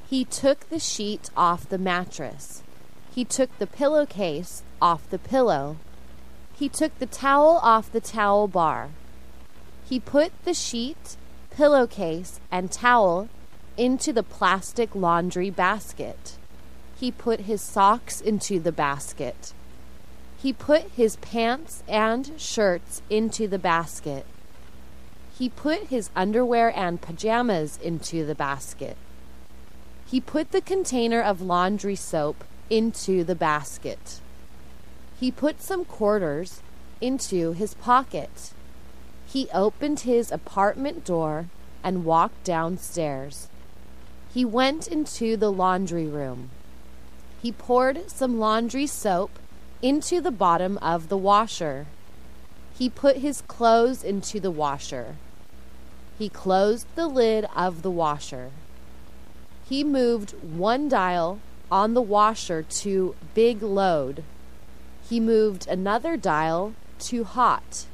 He took the sheet off the mattress. He took the pillowcase off the pillow. He took the towel off the towel bar. He put the sheet, pillowcase, and towel into the plastic laundry basket. He put his socks into the basket. He put his pants and shirts into the basket. He put his underwear and pajamas into the basket. He put the container of laundry soap into the basket. He put some quarters into his pocket. He opened his apartment door and walked downstairs. He went into the laundry room. He poured some laundry soap into the bottom of the washer. He put his clothes into the washer. He closed the lid of the washer. He moved one dial on the washer to big load. He moved another dial to hot.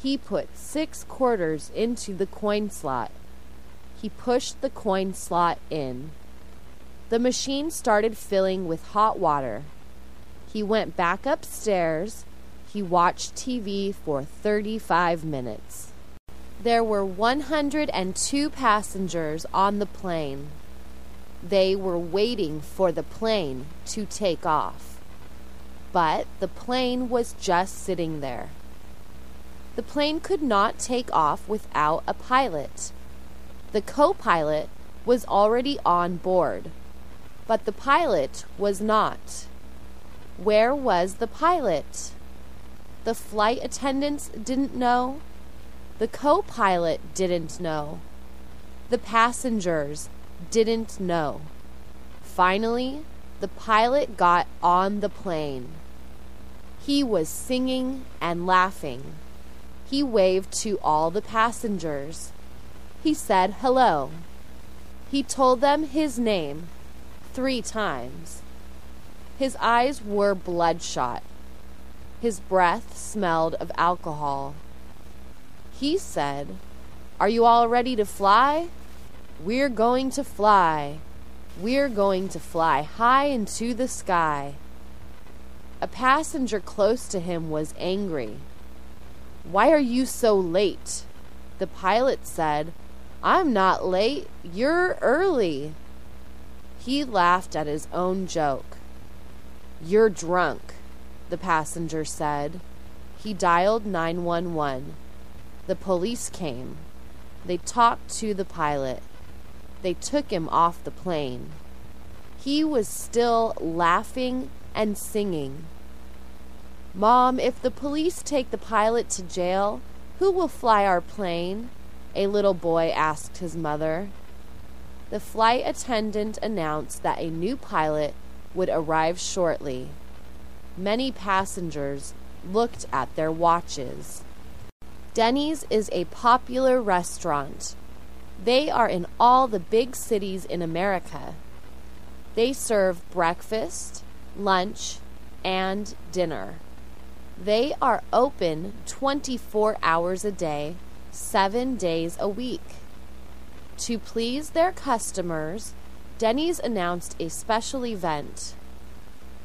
He put 6 quarters into the coin slot. He pushed the coin slot in. The machine started filling with hot water. He went back upstairs. He watched TV for 35 minutes. There were 102 passengers on the plane. They were waiting for the plane to take off. But the plane was just sitting there. The plane could not take off without a pilot. The co-pilot was already on board, but the pilot was not. Where was the pilot? The flight attendants didn't know. The co-pilot didn't know. The passengers didn't know. Finally, the pilot got on the plane. He was singing and laughing. He waved to all the passengers. He said hello. He told them his name 3 times. His eyes were bloodshot. His breath smelled of alcohol. He said, "Are you all ready to fly? We're going to fly. We're going to fly high into the sky." A passenger close to him was angry. "Why are you so late?" The pilot said, "I'm not late. You're early." He laughed at his own joke. "You're drunk," the passenger said. He dialed 911. The police came. They talked to the pilot. They took him off the plane. He was still laughing and singing. "Mom, if the police take the pilot to jail, who will fly our plane?" a little boy asked his mother. The flight attendant announced that a new pilot would arrive shortly. Many passengers looked at their watches. Denny's is a popular restaurant. They are in all the big cities in America. They serve breakfast, lunch, and dinner. They are open 24 hours a day, 7 days a week. To please their customers, Denny's announced a special event.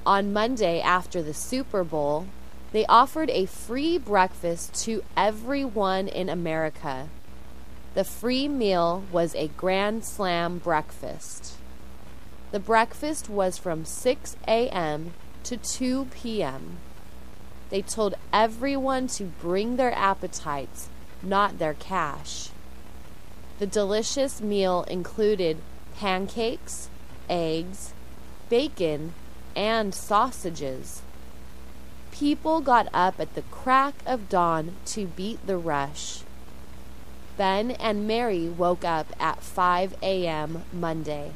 On Monday after the Super Bowl, they offered a free breakfast to everyone in America. The free meal was a Grand Slam breakfast. The breakfast was from 6 a.m. to 2 p.m. They told everyone to bring their appetites, not their cash. The delicious meal included pancakes, eggs, bacon, and sausages. People got up at the crack of dawn to beat the rush. Ben and Mary woke up at 5 a.m. Monday.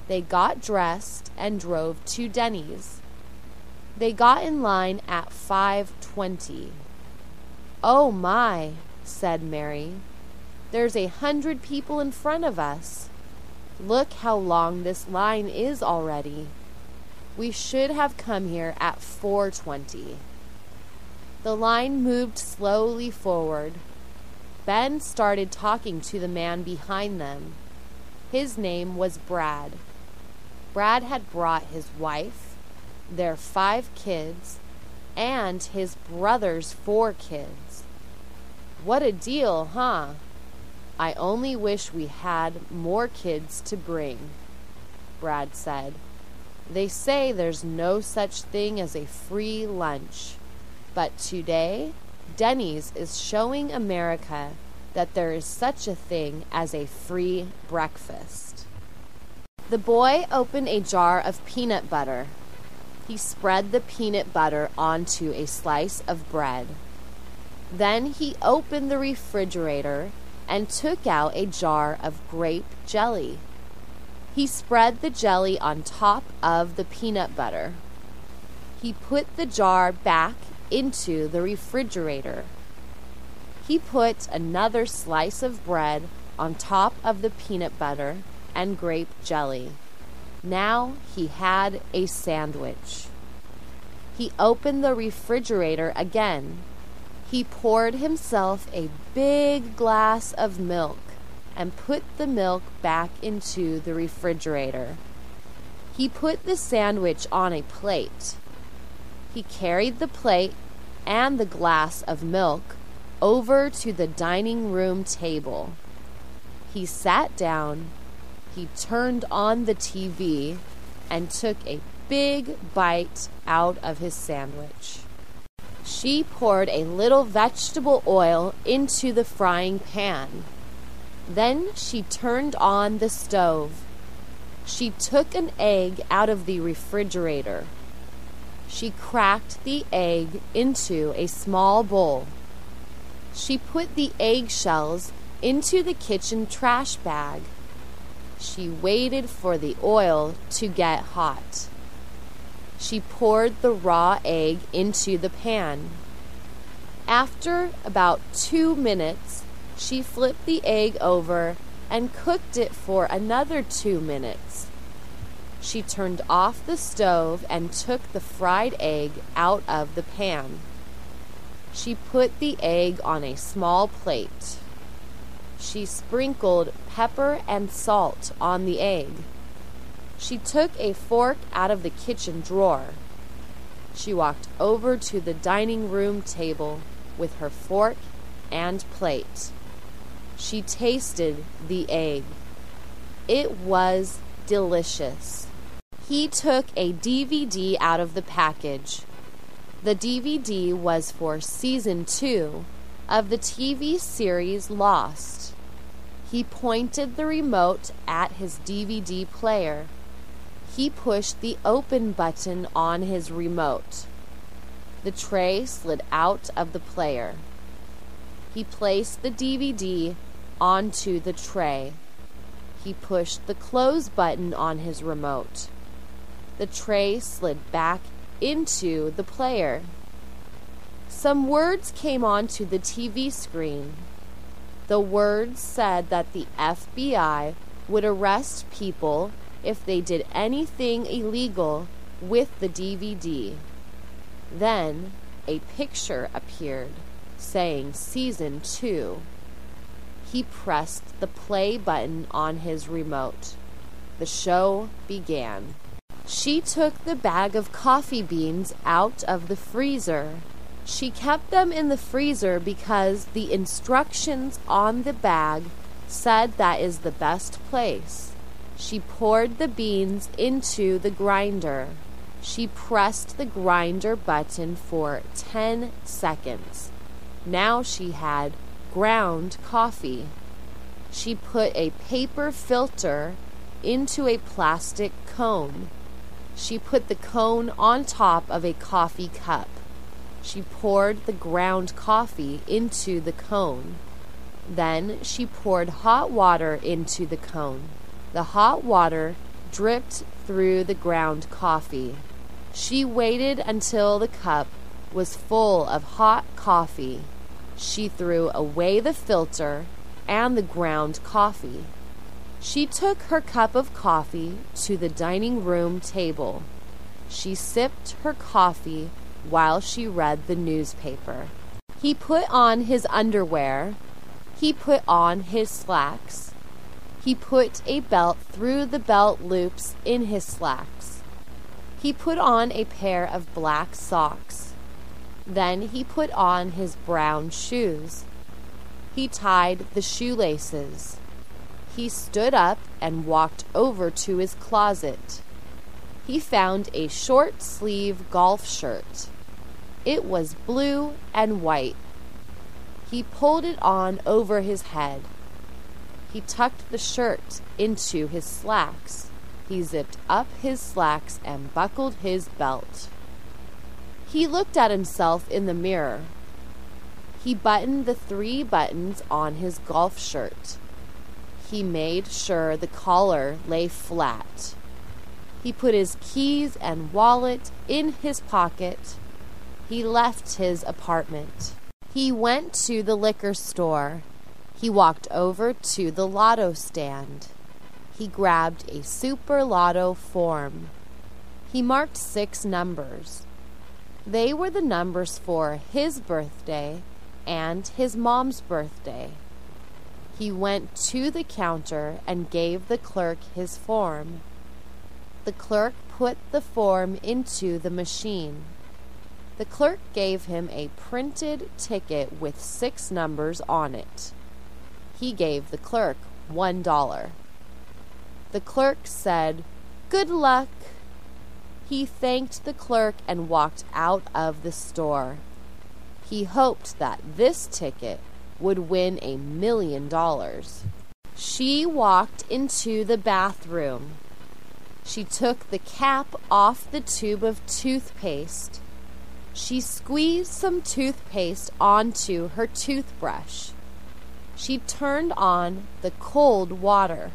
They got dressed and drove to Denny's. They got in line at 5:20. "Oh my," said Mary. "There's 100 people in front of us. Look how long this line is already. We should have come here at 4:20. The line moved slowly forward. Ben started talking to the man behind them. His name was Brad. Brad had brought his wife, their 5 kids, and his brother's 4 kids. What a deal, huh? I only wish we had more kids to bring, Brad said. They say there's no such thing as a free lunch, but today, Denny's is showing America that there is such a thing as a free breakfast. The boy opened a jar of peanut butter. He spread the peanut butter onto a slice of bread. Then he opened the refrigerator and took out a jar of grape jelly. He spread the jelly on top of the peanut butter. He put the jar back into the refrigerator. He put another slice of bread on top of the peanut butter and grape jelly. Now he had a sandwich. He opened the refrigerator again. He poured himself a big glass of milk and put the milk back into the refrigerator. He put the sandwich on a plate. He carried the plate and the glass of milk over to the dining room table. He sat down, he turned on the TV, and took a big bite out of his sandwich. She poured a little vegetable oil into the frying pan. Then she turned on the stove. She took an egg out of the refrigerator. She cracked the egg into a small bowl. She put the eggshells into the kitchen trash bag. She waited for the oil to get hot. She poured the raw egg into the pan. After about 2 minutes, she flipped the egg over and cooked it for another 2 minutes. She turned off the stove and took the fried egg out of the pan. She put the egg on a small plate. She sprinkled pepper and salt on the egg. She took a fork out of the kitchen drawer. She walked over to the dining room table with her fork and plate. She tasted the egg. It was delicious. He took a DVD out of the package. The DVD was for season 2 of the TV series Lost. He pointed the remote at his DVD player. He pushed the open button on his remote. The tray slid out of the player. He placed the DVD onto the tray. He pushed the close button on his remote. The tray slid back into the player. Some words came onto the TV screen. The words said that the FBI would arrest people if they did anything illegal with the DVD. Then a picture appeared saying Season 2. He pressed the play button on his remote. The show began. She took the bag of coffee beans out of the freezer. She kept them in the freezer because the instructions on the bag said that is the best place. She poured the beans into the grinder. She pressed the grinder button for 10 seconds. Now she had ground coffee. She put a paper filter into a plastic cone. She put the cone on top of a coffee cup. She poured the ground coffee into the cone. Then she poured hot water into the cone. The hot water dripped through the ground coffee. She waited until the cup was full of hot coffee. She threw away the filter and the ground coffee. She took her cup of coffee to the dining room table. She sipped her coffee while she read the newspaper. He put on his underwear. He put on his slacks. He put a belt through the belt loops in his slacks. He put on a pair of black socks. Then he put on his brown shoes. He tied the shoelaces. He stood up and walked over to his closet. He found a short-sleeve golf shirt. It was blue and white. He pulled it on over his head. He tucked the shirt into his slacks. He zipped up his slacks and buckled his belt. He looked at himself in the mirror. He buttoned the 3 buttons on his golf shirt. He made sure the collar lay flat. He put his keys and wallet in his pocket. He left his apartment. He went to the liquor store. He walked over to the lotto stand. He grabbed a super lotto form. He marked 6 numbers. They were the numbers for his birthday and his mom's birthday. He went to the counter and gave the clerk his form. The clerk put the form into the machine. The clerk gave him a printed ticket with 6 numbers on it. He gave the clerk $1. The clerk said, "Good luck." He thanked the clerk and walked out of the store. He hoped that this ticket would win $1 million. She walked into the bathroom. She took the cap off the tube of toothpaste. She squeezed some toothpaste onto her toothbrush. She turned on the cold water.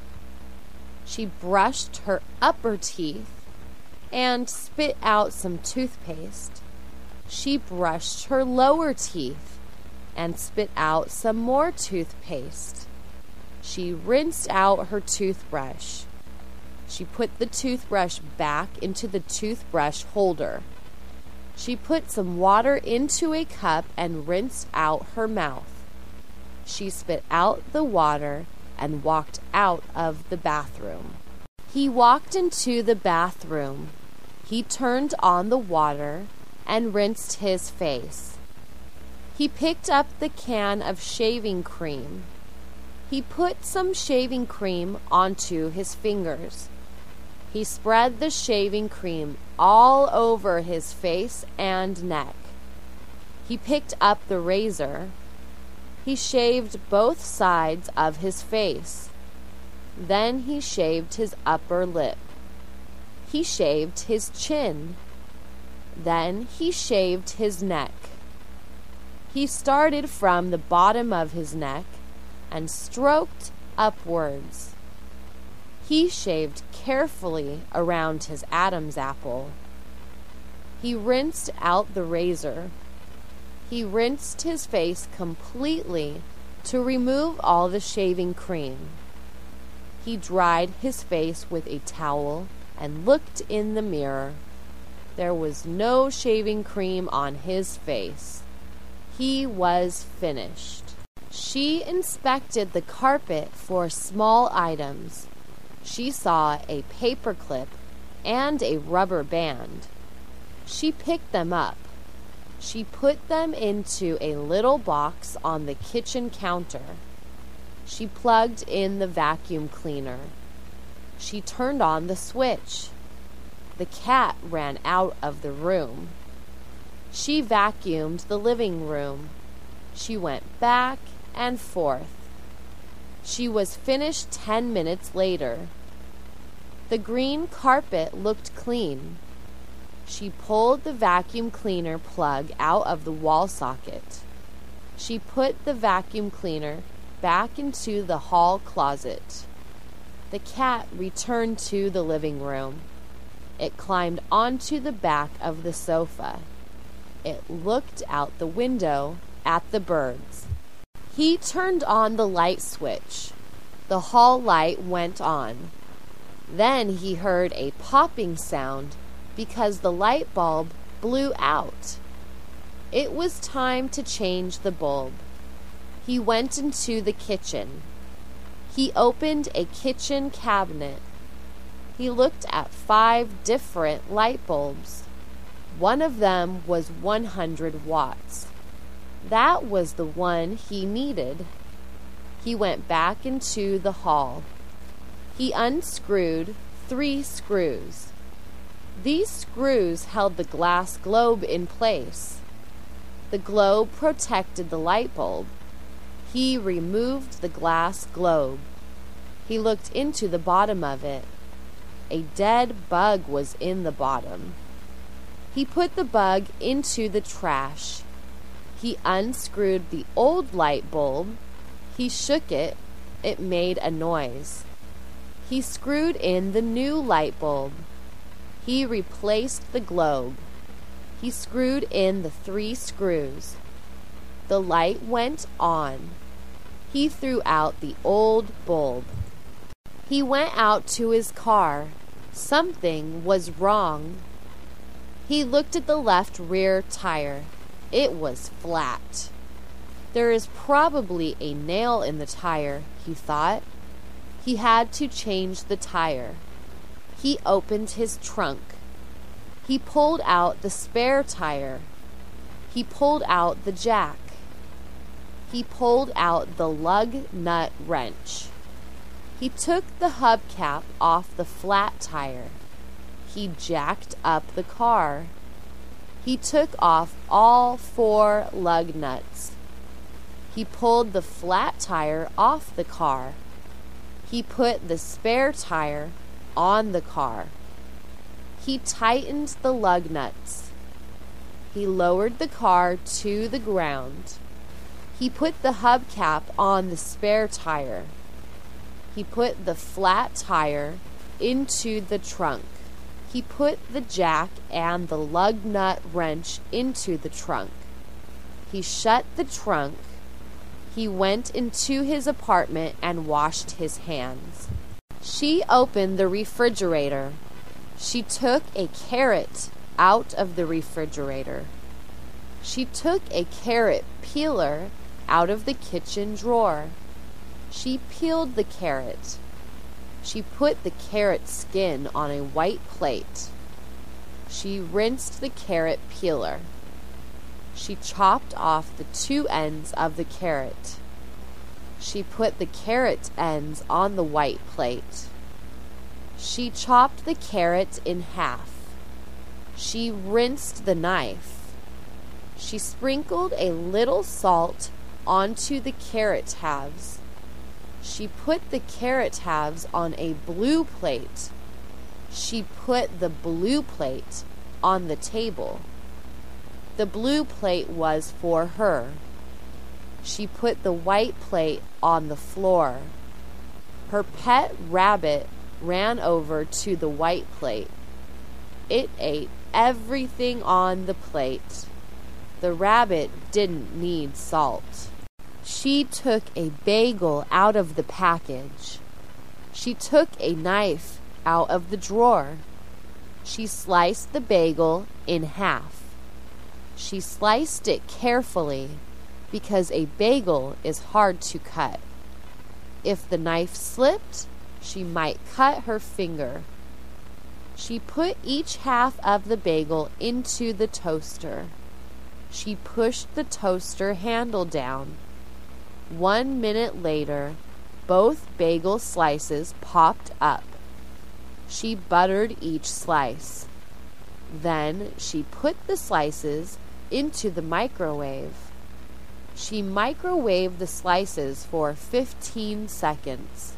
She brushed her upper teeth and spit out some toothpaste. She brushed her lower teeth and spit out some more toothpaste. She rinsed out her toothbrush. She put the toothbrush back into the toothbrush holder. She put some water into a cup and rinsed out her mouth. She spit out the water and walked out of the bathroom. He walked into the bathroom. He turned on the water and rinsed his face. He picked up the can of shaving cream. He put some shaving cream onto his fingers. He spread the shaving cream all over his face and neck. He picked up the razor. He shaved both sides of his face. Then he shaved his upper lip. He shaved his chin. Then he shaved his neck. He started from the bottom of his neck and stroked upwards. He shaved carefully around his Adam's apple. He rinsed out the razor. He rinsed his face completely to remove all the shaving cream. He dried his face with a towel and looked in the mirror. There was no shaving cream on his face. He was finished. She inspected the carpet for small items. She saw a paper clip and a rubber band. She picked them up. She put them into a little box on the kitchen counter. She plugged in the vacuum cleaner. She turned on the switch. The cat ran out of the room. She vacuumed the living room. She went back and forth. She was finished 10 minutes later. The green carpet looked clean. She pulled the vacuum cleaner plug out of the wall socket. She put the vacuum cleaner back into the hall closet. The cat returned to the living room. It climbed onto the back of the sofa. It looked out the window at the birds. He turned on the light switch. The hall light went on. Then he heard a popping sound because the light bulb blew out. It was time to change the bulb. He went into the kitchen. He opened a kitchen cabinet. He looked at 5 different light bulbs. One of them was 100 watts. That was the one he needed. He went back into the hall. He unscrewed 3 screws. These screws held the glass globe in place. The globe protected the light bulb. He removed the glass globe. He looked into the bottom of it. A dead bug was in the bottom. He put the bug into the trash. He unscrewed the old light bulb. He shook it. It made a noise. He screwed in the new light bulb. He replaced the globe. He screwed in the 3 screws. The light went on. He threw out the old bulb. He went out to his car. Something was wrong. He looked at the left rear tire. It was flat. There is probably a nail in the tire, he thought. He had to change the tire. He opened his trunk. He pulled out the spare tire. He pulled out the jack. He pulled out the lug nut wrench. He took the hubcap off the flat tire. He jacked up the car. He took off all 4 lug nuts. He pulled the flat tire off the car. He put the spare tire on the car. He tightened the lug nuts. He lowered the car to the ground. He put the hubcap on the spare tire. He put the flat tire into the trunk. He put the jack and the lug nut wrench into the trunk. He shut the trunk. He went into his apartment and washed his hands. She opened the refrigerator. She took a carrot out of the refrigerator. She took a carrot peeler out of the kitchen drawer. She peeled the carrot. She put the carrot skin on a white plate. She rinsed the carrot peeler. She chopped off the 2 ends of the carrot. She put the carrot ends on the white plate. She chopped the carrot in half. She rinsed the knife. She sprinkled a little salt onto the carrot halves. She put the carrot halves on a blue plate. She put the blue plate on the table. The blue plate was for her. She put the white plate on the floor. Her pet rabbit ran over to the white plate. It ate everything on the plate. The rabbit didn't need salt. She took a bagel out of the package. She took a knife out of the drawer. She sliced the bagel in half. She sliced it carefully because a bagel is hard to cut. If the knife slipped, she might cut her finger. She put each half of the bagel into the toaster. She pushed the toaster handle down. 1 minute later, both bagel slices popped up. She buttered each slice. Then she put the slices into the microwave. She microwaved the slices for 15 seconds.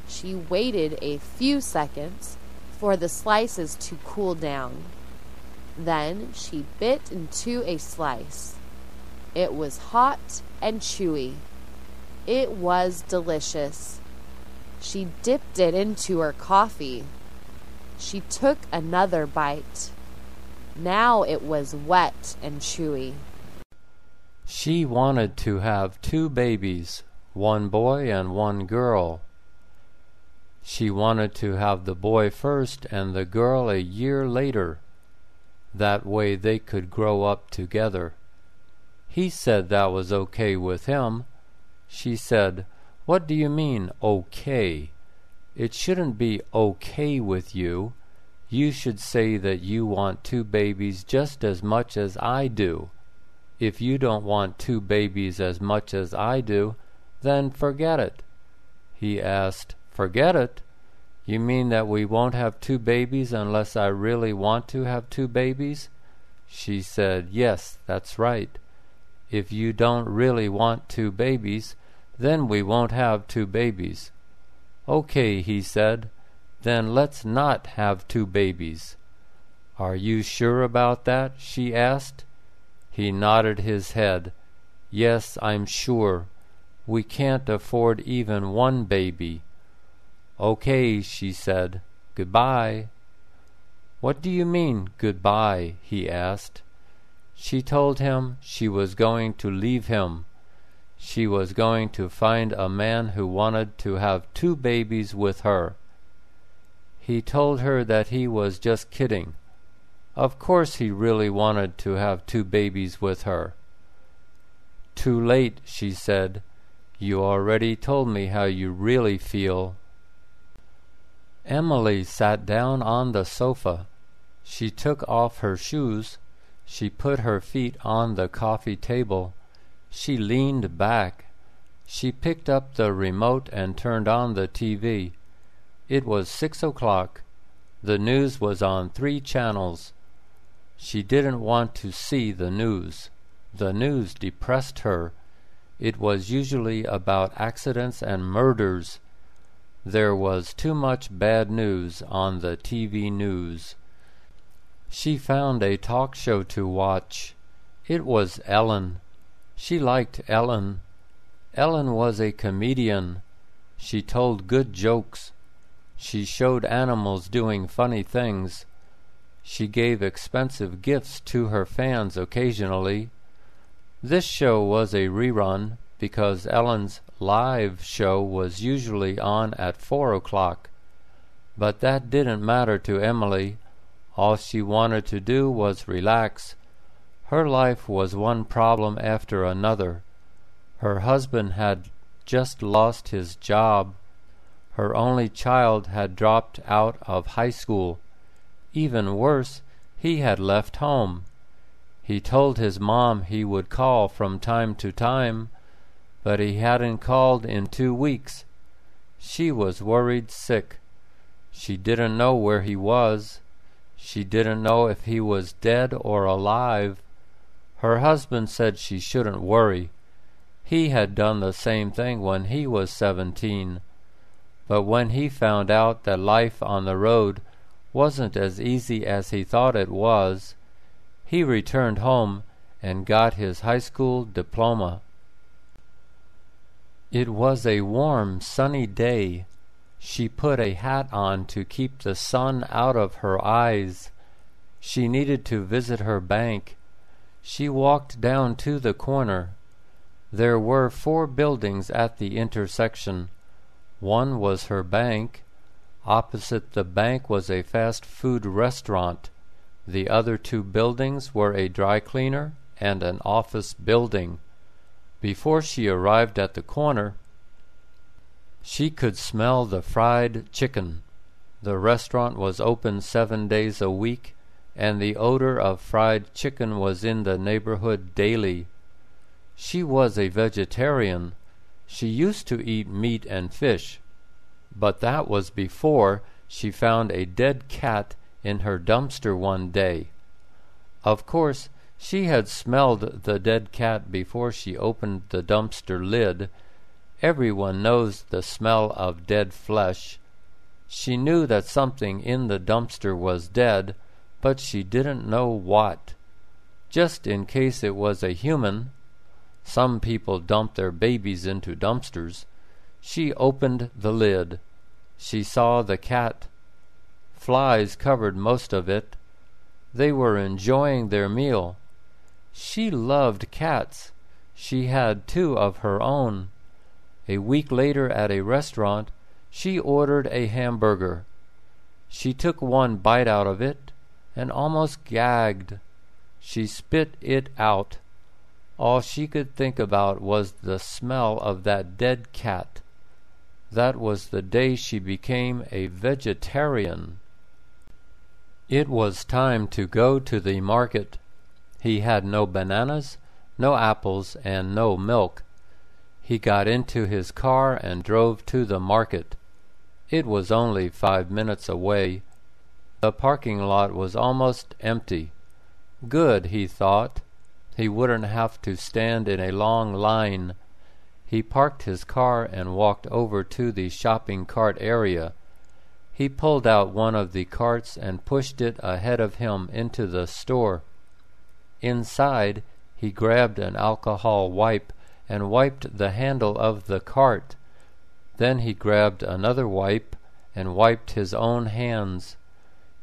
She waited a few seconds for the slices to cool down. Then she bit into a slice. It was hot and chewy. It was delicious. She dipped it into her coffee. She took another bite. Now it was wet and chewy. She wanted to have 2 babies, 1 boy and 1 girl. She wanted to have the boy first and the girl a year later. That way they could grow up together. He said that was okay with him. She said, What do you mean, okay? It shouldn't be okay with you. You should say that you want 2 babies just as much as I do. If you don't want 2 babies as much as I do, then forget it." He asked, "Forget it? You mean that we won't have 2 babies unless I really want to have 2 babies?" She said, "Yes, that's right. If you don't really want 2 babies, then we won't have 2 babies." "Okay," he said, "then let's not have 2 babies." "Are you sure about that?" she asked. He nodded his head. "Yes, I'm sure. We can't afford even 1 baby." "Okay," she said. "Goodbye." "What do you mean, goodbye?" he asked. She told him she was going to leave him. She was going to find a man who wanted to have 2 babies with her. He told her that he was just kidding. Of course he really wanted to have 2 babies with her. "Too late," she said. "You already told me how you really feel." Emily sat down on the sofa. She took off her shoes. She put her feet on the coffee table. She leaned back. She picked up the remote and turned on the TV. It was 6 o'clock. The news was on 3 channels. She didn't want to see the news. The news depressed her. It was usually about accidents and murders. There was too much bad news on the TV news. She found a talk show to watch. It was Ellen. She liked Ellen. Ellen was a comedian. She told good jokes. She showed animals doing funny things. She gave expensive gifts to her fans occasionally. This show was a rerun because Ellen's live show was usually on at 4 o'clock. But that didn't matter to Emily. All she wanted to do was relax. Her life was one problem after another. Her husband had just lost his job. Her only child had dropped out of high school. Even worse, he had left home. He told his mom he would call from time to time, but he hadn't called in 2 weeks. She was worried sick. She didn't know where he was. She didn't know if he was dead or alive. Her husband said she shouldn't worry. He had done the same thing when he was 17. But when he found out that life on the road wasn't as easy as he thought it was, he returned home and got his high school diploma. It was a warm, sunny day. She put a hat on to keep the sun out of her eyes. She needed to visit her bank. She walked down to the corner. There were 4 buildings at the intersection. One was her bank. Opposite the bank was a fast food restaurant. The other 2 buildings were a dry cleaner and an office building. Before she arrived at the corner, she could smell the fried chicken. The restaurant was open 7 days a week, and the odor of fried chicken was in the neighborhood daily. She was a vegetarian. She used to eat meat and fish, but that was before she found a dead cat in her dumpster one day. Of course, she had smelled the dead cat before she opened the dumpster lid. Everyone knows the smell of dead flesh. She knew that something in the dumpster was dead, but she didn't know what. Just in case it was a human. Some people dump their babies into dumpsters. She opened the lid. She saw the cat. Flies covered most of it. They were enjoying their meal. She loved cats. She had 2 of her own. A week later at a restaurant, she ordered a hamburger. She took 1 bite out of it and almost gagged. She spit it out. All she could think about was the smell of that dead cat. That was the day she became a vegetarian. It was time to go to the market. He had no bananas, no apples, and no milk. He got into his car and drove to the market. It was only 5 minutes away. The parking lot was almost empty. Good, he thought. He wouldn't have to stand in a long line. He parked his car and walked over to the shopping cart area. He pulled out one of the carts and pushed it ahead of him into the store. Inside, he grabbed an alcohol wipe and wiped the handle of the cart. Then he grabbed another wipe and wiped his own hands.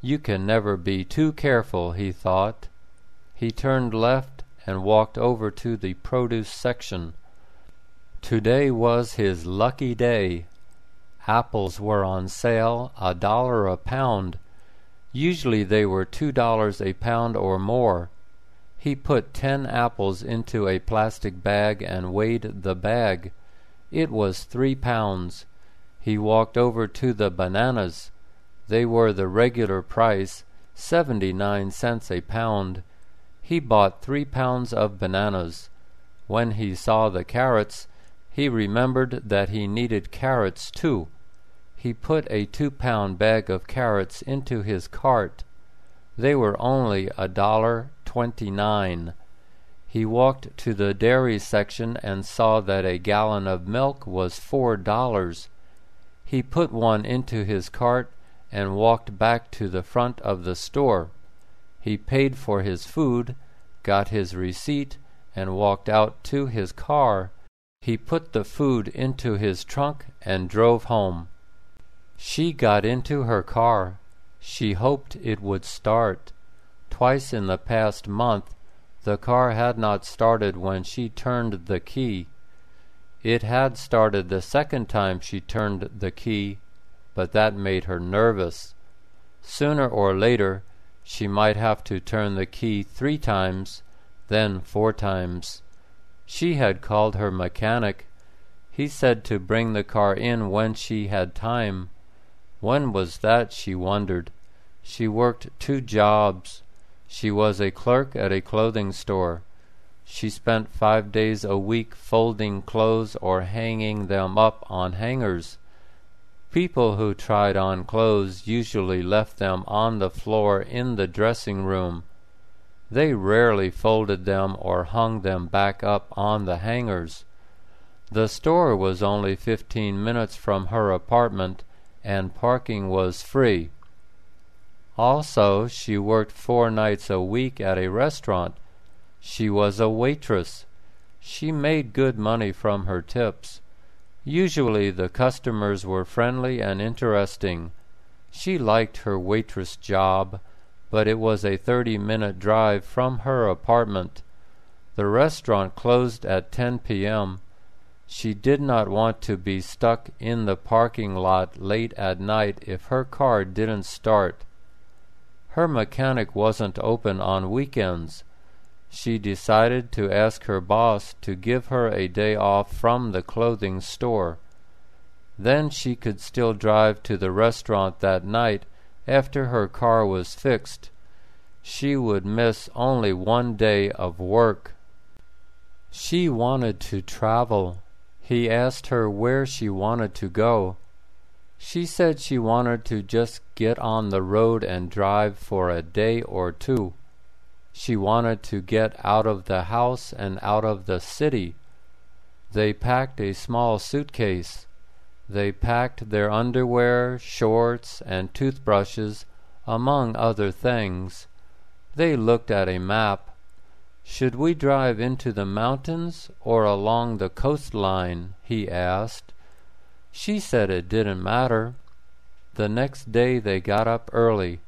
You can never be too careful, he thought. He turned left and walked over to the produce section. Today was his lucky day. Apples were on sale, $1 a pound. Usually they were $2 a pound or more. He put 10 apples into a plastic bag and weighed the bag. It was 3 pounds. He walked over to the bananas. They were the regular price, 79 cents a pound. He bought 3 pounds of bananas. When he saw the carrots, he remembered that he needed carrots too. He put a 2-pound bag of carrots into his cart. They were only $1.29. He walked to the dairy section and saw that a gallon of milk was $4. He put one into his cart and walked back to the front of the store. He paid for his food, got his receipt, and walked out to his car. He put the food into his trunk and drove home. She got into her car. She hoped it would start. Twice in the past month, the car had not started when she turned the key. It had started the second time she turned the key, but that made her nervous. Sooner or later, she might have to turn the key 3 times, then 4 times. She had called her mechanic. He said to bring the car in when she had time. When was that, she wondered. She worked 2 jobs. She was a clerk at a clothing store. She spent 5 days a week folding clothes or hanging them up on hangers. People who tried on clothes usually left them on the floor in the dressing room. They rarely folded them or hung them back up on the hangers. The store was only 15 minutes from her apartment, and parking was free. Also, she worked 4 nights a week at a restaurant. She was a waitress. She made good money from her tips. Usually the customers were friendly and interesting. She liked her waitress job, but it was a 30-minute drive from her apartment. The restaurant closed at 10 p.m. She did not want to be stuck in the parking lot late at night if her car didn't start. Her mechanic wasn't open on weekends. She decided to ask her boss to give her a day off from the clothing store. Then she could still drive to the restaurant that night after her car was fixed. She would miss only 1 day of work. She wanted to travel. He asked her where she wanted to go. She said she wanted to just get on the road and drive for a day or 2. She wanted to get out of the house and out of the city. They packed a small suitcase. They packed their underwear, shorts, and toothbrushes, among other things. They looked at a map. "Should we drive into the mountains or along the coastline?" he asked. She said it didn't matter. The next day they got up early.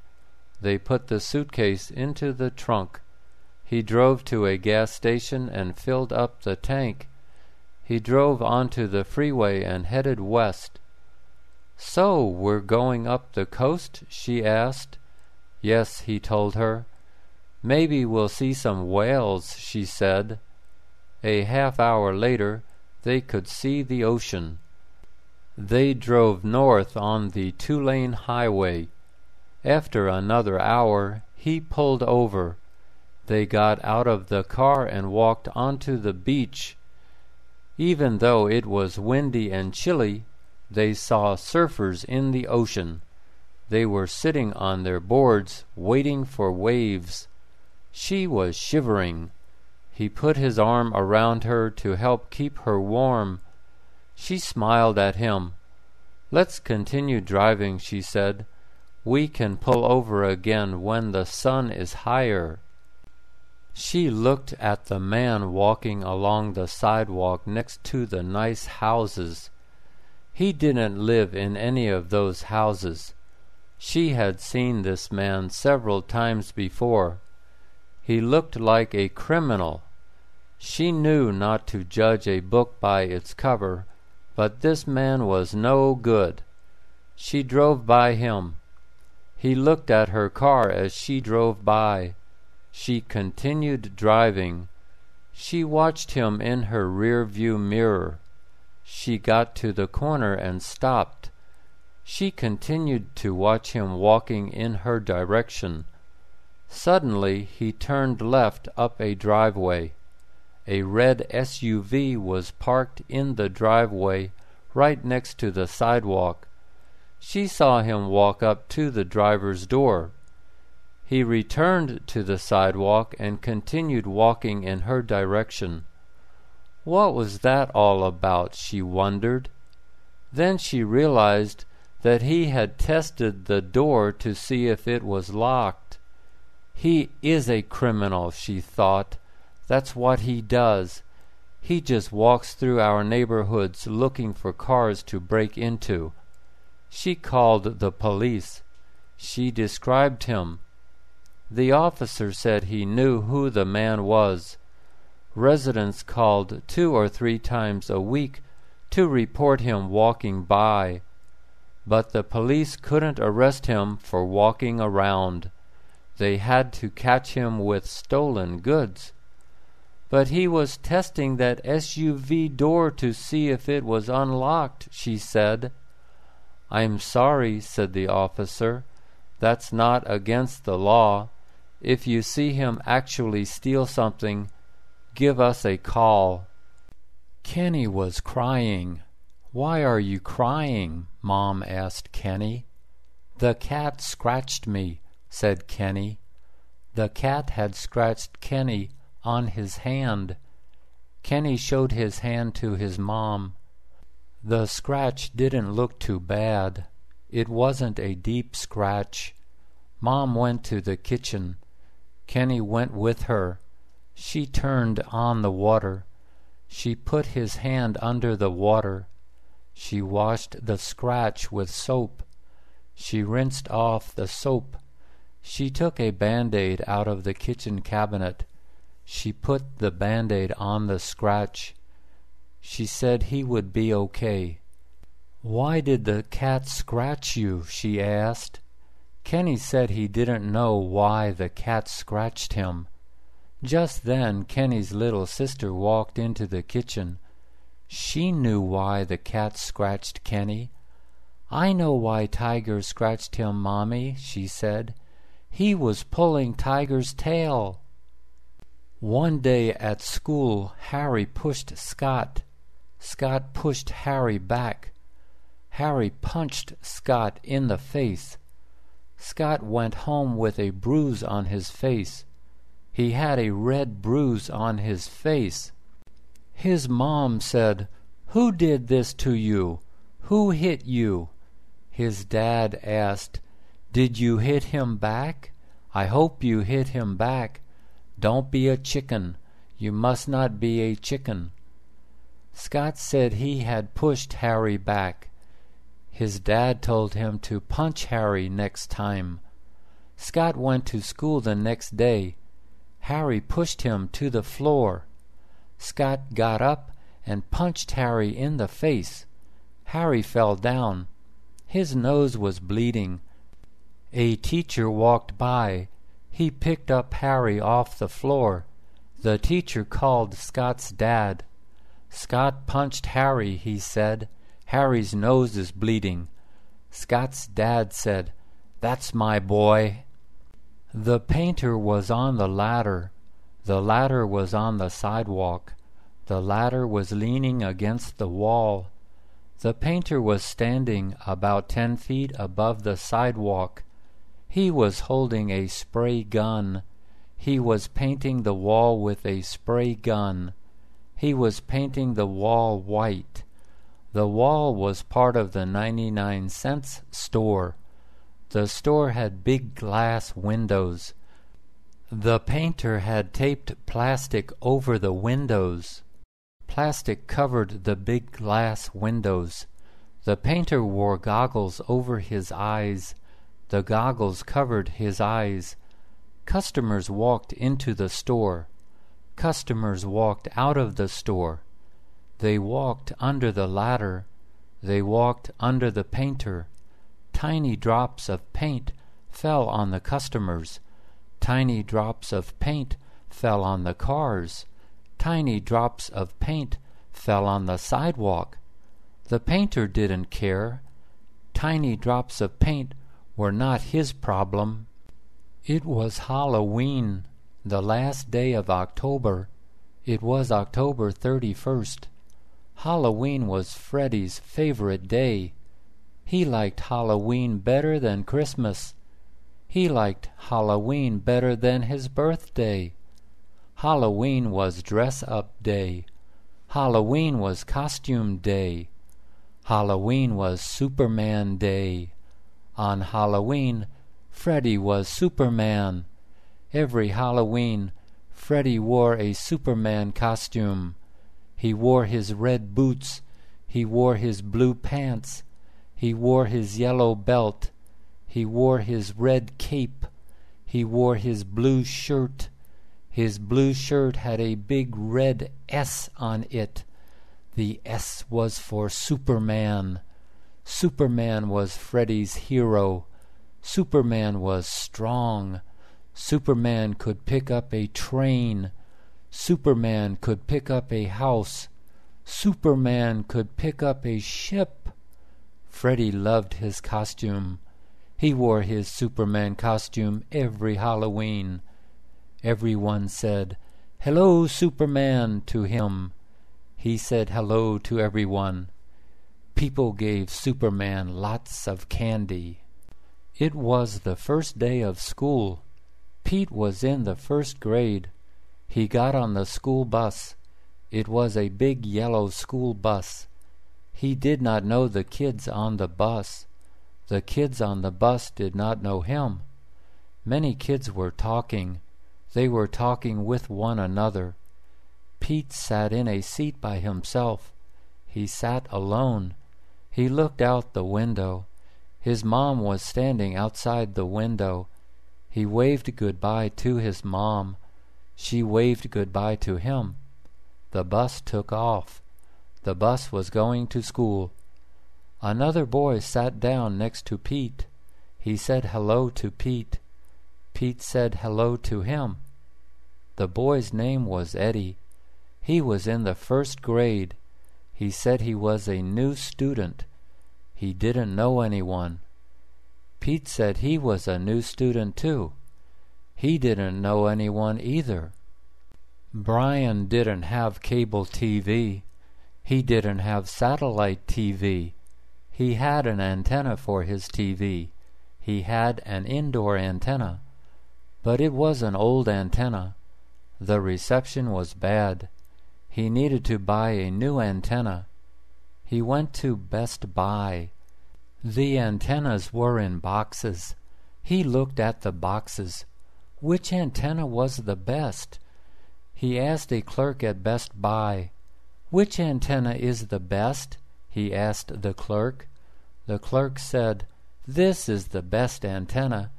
They put the suitcase into the trunk. He drove to a gas station and filled up the tank. He drove onto the freeway and headed west. "So we're going up the coast?" she asked. "Yes," he told her. "Maybe we'll see some whales," she said. A half hour later, they could see the ocean. They drove north on the 2-lane highway. After another hour, he pulled over. They got out of the car and walked onto the beach. Even though it was windy and chilly, they saw surfers in the ocean. They were sitting on their boards, waiting for waves. She was shivering. He put his arm around her to help keep her warm. She smiled at him. "Let's continue driving," she said. "We can pull over again when the sun is higher." She looked at the man walking along the sidewalk next to the nice houses. He didn't live in any of those houses. She had seen this man several times before. He looked like a criminal. She knew not to judge a book by its cover, but this man was no good. She drove by him. He looked at her car as she drove by. She continued driving. She watched him in her rear-view mirror. She got to the corner and stopped. She continued to watch him walking in her direction. Suddenly he turned left up a driveway. A red SUV was parked in the driveway right next to the sidewalk. She saw him walk up to the driver's door. He returned to the sidewalk and continued walking in her direction. What was that all about, she wondered. Then she realized that he had tested the door to see if it was locked. He is a criminal, she thought. That's what he does. He just walks through our neighborhoods looking for cars to break into. She called the police. She described him. The officer said he knew who the man was. Residents called 2 or 3 times a week to report him walking by. But the police couldn't arrest him for walking around. They had to catch him with stolen goods. But he was testing that SUV door to see if it was unlocked, she said. "I'm sorry," said the officer. "That's not against the law. If you see him actually steal something, give us a call." Kenny was crying. "Why are you crying?" Mom asked Kenny. "The cat scratched me," said Kenny. The cat had scratched Kenny on his hand. Kenny showed his hand to his mom. The scratch didn't look too bad. It wasn't a deep scratch. Mom went to the kitchen. Kenny went with her. She turned on the water. She put his hand under the water. She washed the scratch with soap. She rinsed off the soap. She took a Band-Aid out of the kitchen cabinet. She put the Band-Aid on the scratch. She said he would be okay. "Why did the cat scratch you?" she asked. Kenny said he didn't know why the cat scratched him. Just then Kenny's little sister walked into the kitchen. She knew why the cat scratched Kenny. "I know why Tiger scratched him, Mommy," she said. "He was pulling Tiger's tail." One day at school, Harry pushed Scott. Scott pushed Harry back. Harry punched Scott in the face. Scott went home with a bruise on his face. He had a red bruise on his face. His mom said, "Who did this to you? Who hit you?" His dad asked, "Did you hit him back? I hope you hit him back. Don't be a chicken. You must not be a chicken." Scott said he had pushed Harry back. His dad told him to punch Harry next time. Scott went to school the next day. Harry pushed him to the floor. Scott got up and punched Harry in the face. Harry fell down. His nose was bleeding. A teacher walked by. He picked up Harry off the floor. The teacher called Scott's dad. "Scott punched Harry," he said. Harry's nose is bleeding. Scott's dad said, "That's my boy." The painter was on the ladder. The ladder was on the sidewalk. The ladder was leaning against the wall. The painter was standing about 10 feet above the sidewalk. He was holding a spray gun. He was painting the wall with a spray gun. He was painting the wall white. The wall was part of the 99-cent store. The store had big glass windows. The painter had taped plastic over the windows. Plastic covered the big glass windows. The painter wore goggles over his eyes. The goggles covered his eyes. Customers walked into the store. Customers walked out of the store. They walked under the ladder. They walked under the painter. Tiny drops of paint fell on the customers. Tiny drops of paint fell on the cars. Tiny drops of paint fell on the sidewalk. The painter didn't care. Tiny drops of paint were not his problem. It was Halloween, the last day of October. It was October 31st. Halloween was Freddie's favorite day. He liked Halloween better than Christmas. He liked Halloween better than his birthday. Halloween was dress-up day. Halloween was costume day. Halloween was Superman day. On Halloween, Freddie was Superman. Every Halloween, Freddie wore a Superman costume. He wore his red boots. He wore his blue pants. He wore his yellow belt. He wore his red cape. He wore his blue shirt. His blue shirt had a big red S on it. The S was for Superman. Superman was Freddie's hero. Superman was strong. Superman could pick up a train. Superman could pick up a house. Superman could pick up a ship. Freddie loved his costume. He wore his Superman costume every Halloween. Everyone said, "Hello, Superman," to him. He said hello to everyone. People gave Superman lots of candy. It was the first day of school. Pete was in the first grade. He got on the school bus. It was a big yellow school bus. He did not know the kids on the bus. The kids on the bus did not know him. Many kids were talking. They were talking with one another. Pete sat in a seat by himself. He sat alone. He looked out the window. His mom was standing outside the window. He waved goodbye to his mom. She waved goodbye to him. The bus took off. The bus was going to school. Another boy sat down next to Pete. He said hello to Pete. Pete said hello to him. The boy's name was Eddie. He was in the first grade. He said he was a new student. He didn't know anyone. Pete said he was a new student too. He didn't know anyone either. Brian didn't have cable TV. He didn't have satellite TV. He had an antenna for his TV. He had an indoor antenna. But it was an old antenna. The reception was bad. He needed to buy a new antenna. He went to Best Buy. The antennas were in boxes. He looked at the boxes. Which antenna was the best? He asked a clerk at Best Buy. "Which antenna is the best?" he asked the clerk. The clerk said, "This is the best antenna."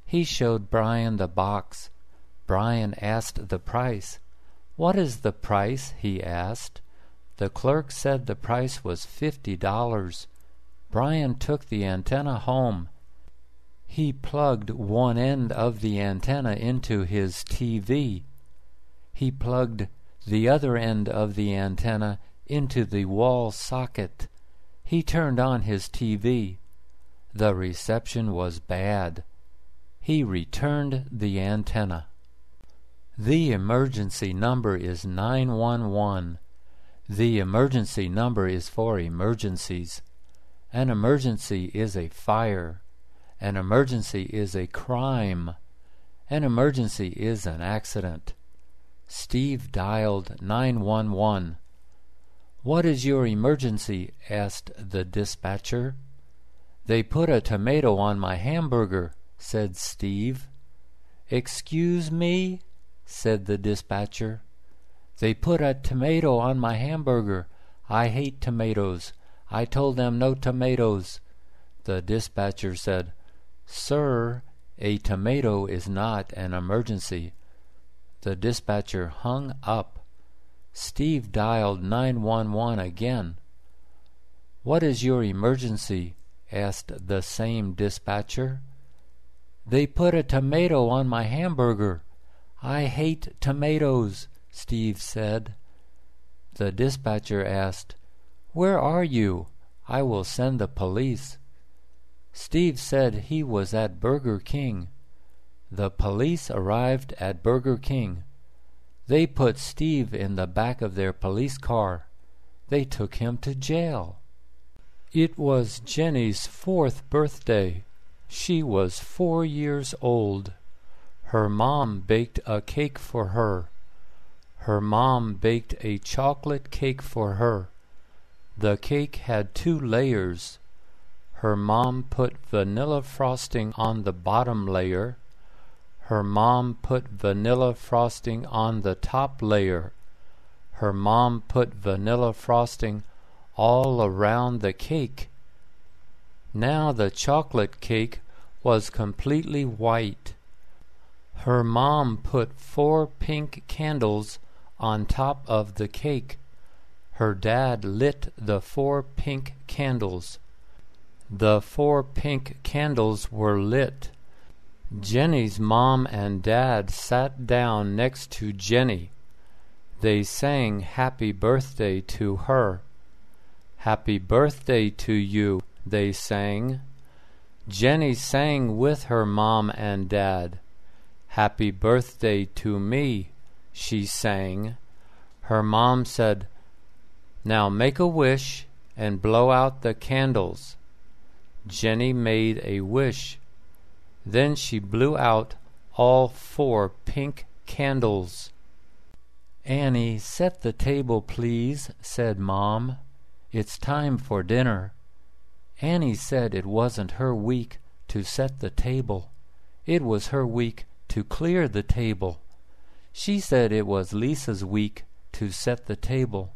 He showed Brian the box. Brian asked the price. "What is the price?" he asked. The clerk said the price was $50. Brian took the antenna home. He plugged one end of the antenna into his TV. He plugged the other end of the antenna into the wall socket. He turned on his TV. The reception was bad. He returned the antenna. The emergency number is 911. The emergency number is for emergencies. An emergency is a fire. An emergency is a crime. An emergency is an accident. Steve dialed 911. "What is your emergency?" asked the dispatcher. "They put a tomato on my hamburger," said Steve. "Excuse me?" said the dispatcher. "They put a tomato on my hamburger. I hate tomatoes. I told them no tomatoes." The dispatcher said, "Sir, a tomato is not an emergency." The dispatcher hung up. Steve dialed 911 again. "What is your emergency?" asked the same dispatcher. "They put a tomato on my hamburger. I hate tomatoes," Steve said. The dispatcher asked, "Where are you? I will send the police." Steve said he was at Burger King. The police arrived at Burger King. They put Steve in the back of their police car. They took him to jail. It was Jenny's 4th birthday. She was 4 years old. Her mom baked a cake for her. Her mom baked a chocolate cake for her. The cake had 2 layers. Her mom put vanilla frosting on the bottom layer. Her mom put vanilla frosting on the top layer. Her mom put vanilla frosting all around the cake. Now the chocolate cake was completely white. Her mom put 4 pink candles on top of the cake. Her dad lit the 4 pink candles. The 4 pink candles were lit. Jenny's mom and dad sat down next to Jenny. They sang happy birthday to her. "Happy birthday to you," they sang. Jenny sang with her mom and dad. "Happy birthday to me," she sang. Her mom said, "Now make a wish and blow out the candles." Jenny made a wish. Then she blew out all 4 pink candles. "Annie, set the table, please," said Mom. "It's time for dinner." Annie said it wasn't her week to set the table. It was her week to clear the table. She said it was Lisa's week to set the table.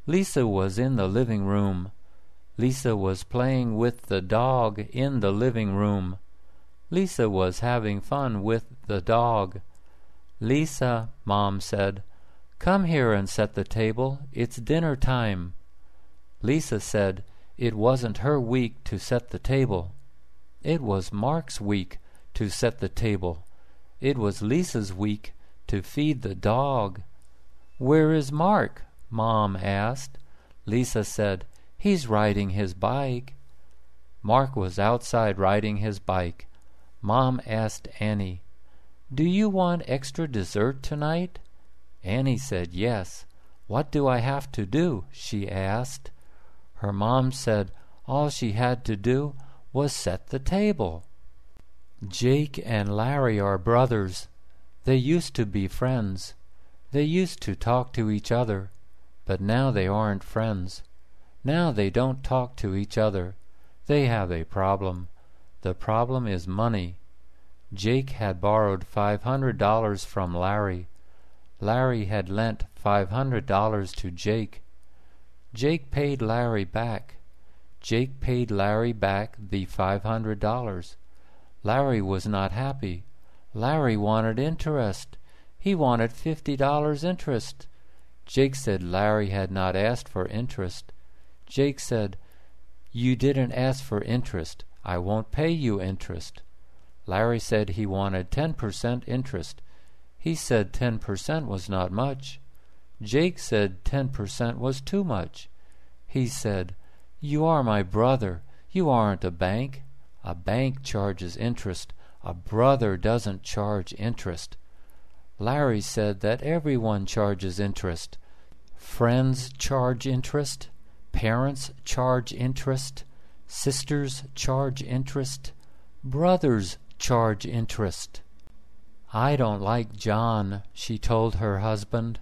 Lisa was in the living room. Lisa was playing with the dog in the living room. Lisa was having fun with the dog. "Lisa," Mom said, "come here and set the table. It's dinner time." Lisa said it wasn't her week to set the table. It was Mark's week to set the table. It was Lisa's week to feed the dog. "Where is Mark?" Mom asked. Lisa said, "He's riding his bike." Mark was outside riding his bike. Mom asked Annie, "Do you want extra dessert tonight?" Annie said yes. "What do I have to do?" she asked. Her mom said all she had to do was set the table. Jake and Larry are brothers. They used to be friends. They used to talk to each other, but now they aren't friends. Now they don't talk to each other. They have a problem. The problem is money. Jake had borrowed $500 from Larry. Larry had lent $500 to Jake. Jake paid Larry back. Jake paid Larry back the $500. Larry was not happy. Larry wanted interest. He wanted $50 interest. Jake said Larry had not asked for interest. Jake said, "You didn't ask for interest. I won't pay you interest." Larry said he wanted 10% interest. He said 10% was not much. Jake said 10% was too much. He said, You are my brother. You aren't a bank. A bank charges interest. A brother doesn't charge interest. Larry said that everyone charges interest. Friends charge interest. Parents charge interest. Sisters charge interest. Brothers charge interest. I don't like John, she told her husband.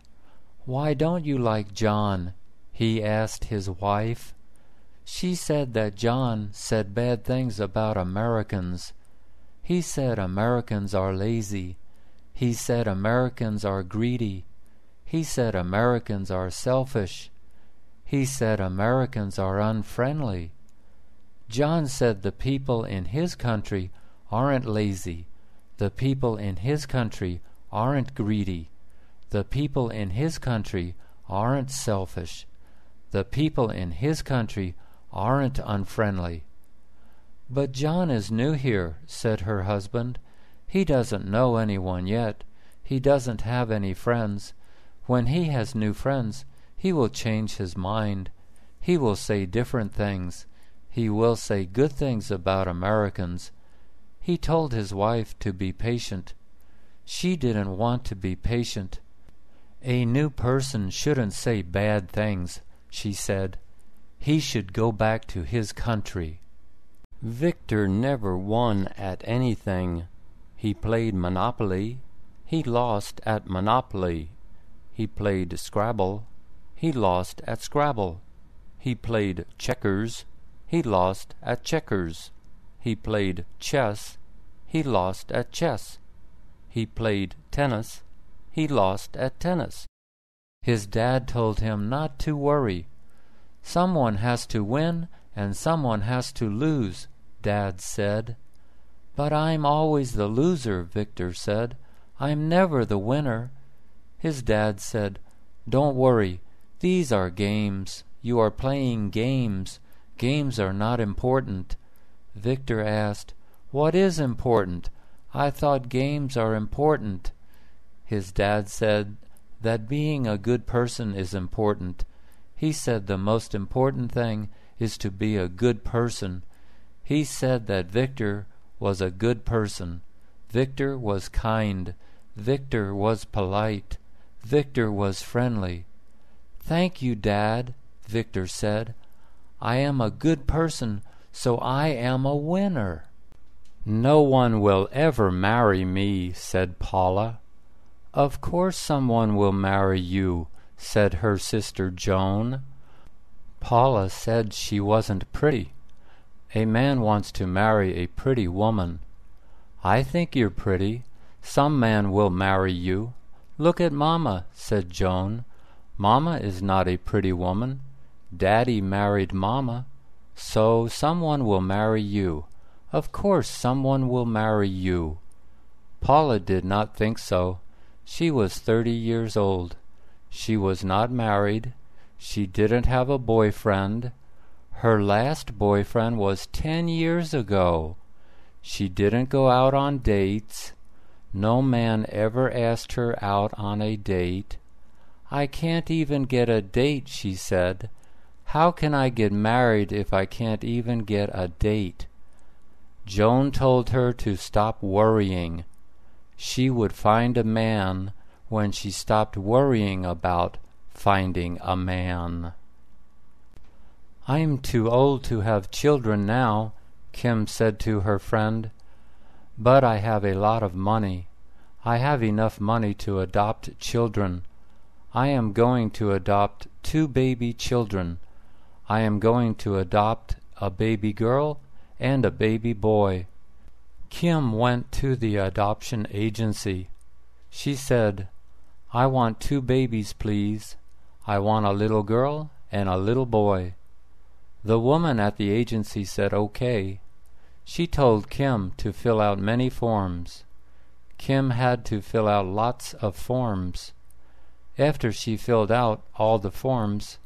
Why don't you like John? He asked his wife. She said that John said bad things about Americans. He said Americans are lazy. He said Americans are greedy. He said Americans are selfish. He said Americans are unfriendly. John said the people in his country aren't lazy. The people in his country aren't greedy. The people in his country aren't selfish. The people in his country aren't unfriendly. But John is new here, said her husband. He doesn't know anyone yet. He doesn't have any friends. When he has new friends, he will change his mind. He will say different things. He will say good things about Americans. He told his wife to be patient. She didn't want to be patient. A new person shouldn't say bad things, she said. He should go back to his country. Victor never won at anything. He played Monopoly. He lost at Monopoly. He played Scrabble. He lost at Scrabble. He played checkers. He lost at checkers. He played chess. He lost at chess. He played tennis. He lost at tennis. His dad told him not to worry. Someone has to win and someone has to lose, Dad said. But I'm always the loser, Victor said. I'm never the winner. His dad said, Don't worry. These are games. You are playing games. Games are not important. Victor asked, What is important? I thought games are important. His dad said that being a good person is important. He said the most important thing is to be a good person. He said that Victor was a good person. Victor was kind. Victor was polite. Victor was friendly. Thank you, Dad, Victor said. I am a good person, so I am a winner. No one will ever marry me, said Paula. Of course someone will marry you, said her sister Joan. Paula said she wasn't pretty. A man wants to marry a pretty woman. I think you're pretty. Some man will marry you. Look at Mama, said Joan. Mama is not a pretty woman. Daddy married Mama. So someone will marry you. Of course someone will marry you. Paula did not think so. She was 30 years old. She was not married. She didn't have a boyfriend. Her last boyfriend was 10 years ago. She didn't go out on dates. No man ever asked her out on a date. I can't even get a date, she said. How can I get married if I can't even get a date? Joan told her to stop worrying. She would find a man when she stopped worrying about finding a man. I'm too old to have children now, Kim said to her friend. But I have a lot of money. I have enough money to adopt children. I am going to adopt 2 baby children. I am going to adopt a baby girl and a baby boy. Kim went to the adoption agency. She said, I want 2 babies, please. I want a little girl and a little boy. The woman at the agency said okay. She told Kim to fill out many forms. Kim had to fill out lots of forms. After she filled out all the forms,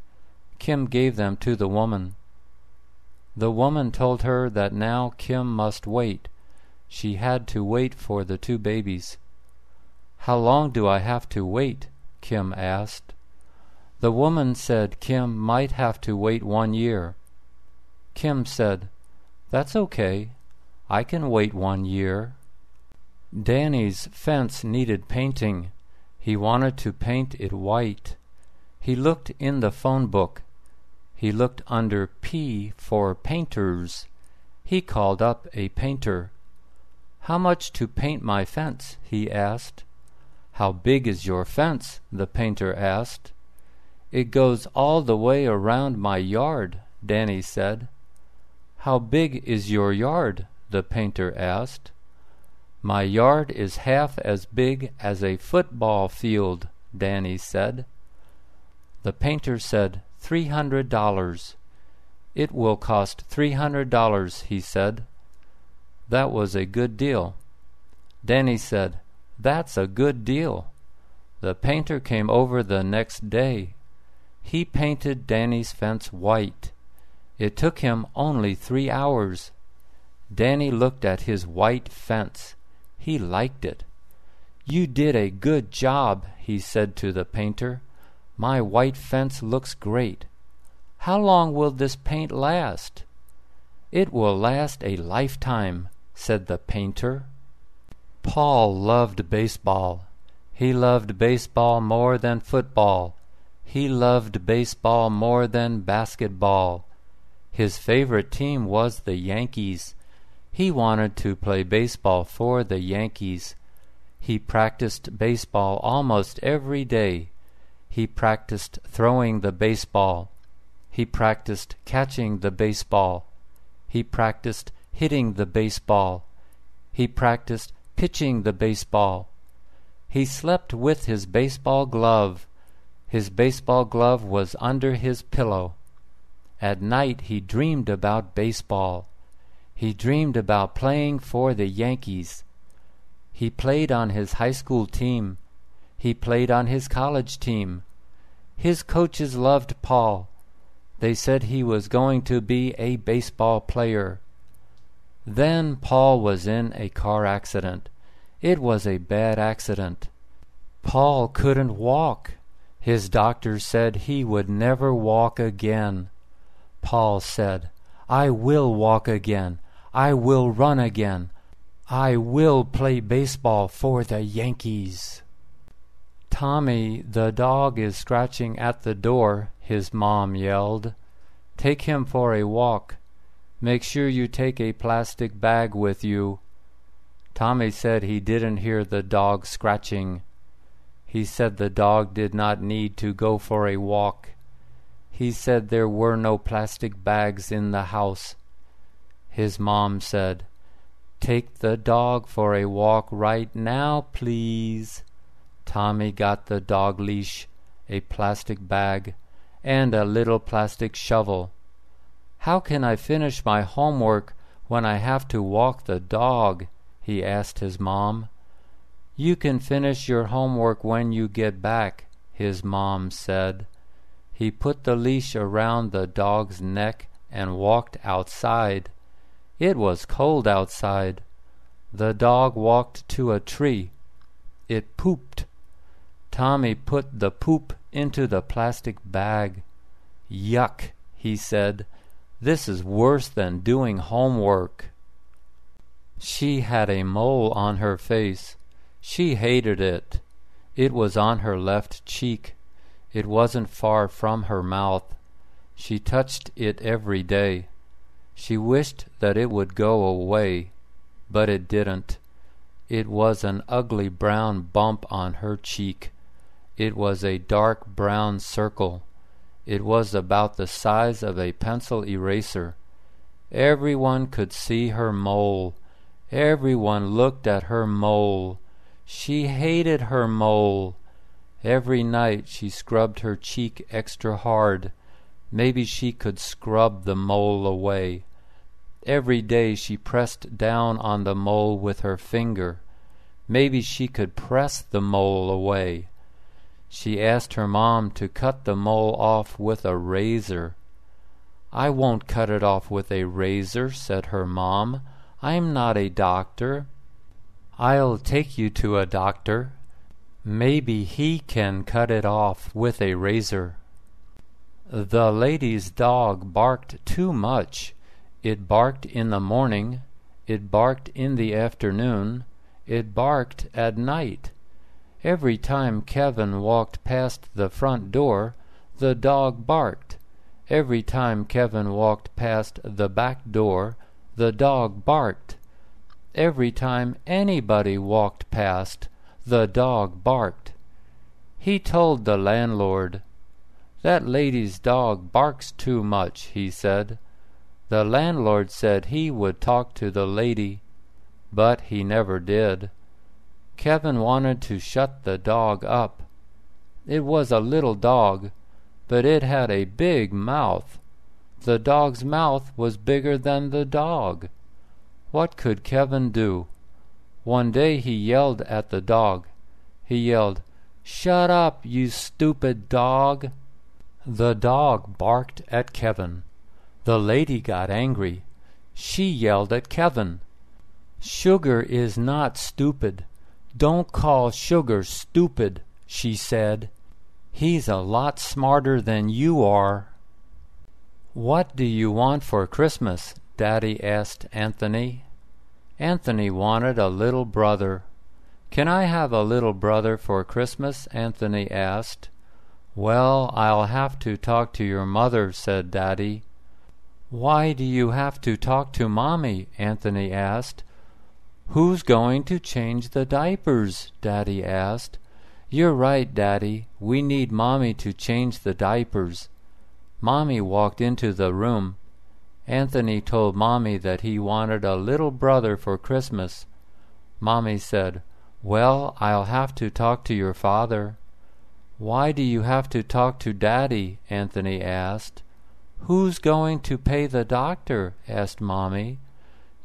Kim gave them to the woman. The woman told her that now Kim must wait. She had to wait for the 2 babies. How long do I have to wait? Kim asked. The woman said Kim might have to wait 1 year. Kim said, "That's okay. I can wait 1 year." Danny's fence needed painting. He wanted to paint it white. He looked in the phone book. He looked under P for painters. He called up a painter. "How much to paint my fence?" he asked. "How big is your fence?" the painter asked. "It goes all the way around my yard," Danny said. "How big is your yard?" the painter asked. "My yard is half as big as a football field," Danny said. The painter said, $300. "It will cost $300, he said. That was a good deal. Danny said, "That's a good deal." The painter came over the next day. He painted Danny's fence white. It took him only 3 hours. Danny looked at his white fence. He liked it. "You did a good job," he said to the painter. "My white fence looks great. How long will this paint last?" "It will last a lifetime," said the painter. Paul loved baseball. He loved baseball more than football. He loved baseball more than basketball. His favorite team was the Yankees. He wanted to play baseball for the Yankees. He practiced baseball almost every day. He practiced throwing the baseball. He practiced catching the baseball. He practiced hitting the baseball. He practiced pitching the baseball. He slept with his baseball glove. His baseball glove was under his pillow. At night he dreamed about baseball. He dreamed about playing for the Yankees. He played on his high school team. He played on his college team. His coaches loved Paul. They said he was going to be a baseball player. Then Paul was in a car accident. It was a bad accident. Paul couldn't walk. His doctor said he would never walk again. Paul said, "I will walk again. I will run again. I will play baseball for the Yankees." "Tommy, the dog is scratching at the door," his mom yelled. "Take him for a walk. Make sure you take a plastic bag with you." Tommy said he didn't hear the dog scratching. He said the dog did not need to go for a walk. He said there were no plastic bags in the house. His mom said, "Take the dog for a walk right now, please." Tommy got the dog leash, a plastic bag, and a little plastic shovel. "How can I finish my homework when I have to walk the dog?" he asked his mom. "You can finish your homework when you get back," his mom said. He put the leash around the dog's neck and walked outside. It was cold outside. The dog walked to a tree. It pooped. Tommy put the poop into the plastic bag. "Yuck," he said. "This is worse than doing homework." She had a mole on her face. She hated it. It was on her left cheek. It wasn't far from her mouth. She touched it every day. She wished that it would go away, but it didn't. It was an ugly brown bump on her cheek. It was a dark brown circle. It was about the size of a pencil eraser. Everyone could see her mole. Everyone looked at her mole. She hated her mole. Every night she scrubbed her cheek extra hard. Maybe she could scrub the mole away. Every day she pressed down on the mole with her finger. Maybe she could press the mole away. She asked her mom to cut the mole off with a razor. "I won't cut it off with a razor," said her mom. "I'm not a doctor." "I'll take you to a doctor. Maybe he can cut it off with a razor." The lady's dog barked too much. It barked in the morning, it barked in the afternoon, it barked at night. Every time Kevin walked past the front door, the dog barked. Every time Kevin walked past the back door, the dog barked. Every time anybody walked past, the dog barked. He told the landlord, "That lady's dog barks too much," he said. The landlord said he would talk to the lady, but he never did. Kevin wanted to shut the dog up. It was a little dog, but it had a big mouth. The dog's mouth was bigger than the dog. What could Kevin do? One day he yelled at the dog. He yelled, "Shut up, you stupid dog!" The dog barked at Kevin. The lady got angry. She yelled at Kevin. "Sugar is not stupid. Don't call Sugar stupid," she said. "He's a lot smarter than you are." "What do you want for Christmas?" Daddy asked Anthony. Anthony wanted a little brother. "Can I have a little brother for Christmas?" Anthony asked. "Well, I'll have to talk to your mother," said Daddy. "Why do you have to talk to Mommy?" Anthony asked. "Who's going to change the diapers?" Daddy asked. "You're right, Daddy. We need Mommy to change the diapers." Mommy walked into the room. Anthony told Mommy that he wanted a little brother for Christmas. Mommy said, "Well, I'll have to talk to your father." "Why do you have to talk to Daddy?" Anthony asked. "Who's going to pay the doctor?" asked Mommy.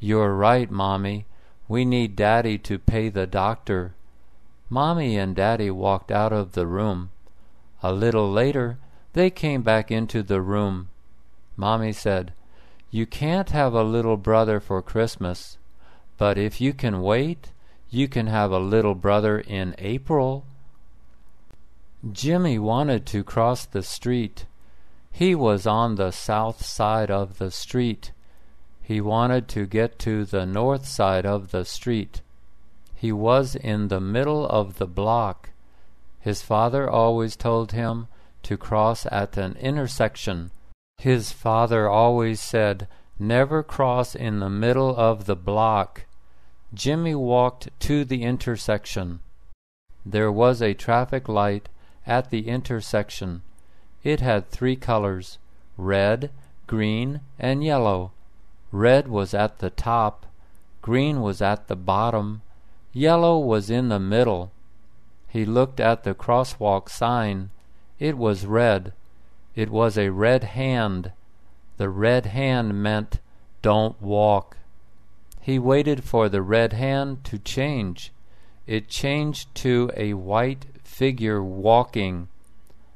"You're right, Mommy. We need Daddy to pay the doctor." Mommy and Daddy walked out of the room. A little later, they came back into the room. Mommy said, "You can't have a little brother for Christmas, but if you can wait, you can have a little brother in April." Jimmy wanted to cross the street. He was on the south side of the street. He wanted to get to the north side of the street. He was in the middle of the block. His father always told him to cross at an intersection. His father always said, "Never cross in the middle of the block." Jimmy walked to the intersection. There was a traffic light at the intersection. It had 3 colors, red, green, and yellow. Red was at the top, green was at the bottom, yellow was in the middle. He looked at the crosswalk sign. It was red. It was a red hand. The red hand meant, "Don't walk." He waited for the red hand to change. It changed to a white figure walking.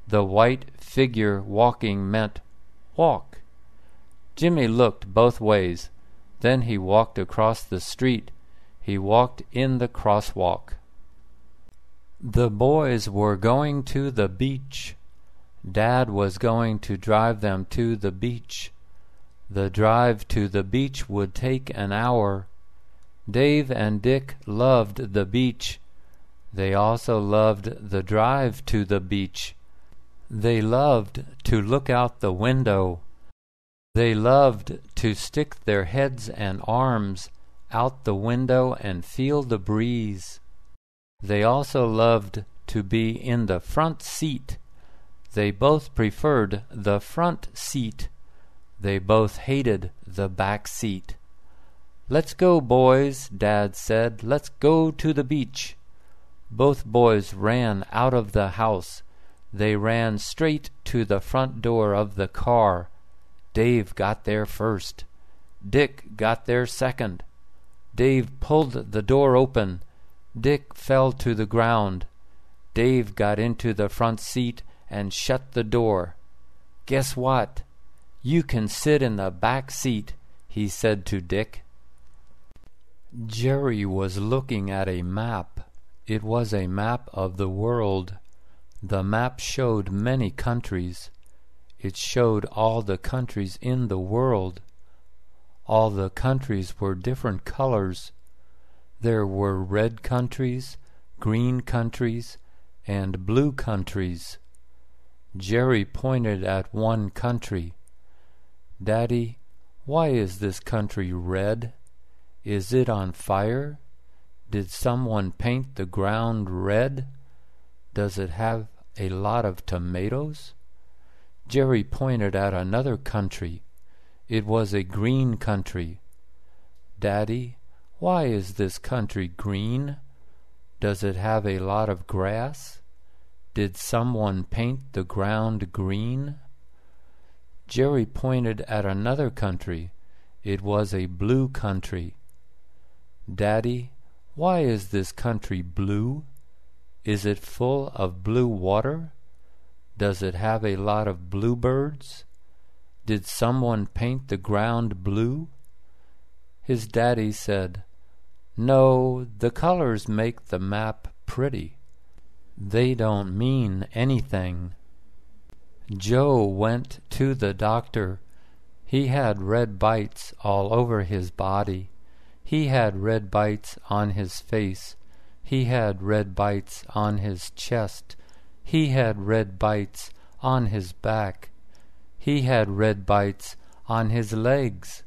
The white figure walking meant, "Walk." Jimmy looked both ways. Then he walked across the street. He walked in the crosswalk. The boys were going to the beach. Dad was going to drive them to the beach. The drive to the beach would take an hour. Dave and Dick loved the beach. They also loved the drive to the beach. They loved to look out the window. They loved to stick their heads and arms out the window and feel the breeze. They also loved to be in the front seat. They both preferred the front seat. They both hated the back seat. "Let's go, boys," Dad said. "Let's go to the beach." Both boys ran out of the house. They ran straight to the front door of the car. Dave got there first. Dick got there second. Dave pulled the door open. Dick fell to the ground. Dave got into the front seat and shut the door. "Guess what? You can sit in the back seat," he said to Dick. Jerry was looking at a map. It was a map of the world. The map showed many countries. It showed all the countries in the world. All the countries were different colors. There were red countries, green countries, and blue countries. Jerry pointed at one country. "Daddy, why is this country red? Is it on fire? Did someone paint the ground red? Does it have a lot of tomatoes?" Jerry pointed at another country. It was a green country. "Daddy, why is this country green? Does it have a lot of grass? Did someone paint the ground green?" Jerry pointed at another country. It was a blue country. "Daddy, why is this country blue? Is it full of blue water? Does it have a lot of bluebirds? Did someone paint the ground blue?" His daddy said, "No, the colors make the map pretty. They don't mean anything." Joe went to the doctor. He had red bites all over his body. He had red bites on his face. He had red bites on his chest. He had red bites on his back. He had red bites on his legs.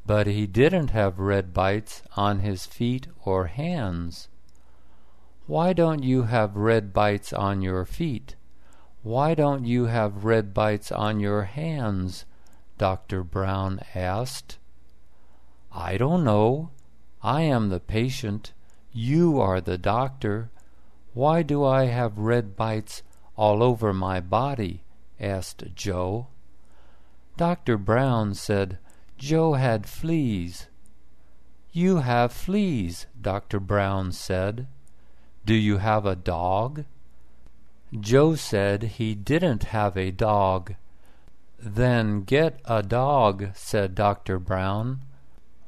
But he didn't have red bites on his feet or hands. "Why don't you have red bites on your feet? Why don't you have red bites on your hands?" Dr. Brown asked. "I don't know. I am the patient. You are the doctor. Why do I have red bites all over my body?" asked Joe. Dr. Brown said Joe had fleas. "You have fleas," Dr. Brown said. "Do you have a dog?" Joe said he didn't have a dog. "Then get a dog," said Dr. Brown.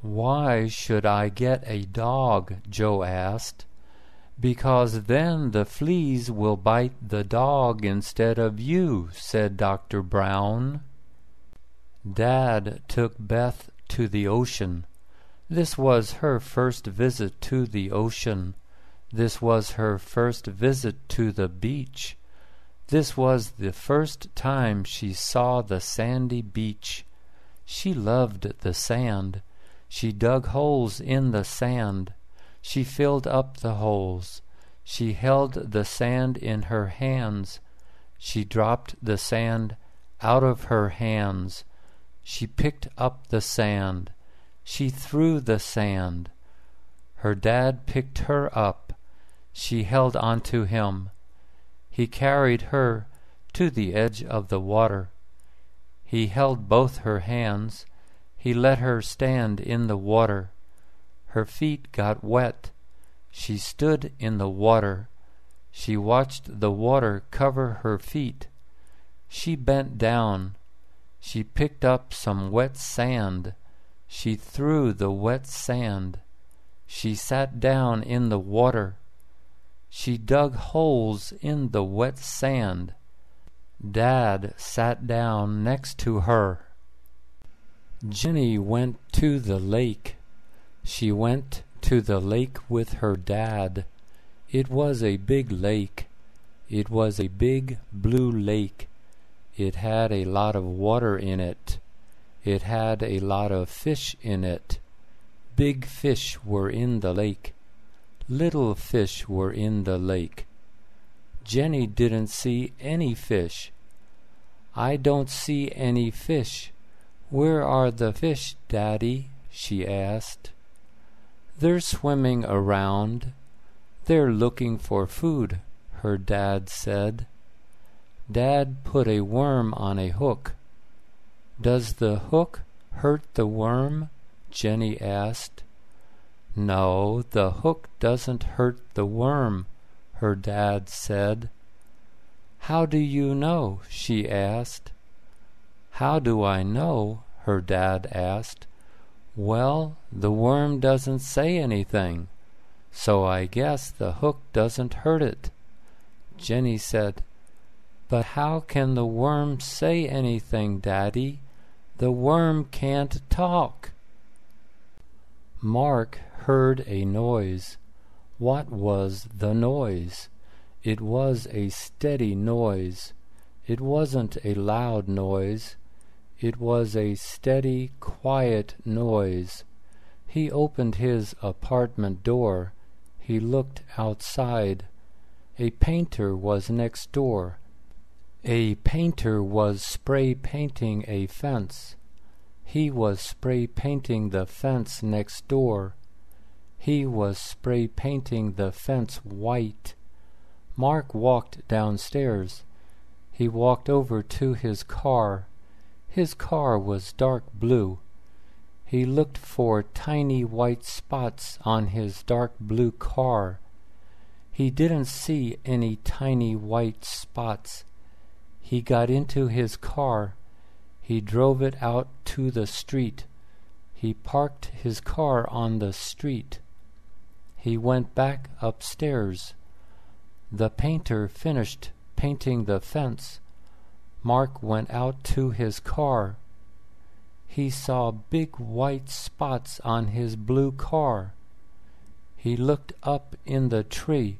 "Why should I get a dog?" Joe asked. "Because then the fleas will bite the dog instead of you," said Dr. Brown. Dad took Beth to the ocean. This was her first visit to the ocean. This was her first visit to the beach. This was the first time she saw the sandy beach. She loved the sand. She dug holes in the sand. She filled up the holes. She held the sand in her hands. She dropped the sand out of her hands. She picked up the sand. She threw the sand. Her dad picked her up. She held onto him. He carried her to the edge of the water. He held both her hands. He let her stand in the water. Her feet got wet. She stood in the water. She watched the water cover her feet. She bent down. She picked up some wet sand. She threw the wet sand. She sat down in the water. She dug holes in the wet sand. Dad sat down next to her. Jenny went to the lake. She went to the lake with her dad. It was a big lake. It was a big blue lake. It had a lot of water in it. It had a lot of fish in it. Big fish were in the lake. Little fish were in the lake. Jenny didn't see any fish. "I don't see any fish. Where are the fish, Daddy?" she asked. "They're swimming around. They're looking for food," her dad said. Dad put a worm on a hook. "Does the hook hurt the worm?" Jenny asked. "No, the hook doesn't hurt the worm," her dad said. "How do you know?" she asked. "How do I know?" her dad asked. "Well, the worm doesn't say anything, so I guess the hook doesn't hurt it." Jenny said, "But how can the worm say anything, Daddy? The worm can't talk." Mark heard a noise. What was the noise? It was a steady noise. It wasn't a loud noise. It was a steady, quiet noise. He opened his apartment door. He looked outside. A painter was next door. A painter was spray painting a fence. He was spray painting the fence next door. He was spray painting the fence white. Mark walked downstairs. He walked over to his car. His car was dark blue. He looked for tiny white spots on his dark blue car. He didn't see any tiny white spots. He got into his car. He drove it out to the street. He parked his car on the street. He went back upstairs. The painter finished painting the fence. Mark went out to his car. He saw big white spots on his blue car. He looked up in the tree.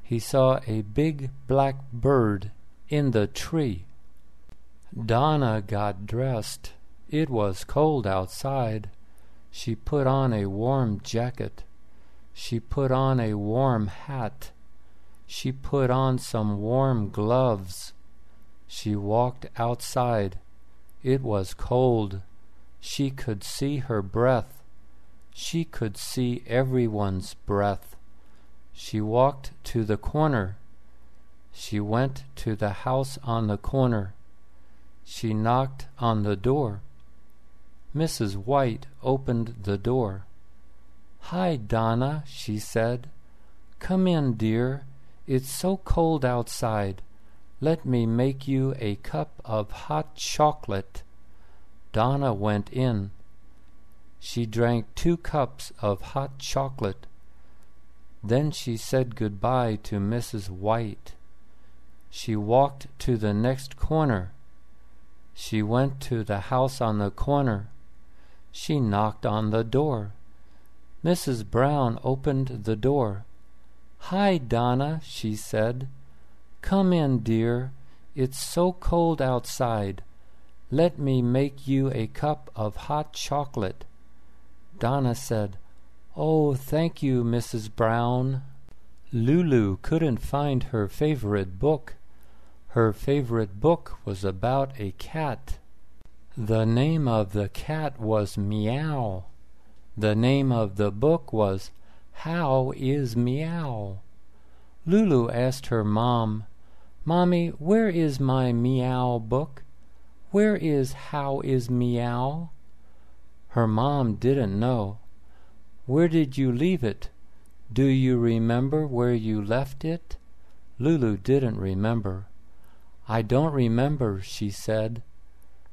He saw a big black bird in the tree. Donna got dressed. It was cold outside. She put on a warm jacket. She put on a warm hat. She put on some warm gloves. She walked outside. It was cold. She could see her breath. She could see everyone's breath. She walked to the corner. She went to the house on the corner. She knocked on the door. Mrs. White opened the door. "Hi, Donna," she said. "Come in, dear. It's so cold outside. Let me make you a cup of hot chocolate." Donna went in. She drank 2 cups of hot chocolate. Then she said goodbye to Mrs. White. She walked to the next corner. She went to the house on the corner. She knocked on the door. Mrs. Brown opened the door. "Hi, Donna," she said. "Come in, dear. It's so cold outside. Let me make you a cup of hot chocolate." Donna said, "Oh, thank you, Mrs. Brown." Lulu couldn't find her favorite book. Her favorite book was about a cat. The name of the cat was Meow. The name of the book was How is Meow? Lulu asked her mom, "Mommy, where is my Meow book? Where is How is Meow?" Her mom didn't know. "Where did you leave it? Do you remember where you left it?" Lulu didn't remember. "I don't remember," she said.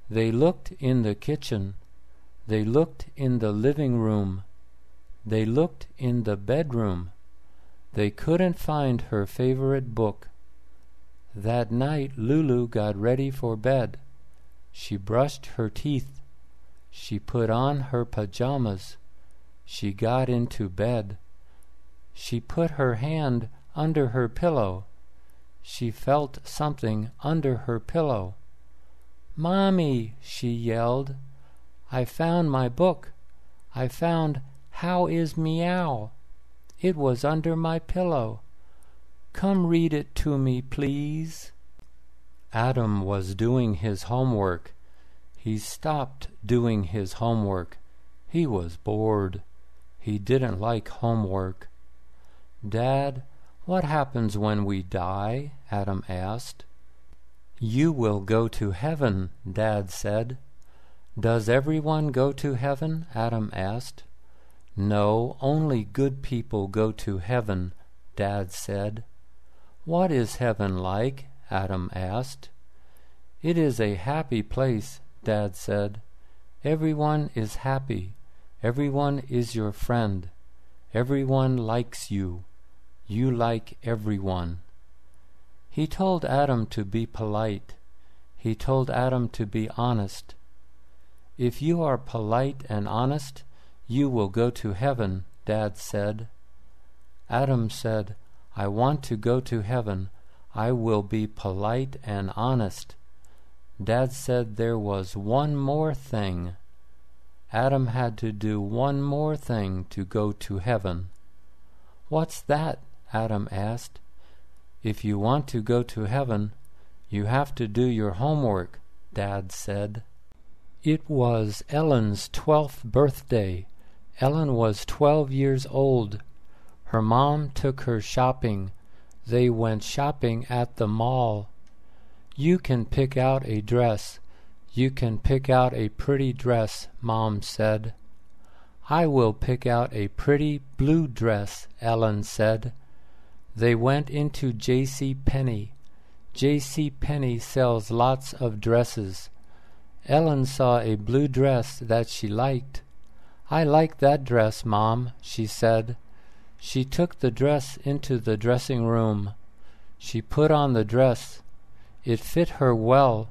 They looked in the kitchen. They looked in the living room. They looked in the bedroom. They couldn't find her favorite book. That night Lulu got ready for bed. She brushed her teeth. She put on her pajamas. She got into bed. She put her hand under her pillow. She felt something under her pillow. "Mommy," she yelled, "I found my book. I found How is Meow. It was under my pillow. Come read it to me, please." Adam was doing his homework. He stopped doing his homework. He was bored. He didn't like homework. "Dad, what happens when we die?" Adam asked. "You will go to heaven," Dad said. "Does everyone go to heaven?" Adam asked. "No, only good people go to heaven," Dad said. "What is heaven like?" Adam asked. "It is a happy place," Dad said. "Everyone is happy. Everyone is your friend. Everyone likes you. You like everyone." He told Adam to be polite. He told Adam to be honest. "If you are polite and honest, You will go to heaven, Dad said. Adam said, I want to go to heaven. I will be polite and honest. Dad said there was one more thing. Adam had to do one more thing to go to heaven. What's that? Adam asked. If you want to go to heaven, you have to do your homework, Dad said. It was Ellen's 12th birthday. Ellen was 12 years old. Her mom took her shopping. They went shopping at the mall. You can pick out a dress. You can pick out a pretty dress, Mom said. I will pick out a pretty blue dress, Ellen said. They went into J.C. Penney. J.C. Penney sells lots of dresses. Ellen saw a blue dress that she liked. I like that dress, Mom, she said. She took the dress into the dressing room. She put on the dress. It fit her well.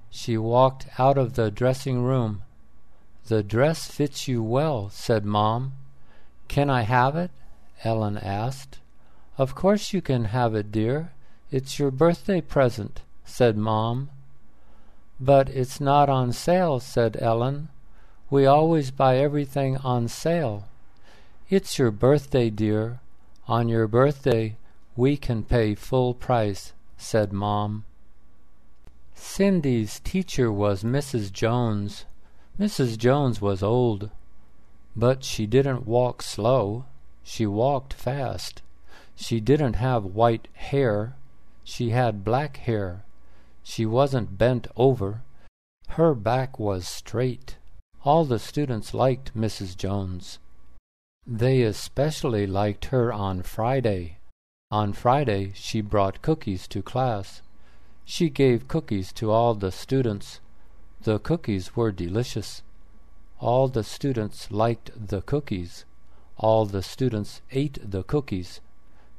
She walked out of the dressing room. The dress fits you well, said Mom. Can I have it? Ellen asked. Of course you can have it, dear. It's your birthday present, said Mom. But it's not on sale, said Ellen. We always buy everything on sale. It's your birthday, dear. On your birthday, we can pay full price, said Mom. Cindy's teacher was Mrs. Jones. Mrs. Jones was old, but she didn't walk slow. She walked fast. She didn't have white hair. She had black hair. She wasn't bent over. Her back was straight. All the students liked Mrs. Jones. They especially liked her on Friday. On Friday, she brought cookies to class. She gave cookies to all the students. The cookies were delicious. All the students liked the cookies. All the students ate the cookies.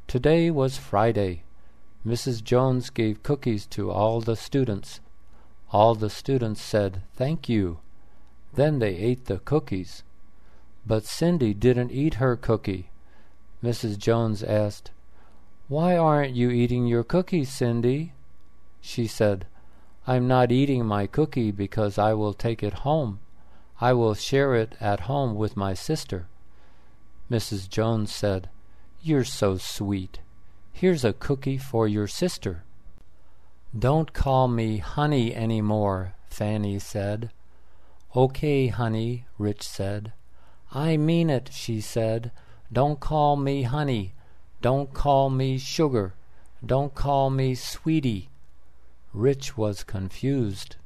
Today was Friday. Mrs. Jones gave cookies to all the students. All the students said, "Thank you." Then they ate the cookies. But Cindy didn't eat her cookie. Mrs. Jones asked, "Why aren't you eating your cookie, Cindy?" She said, "I'm not eating my cookie because I will take it home. I will share it at home with my sister." Mrs. Jones said, "You're so sweet. Here's a cookie for your sister." "Don't call me honey any more," Fanny said. "Okay, honey," Rich said. "I mean it," she said. "Don't call me honey. Don't call me sugar. Don't call me sweetie." Rich was confused.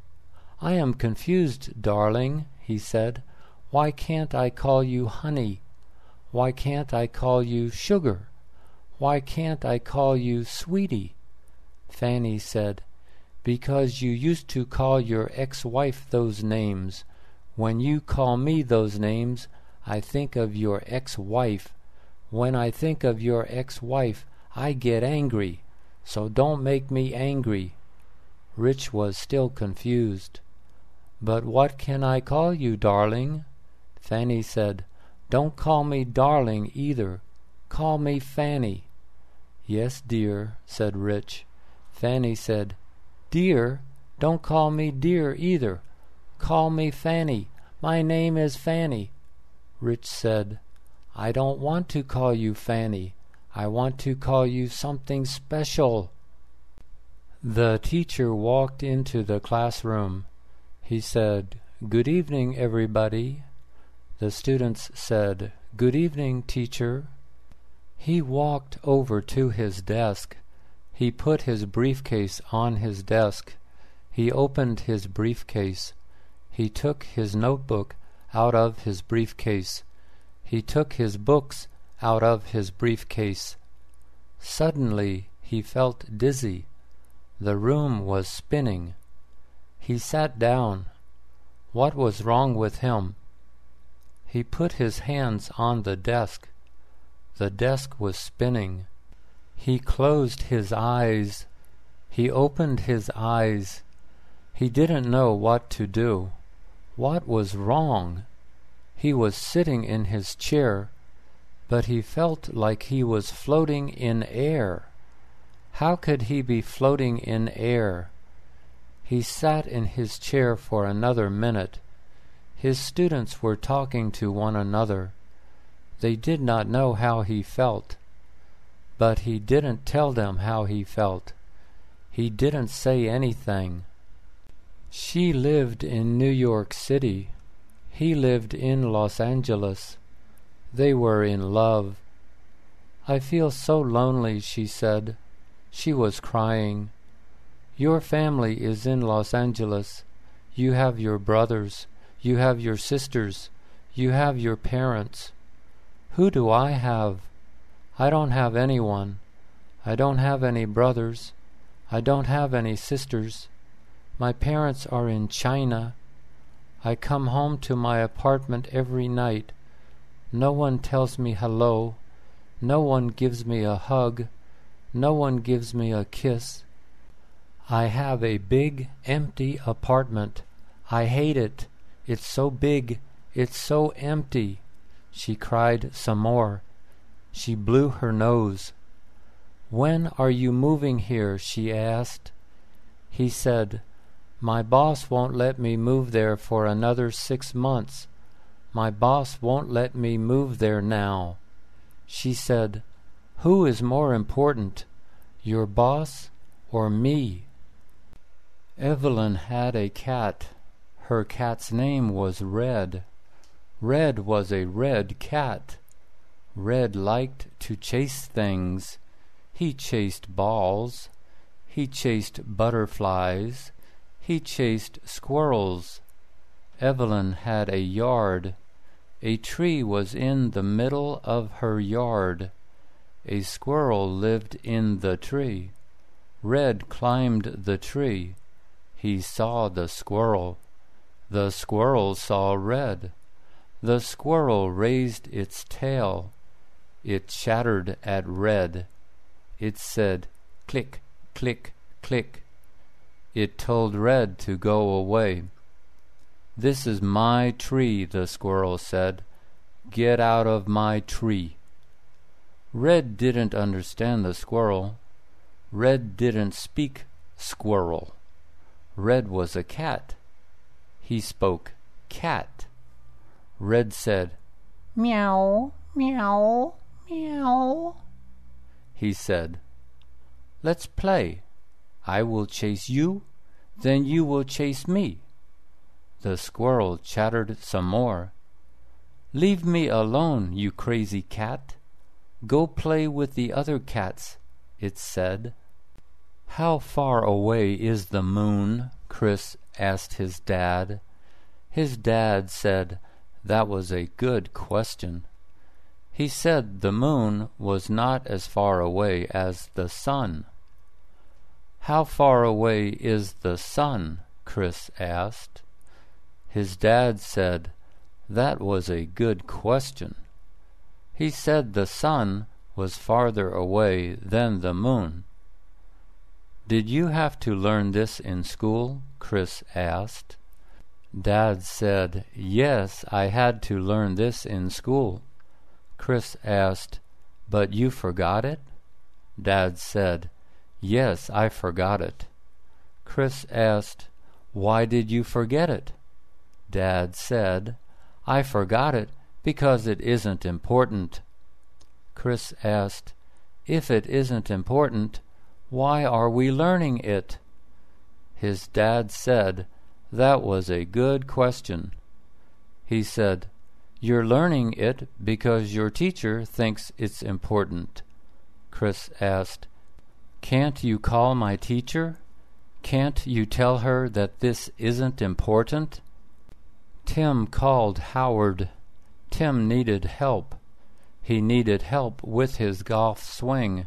"I am confused, darling," he said. "Why can't I call you honey? Why can't I call you sugar? Why can't I call you sweetie?" Fanny said, "Because you used to call your ex-wife those names. When you call me those names, I think of your ex-wife. When I think of your ex-wife, I get angry. So don't make me angry." Rich was still confused. "But what can I call you, darling?" Fanny said, "Don't call me darling either. Call me Fanny." "Yes, dear," said Rich. Fanny said, "Dear? Don't call me dear either. Call me Fanny. My name is Fanny." Rich said, "I don't want to call you Fanny. I want to call you something special." The teacher walked into the classroom. He said, "Good evening, everybody." The students said, "Good evening, teacher." He walked over to his desk. He put his briefcase on his desk. He opened his briefcase. He took his notebook out of his briefcase. He took his books out of his briefcase. Suddenly he felt dizzy. The room was spinning. He sat down. What was wrong with him? He put his hands on the desk. The desk was spinning. He closed his eyes. He opened his eyes. He didn't know what to do. What was wrong? He was sitting in his chair, but he felt like he was floating in air. How could he be floating in air? He sat in his chair for another minute. His students were talking to one another. They did not know how he felt, but he didn't tell them how he felt. He didn't say anything. She lived in New York City. He lived in Los Angeles. They were in love. "I feel so lonely," she said. She was crying. "Your family is in Los Angeles. You have your brothers. You have your sisters. You have your parents. Who do I have? I don't have anyone. I don't have any brothers. I don't have any sisters. My parents are in China. I come home to my apartment every night. No one tells me hello. No one gives me a hug. No one gives me a kiss. I have a big, empty apartment. I hate it. It's so big. It's so empty." She cried some more. She blew her nose. "When are you moving here?" she asked. He said, "My boss won't let me move there for another 6 months. My boss won't let me move there now." She said, "Who is more important, your boss or me?" Evelyn had a cat. Her cat's name was Red. Red was a red cat. Red liked to chase things. He chased balls. He chased butterflies. He chased squirrels. Evelyn had a yard. A tree was in the middle of her yard. A squirrel lived in the tree. Red climbed the tree. He saw the squirrel. The squirrel saw Red. The squirrel raised its tail. It chattered at Red. It said, "Click, click, click." It told Red to go away. "This is my tree," the squirrel said. "Get out of my tree." Red didn't understand the squirrel. Red didn't speak squirrel. Red was a cat. He spoke cat. Red said, "Meow, meow, meow." He said, "Let's play. I will chase you, then you will chase me." The squirrel chattered some more. "Leave me alone, you crazy cat. Go play with the other cats," it said. "How far away is the moon?" Chris asked his dad. His dad said that was a good question. He said the moon was not as far away as the sun. "How far away is the sun?" Chris asked. His dad said that was a good question. He said the sun was farther away than the moon. "Did you have to learn this in school?" Chris asked. Dad said, "Yes, I had to learn this in school." Chris asked, "But you forgot it?" Dad said, "Yes, I forgot it." Chris asked, "Why did you forget it?" Dad said, "I forgot it because it isn't important." Chris asked, "If it isn't important, why are we learning it?" His dad said that was a good question. He said, "You're learning it because your teacher thinks it's important." Chris asked, "Can't you call my teacher? Can't you tell her that this isn't important?" Tim called Howard. Tim needed help. He needed help with his golf swing.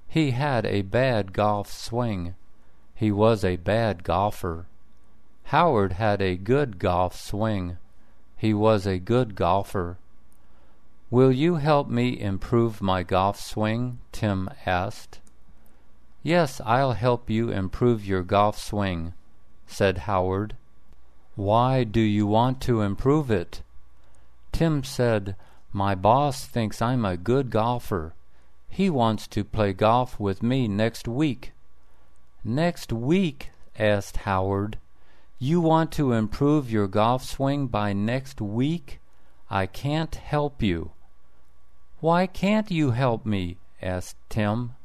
He had a bad golf swing. He was a bad golfer. Howard had a good golf swing. He was a good golfer. "Will you help me improve my golf swing?" Tim asked. "Yes, I'll help you improve your golf swing," said Howard. "Why do you want to improve it?" Tim said, "My boss thinks I'm a good golfer. He wants to play golf with me next week." "Next week?" asked Howard. "You want to improve your golf swing by next week? I can't help you." "Why can't you help me?" asked Tim.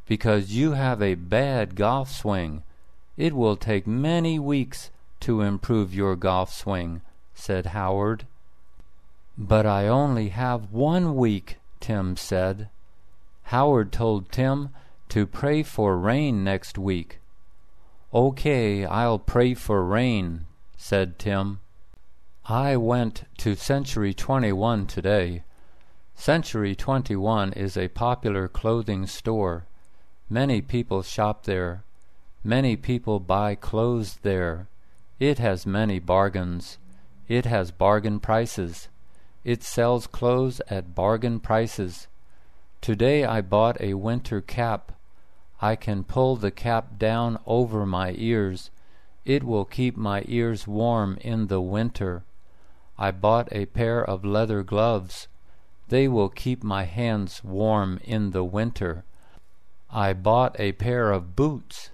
"Because you have a bad golf swing. It will take many weeks to improve your golf swing," said Howard. "But I only have 1 week," Tim said. Howard told Tim to pray for rain next week. "Okay, I'll pray for rain," said Tim. I went to Century 21 today. Century 21 is a popular clothing store. Many people shop there. Many people buy clothes there. It has many bargains. It has bargain prices. It sells clothes at bargain prices. Today I bought a winter cap. I can pull the cap down over my ears. It will keep my ears warm in the winter. I bought a pair of leather gloves. They will keep my hands warm in the winter. I bought a pair of boots.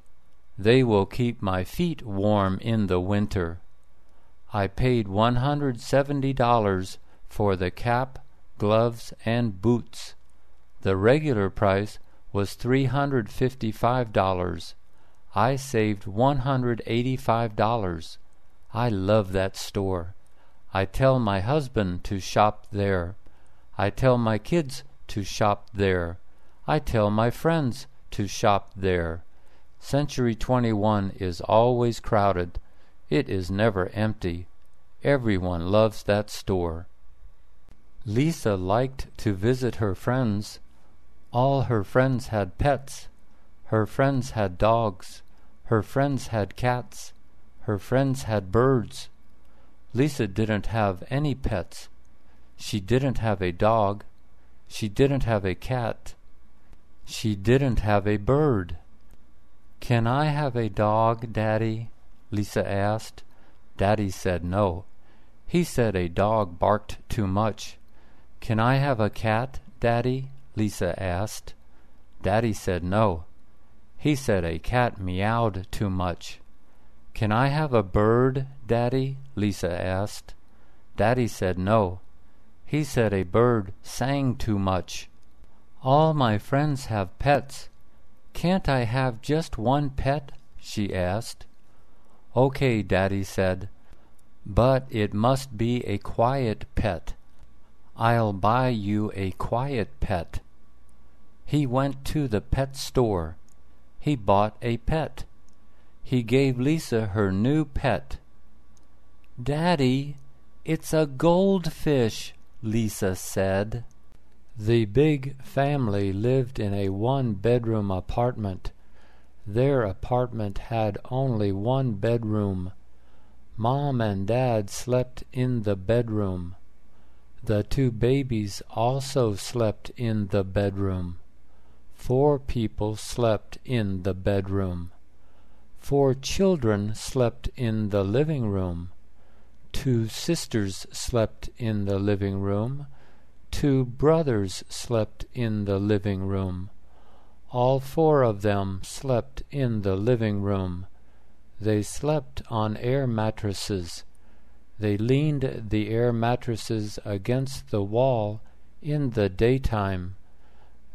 They will keep my feet warm in the winter. I paid $170 for the cap, gloves, and boots. The regular price was $355. I saved $185. I love that store. I tell my husband to shop there. I tell my kids to shop there. I tell my friends to shop there. Century 21 is always crowded. It is never empty. Everyone loves that store. Lisa liked to visit her friends. All her friends had pets. Her friends had dogs. Her friends had cats. Her friends had birds. Lisa didn't have any pets. She didn't have a dog. She didn't have a cat. She didn't have a bird. "Can I have a dog, Daddy?" Lisa asked. Daddy said no. He said a dog barked too much. "Can I have a cat, Daddy?" Lisa asked. Daddy said no. He said a cat meowed too much. "Can I have a bird, Daddy?" Lisa asked. Daddy said no. He said a bird sang too much. "All my friends have pets. Can't I have just one pet?" she asked. "Okay," Daddy said, "but it must be a quiet pet. I'll buy you a quiet pet." He went to the pet store. He bought a pet. He gave Lisa her new pet. "Daddy, it's a goldfish," Lisa said. The big family lived in a one-bedroom apartment. Their apartment had only one bedroom. Mom and Dad slept in the bedroom. The 2 babies also slept in the bedroom. 4 people slept in the bedroom. 4 children slept in the living room. 2 sisters slept in the living room. 2 brothers slept in the living room. All 4 of them slept in the living room. They slept on air mattresses. They leaned the air mattresses against the wall in the daytime.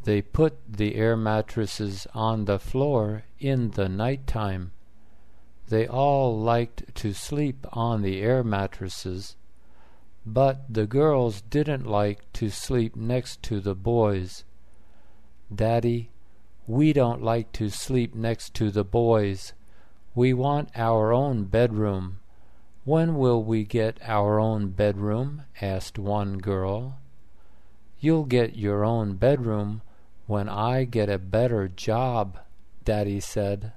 They put the air mattresses on the floor in the nighttime. They all liked to sleep on the air mattresses, but the girls didn't like to sleep next to the boys. "Daddy, we don't like to sleep next to the boys. We want our own bedroom. When will we get our own bedroom?" asked one girl. "You'll get your own bedroom when I get a better job," Daddy said.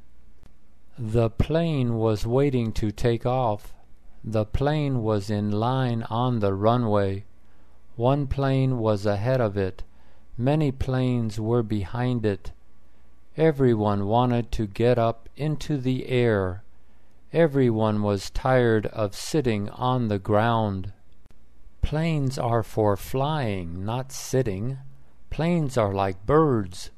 The plane was waiting to take off. The plane was in line on the runway. One plane was ahead of it. Many planes were behind it. Everyone wanted to get up into the air. Everyone was tired of sitting on the ground. Planes are for flying, not sitting. Planes are like birds.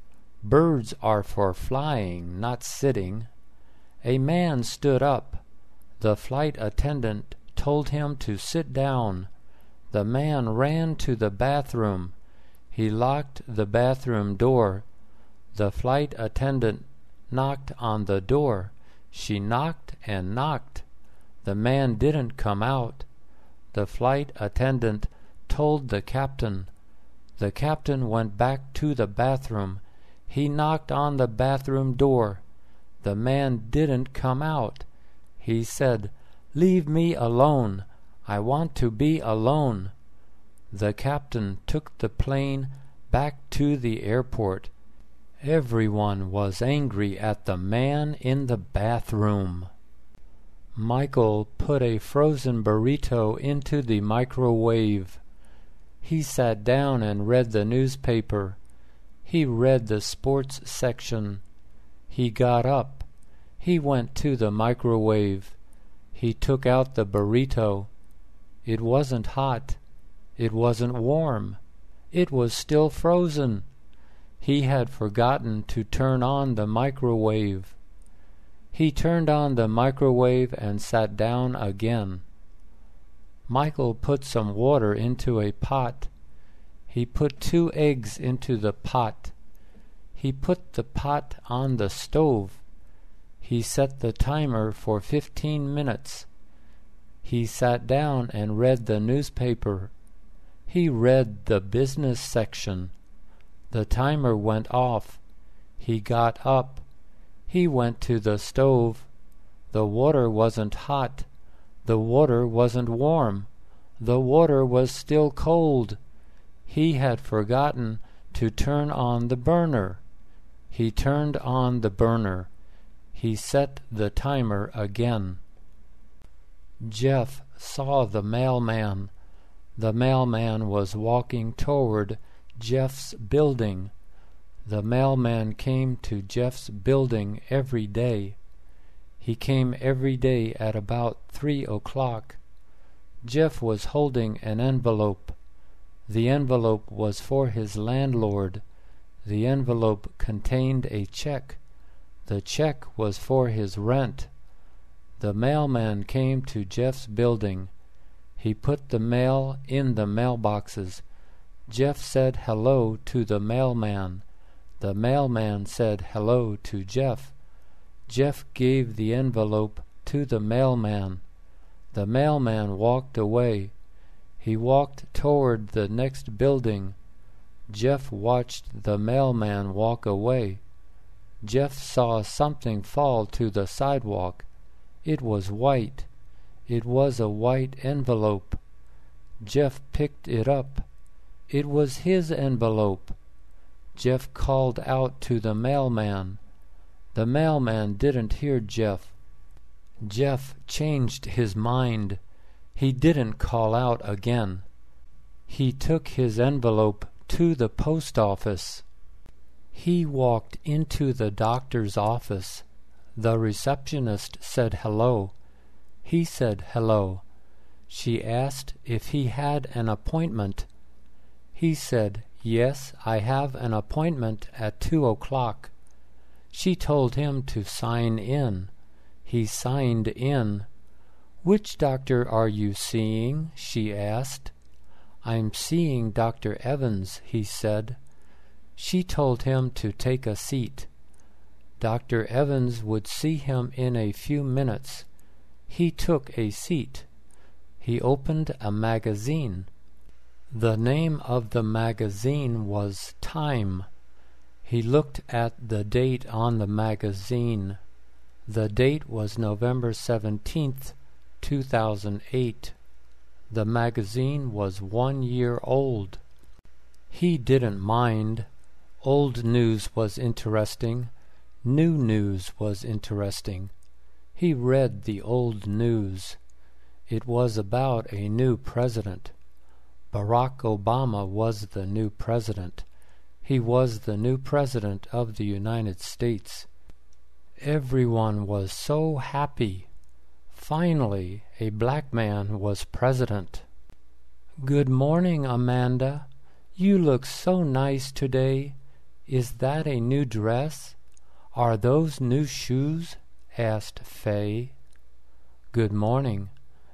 Birds are for flying, not sitting. A man stood up. The flight attendant told him to sit down. The man ran to the bathroom. He locked the bathroom door. The flight attendant knocked on the door. She knocked and knocked. The man didn't come out. The flight attendant told the captain. The captain went back to the bathroom. He knocked on the bathroom door. The man didn't come out. He said, "Leave me alone. I want to be alone." The captain took the plane back to the airport. Everyone was angry at the man in the bathroom. Michael put a frozen burrito into the microwave. He sat down and read the newspaper. He read the sports section. He got up. He went to the microwave. He took out the burrito. It wasn't hot. It wasn't warm. It was still frozen. He had forgotten to turn on the microwave. He turned on the microwave and sat down again. Michael put some water into a pot. He put 2 eggs into the pot. He put the pot on the stove. He set the timer for 15 minutes. He sat down and read the newspaper. He read the business section. The timer went off. He got up. He went to the stove. The water wasn't hot. The water wasn't warm. The water was still cold. He had forgotten to turn on the burner. He turned on the burner. He set the timer again. Jeff saw the mailman. The mailman was walking toward Jeff's building. The mailman came to Jeff's building every day. He came every day at about 3 o'clock. Jeff was holding an envelope. The envelope was for his landlord. The envelope contained a check. The check was for his rent. The mailman came to Jeff's building. He put the mail in the mailboxes. Jeff said hello to the mailman. The mailman said hello to Jeff. Jeff gave the envelope to the mailman. The mailman walked away. He walked toward the next building. Jeff watched the mailman walk away. Jeff saw something fall to the sidewalk. It was white. It was a white envelope. Jeff picked it up. It was his envelope. Jeff called out to the mailman. The mailman didn't hear Jeff. Jeff changed his mind. He didn't call out again. He took his envelope to the post office. He walked into the doctor's office. The receptionist said hello. He said hello. She asked if he had an appointment. He said, "Yes, I have an appointment at 2 o'clock. She told him to sign in. He signed in. "Which doctor are you seeing?" she asked. "I'm seeing Dr. Evans," he said. She told him to take a seat. Dr. Evans would see him in a few minutes. He took a seat. He opened a magazine. The name of the magazine was Time. He looked at the date on the magazine. The date was November 17th, 2008. The magazine was 1 year old. He didn't mind. Old news was interesting. New news was interesting. He read the old news. It was about a new president. Barack Obama was the new president. He was the new president of the United States. Everyone was so happy. Finally, a black man was president. "Good morning, Amanda. You look so nice today. Is that a new dress? Are those new shoes?" asked Fay. "Good morning.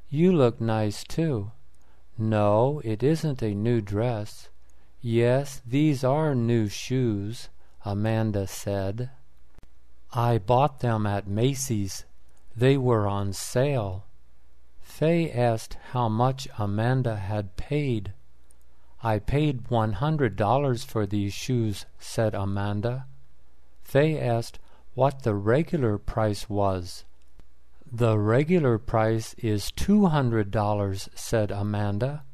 You look nice too." "No, it isn't a new dress." "Yes, these are new shoes," Amanda said. "I bought them at Macy's. They were on sale." Fay asked how much Amanda had paid. "I paid $100 for these shoes," said Amanda. Fay asked what the regular price was. "The regular price is $200, said Amanda.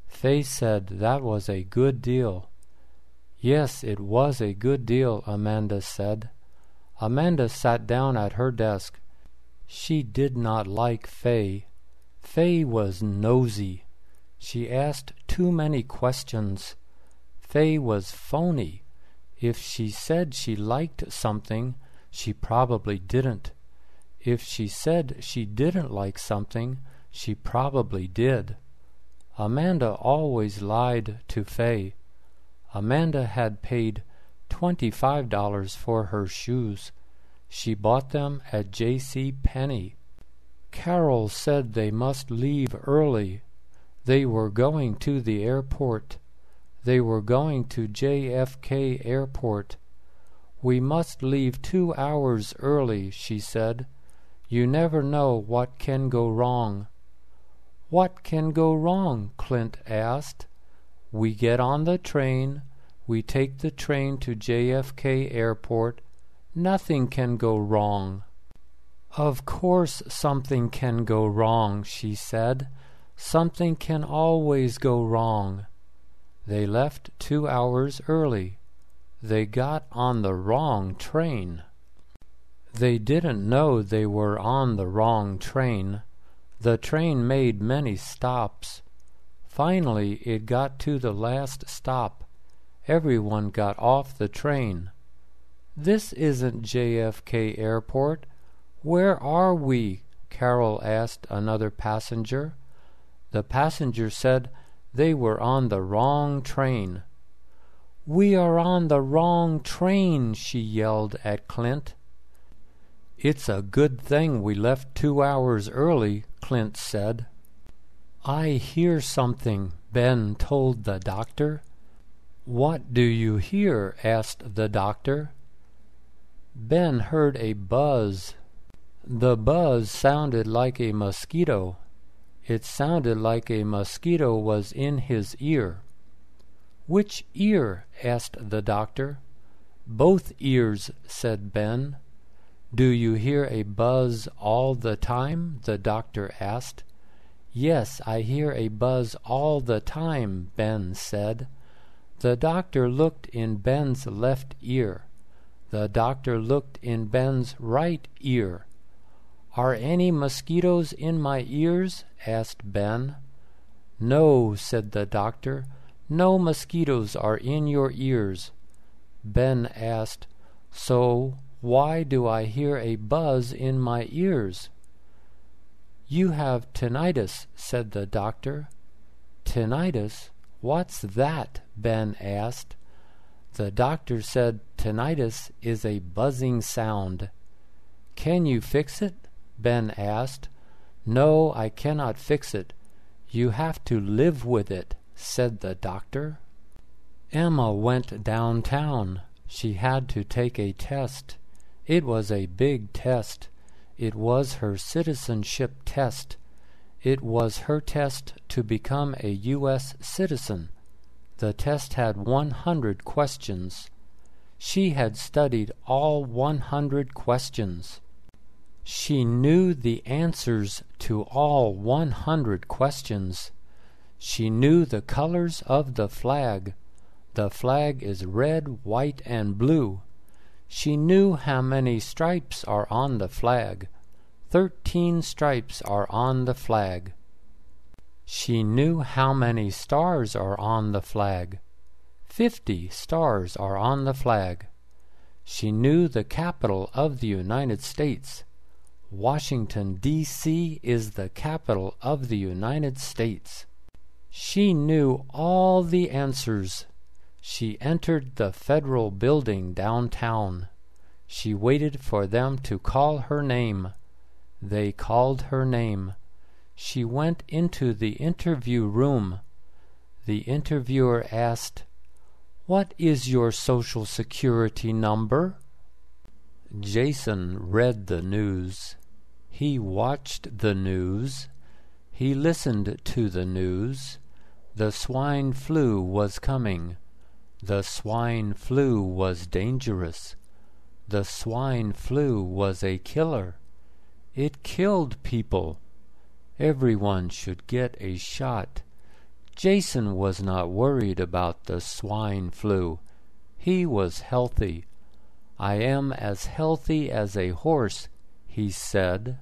Fay said that was a good deal. "Yes, it was a good deal," Amanda said. Amanda sat down at her desk. She did not like Fay. Fay was nosy. She asked too many questions. Fay was phony. If she said she liked something, she probably didn't. If she said she didn't like something, she probably did. Amanda always lied to Fay. Amanda had paid $25 for her shoes. She bought them at J.C. Penney. Carol said they must leave early. They were going to the airport. They were going to JFK Airport. "We must leave 2 hours early," she said. "You never know what can go wrong." "What can go wrong?" Clint asked. "We get on the train. We take the train to JFK Airport. Nothing can go wrong." "Of course something can go wrong," she said. "Something can always go wrong." They left 2 hours early. They got on the wrong train. They didn't know they were on the wrong train. The train made many stops. Finally, it got to the last stop. Everyone got off the train. "This isn't JFK Airport. Where are we?" Carol asked another passenger. The passenger said they were on the wrong train. "We are on the wrong train," she yelled at Clint. "It's a good thing we left 2 hours early," Clint said. "I hear something," Ben told the doctor. "What do you hear?" asked the doctor. Ben heard a buzz. The buzz sounded like a mosquito. It sounded like a mosquito was in his ear. "Which ear?" asked the doctor. "Both ears," said Ben. "Do you hear a buzz all the time?" the doctor asked. "Yes, I hear a buzz all the time," Ben said. The doctor looked in Ben's left ear. The doctor looked in Ben's right ear. "Are any mosquitoes in my ears?" asked Ben. "No," said the doctor. "No mosquitoes are in your ears." Ben asked, "So why do I hear a buzz in my ears?" "You have tinnitus," said the doctor. "Tinnitus? What's that?" Ben asked. The doctor said tinnitus is a buzzing sound. "Can you fix it?" Ben asked. "No, I cannot fix it. You have to live with it," said the doctor. Emma went downtown. She had to take a test. It was a big test. It was her citizenship test. It was her test to become a U.S. citizen. The test had 100 questions. She had studied all 100 questions. She knew the answers to all 100 questions. She knew the colors of the flag. The flag is red, white, and blue. She knew how many stripes are on the flag. 13 stripes are on the flag. She knew how many stars are on the flag. 50 stars are on the flag. She knew the capital of the United States. Washington, D.C. is the capital of the United States. She knew all the answers. She entered the federal building downtown. She waited for them to call her name. They called her name. She went into the interview room. The interviewer asked, "What is your social security number?" Jason read the news. He watched the news. He listened to the news. The swine flu was coming. The swine flu was dangerous. The swine flu was a killer. It killed people. Everyone should get a shot. Jason was not worried about the swine flu. He was healthy. "I am as healthy as a horse," he said.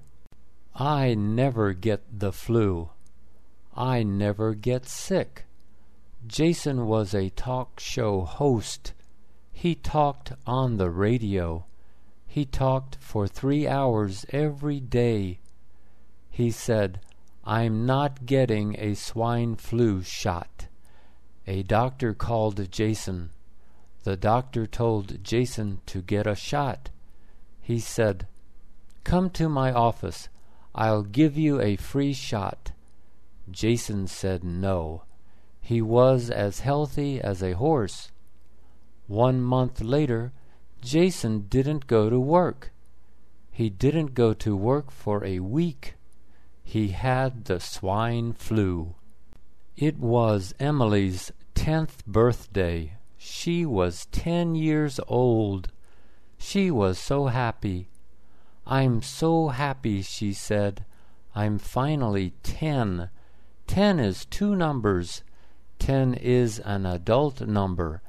"I never get the flu. I never get sick." Jason was a talk show host. He talked on the radio. He talked for 3 hours every day. He said, "I'm not getting a swine flu shot." A doctor called Jason. The doctor told Jason to get a shot. He said, "Come to my office. I'll give you a free shot." Jason said no. He was as healthy as a horse. 1 month later, Jason didn't go to work. He didn't go to work for a week. He had the swine flu. It was Emily's 10th birthday. She was 10 years old. She was so happy. "I'm so happy," she said. "I'm finally 10. 10 is 2 numbers. 10 is an adult number.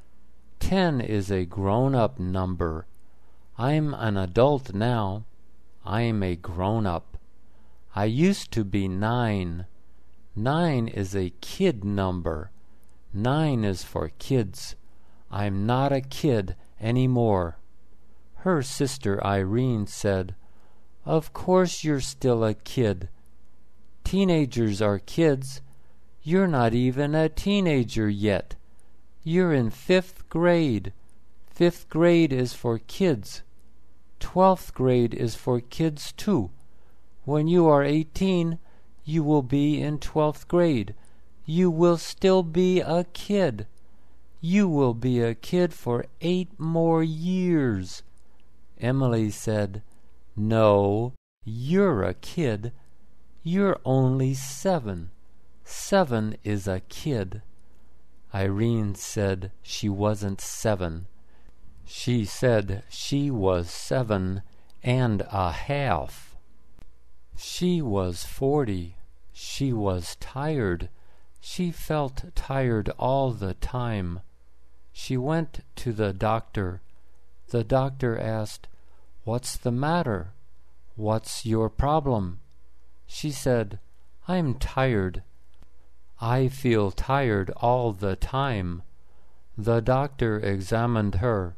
10 is a grown-up number. I'm an adult now. I'm a grown-up. I used to be 9. 9 is a kid number. 9 is for kids. I'm not a kid anymore." Her sister Irene said, "Of course you're still a kid. Teenagers are kids. You're not even a teenager yet. You're in 5th grade. 5th grade is for kids. 12th grade is for kids too. When you are 18, you will be in 12th grade. You will still be a kid. You will be a kid for 8 more years." Emily said, "No, you're a kid. You're only 7. 7 is a kid." Irene said she wasn't 7. She said she was 7.5. She was 40. She was tired. She felt tired all the time. She went to the doctor. The doctor asked, "What's the matter? What's your problem?" She said, "I'm tired. I feel tired all the time." The doctor examined her.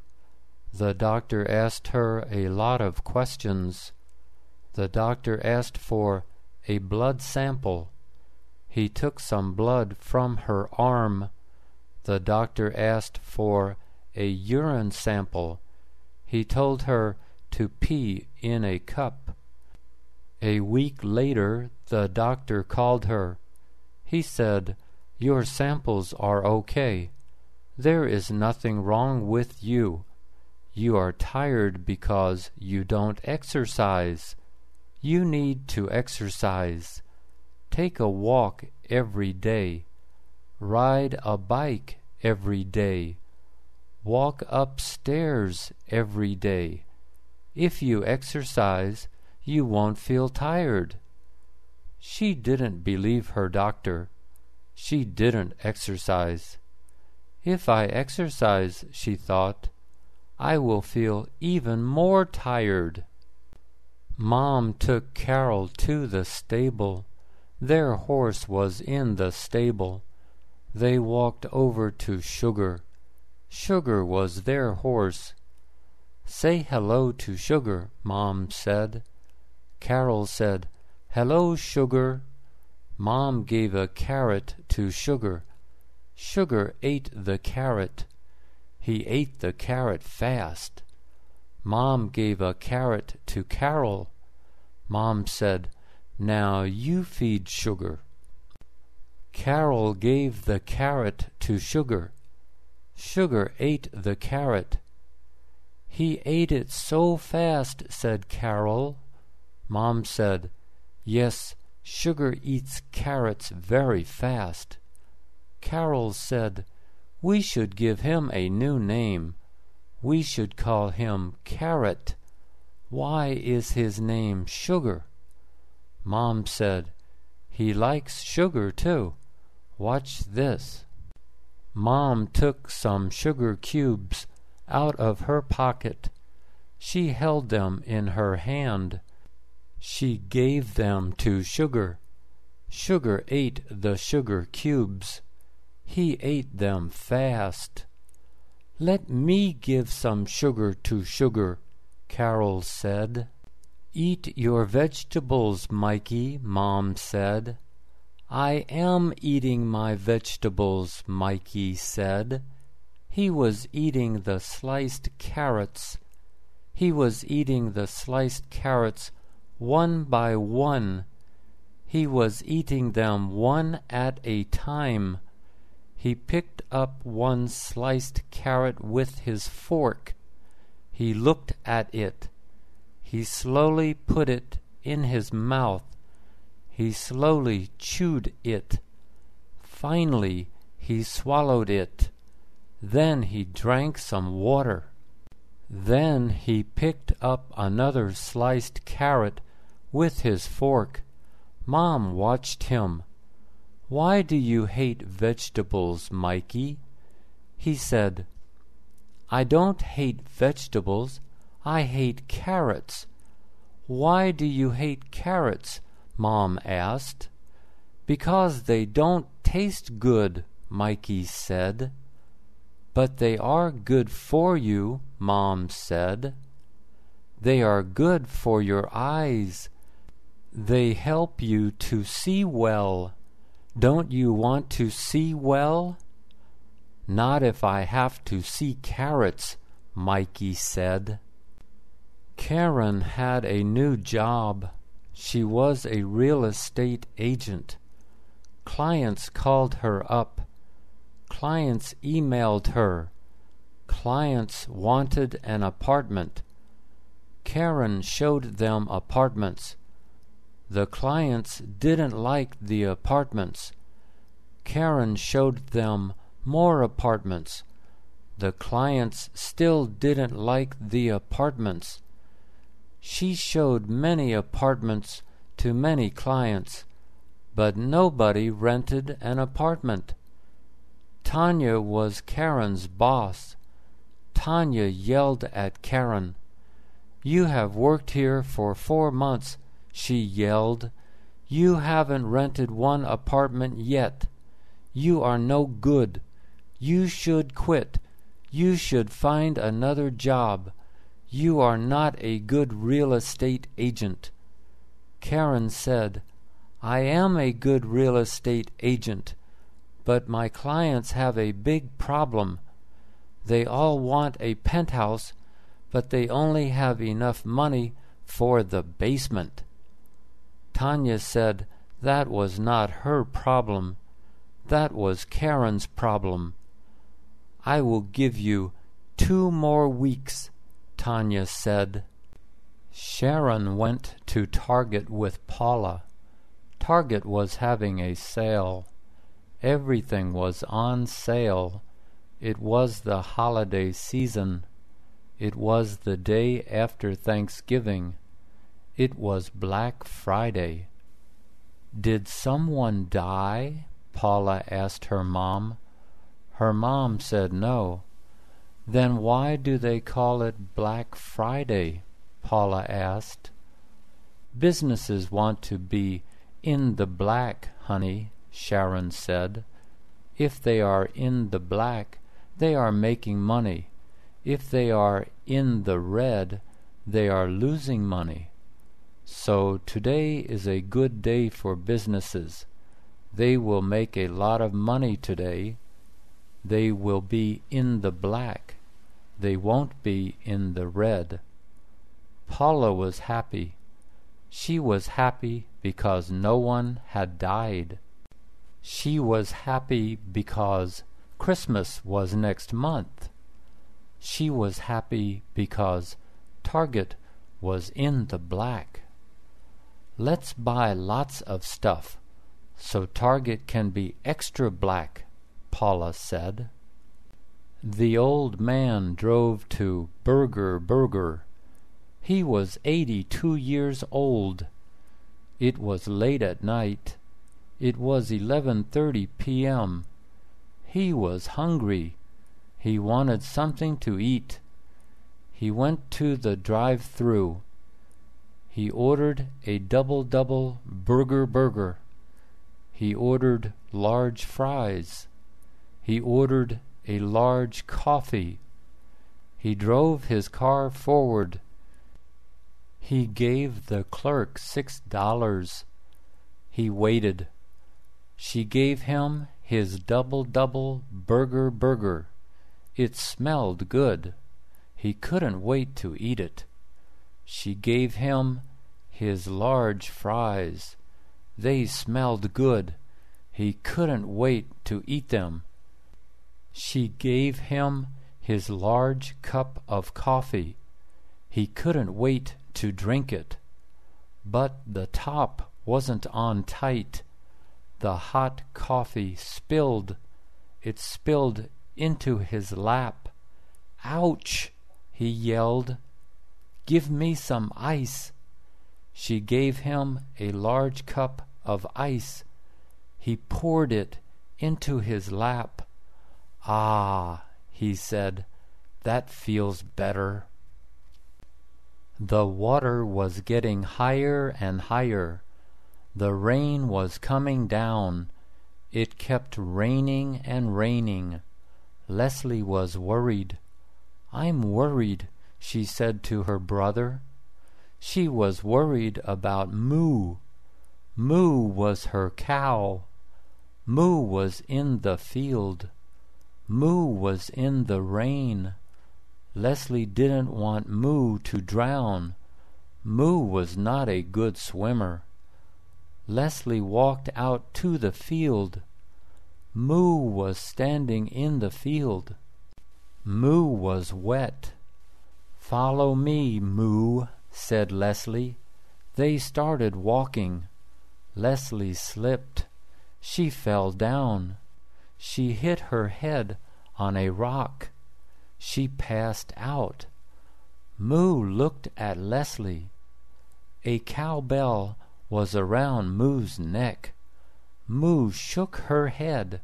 The doctor asked her a lot of questions. The doctor asked for a blood sample. He took some blood from her arm. The doctor asked for a urine sample. He told her to pee in a cup. A week later, the doctor called her. He said, "Your samples are okay. There is nothing wrong with you. You are tired because you don't exercise. You need to exercise. Take a walk every day. Ride a bike every day. Walk upstairs every day. If you exercise, you won't feel tired." She didn't believe her doctor. She didn't exercise. "If I exercise," she thought, "I will feel even more tired." Mom took Carol to the stable. Their horse was in the stable. They walked over to Sugar. Sugar was their horse. "Say hello to Sugar," Mom said. Carol said, "Hello, Sugar." Mom gave a carrot to Sugar. Sugar ate the carrot. He ate the carrot fast. Mom gave a carrot to Carol. Mom said, "Now you feed Sugar." Carol gave the carrot to Sugar. Sugar ate the carrot. "He ate it so fast," said Carol. Mom said, "Yes, Sugar eats carrots very fast." Carol said, "We should give him a new name. We should call him Carrot. Why is his name Sugar?" Mom said, "He likes sugar too. Watch this." Mom took some sugar cubes out of her pocket. She held them in her hand. She gave them to Sugar. Sugar ate the sugar cubes. He ate them fast. "Let me give some sugar to Sugar," Carol said. "Eat your vegetables, Mikey," Mom said. "I am eating my vegetables," Mikey said. He was eating the sliced carrots. He was eating the sliced carrots one by one. He was eating them one at a time. He picked up one sliced carrot with his fork. He looked at it. He slowly put it in his mouth. He slowly chewed it. Finally, he swallowed it. Then he drank some water. Then he picked up another sliced carrot with his fork. Mom watched him. "Why do you hate vegetables, Mikey?" He said, "I don't hate vegetables. I hate carrots." "Why do you hate carrots?" Mom asked. "Because they don't taste good," Mikey said. "But they are good for you," Mom said. "They are good for your eyes. They help you to see well. Don't you want to see well?" "Not if I have to see carrots," Mikey said. Karen had a new job. She was a real estate agent. Clients called her up. Clients emailed her. Clients wanted an apartment. Karen showed them apartments. The clients didn't like the apartments. Karen showed them more apartments. The clients still didn't like the apartments. She showed many apartments to many clients, but nobody rented an apartment. Tanya was Karen's boss. Tanya yelled at Karen. "You have worked here for 4 months," she yelled. "You haven't rented one apartment yet. You are no good. You should quit. You should find another job. You are not a good real estate agent." Karen said, "I am a good real estate agent, but my clients have a big problem. They all want a penthouse, but they only have enough money for the basement." Tanya said that was not her problem. That was Karen's problem. "I will give you 2 more weeks," Tanya said. Sharon went to Target with Paula. Target was having a sale. Everything was on sale. It was the holiday season. It was the day after Thanksgiving. It was Black Friday. "Did someone die?" Paula asked her mom. Her mom said no. "Then why do they call it Black Friday?" Paula asked. "Businesses want to be in the black, honey," Sharon said. "If they are in the black, they are making money. If they are in the red, they are losing money. So today is a good day for businesses. They will make a lot of money today. They will be in the black. They won't be in the red. Paula was happy. She was happy because no one had died. She was happy because Christmas was next month. She was happy because Target was in the black. Let's buy lots of stuff so Target can be extra black, Paula said. The old man drove to Burger. He was 82 years old. It was late at night. It was 11:30 p.m. He was hungry. He wanted something to eat. He went to the drive-thru. He ordered a double burger. He ordered large fries. He ordered a large coffee. He drove his car forward. He gave the clerk $6. He waited. She gave him his double burger. It smelled good. He couldn't wait to eat it. She gave him his large fries. They smelled good. He couldn't wait to eat them. She gave him his large cup of coffee. He couldn't wait to drink it. But the top wasn't on tight. The hot coffee spilled. It spilled into his lap. Ouch! He yelled. Give me some ice. She gave him a large cup of ice. He poured it into his lap. Ah, he said, that feels better. The water was getting higher and higher. The rain was coming down. It kept raining and raining. Leslie was worried. I'm worried, she said to her brother. She was worried about Moo. Moo was her cow. Moo was in the field. Moo was in the rain. Leslie didn't want Moo to drown. Moo was not a good swimmer. Leslie walked out to the field. Moo was standing in the field. Moo was wet. Follow me, Moo, said Leslie. They started walking. Leslie slipped. She fell down. She hit her head on a rock. She passed out. Moo looked at Leslie. A cowbell was around Moo's neck. Moo shook her head.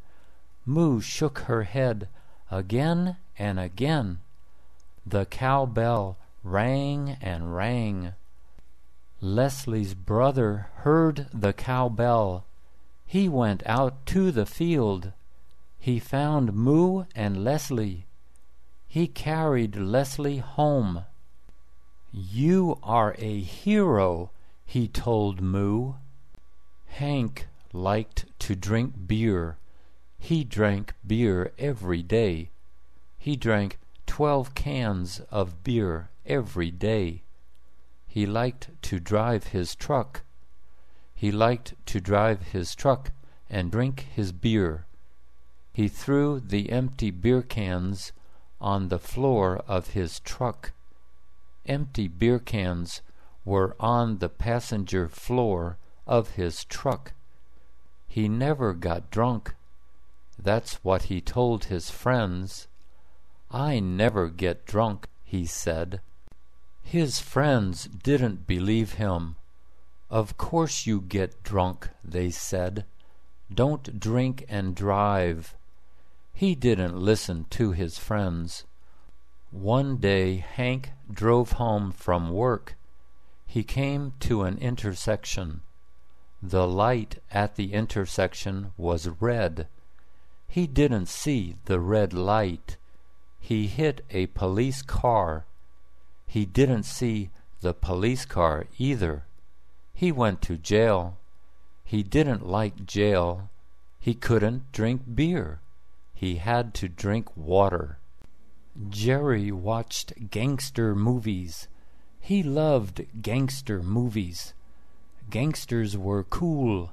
Moo shook her head again and again. The cowbell rang and rang. Leslie's brother heard the cowbell. He went out to the field. He found Moo and Leslie. He carried Leslie home. You are a hero, he told Moo. Hank liked to drink beer. He drank beer every day. He drank 12 cans of beer every day. He liked to drive his truck. He liked to drive his truck and drink his beer. He threw the empty beer cans on the floor of his truck. Empty beer cans were on the passenger floor of his truck. He never got drunk. That's what he told his friends. I never get drunk, he said. His friends didn't believe him. Of course you get drunk, they said. Don't drink and drive. He didn't listen to his friends. One day Hank drove home from work. He came to an intersection. The light at the intersection was red. He didn't see the red light. He hit a police car. He didn't see the police car either. He went to jail. He didn't like jail. He couldn't drink beer. He had to drink water. Jerry watched gangster movies. He loved gangster movies. Gangsters were cool.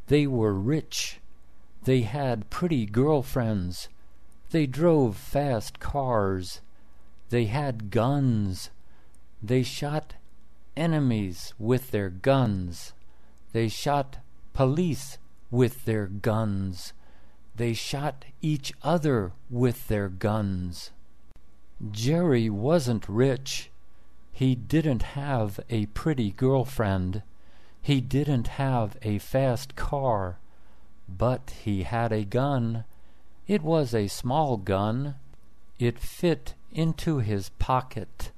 They were rich. They had pretty girlfriends. They drove fast cars. They had guns. They shot enemies with their guns. They shot police with their guns. They shot each other with their guns. Jerry wasn't rich. He didn't have a pretty girlfriend. He didn't have a fast car. But he had a gun. It was a small gun. It fit into his pocket.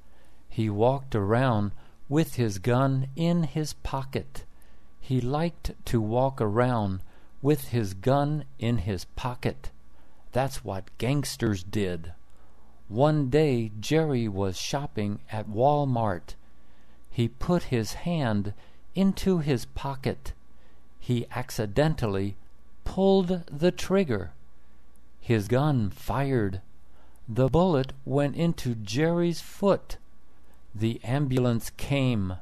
He walked around with his gun in his pocket. He liked to walk around with his gun in his pocket. That's what gangsters did. One day Jerry was shopping at Walmart. He put his hand into his pocket. He accidentally pulled the trigger. His gun fired. The bullet went into Jerry's foot. The ambulance came.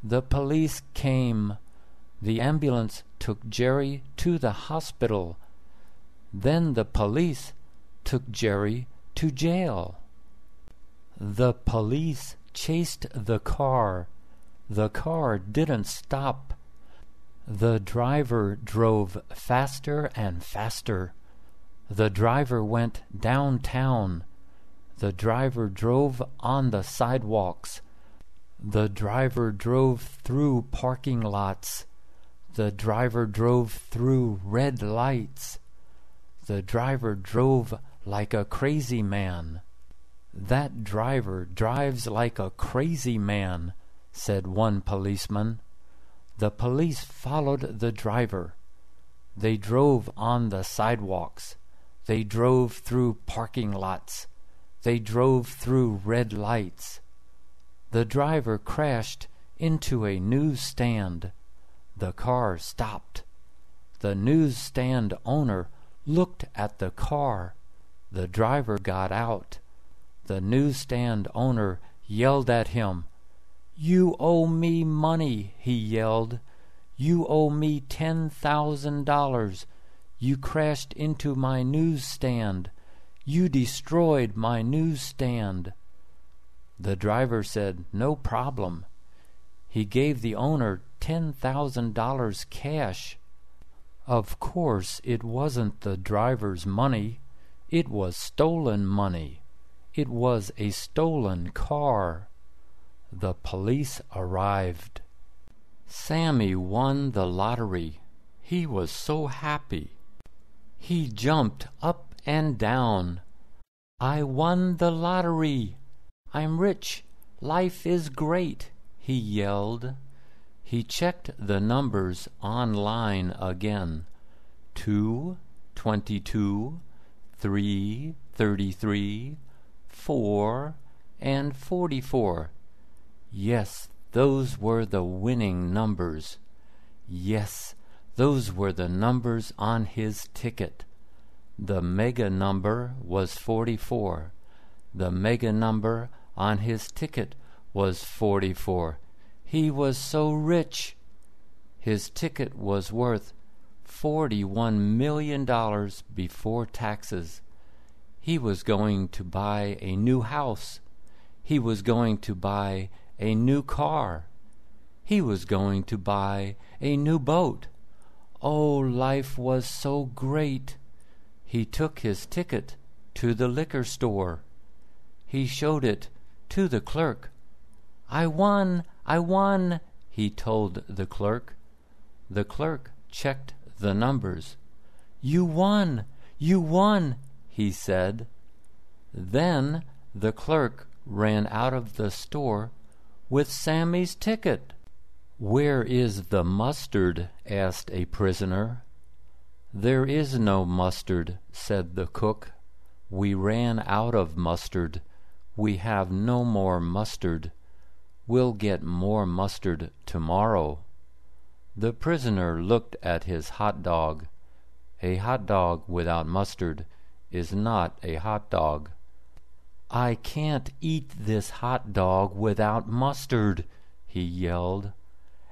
The police came. The ambulance took Jerry to the hospital. Then the police took Jerry to jail. The police chased the car. The car didn't stop. The driver drove faster and faster. The driver went downtown. The driver drove on the sidewalks. The driver drove through parking lots. The driver drove through red lights. The driver drove like a crazy man. That driver drives like a crazy man, said one policeman. The police followed the driver. They drove on the sidewalks. They drove through parking lots. They drove through red lights. The driver crashed into a newsstand. The car stopped. The newsstand owner looked at the car. The driver got out. The newsstand owner yelled at him. "You owe me money," he yelled. "You owe me $10,000. You crashed into my newsstand. You destroyed my newsstand." The driver said, "No problem." He gave the owner $10,000 cash. Of course, it wasn't the driver's money. It was stolen money. It was a stolen car. The police arrived. Sammy won the lottery. He was so happy. He jumped up and down. "I won the lottery. I'm rich. Life is great," he yelled. He checked the numbers online again. 2, 22, 3, 33, 4, and 44. Yes, those were the winning numbers. Yes, those were the numbers on his ticket. The mega number was 44. The mega number on his ticket was 44. He was so rich. His ticket was worth $41 million before taxes. He was going to buy a new house. He was going to buy a new car. He was going to buy a new boat. Oh, life was so great. He took his ticket to the liquor store. He showed it to the clerk. "I won! I won!" he told the clerk. The clerk checked the numbers. "You won! You won!" he said. Then the clerk ran out of the store with Sammy's ticket. "Where is the mustard?" asked a prisoner. "There is no mustard," said the cook. "We ran out of mustard. We have no more mustard. We'll get more mustard tomorrow." The prisoner looked at his hot dog. A hot dog without mustard is not a hot dog. I can't eat this hot dog without mustard, he yelled.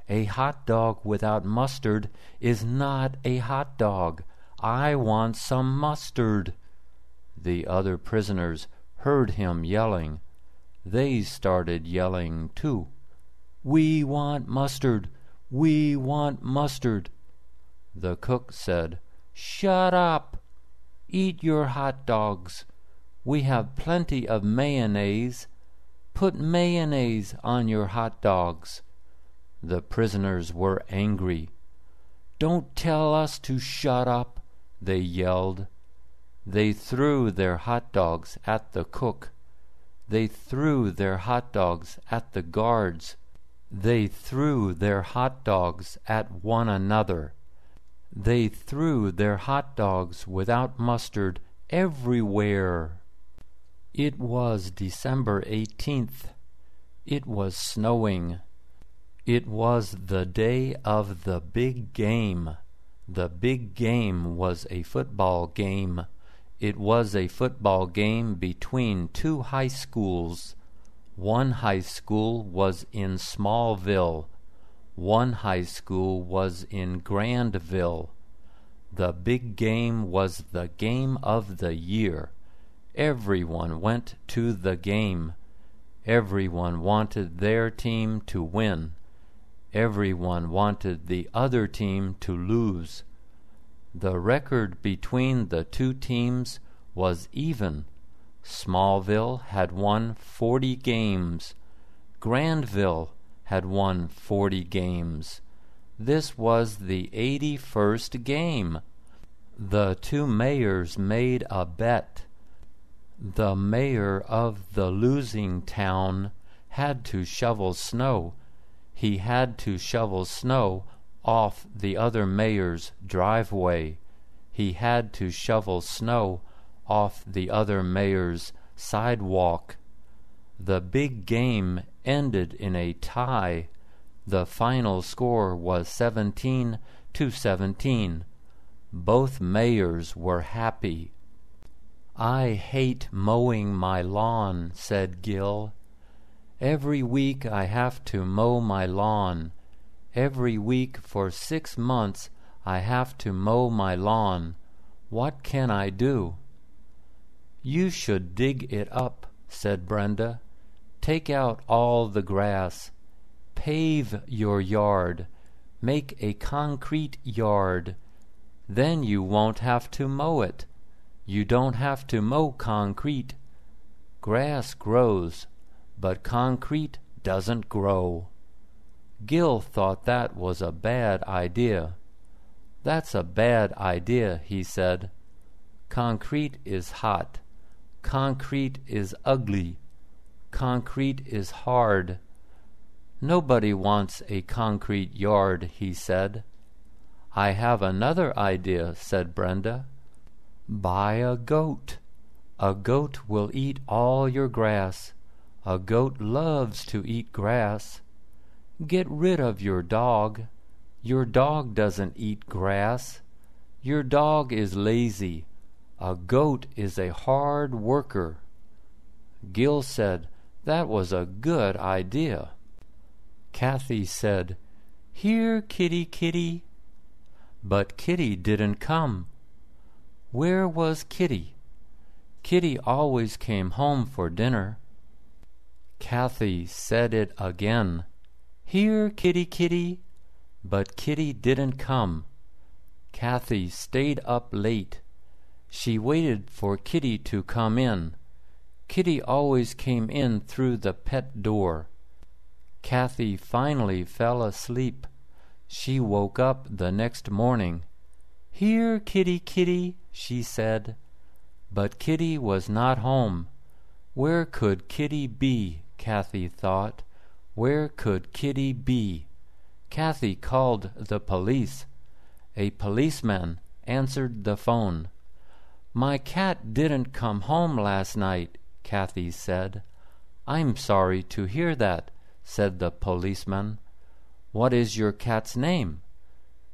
A hot dog without mustard is not a hot dog. I want some mustard. The other prisoners heard him yelling. They started yelling too. We want mustard. We want mustard. The cook said, Shut up. Eat your hot dogs. We have plenty of mayonnaise. Put mayonnaise on your hot dogs. The prisoners were angry. Don't tell us to shut up, they yelled. They threw their hot dogs at the cook. They threw their hot dogs at the guards. They threw their hot dogs at one another. They threw their hot dogs without mustard everywhere. It was December 18th. It was snowing. It was the day of the big game. The big game was a football game. It was a football game between two high schools. One high school was in Smallville. One high school was in Grandville. The big game was the game of the year. Everyone went to the game. Everyone wanted their team to win. Everyone wanted the other team to lose. The record between the two teams was even. Smallville had won 40 games. Grandville had won 40 games. This was the 81st game. The two mayors made a bet. The mayor of the losing town had to shovel snow. He had to shovel snow off the other mayor's driveway. He had to shovel snow off the other mayor's sidewalk. The big game ended in a tie. The final score was 17-17. Both mayors were happy. I hate mowing my lawn, said Gil. Every week I have to mow my lawn. Every week for 6 months I have to mow my lawn. What can I do? You should dig it up, said Brenda. Take out all the grass. Pave your yard. Make a concrete yard. Then you won't have to mow it. You don't have to mow concrete. Grass grows, but concrete doesn't grow. Gil thought that was a bad idea. That's a bad idea, he said. Concrete is hot. Concrete is ugly. Concrete is hard. Nobody wants a concrete yard, he said. I have another idea, said Brenda. Buy a goat. A goat will eat all your grass. A goat loves to eat grass. Get rid of your dog. Your dog doesn't eat grass. Your dog is lazy. A goat is a hard worker. Gil said that was a good idea. Kathy said, Here, Kitty, Kitty. But Kitty didn't come. Where was Kitty? Kitty always came home for dinner. Kathy said it again. Here, Kitty, Kitty. But Kitty didn't come. Kathy stayed up late. She waited for Kitty to come in. Kitty always came in through the pet door. Kathy finally fell asleep. She woke up the next morning. Here, Kitty, Kitty, she said. But Kitty was not home. Where could Kitty be? Kathy thought. Where could Kitty be? Kathy called the police. A policeman answered the phone. My cat didn't come home last night, Kathy said. I'm sorry to hear that, said the policeman. What is your cat's name?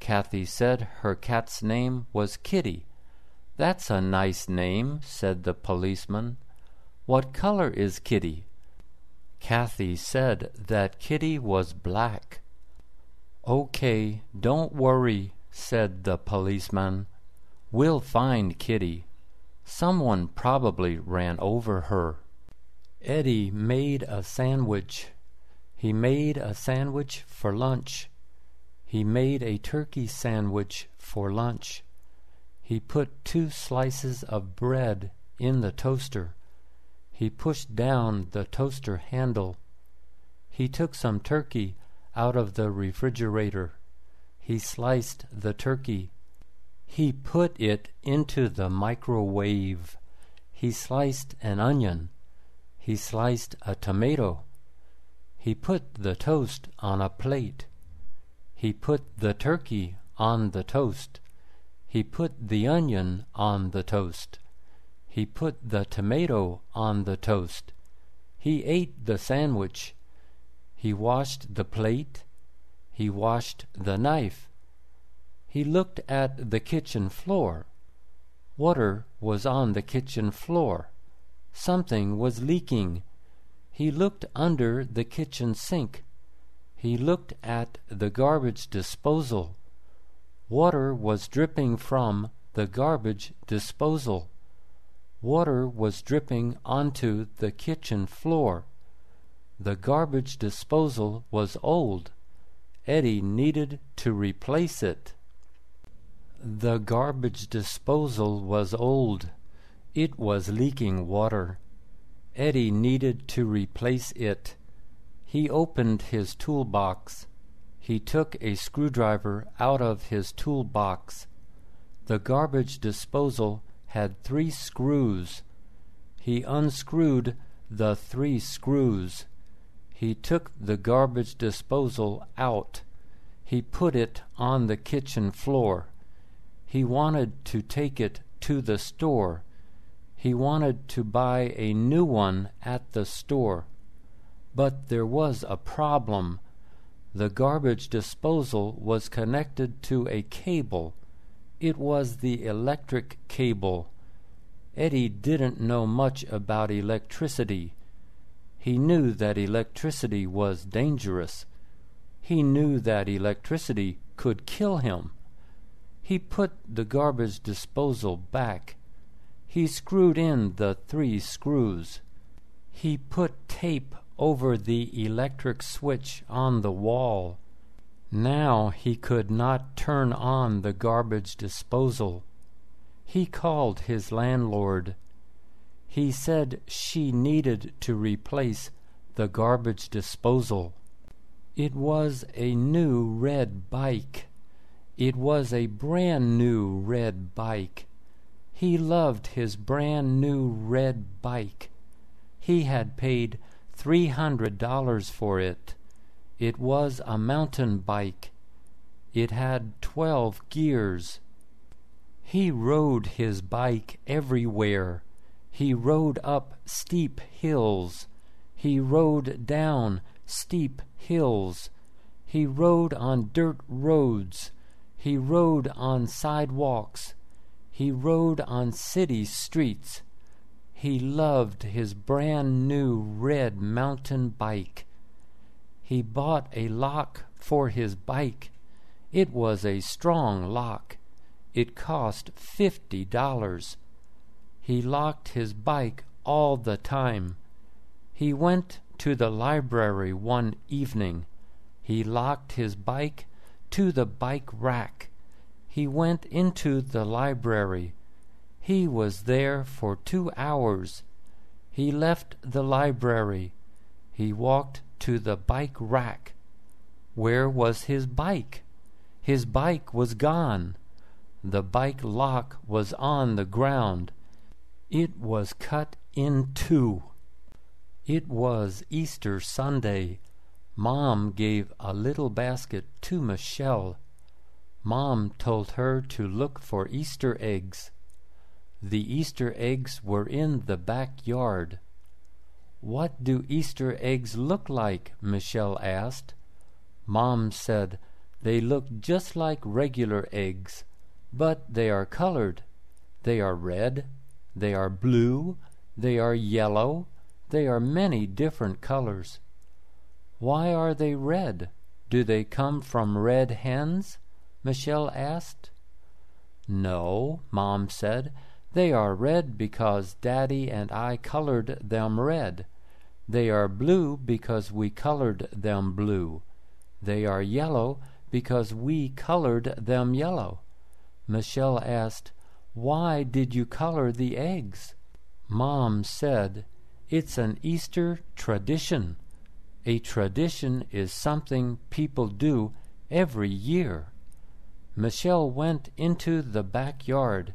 Kathy said her cat's name was Kitty. "That's a nice name," said the policeman. "What color is Kitty?" Kathy said that Kitty was black. "Okay, don't worry," said the policeman. "We'll find Kitty. Someone probably ran over her." Eddie made a sandwich. He made a sandwich for lunch. He made a turkey sandwich for lunch. He put 2 slices of bread in the toaster. He pushed down the toaster handle. He took some turkey out of the refrigerator. He sliced the turkey. He put it into the microwave. He sliced an onion. He sliced a tomato. He put the toast on a plate. He put the turkey on the toast. He put the onion on the toast. He put the tomato on the toast. He ate the sandwich. He washed the plate. He washed the knife. He looked at the kitchen floor. Water was on the kitchen floor. Something was leaking. He looked under the kitchen sink. He looked at the garbage disposal. Water was dripping from the garbage disposal. Water was dripping onto the kitchen floor. The garbage disposal was old. Eddie needed to replace it. The garbage disposal was old. It was leaking water. Eddie needed to replace it. He opened his toolbox. He took a screwdriver out of his toolbox. The garbage disposal had 3 screws. He unscrewed the 3 screws. He took the garbage disposal out. He put it on the kitchen floor. He wanted to take it to the store. He wanted to buy a new one at the store. But there was a problem. The garbage disposal was connected to a cable. It was the electric cable. Eddie didn't know much about electricity. He knew that electricity was dangerous. He knew that electricity could kill him. He put the garbage disposal back. He screwed in the 3 screws. He put tape over the electric switch on the wall. Now he could not turn on the garbage disposal. He called his landlord. He said she needed to replace the garbage disposal. It was a new red bike. It was a brand new red bike. He loved his brand new red bike. He had paid $300 for it. It was a mountain bike. It had 12 gears. He rode his bike everywhere. He rode up steep hills. He rode down steep hills. He rode on dirt roads. He rode on sidewalks. He rode on city streets. He loved his brand new red mountain bike. He bought a lock for his bike. It was a strong lock. It cost $50. He locked his bike all the time. He went to the library one evening. He locked his bike to the bike rack. He went into the library. He was there for 2 hours. He left the library. He walked to the bike rack. Where was his bike? His bike was gone. The bike lock was on the ground. It was cut in 2. It was Easter Sunday. Mom gave a little basket to Michelle. Mom told her to look for Easter eggs. The Easter eggs were in the backyard. "What do Easter eggs look like?" Michelle asked. Mom said, They look just like regular eggs, but they are colored. They are red, they are blue, they are yellow, they are many different colors. Why are they red? Do they come from red hens? Michelle asked. No, Mom said. They are red because Daddy and I colored them red. They are blue because we colored them blue. They are yellow because we colored them yellow. Michelle asked, Why did you color the eggs? Mom said, It's an Easter tradition. A tradition is something people do every year. Michelle went into the backyard.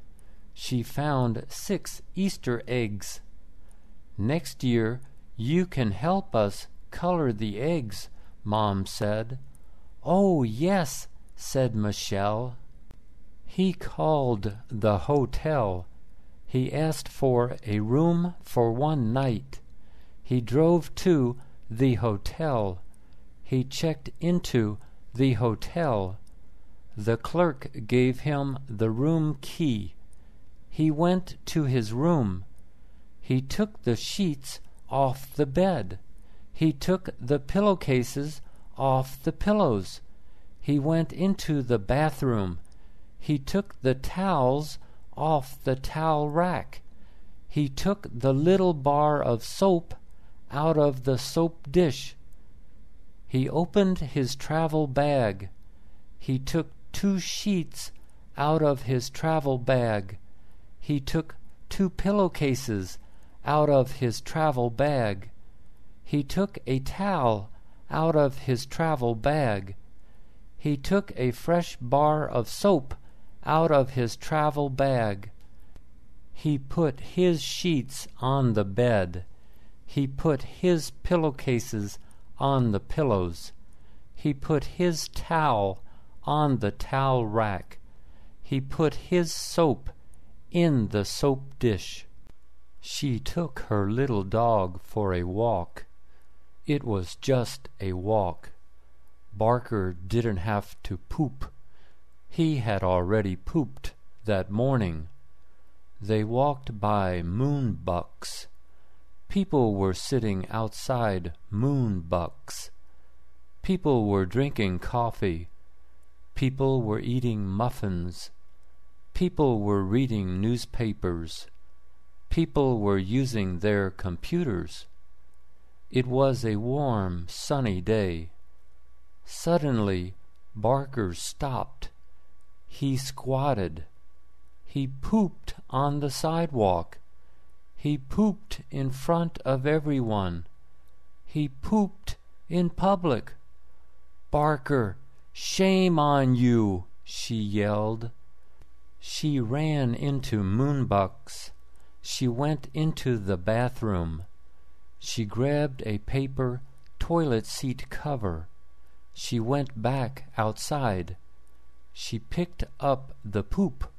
She found 6 Easter eggs. Next year, you can help us color the eggs, Mom said. Oh, yes, said Michelle. He called the hotel. He asked for a room for one night. He drove to the hotel. He checked into the hotel. The clerk gave him the room key. He went to his room. He took the sheets off the bed. He took the pillowcases off the pillows. He went into the bathroom. He took the towels off the towel rack. He took the little bar of soap out of the soap dish. He opened his travel bag. He took 2 sheets out of his travel bag. He took 2 pillowcases out of his travel bag. He took a towel out of his travel bag. He took a fresh bar of soap out of his travel bag. He put his sheets on the bed. He put his pillowcases on the pillows. He put his towel on the towel rack. He put his soap in the soap dish. She took her little dog for a walk. It was just a walk. Barker didn't have to poop. He had already pooped that morning. They walked by moonbucks. People were sitting outside moonbucks. People were drinking coffee. People were eating muffins. People were reading newspapers. People were using their computers. It was a warm, sunny day. Suddenly, Barker stopped. He squatted. He pooped on the sidewalk. He pooped in front of everyone. He pooped in public. Barker, shame on you, she yelled. She ran into Moonbucks. She went into the bathroom. She grabbed a paper toilet seat cover. She went back outside. She picked up the poop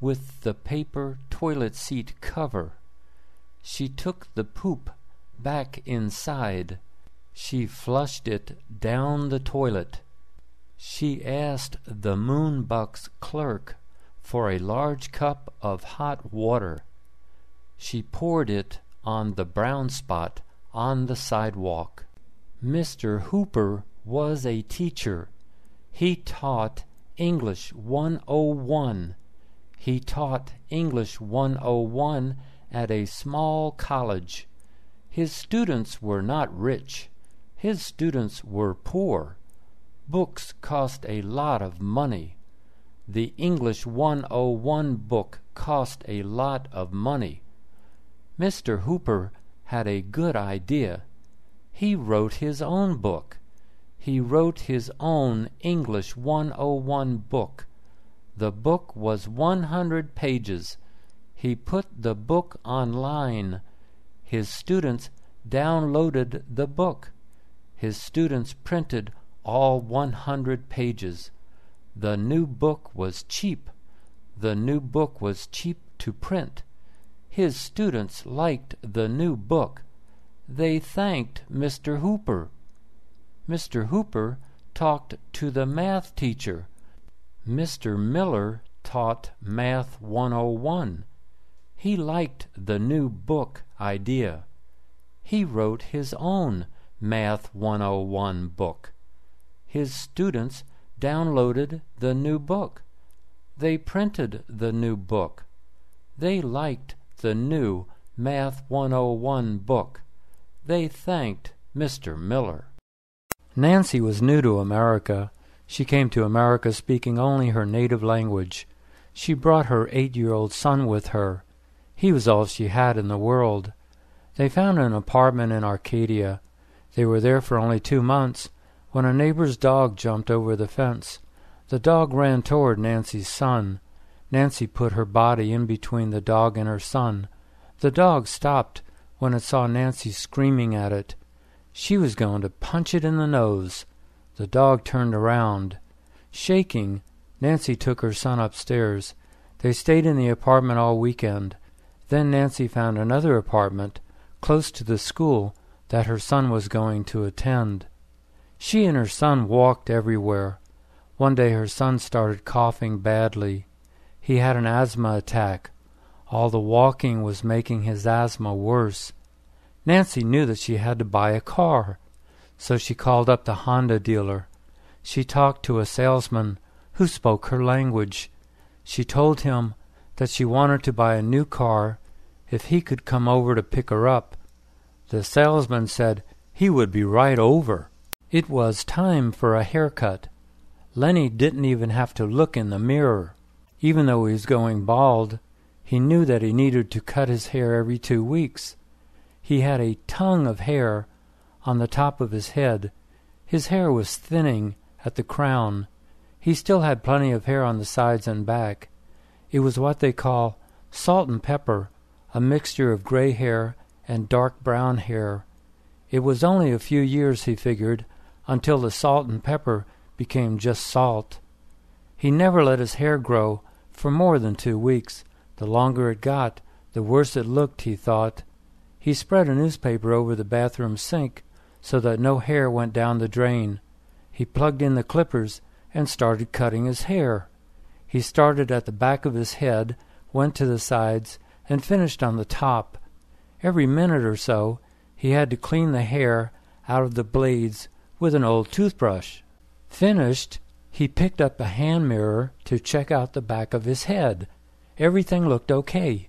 with the paper toilet seat cover. She took the poop back inside. She flushed it down the toilet. She asked the Moonbucks clerk for a large cup of hot water. She poured it on the brown spot on the sidewalk. Mr. Hooper was a teacher. He taught English 101. He taught English 101 at a small college. His students were not rich. His students were poor. Books cost a lot of money. The English 101 book cost a lot of money. Mr. Hooper had a good idea. He wrote his own book. He wrote his own English 101 book. The book was 100 pages. He put the book online. His students downloaded the book. His students printed all 100 pages. The new book was cheap. The new book was cheap to print. His students liked the new book. They thanked Mr. Hooper. Mr. Hooper talked to the math teacher. Mr. Miller taught Math 101. He liked the new book idea. He wrote his own Math 101 book. His students downloaded the new book. They printed the new book. They liked the new Math 101 book. They thanked Mr. Miller. Nancy was new to America. She came to America speaking only her native language. She brought her 8-year-old son with her. He was all she had in the world. They found an apartment in Arcadia. They were there for only 2 months when a neighbor's dog jumped over the fence. The dog ran toward Nancy's son. Nancy put her body in between the dog and her son. The dog stopped when it saw Nancy screaming at it. She was going to punch it in the nose. The dog turned around. Shaking, Nancy took her son upstairs. They stayed in the apartment all weekend. Then Nancy found another apartment close to the school that her son was going to attend. She and her son walked everywhere. One day her son started coughing badly. He had an asthma attack. All the walking was making his asthma worse. Nancy knew that she had to buy a car, so she called up the Honda dealer. She talked to a salesman who spoke her language. She told him that she wanted to buy a new car if he could come over to pick her up. The salesman said he would be right over. It was time for a haircut. Lenny didn't even have to look in the mirror. Even though he was going bald, he knew that he needed to cut his hair every 2 weeks. He had a tongue of hair on the top of his head. His hair was thinning at the crown. He still had plenty of hair on the sides and back. It was what they call salt and pepper, a mixture of gray hair and dark brown hair. It was only a few years, he figured, until the salt and pepper became just salt. He never let his hair grow for more than 2 weeks. The longer it got, the worse it looked, he thought. He spread a newspaper over the bathroom sink so that no hair went down the drain. He plugged in the clippers and started cutting his hair. He started at the back of his head, went to the sides, and finished on the top. Every minute or so, he had to clean the hair out of the blades with an old toothbrush. Finished, he picked up a hand mirror to check out the back of his head. Everything looked okay.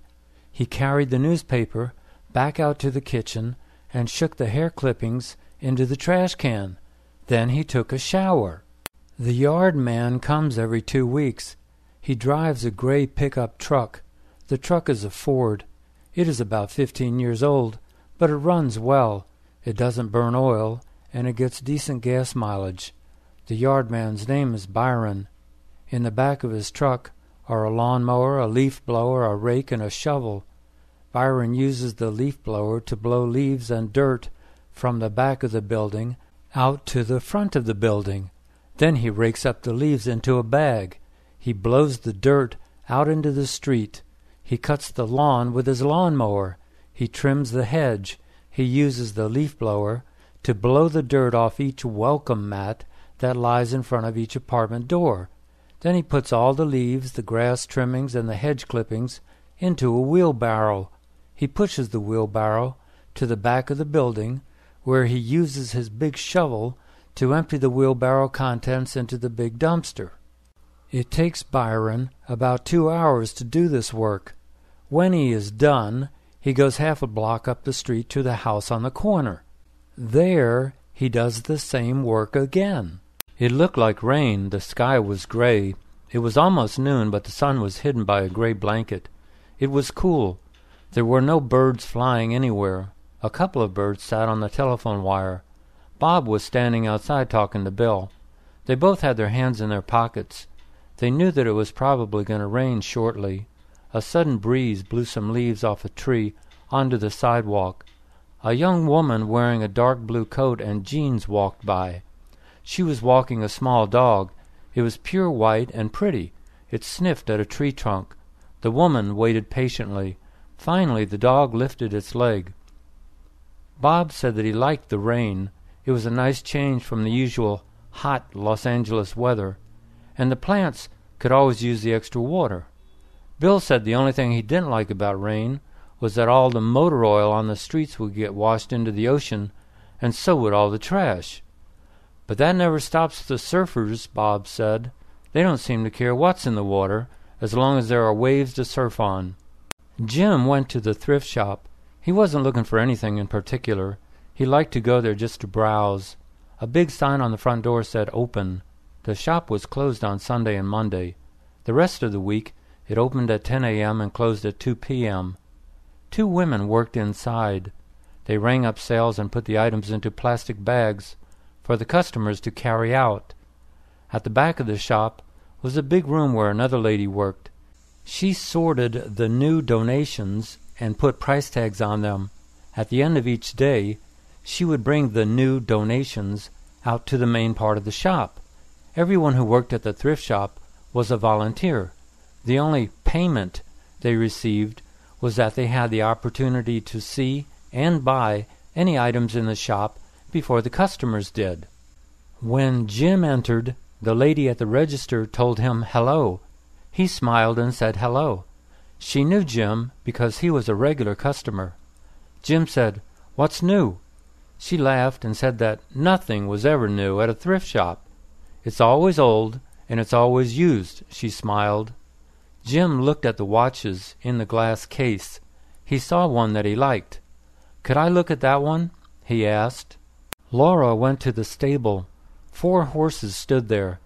He carried the newspaper back out to the kitchen and shook the hair clippings into the trash can. Then he took a shower. The yard man comes every 2 weeks. He drives a gray pickup truck. The truck is a Ford. It is about 15 years old, but it runs well. It doesn't burn oil, and it gets decent gas mileage. The yard man's name is Byron. In the back of his truck are a lawnmower, a leaf blower, a rake, and a shovel. Byron uses the leaf blower to blow leaves and dirt from the back of the building out to the front of the building. Then he rakes up the leaves into a bag. He blows the dirt out into the street. He cuts the lawn with his lawnmower. He trims the hedge. He uses the leaf blower to blow the dirt off each welcome mat that lies in front of each apartment door. Then he puts all the leaves, the grass trimmings, and the hedge clippings into a wheelbarrow. He pushes the wheelbarrow to the back of the building, where he uses his big shovel to empty the wheelbarrow contents into the big dumpster. It takes Byron about 2 hours to do this work. When he is done, he goes half a block up the street to the house on the corner. There he does the same work again. It looked like rain. The sky was gray. It was almost noon, but the sun was hidden by a gray blanket. It was cool. There were no birds flying anywhere. A couple of birds sat on the telephone wire. Bob was standing outside talking to Bill. They both had their hands in their pockets. They knew that it was probably going to rain shortly. A sudden breeze blew some leaves off a tree onto the sidewalk. A young woman wearing a dark blue coat and jeans walked by. She was walking a small dog. It was pure white and pretty. It sniffed at a tree trunk. The woman waited patiently. Finally, the dog lifted its leg. Bob said that he liked the rain. It was a nice change from the usual hot Los Angeles weather, and the plants could always use the extra water. Bill said the only thing he didn't like about rain was that all the motor oil on the streets would get washed into the ocean, and so would all the trash. But that never stops the surfers, Bob said. They don't seem to care what's in the water, as long as there are waves to surf on. Jim went to the thrift shop. He wasn't looking for anything in particular. He liked to go there just to browse. A big sign on the front door said open. The shop was closed on Sunday and Monday. The rest of the week it opened at 10 a.m. and closed at 2 p.m. 2 women worked inside. They rang up sales and put the items into plastic bags for the customers to carry out. At the back of the shop was a big room where another lady worked. She sorted the new donations and put price tags on them. At the end of each day, she would bring the new donations out to the main part of the shop. Everyone who worked at the thrift shop was a volunteer. The only payment they received was that they had the opportunity to see and buy any items in the shop before the customers did. When Jim entered, the lady at the register told him hello. He smiled and said hello. She knew Jim because he was a regular customer. Jim said, "What's new?" She laughed and said that nothing was ever new at a thrift shop. "It's always old, and it's always used," she smiled. Jim looked at the watches in the glass case. He saw one that he liked. "Could I look at that one?" he asked. Laura went to the stable. 4 horses stood there.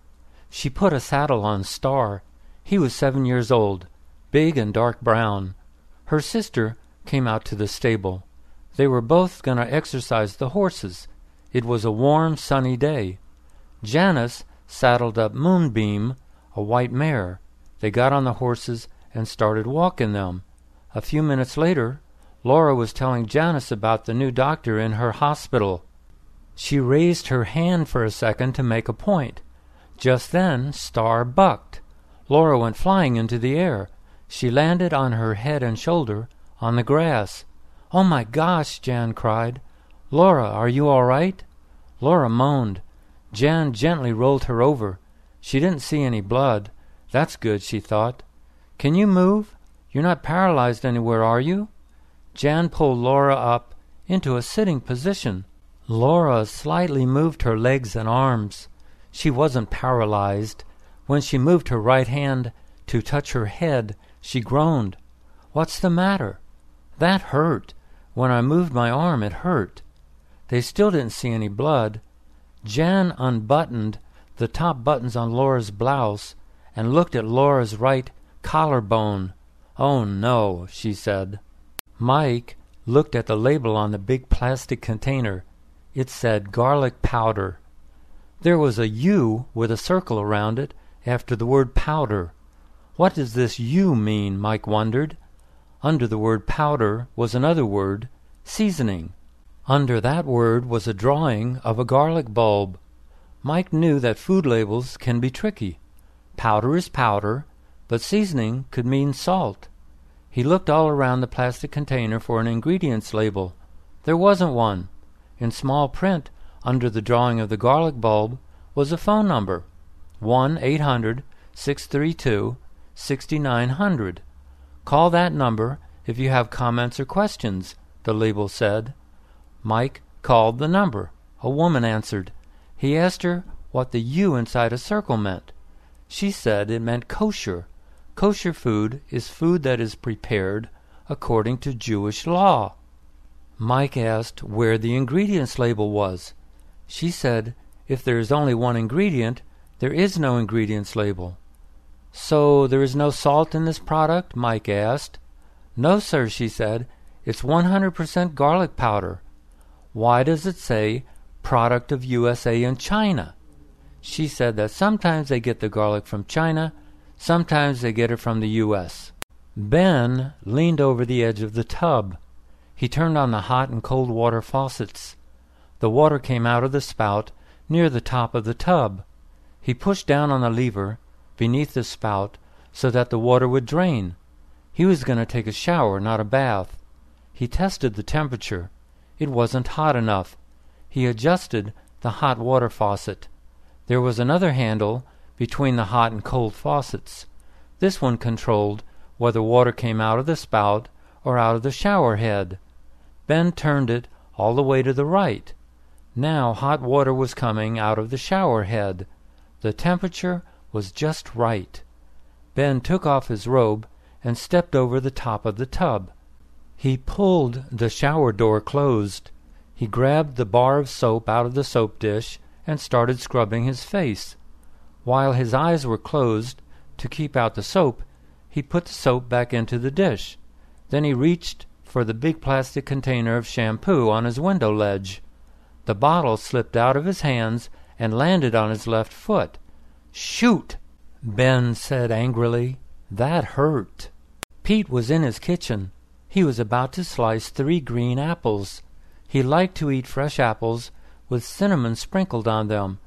She put a saddle on Star. He was 7 years old, big and dark brown. Her sister came out to the stable. They were both going to exercise the horses. It was a warm, sunny day. Janice saddled up Moonbeam, a white mare. They got on the horses and started walking them. A few minutes later, Laura was telling Janice about the new doctor in her hospital. She raised her hand for a second to make a point. Just then, Star bucked. Laura went flying into the air. She landed on her head and shoulder on the grass. "Oh my gosh," Jan cried. "Laura, are you all right?" Laura moaned. Jan gently rolled her over. She didn't see any blood. That's good, she thought. "Can you move? You're not paralyzed anywhere, are you?" Jan pulled Laura up into a sitting position. Laura slightly moved her legs and arms. She wasn't paralyzed. When she moved her right hand to touch her head, she groaned. "What's the matter?" "That hurt. When I moved my arm, it hurt." They still didn't see any blood. Jan unbuttoned the top buttons on Laura's blouse and looked at Laura's right collarbone. "Oh no," she said. Mike looked at the label on the big plastic container. It said garlic powder. There was a U with a circle around it after the word powder. What does this U mean, Mike wondered. Under the word powder was another word, seasoning. Under that word was a drawing of a garlic bulb. Mike knew that food labels can be tricky. Powder is powder, but seasoning could mean salt. He looked all around the plastic container for an ingredients label. There wasn't one. In small print, under the drawing of the garlic bulb, was a phone number, 1-800-632-6900. "Call that number if you have comments or questions," the label said. Mike called the number. A woman answered. He asked her what the U inside a circle meant. She said it meant kosher. Kosher food is food that is prepared according to Jewish law. Mike asked where the ingredients label was. She said if there is only one ingredient, there is no ingredients label. "So there is no salt in this product?" Mike asked. "No, sir," she said. "It's 100% garlic powder." "Why does it say product of USA and China?" She said that sometimes they get the garlic from China, sometimes they get it from the U.S. Ben leaned over the edge of the tub. He turned on the hot and cold water faucets. The water came out of the spout near the top of the tub. He pushed down on the lever beneath the spout so that the water would drain. He was going to take a shower, not a bath. He tested the temperature. It wasn't hot enough. He adjusted the hot water faucet. There was another handle between the hot and cold faucets. This one controlled whether water came out of the spout or out of the shower head. Ben turned it all the way to the right. Now hot water was coming out of the shower head. The temperature was just right. Ben took off his robe and stepped over the top of the tub. He pulled the shower door closed. He grabbed the bar of soap out of the soap dish and started scrubbing his face. While his eyes were closed to keep out the soap, he put the soap back into the dish. Then he reached for the big plastic container of shampoo on his window ledge. The bottle slipped out of his hands and landed on his left foot. "Shoot!" Ben said angrily. "That hurt." Pete was in his kitchen. He was about to slice 3 green apples. He liked to eat fresh apples with cinnamon sprinkled on them.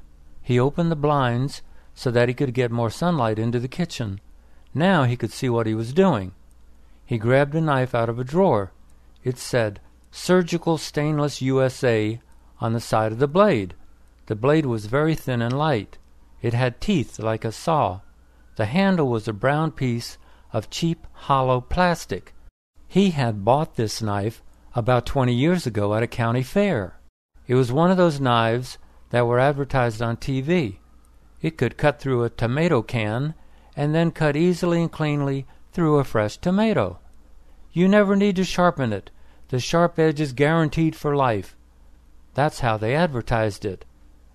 He opened the blinds so that he could get more sunlight into the kitchen. Now he could see what he was doing. He grabbed a knife out of a drawer. It said, "Surgical Stainless USA" on the side of the blade. The blade was very thin and light. It had teeth like a saw. The handle was a brown piece of cheap, hollow plastic. He had bought this knife about 20 years ago at a county fair. It was one of those knives that were advertised on TV. It could cut through a tomato can and then cut easily and cleanly through a fresh tomato. You never need to sharpen it. The sharp edge is guaranteed for life. That's how they advertised it.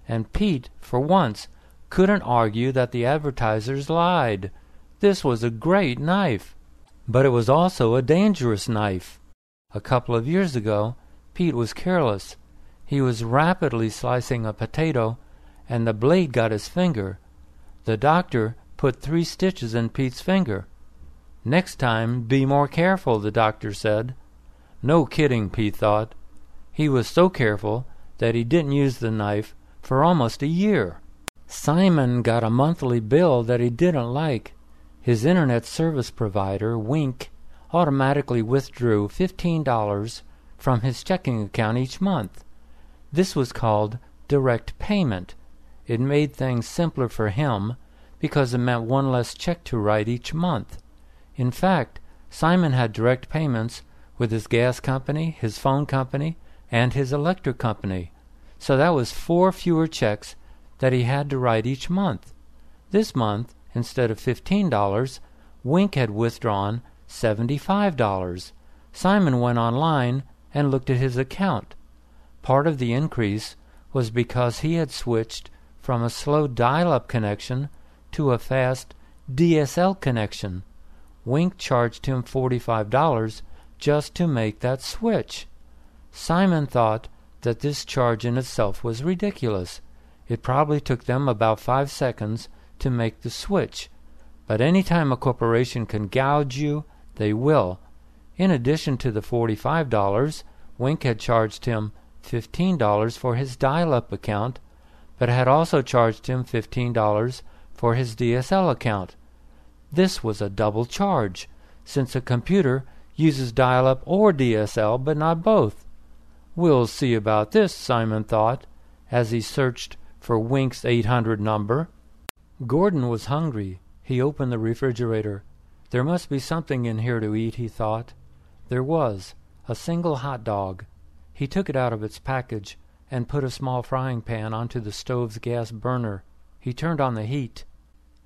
And Pete, for once, couldn't argue that the advertisers lied. This was a great knife. But it was also a dangerous knife. A couple of years ago, Pete was careless. He was rapidly slicing a potato, and the blade got his finger. The doctor put 3 stitches in Pete's finger. "Next time, be more careful," the doctor said. No kidding, Pete thought. He was so careful that he didn't use the knife for almost a year. Simon got a monthly bill that he didn't like. His internet service provider, Wink, automatically withdrew $15 from his checking account each month. This was called direct payment. It made things simpler for him because it meant one less check to write each month. In fact, Simon had direct payments with his gas company, his phone company, and his electric company. So that was 4 fewer checks that he had to write each month. This month, instead of $15, Wink had withdrawn $75. Simon went online and looked at his account. Part of the increase was because he had switched from a slow dial-up connection to a fast DSL connection. Wink charged him $45 just to make that switch. Simon thought that this charge in itself was ridiculous. It probably took them about 5 seconds to make the switch. But any time a corporation can gouge you, they will. In addition to the $45, Wink had charged him $15 for his dial-up account, but had also charged him $15 for his DSL account. This was a double charge, since a computer uses dial-up or DSL, but not both. "We'll see about this," Simon thought, as he searched for Wink's 800 number. Gordon was hungry. He opened the refrigerator. There must be something in here to eat, he thought. There was, a single hot dog. He took it out of its package and put a small frying pan onto the stove's gas burner. He turned on the heat.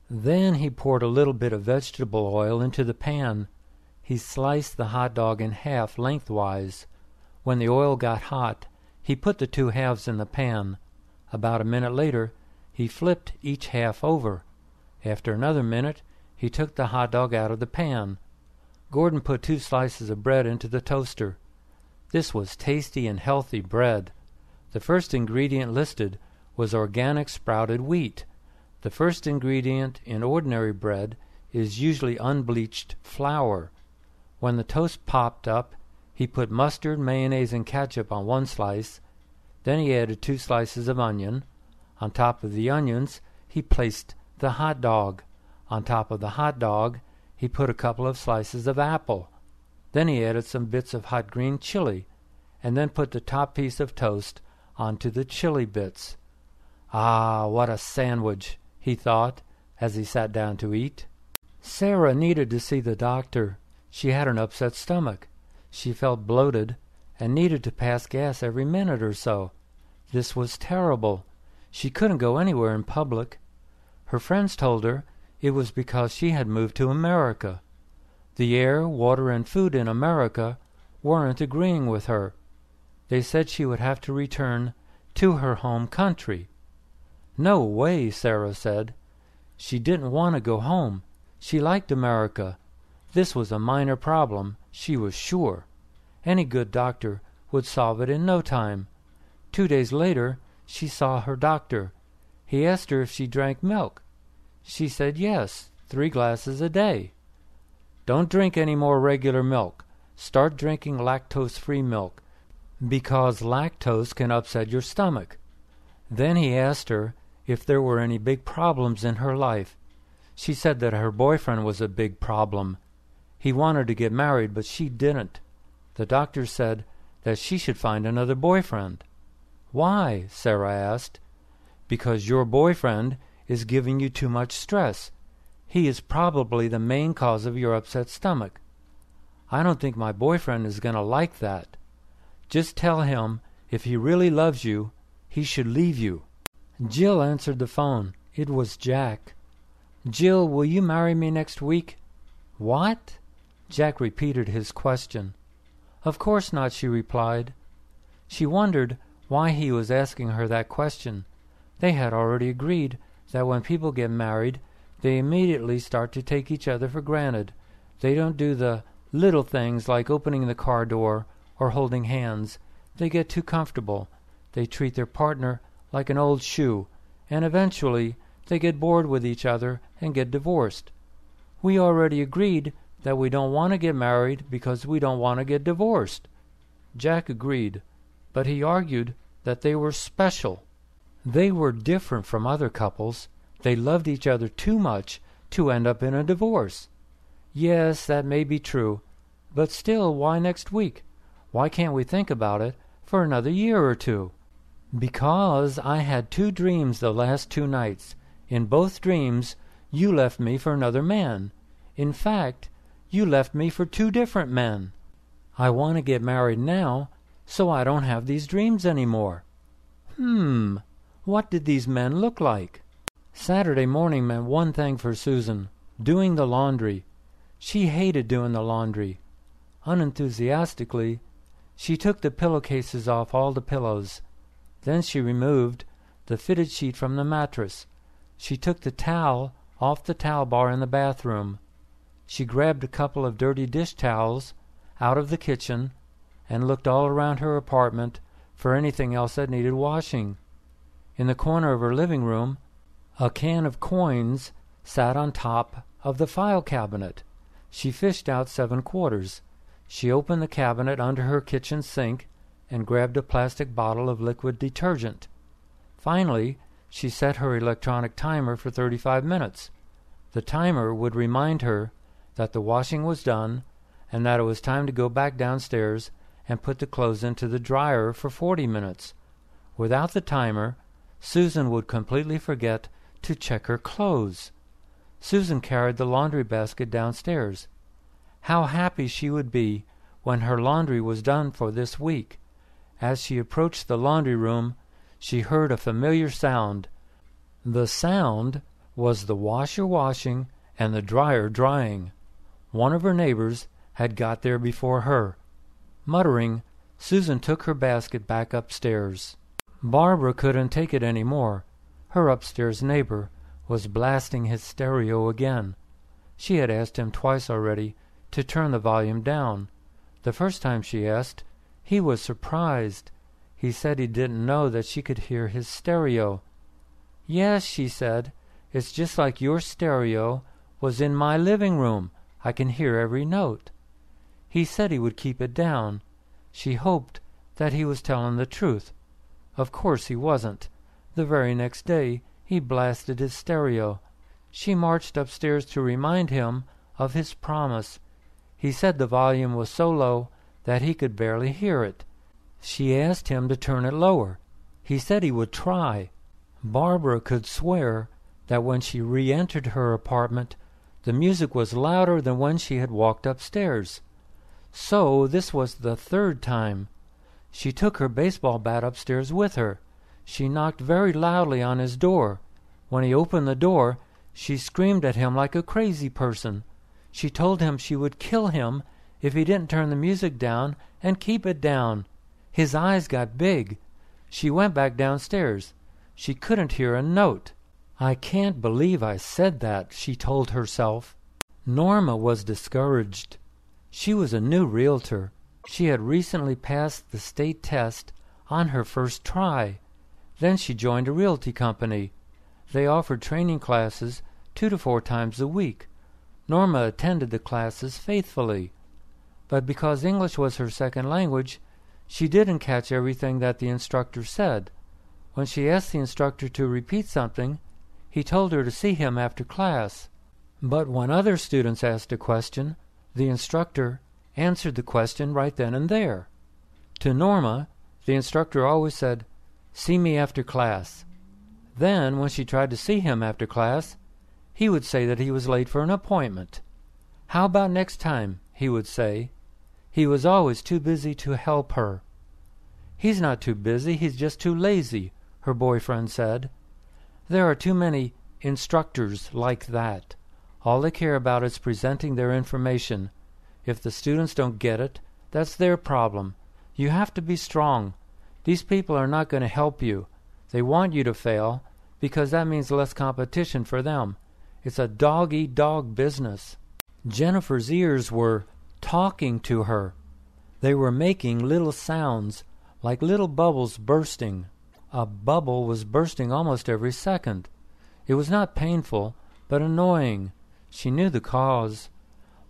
Then he poured a little bit of vegetable oil into the pan. He sliced the hot dog in half lengthwise. When the oil got hot, he put the 2 halves in the pan. About a minute later, he flipped each half over. After another minute, he took the hot dog out of the pan. Gordon put 2 slices of bread into the toaster. This was tasty and healthy bread. The first ingredient listed was organic sprouted wheat. The first ingredient in ordinary bread is usually unbleached flour. When the toast popped up, he put mustard, mayonnaise, and ketchup on 1 slice. Then he added 2 slices of onion. On top of the onions, he placed the hot dog. On top of the hot dog, he put a couple of slices of apple. Then he added some bits of hot green chili, and then put the top piece of toast onto the chili bits. Ah, what a sandwich, he thought as he sat down to eat. Sarah needed to see the doctor. She had an upset stomach. She felt bloated and needed to pass gas every minute or so. This was terrible. She couldn't go anywhere in public. Her friends told her it was because she had moved to America. The air, water, and food in America weren't agreeing with her. They said she would have to return to her home country. No way, Sarah said. She didn't want to go home. She liked America. This was a minor problem, she was sure. Any good doctor would solve it in no time. 2 days later, she saw her doctor. He asked her if she drank milk. She said yes, 3 glasses a day. Don't drink any more regular milk. Start drinking lactose-free milk, because lactose can upset your stomach. Then he asked her if there were any big problems in her life. She said that her boyfriend was a big problem. He wanted to get married, but she didn't. The doctor said that she should find another boyfriend. Why? Sarah asked. Because your boyfriend is giving you too much stress. He is probably the main cause of your upset stomach. I don't think my boyfriend is going to like that. Just tell him if he really loves you, he should leave you. Jill answered the phone. It was Jack. Jill, will you marry me next week? What? Jack repeated his question. Of course not, she replied. She wondered why he was asking her that question. They had already agreed that when people get married, they immediately start to take each other for granted. They don't do the little things like opening the car door or holding hands. They get too comfortable. They treat their partner like an old shoe, and eventually they get bored with each other and get divorced. We already agreed that we don't want to get married because we don't want to get divorced. Jack agreed, but he argued that they were special. They were different from other couples. They loved each other too much to end up in a divorce. Yes, that may be true, but still, why next week? Why can't we think about it for another year or two? Because I had 2 dreams the last 2 nights. In both dreams, you left me for another man. In fact, you left me for 2 different men. I want to get married now, so I don't have these dreams anymore. What did these men look like? Saturday morning meant one thing for Susan, doing the laundry. She hated doing the laundry. Unenthusiastically, she took the pillowcases off all the pillows. Then she removed the fitted sheet from the mattress. She took the towel off the towel bar in the bathroom. She grabbed a couple of dirty dish towels out of the kitchen and looked all around her apartment for anything else that needed washing. In the corner of her living room, a can of coins sat on top of the file cabinet. She fished out 7 quarters. She opened the cabinet under her kitchen sink and grabbed a plastic bottle of liquid detergent. Finally, she set her electronic timer for 35 minutes. The timer would remind her that the washing was done and that it was time to go back downstairs and put the clothes into the dryer for 40 minutes. Without the timer, Susan would completely forget to check her clothes. Susan carried the laundry basket downstairs. How happy she would be when her laundry was done for this week. As she approached the laundry room, she heard a familiar sound. The sound was the washer washing and the dryer drying. One of her neighbors had got there before her. Muttering, Susan took her basket back upstairs. Barbara couldn't take it any more. Her upstairs neighbor was blasting his stereo again. She had asked him twice already to turn the volume down. The first time she asked, he was surprised. He said he didn't know that she could hear his stereo. Yes, she said, it's just like your stereo was in my living room. I can hear every note. He said he would keep it down. She hoped that he was telling the truth. Of course he wasn't. The very next day he blasted his stereo. She marched upstairs to remind him of his promise. He said the volume was so low that he could barely hear it. She asked him to turn it lower. He said he would try. Barbara could swear that when she re-entered her apartment, the music was louder than when she had walked upstairs. So this was the third time. She took her baseball bat upstairs with her. She knocked very loudly on his door. When he opened the door, she screamed at him like a crazy person. She told him she would kill him if he didn't turn the music down and keep it down. His eyes got big. She went back downstairs. She couldn't hear a note. "I can't believe I said that," she told herself. Norma was discouraged. She was a new realtor. She had recently passed the state test on her first try. Then she joined a realty company. They offered training classes 2 to 4 times a week. Norma attended the classes faithfully. But because English was her second language, she didn't catch everything that the instructor said. When she asked the instructor to repeat something, he told her to see him after class. But when other students asked a question, the instructor answered the question right then and there. To Norma, the instructor always said, "See me after class." Then, when she tried to see him after class, he would say that he was late for an appointment. "How about next time?" he would say. He was always too busy to help her. "He's not too busy, he's just too lazy," her boyfriend said. There are too many instructors like that. All they care about is presenting their information. If the students don't get it, that's their problem. You have to be strong. These people are not going to help you. They want you to fail because that means less competition for them. It's a dog-eat-dog business. Jennifer's ears were talking to her. They were making little sounds, like little bubbles bursting. A bubble was bursting almost every second. It was not painful, but annoying. She knew the cause.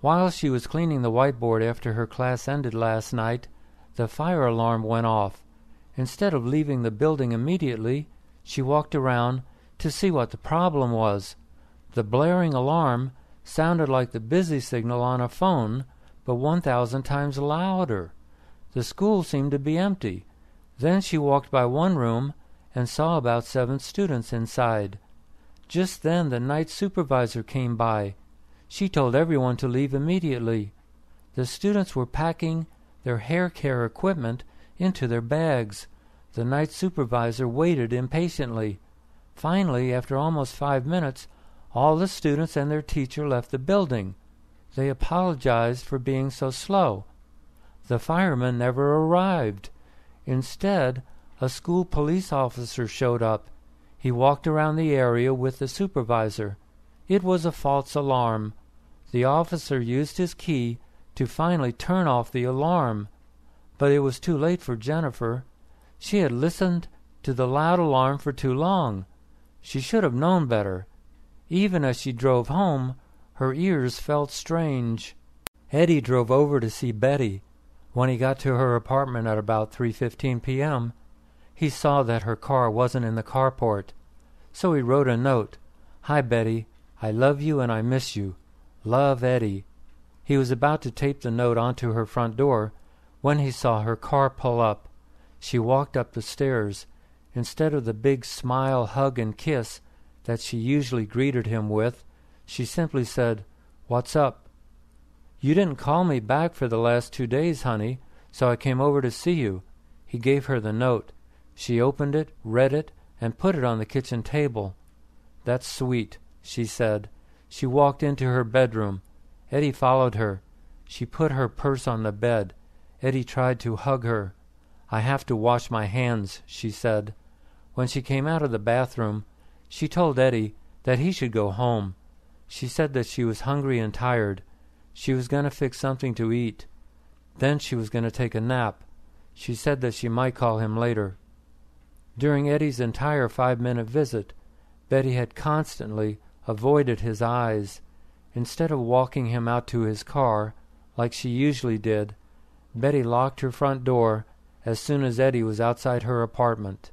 While she was cleaning the whiteboard after her class ended last night, the fire alarm went off. Instead of leaving the building immediately, she walked around to see what the problem was. The blaring alarm sounded like the busy signal on a phone, but 1,000 times louder. The school seemed to be empty. Then she walked by one room and saw about 7 students inside. Just then the night supervisor came by. She told everyone to leave immediately. The students were packing their hair care equipment into their bags. The night supervisor waited impatiently. Finally, after almost 5 minutes, all the students and their teacher left the building. They apologized for being so slow. The firemen never arrived. Instead, a school police officer showed up. He walked around the area with the supervisor. It was a false alarm. The officer used his key to finally turn off the alarm. But it was too late for Jennifer. She had listened to the loud alarm for too long. She should have known better. Even as she drove home, her ears felt strange. Eddie drove over to see Betty. When he got to her apartment at about 3:15 p.m., he saw that her car wasn't in the carport. So he wrote a note. "Hi, Betty. I love you and I miss you. Love, Eddie." He was about to tape the note onto her front door when he saw her car pull up. She walked up the stairs. Instead of the big smile, hug, and kiss that she usually greeted him with, she simply said, "What's up?" "You didn't call me back for the last 2 days, honey, so I came over to see you." He gave her the note. She opened it, read it, and put it on the kitchen table. "That's sweet," she said. She walked into her bedroom. Eddie followed her. She put her purse on the bed. Eddie tried to hug her. "I have to wash my hands," she said. When she came out of the bathroom, she told Eddie that he should go home. She said that she was hungry and tired. She was going to fix something to eat. Then she was going to take a nap. She said that she might call him later. During Eddie's entire 5-minute visit, Betty had constantly avoided his eyes. Instead of walking him out to his car, like she usually did, Betty locked her front door as soon as Eddie was outside her apartment.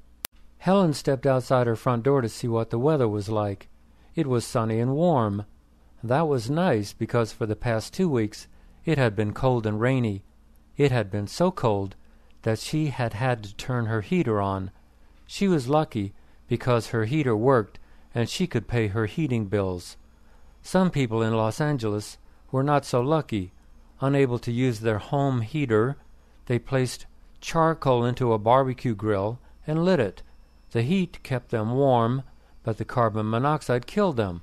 Helen stepped outside her front door to see what the weather was like. It was sunny and warm. That was nice because for the past 2 weeks it had been cold and rainy. It had been so cold that she had had to turn her heater on. She was lucky because her heater worked and she could pay her heating bills. Some people in Los Angeles were not so lucky. Unable to use their home heater, they placed charcoal into a barbecue grill and lit it. The heat kept them warm, but the carbon monoxide killed them.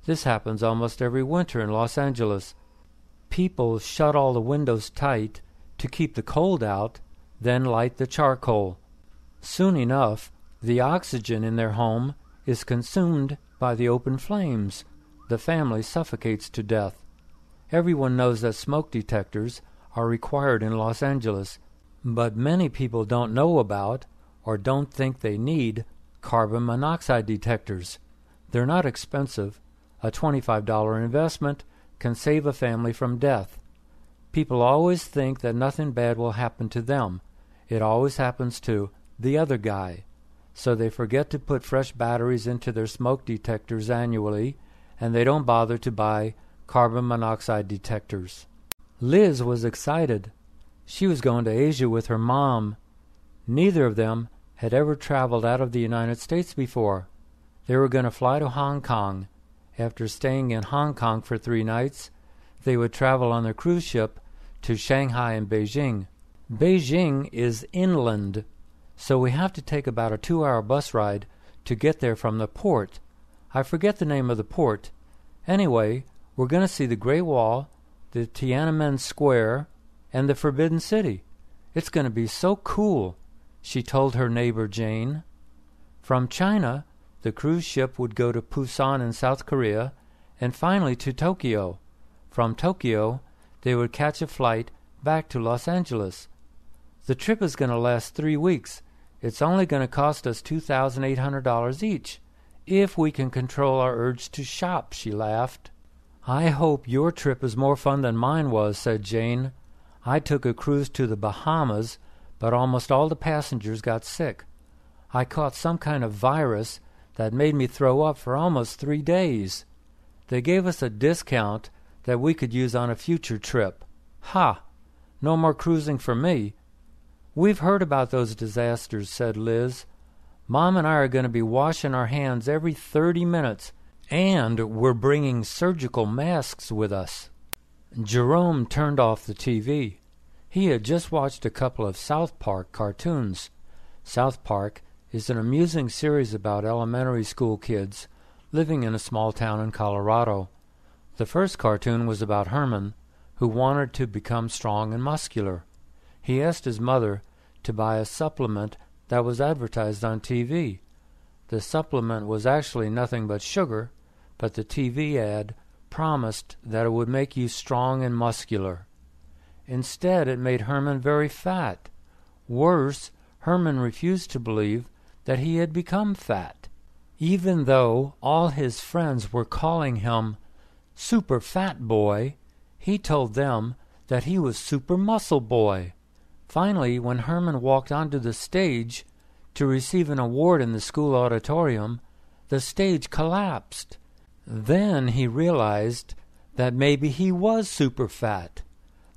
This happens almost every winter in Los Angeles. People shut all the windows tight to keep the cold out, then light the charcoal. Soon enough, the oxygen in their home is consumed by the open flames. The family suffocates to death. Everyone knows that smoke detectors are required in Los Angeles, but many people don't know about or don't think they need carbon monoxide detectors. They're not expensive. A $25 investment can save a family from death. People always think that nothing bad will happen to them. It always happens to the other guy. So they forget to put fresh batteries into their smoke detectors annually, and they don't bother to buy carbon monoxide detectors. Liz was excited. She was going to Asia with her mom. Neither of them had ever traveled out of the United States before. They were going to fly to Hong Kong. After staying in Hong Kong for 3 nights, they would travel on their cruise ship to Shanghai and Beijing. Beijing is inland, so we have to take about a 2-hour bus ride to get there from the port. I forget the name of the port. Anyway, we're going to see the Great Wall, the Tiananmen Square, and the Forbidden City. It's going to be so cool, she told her neighbor Jane. From China, the cruise ship would go to Busan in South Korea and finally to Tokyo. From Tokyo, they would catch a flight back to Los Angeles. The trip is going to last 3 weeks. It's only going to cost us $2,800 each, if we can control our urge to shop, she laughed. I hope your trip is more fun than mine was, said Jane. I took a cruise to the Bahamas, but almost all the passengers got sick. I caught some kind of virus that made me throw up for almost 3 days. They gave us a discount that we could use on a future trip. Ha! No more cruising for me. We've heard about those disasters, said Liz. Mom and I are going to be washing our hands every 30 minutes, and we're bringing surgical masks with us. Jerome turned off the TV. He had just watched a couple of South Park cartoons. South Park is an amusing series about elementary school kids living in a small town in Colorado. The first cartoon was about Herman, who wanted to become strong and muscular. He asked his mother to buy a supplement that was advertised on TV. The supplement was actually nothing but sugar, but the TV ad promised that it would make you strong and muscular. Instead, it made Herman very fat. Worse, Herman refused to believe that he had become fat, even though all his friends were calling him Super Fat Boy. He told them that he was Super Muscle Boy. Finally, when Herman walked onto the stage to receive an award in the school auditorium, the stage collapsed. Then he realized that maybe he was super fat.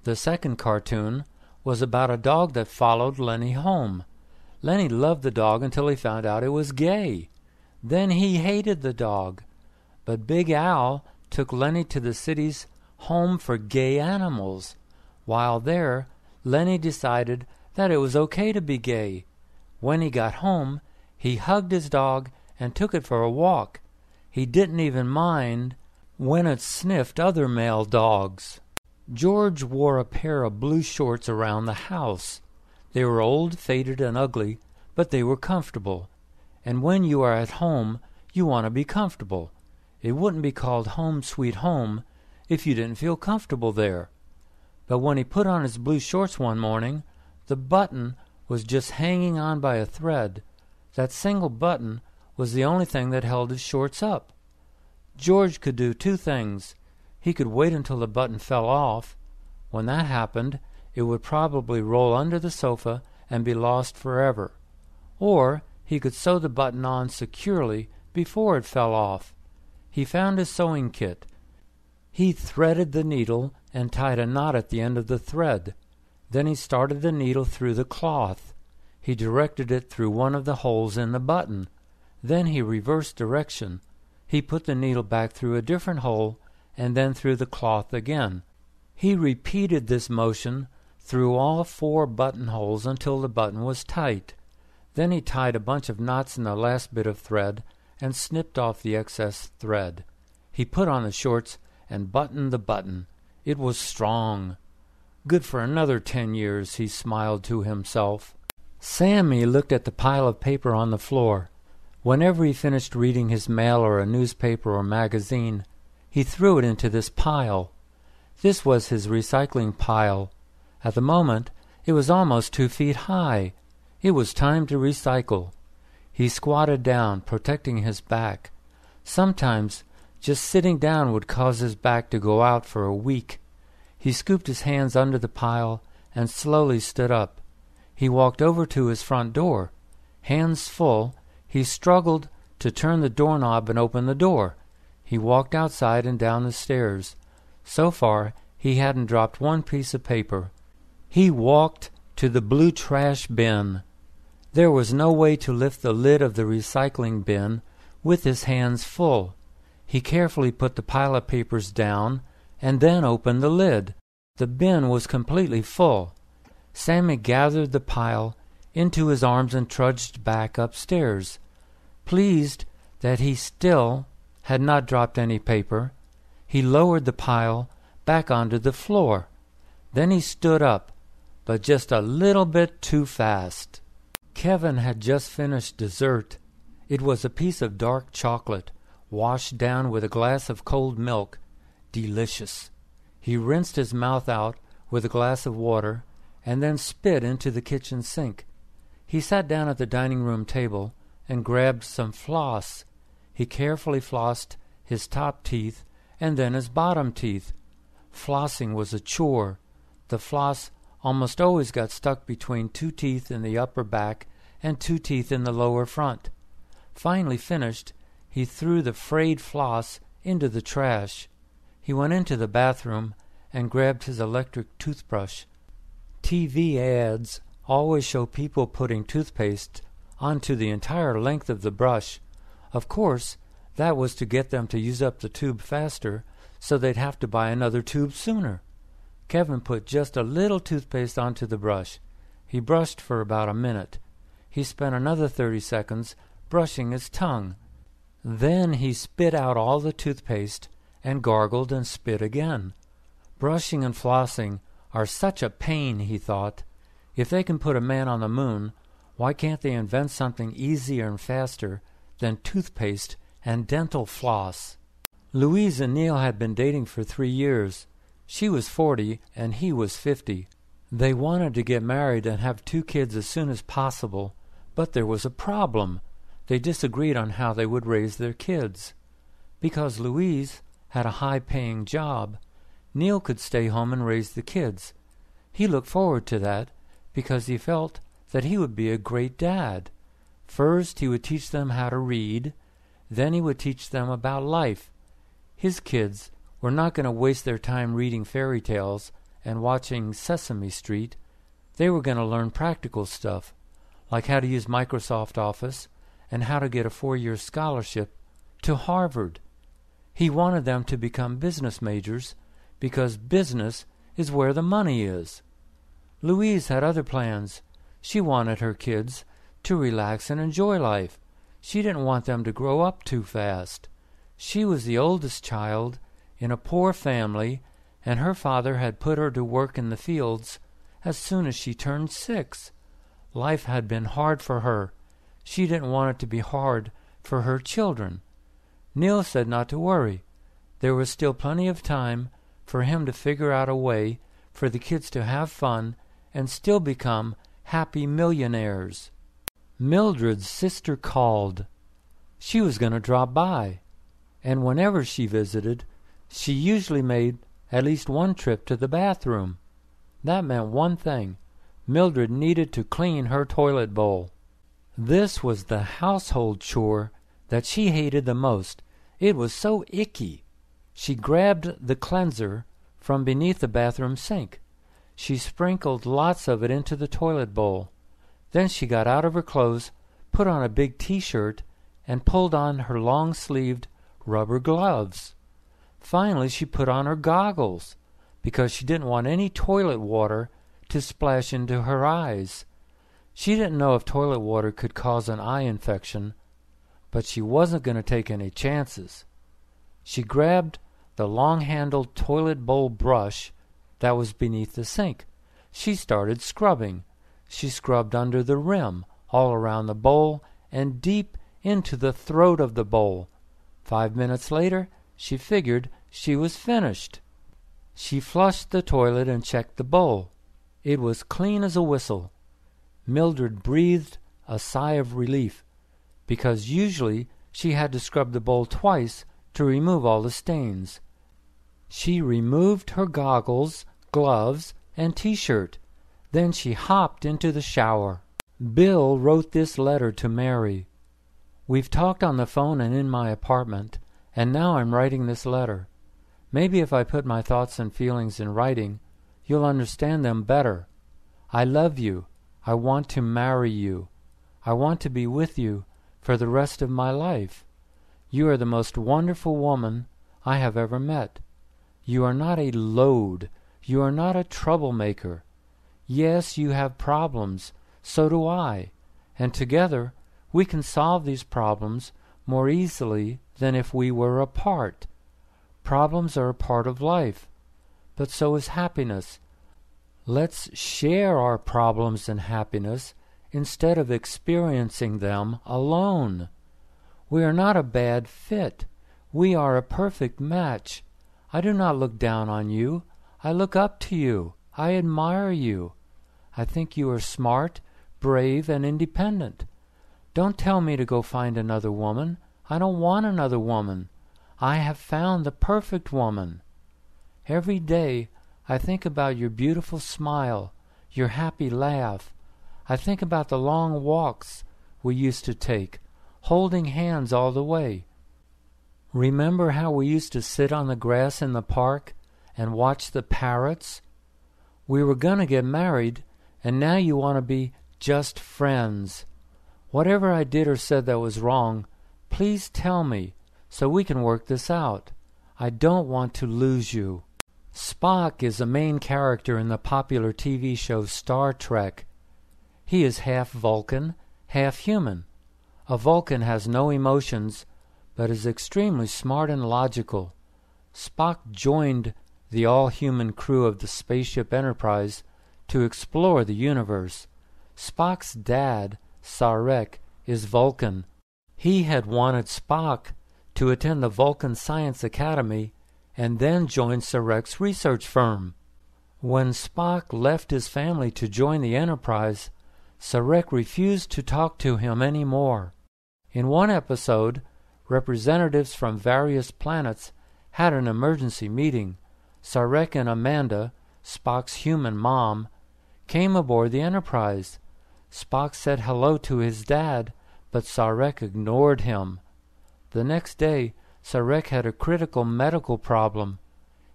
The second cartoon was about a dog that followed Lenny home. Lenny loved the dog until he found out it was gay. Then he hated the dog. But Big Al took Lenny to the city's home for gay animals. While there, Lenny decided that it was okay to be gay. When he got home, he hugged his dog and took it for a walk. He didn't even mind when it sniffed other male dogs. George wore a pair of blue shorts around the house. They were old, faded, and ugly, but they were comfortable. And when you are at home, you want to be comfortable. It wouldn't be called Home Sweet Home if you didn't feel comfortable there. But when he put on his blue shorts one morning, the button was just hanging on by a thread. That single button was the only thing that held his shorts up. George could do 2 things. He could wait until the button fell off. When that happened, it would probably roll under the sofa and be lost forever. Or he could sew the button on securely before it fell off. He found his sewing kit. He threaded the needle and tied a knot at the end of the thread. Then he started the needle through the cloth. He directed it through one of the holes in the button. Then he reversed direction. He put the needle back through a different hole and then through the cloth again. He repeated this motion through all 4 buttonholes until the button was tight. Then he tied a bunch of knots in the last bit of thread and snipped off the excess thread. He put on the shorts and buttoned the button. It was strong. Good for another 10 years, he smiled to himself. Sammy looked at the pile of paper on the floor. Whenever he finished reading his mail or a newspaper or magazine, he threw it into this pile. This was his recycling pile. At the moment, it was almost 2 feet high. It was time to recycle. He squatted down, protecting his back. Sometimes, just sitting down would cause his back to go out for a week. He scooped his hands under the pile and slowly stood up. He walked over to his front door. Hands full, he struggled to turn the doorknob and open the door. He walked outside and down the stairs. So far, he hadn't dropped 1 piece of paper. He walked to the blue trash bin. There was no way to lift the lid of the recycling bin with his hands full. He carefully put the pile of papers down and then opened the lid. The bin was completely full. Sammy gathered the pile into his arms and trudged back upstairs. Pleased that he still had not dropped any paper, he lowered the pile back onto the floor. Then he stood up, but just a little bit too fast. Kevin had just finished dessert. It was a piece of dark chocolate, washed down with a glass of cold milk. Delicious. He rinsed his mouth out with a glass of water and then spit into the kitchen sink. He sat down at the dining room table and grabbed some floss. He carefully flossed his top teeth and then his bottom teeth. Flossing was a chore. The floss almost always got stuck between 2 teeth in the upper back and 2 teeth in the lower front. Finally finished, he threw the frayed floss into the trash. He went into the bathroom and grabbed his electric toothbrush. TV ads always show people putting toothpaste onto the entire length of the brush. Of course, that was to get them to use up the tube faster, so they'd have to buy another tube sooner. Kevin put just a little toothpaste onto the brush. He brushed for about a minute. He spent another 30 seconds brushing his tongue. Then he spit out all the toothpaste and gargled and spit again. Brushing and flossing are such a pain, he thought. If they can put a man on the moon, why can't they invent something easier and faster than toothpaste and dental floss? Louise and Neil had been dating for 3 years. She was 40 and he was 50. They wanted to get married and have 2 kids as soon as possible, but there was a problem. They disagreed on how they would raise their kids. Because Louise had a high-paying job, Neil could stay home and raise the kids. He looked forward to that because he felt that he would be a great dad. First, he would teach them how to read. Then he would teach them about life. His kids were not going to waste their time reading fairy tales and watching Sesame Street. They were going to learn practical stuff, like how to use Microsoft Office and how to get a 4-year scholarship to Harvard. He wanted them to become business majors because business is where the money is. Louise had other plans. She wanted her kids to relax and enjoy life. She didn't want them to grow up too fast. She was the oldest child in a poor family, and her father had put her to work in the fields as soon as she turned 6. Life had been hard for her. She didn't want it to be hard for her children. Neil said not to worry. There was still plenty of time for him to figure out a way for the kids to have fun and still become happy millionaires. Mildred's sister called. She was going to drop by, and whenever she visited, she usually made at least 1 trip to the bathroom. That meant one thing. Mildred needed to clean her toilet bowl. This was the household chore that she hated the most. It was so icky. She grabbed the cleanser from beneath the bathroom sink. She sprinkled lots of it into the toilet bowl. Then she got out of her clothes, put on a big T-shirt, and pulled on her long-sleeved rubber gloves. Finally, she put on her goggles because she didn't want any toilet water to splash into her eyes. She didn't know if toilet water could cause an eye infection, but she wasn't going to take any chances. She grabbed the long-handled toilet bowl brush that was beneath the sink. She started scrubbing. She scrubbed under the rim, all around the bowl, and deep into the throat of the bowl. 5 minutes later, she figured she was finished. She flushed the toilet and checked the bowl. It was clean as a whistle. Mildred breathed a sigh of relief, because usually she had to scrub the bowl twice to remove all the stains. She removed her goggles, gloves, and t-shirt. Then she hopped into the shower. Bill wrote this letter to Mary. We've talked on the phone and in my apartment, and now I'm writing this letter. Maybe if I put my thoughts and feelings in writing, you'll understand them better. I love you. I want to marry you. I want to be with you for the rest of my life. You are the most wonderful woman I have ever met. You are not a load. You are not a troublemaker. Yes, you have problems. So do I. And together we can solve these problems more easily than if we were apart. Problems are a part of life, but so is happiness. Let's share our problems and happiness instead of experiencing them alone. We are not a bad fit. We are a perfect match. I do not look down on you. I look up to you. I admire you. I think you are smart, brave, and independent. Don't tell me to go find another woman. I don't want another woman. I have found the perfect woman. Every day I think about your beautiful smile, your happy laugh. I think about the long walks we used to take, holding hands all the way. Remember how we used to sit on the grass in the park and watch the parrots? We were going to get married, and now you want to be just friends. Whatever I did or said that was wrong, please tell me so we can work this out. I don't want to lose you. Spock is a main character in the popular TV show Star Trek. He is half Vulcan, half human. A Vulcan has no emotions, but is extremely smart and logical. Spock joined the all-human crew of the spaceship Enterprise to explore the universe. Spock's dad, Sarek, is Vulcan. He had wanted Spock to attend the Vulcan Science Academy and then join Sarek's research firm. When Spock left his family to join the Enterprise, Sarek refused to talk to him anymore. In one episode, representatives from various planets had an emergency meeting. Sarek and Amanda, Spock's human mom, came aboard the Enterprise. Spock said hello to his dad, but Sarek ignored him. The next day, Sarek had a critical medical problem.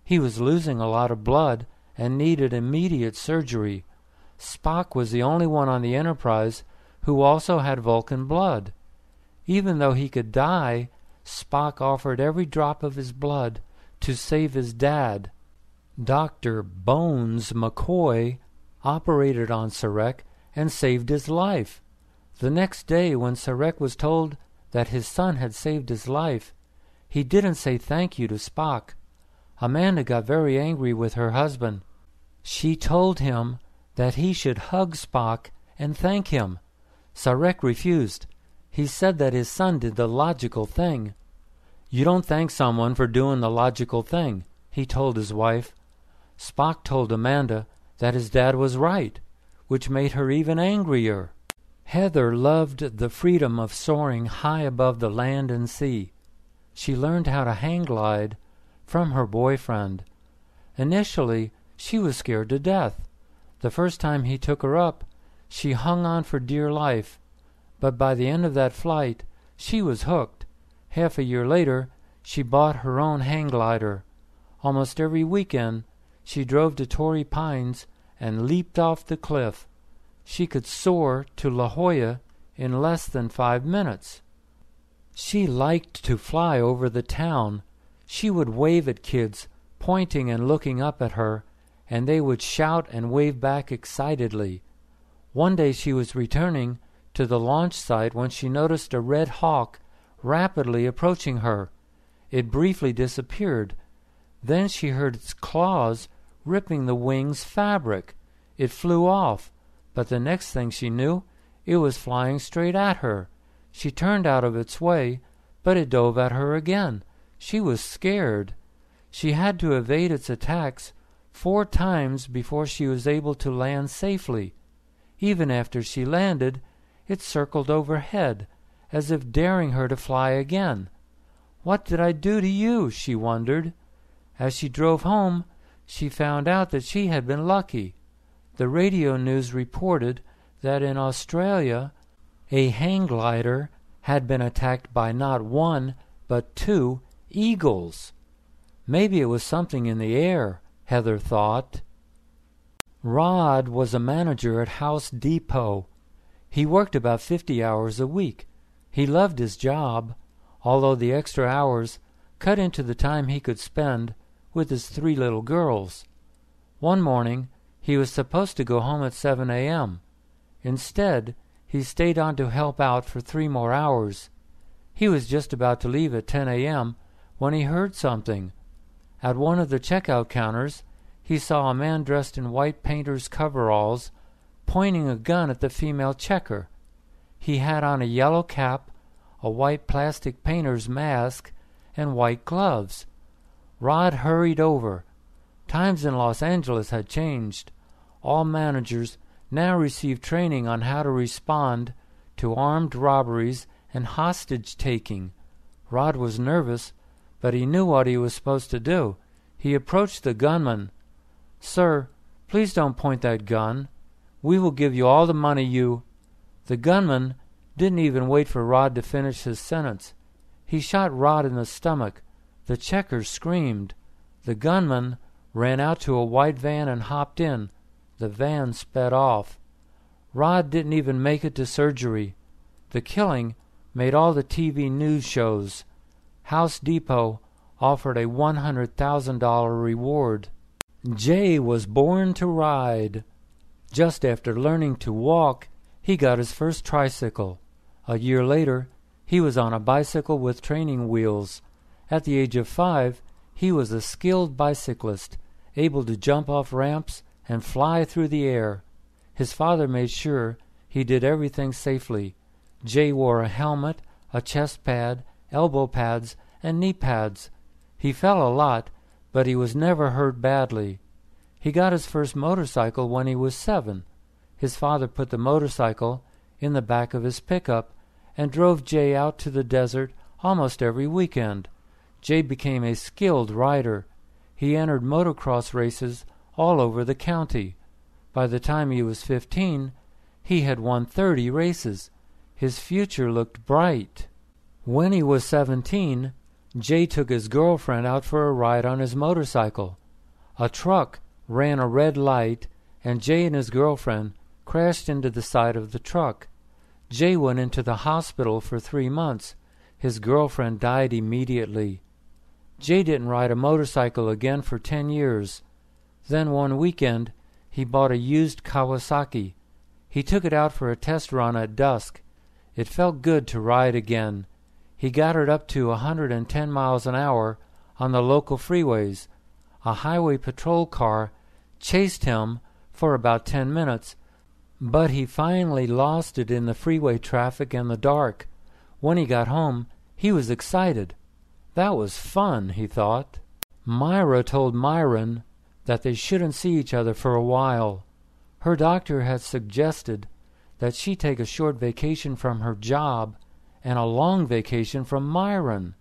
He was losing a lot of blood and needed immediate surgery. Spock was the only one on the Enterprise who also had Vulcan blood. Even though he could die, Spock offered every drop of his blood to save his dad. Dr. Bones McCoy operated on Sarek and saved his life. The next day, when Sarek was told that his son had saved his life, he didn't say thank you to Spock. Amanda got very angry with her husband. She told him that he should hug Spock and thank him. Sarek refused. He said that his son did the logical thing. You don't thank someone for doing the logical thing, he told his wife. Spock told Amanda that his dad was right, which made her even angrier. Heather loved the freedom of soaring high above the land and sea. She learned how to hang glide from her boyfriend. Initially, she was scared to death. The first time he took her up, she hung on for dear life. But by the end of that flight, she was hooked. Half a year later, she bought her own hang glider. Almost every weekend, she drove to Torrey Pines and leaped off the cliff. She could soar to La Jolla in less than 5 minutes. She liked to fly over the town. She would wave at kids, pointing and looking up at her, and they would shout and wave back excitedly. One day she was returning to the launch site when she noticed a red hawk rapidly approaching her. It briefly disappeared. Then she heard its claws ripping the wing's fabric. It flew off, but the next thing she knew, it was flying straight at her. She turned out of its way, but it dove at her again. She was scared. She had to evade its attacks 4 times before she was able to land safely. Even after she landed, it circled overhead, as if daring her to fly again. "What did I do to you?" she wondered. As she drove home, she found out that she had been lucky. The radio news reported that in Australia, a hang glider had been attacked by not 1, but 2 eagles. Maybe it was something in the air, Heather thought. Rod was a manager at House Depot. He worked about 50 hours a week. He loved his job, although the extra hours cut into the time he could spend with his 3 little girls. One morning, he was supposed to go home at 7 a.m. Instead, he stayed on to help out for 3 more hours. He was just about to leave at 10 a.m. when he heard something. At one of the checkout counters, he saw a man dressed in white painter's coveralls pointing a gun at the female checker. He had on a yellow cap, a white plastic painter's mask, and white gloves. Rod hurried over. Times in Los Angeles had changed. All managers now received training on how to respond to armed robberies and hostage-taking. Rod was nervous, but he knew what he was supposed to do. He approached the gunman. "Sir, please don't point that gun. We will give you all the money you—" The gunman didn't even wait for Rod to finish his sentence. He shot Rod in the stomach. The checker screamed. The gunman ran out to a white van and hopped in. The van sped off. Rod didn't even make it to surgery. The killing made all the TV news shows. House Depot offered a $100,000 reward. Jay was born to ride. Just after learning to walk, he got his first tricycle. A year later, he was on a bicycle with training wheels. At the age of 5, he was a skilled bicyclist, able to jump off ramps and fly through the air. His father made sure he did everything safely. Jay wore a helmet, a chest pad, elbow pads, and knee pads. He fell a lot, but he was never hurt badly. He got his first motorcycle when he was 7. His father put the motorcycle in the back of his pickup and drove Jay out to the desert almost every weekend. Jay became a skilled rider. He entered motocross races all over the county. By the time he was 15, he had won 30 races. His future looked bright. When he was 17, Jay took his girlfriend out for a ride on his motorcycle. A truck ran a red light, and Jay and his girlfriend crashed into the side of the truck. Jay went into the hospital for 3 months. His girlfriend died immediately. Jay didn't ride a motorcycle again for 10 years. Then one weekend, he bought a used Kawasaki. He took it out for a test run at dusk. It felt good to ride again. He got it up to 110 miles an hour on the local freeways. A highway patrol car chased him for about 10 minutes, but he finally lost it in the freeway traffic and the dark. When he got home, he was excited. That was fun, he thought. Myra told Myron that they shouldn't see each other for a while. Her doctor had suggested that she take a short vacation from her job and a long vacation from Myron.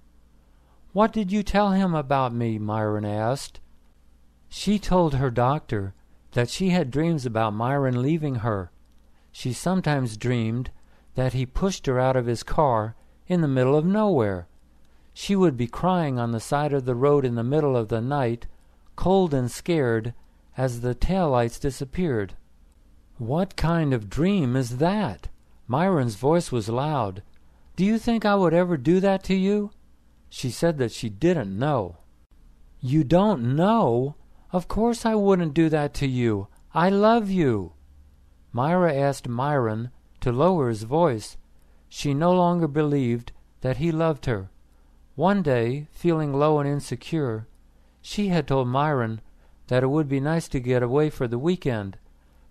"What did you tell him about me?" Myron asked. She told her doctor that she had dreams about Myron leaving her. She sometimes dreamed that he pushed her out of his car in the middle of nowhere. She would be crying on the side of the road in the middle of the night, cold and scared, as the taillights disappeared. "What kind of dream is that?" Myron's voice was loud. "Do Do you think I would ever do that to you?" She said that she didn't know. "You don't know? Of course I wouldn't do that to you. I love you." Myra asked Myron to lower his voice. She no longer believed that he loved her. One day, feeling low and insecure, she had told Myron that it would be nice to get away for the weekend.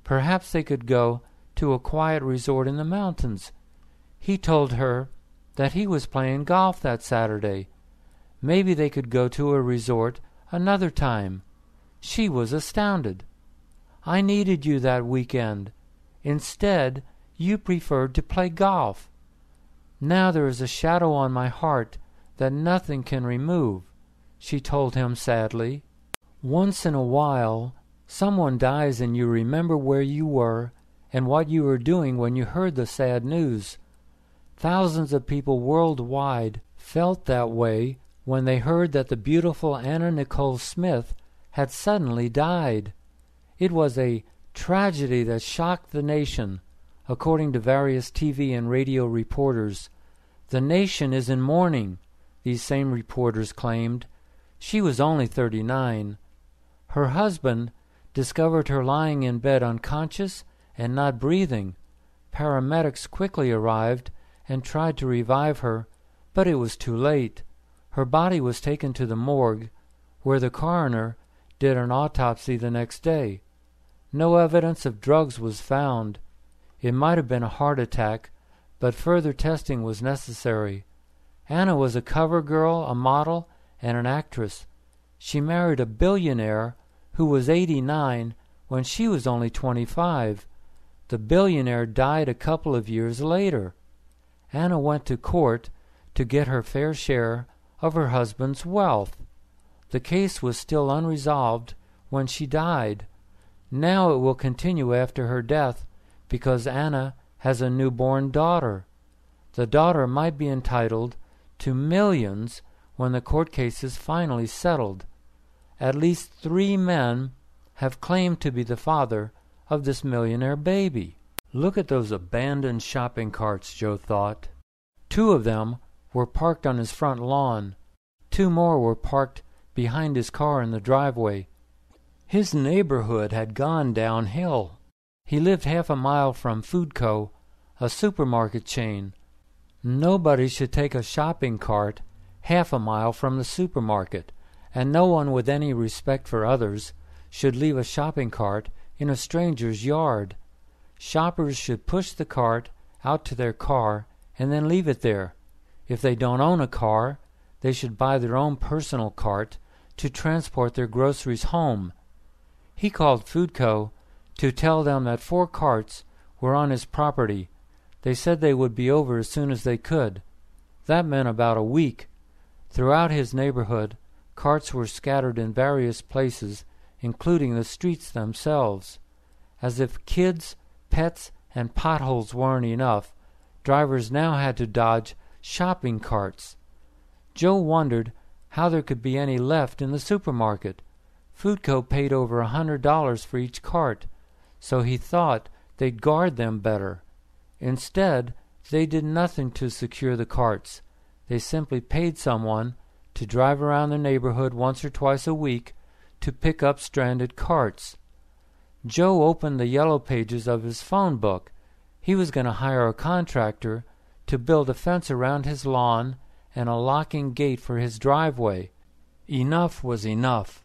Perhaps they could go to a quiet resort in the mountains. He told her that he was playing golf that Saturday. Maybe they could go to a resort another time. She was astounded. "I needed you that weekend. Instead, you preferred to play golf. Now there is a shadow on my heart that nothing can remove," she told him sadly. Once in a while, someone dies and you remember where you were and what you were doing when you heard the sad news. Thousands of people worldwide felt that way when they heard that the beautiful Anna Nicole Smith had suddenly died. It was a tragedy that shocked the nation, according to various TV and radio reporters. The nation is in mourning, these same reporters claimed. She was only 39. Her husband discovered her lying in bed unconscious and not breathing. Paramedics quickly arrived and tried to revive her, but it was too late. Her body was taken to the morgue, where the coroner did an autopsy the next day. No evidence of drugs was found. It might have been a heart attack, but further testing was necessary. Anna was a cover girl, a model, and an actress. She married a billionaire who was 89 when she was only 25. The billionaire died a couple of years later. Anna went to court to get her fair share of her husband's wealth. The case was still unresolved when she died. Now it will continue after her death because Anna has a newborn daughter. The daughter might be entitled to millions when the court case is finally settled. At least 3 men have claimed to be the father of this millionaire baby. Look at those abandoned shopping carts, Joe thought. 2 of them were parked on his front lawn. 2 more were parked behind his car in the driveway. His neighborhood had gone downhill. He lived half a mile from Foodco, a supermarket chain. Nobody should take a shopping cart half a mile from the supermarket, and no one with any respect for others should leave a shopping cart in a stranger's yard. Shoppers should push the cart out to their car and then leave it there. If they don't own a car, they should buy their own personal cart to transport their groceries home. He called Foodco to tell them that 4 carts were on his property. They said they would be over as soon as they could. That meant about a week. Throughout his neighborhood, carts were scattered in various places, including the streets themselves. As if kids, pets, and potholes weren't enough, drivers now had to dodge shopping carts. Joe wondered how there could be any left in the supermarket. Foodco paid over $100 for each cart, so he thought they'd guard them better. Instead, they did nothing to secure the carts. They simply paid someone to drive around the neighborhood once or twice a week to pick up stranded carts. Joe opened the yellow pages of his phone book. He was going to hire a contractor to build a fence around his lawn and a locking gate for his driveway. Enough was enough.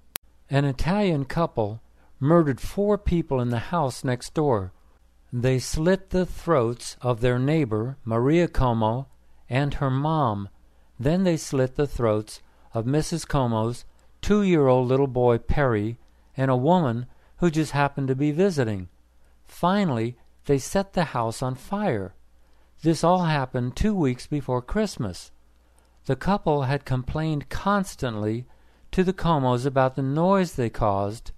An Italian couple murdered 4 people in the house next door. They slit the throats of their neighbor, Maria Como, and her mom. Then they slit the throats of Mrs. Como's 2-year-old little boy, Perry, and a woman who just happened to be visiting. Finally, they set the house on fire. This all happened 2 weeks before Christmas. The couple had complained constantly to the Comos about the noise they caused,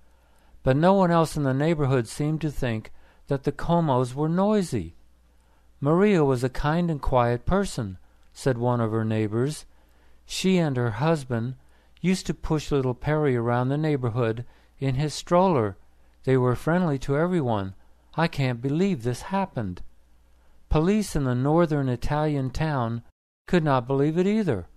but no one else in the neighborhood seemed to think that the Comos were noisy. Maria was a kind and quiet person, said one of her neighbors. She and her husband used to push little Perry around the neighborhood in his stroller. They were friendly to everyone. I can't believe this happened. Police in the northern Italian town could not believe it either.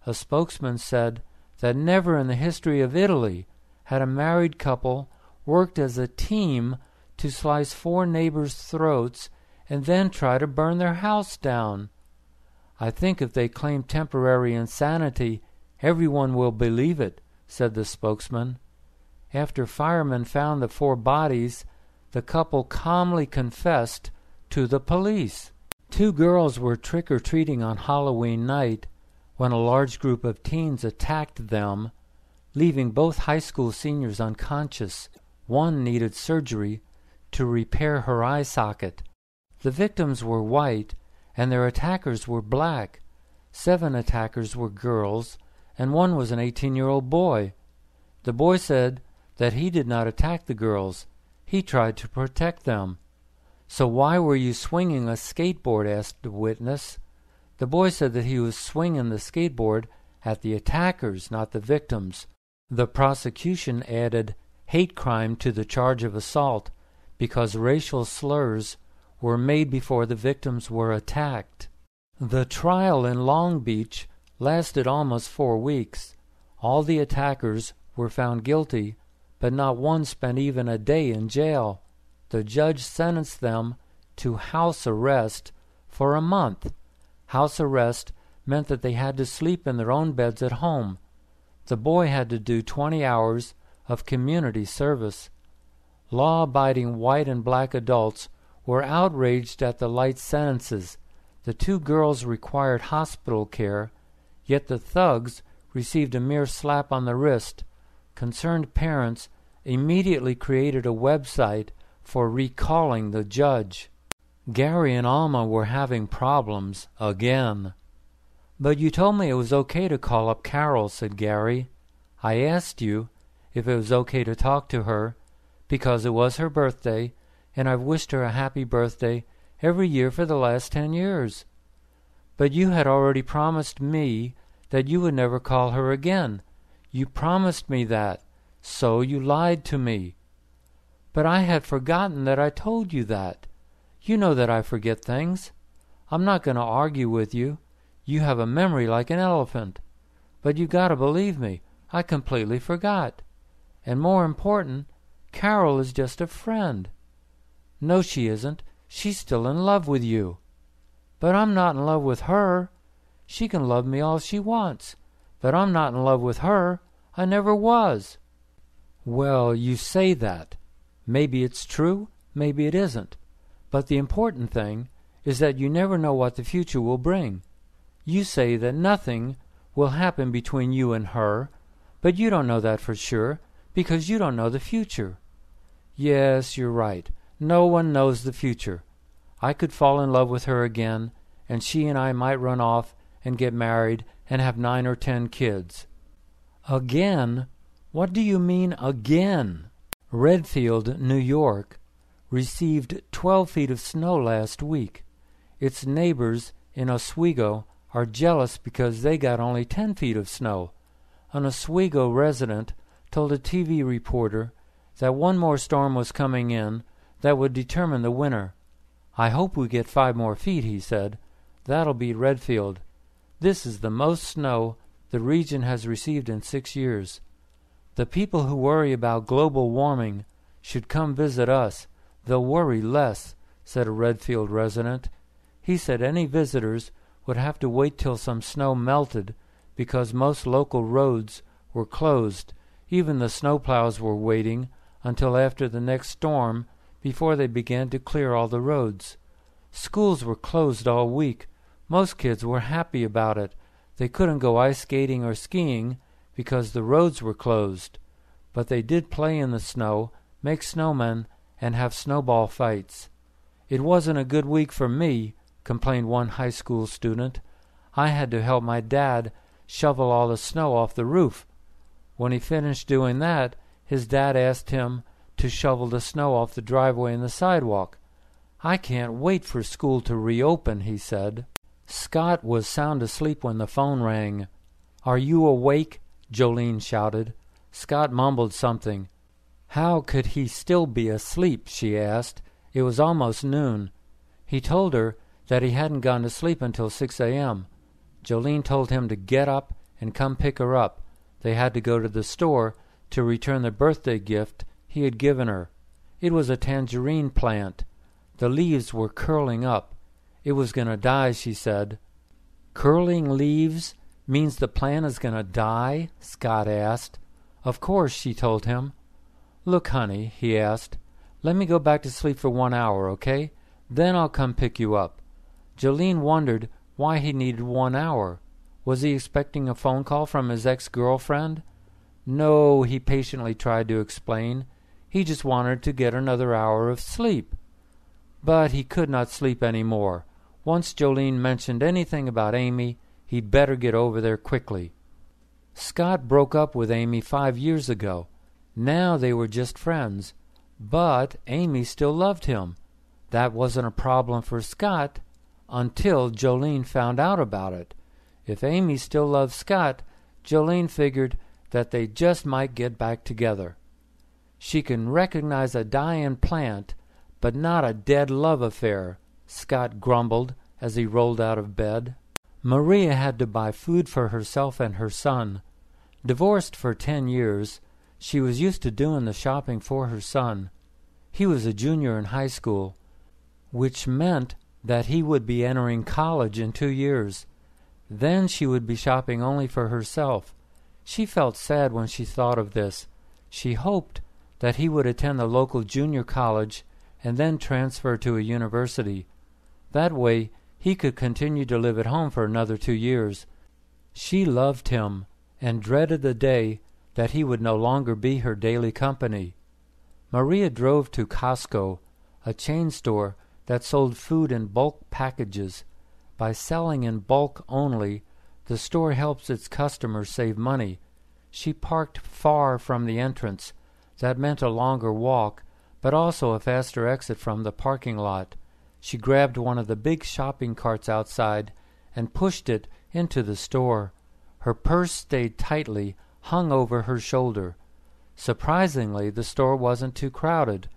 A spokesman said that never in the history of Italy had a married couple worked as a team to slice 4 neighbors' throats and then try to burn their house down. I think if they claim temporary insanity, everyone will believe it, said the spokesman. After firemen found the 4 bodies, the couple calmly confessed to the police. 2 girls were trick-or-treating on Halloween night when a large group of teens attacked them, leaving both high school seniors unconscious. One needed surgery to repair her eye socket. The victims were white, and their attackers were black. 7 attackers were girls, and 1 was an 18-year-old boy. The boy said that he did not attack the girls. He tried to protect them. "So why were you swinging a skateboard?" asked the witness. The boy said that he was swinging the skateboard at the attackers, not the victims. The prosecution added hate crime to the charge of assault because racial slurs were made before the victims were attacked. The trial in Long Beach lasted almost 4 weeks. All the attackers were found guilty, but not one spent even a day in jail. The judge sentenced them to house arrest for a month. House arrest meant that they had to sleep in their own beds at home. The boy had to do 20 hours of community service. Law-abiding white and black adults were outraged at the light sentences. The 2 girls required hospital care, yet the thugs received a mere slap on the wrist. Concerned parents immediately created a website for recalling the judge. Gary and Alma were having problems again. "But you told me it was okay to call up Carol," said Gary. "I asked you if it was okay to talk to her because it was her birthday, and I've wished her a happy birthday every year for the last 10 years. But you had already promised me that you would never call her again. You promised me that, so you lied to me." "But I had forgotten that I told you that. You know that I forget things. I'm not going to argue with you. You have a memory like an elephant. But you got to believe me, I completely forgot. And more important, Carol is just a friend." "No, she isn't. She's still in love with you." "But I'm not in love with her. She can love me all she wants, but I'm not in love with her. I never was." "Well, you say that. Maybe it's true, maybe it isn't. But the important thing is that you never know what the future will bring. You say that nothing will happen between you and her, but you don't know that for sure because you don't know the future." "Yes, you're right. No one knows the future. I could fall in love with her again, and she and I might run off and get married and have 9 or 10 kids." "Again? What do you mean, again?" Redfield, New York, received 12 feet of snow last week. Its neighbors in Oswego are jealous because they got only 10 feet of snow. An Oswego resident told a TV reporter that one more storm was coming in that would determine the winner. "I hope we get 5 more feet," he said. "That'll beat Redfield. This is the most snow the region has received in 6 years. The people who worry about global warming should come visit us. They'll worry less," said a Redfield resident. He said any visitors would have to wait till some snow melted because most local roads were closed. Even the snowplows were waiting until after the next storm before they began to clear all the roads. Schools were closed all week. Most kids were happy about it. They couldn't go ice skating or skiing because the roads were closed. But they did play in the snow, make snowmen, and have snowball fights. "It wasn't a good week for me," complained one high school student. "I had to help my dad shovel all the snow off the roof. When he finished doing that, his dad asked him to shovel the snow off the driveway and the sidewalk. I can't wait for school to reopen," he said. Scott was sound asleep when the phone rang. "Are you awake?" Jolene shouted. Scott mumbled something. How could he still be asleep, she asked. It was almost noon. He told her that he hadn't gone to sleep until 6 a.m. Jolene told him to get up and come pick her up. They had to go to the store to return the birthday gift he had given her. It was a tangerine plant. The leaves were curling up. It was going to die, she said. Curling leaves means the plant is going to die? Scott asked. Of course, she told him. Look, honey, he asked, let me go back to sleep for 1 hour, okay? Then I'll come pick you up. Jolene wondered why he needed 1 hour. Was he expecting a phone call from his ex-girlfriend? No, he patiently tried to explain. He just wanted to get another hour of sleep. But he could not sleep any more. Once Jolene mentioned anything about Amy, he'd better get over there quickly. Scott broke up with Amy 5 years ago. Now they were just friends. But Amy still loved him. That wasn't a problem for Scott until Jolene found out about it. If Amy still loved Scott, Jolene figured that they just might get back together. She can recognize a dying plant, but not a dead love affair, Scott grumbled as he rolled out of bed. Maria had to buy food for herself and her son. Divorced for 10 years, she was used to doing the shopping for her son. He was a junior in high school, which meant that he would be entering college in 2 years. Then she would be shopping only for herself. She felt sad when she thought of this. She hoped that he would attend the local junior college and then transfer to a university. That way, he could continue to live at home for another 2 years. She loved him and dreaded the day that he would no longer be her daily company. Maria drove to Costco, a chain store that sold food in bulk packages. By selling in bulk only, the store helps its customers save money. She parked far from the entrance. That meant a longer walk, but also a faster exit from the parking lot. She grabbed one of the big shopping carts outside and pushed it into the store. Her purse stayed tightly hung over her shoulder. Surprisingly, the store wasn't too crowded.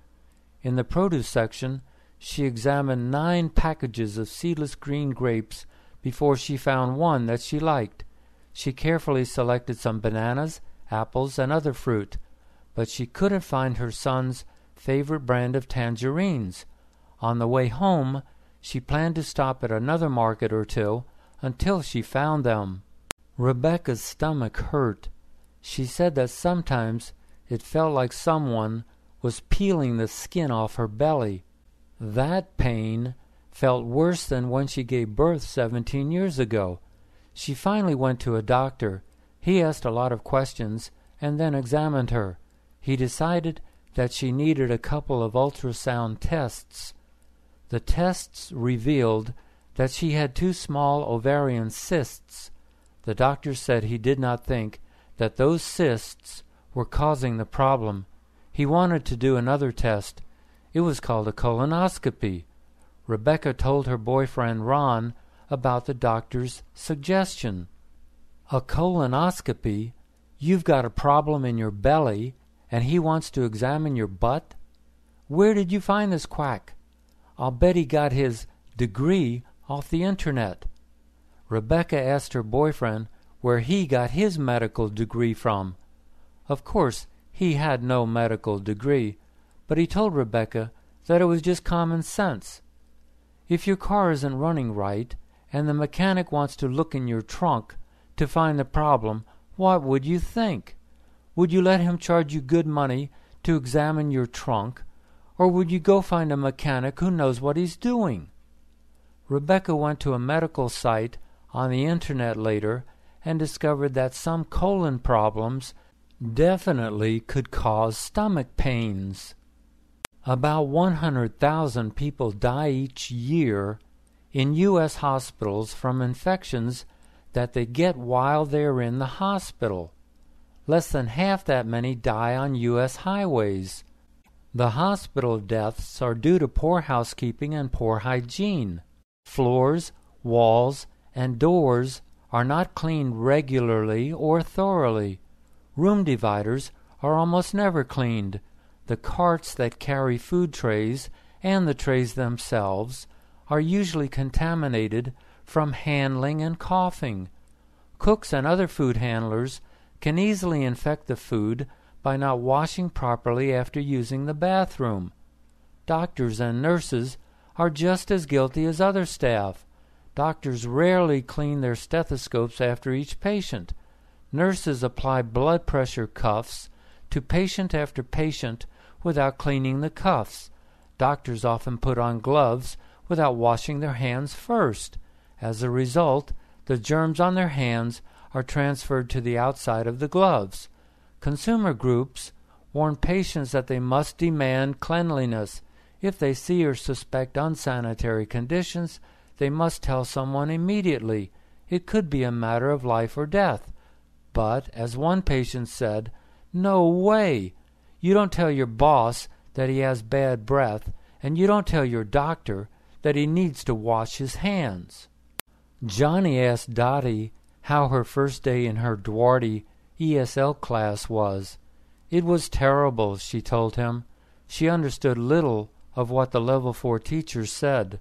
In the produce section, she examined 9 packages of seedless green grapes before she found one that she liked. She carefully selected some bananas, apples, and other fruit, but she couldn't find her son's favorite brand of tangerines. On the way home, she planned to stop at another market or two until she found them. Rebecca's stomach hurt. She said that sometimes it felt like someone was peeling the skin off her belly. That pain felt worse than when she gave birth 17 years ago. She finally went to a doctor. He asked a lot of questions and then examined her. He decided that she needed a couple of ultrasound tests. The tests revealed that she had 2 small ovarian cysts. The doctor said he did not think that those cysts were causing the problem. He wanted to do another test. It was called a colonoscopy. Rebecca told her boyfriend Ron about the doctor's suggestion. A colonoscopy? You've got a problem in your belly, and he wants to examine your butt? Where did you find this quack? I'll bet he got his degree off the internet. Rebecca asked her boyfriend where he got his medical degree from. Of course, he had no medical degree, but he told Rebecca that it was just common sense. If your car isn't running right, and the mechanic wants to look in your trunk to find the problem, what would you think? Would you let him charge you good money to examine your trunk, or would you go find a mechanic who knows what he's doing? Rebecca went to a medical site on the internet later and discovered that some colon problems definitely could cause stomach pains. About 100,000 people die each year in U.S. hospitals from infections that they get while they're in the hospital. Less than half that many die on U.S. highways. The hospital deaths are due to poor housekeeping and poor hygiene. Floors, walls, and doors are not cleaned regularly or thoroughly. Room dividers are almost never cleaned. The carts that carry food trays and the trays themselves are usually contaminated from handling and coughing. Cooks and other food handlers can easily infect the food by not washing properly after using the bathroom. Doctors and nurses are just as guilty as other staff. Doctors rarely clean their stethoscopes after each patient. Nurses apply blood pressure cuffs to patient after patient without cleaning the cuffs. Doctors often put on gloves without washing their hands first. As a result, the germs on their hands are transferred to the outside of the gloves. Consumer groups warn patients that they must demand cleanliness. If they see or suspect unsanitary conditions, they must tell someone immediately. It could be a matter of life or death. But, as one patient said, "No way! You don't tell your boss that he has bad breath, and you don't tell your doctor that he needs to wash his hands." Johnny asked Dottie how her first day in her Duarte ESL class was. It was terrible, she told him. She understood little of what the Level 4 teacher said.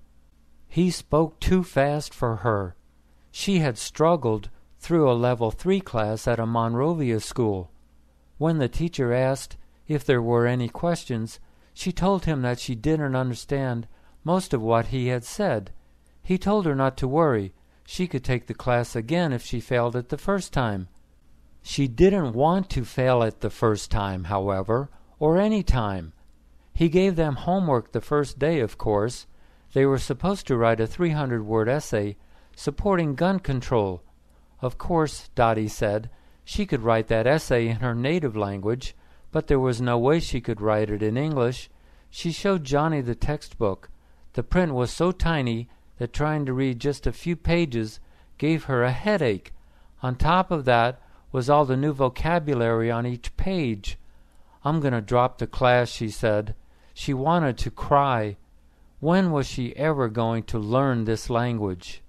He spoke too fast for her. She had struggled through a Level 3 class at a Monrovia school. When the teacher asked if there were any questions, she told him that she didn't understand most of what he had said. He told her not to worry. She could take the class again if she failed it the first time. She didn't want to fail it the first time, however, or any time. He gave them homework the first day, of course. They were supposed to write a 300-word essay supporting gun control. Of course, Dottie said, she could write that essay in her native language, but there was no way she could write it in English. She showed Johnny the textbook. The print was so tiny that trying to read just a few pages gave her a headache. On top of that was all the new vocabulary on each page. "I'm going to drop the class," she said. She wanted to cry. When was she ever going to learn this language?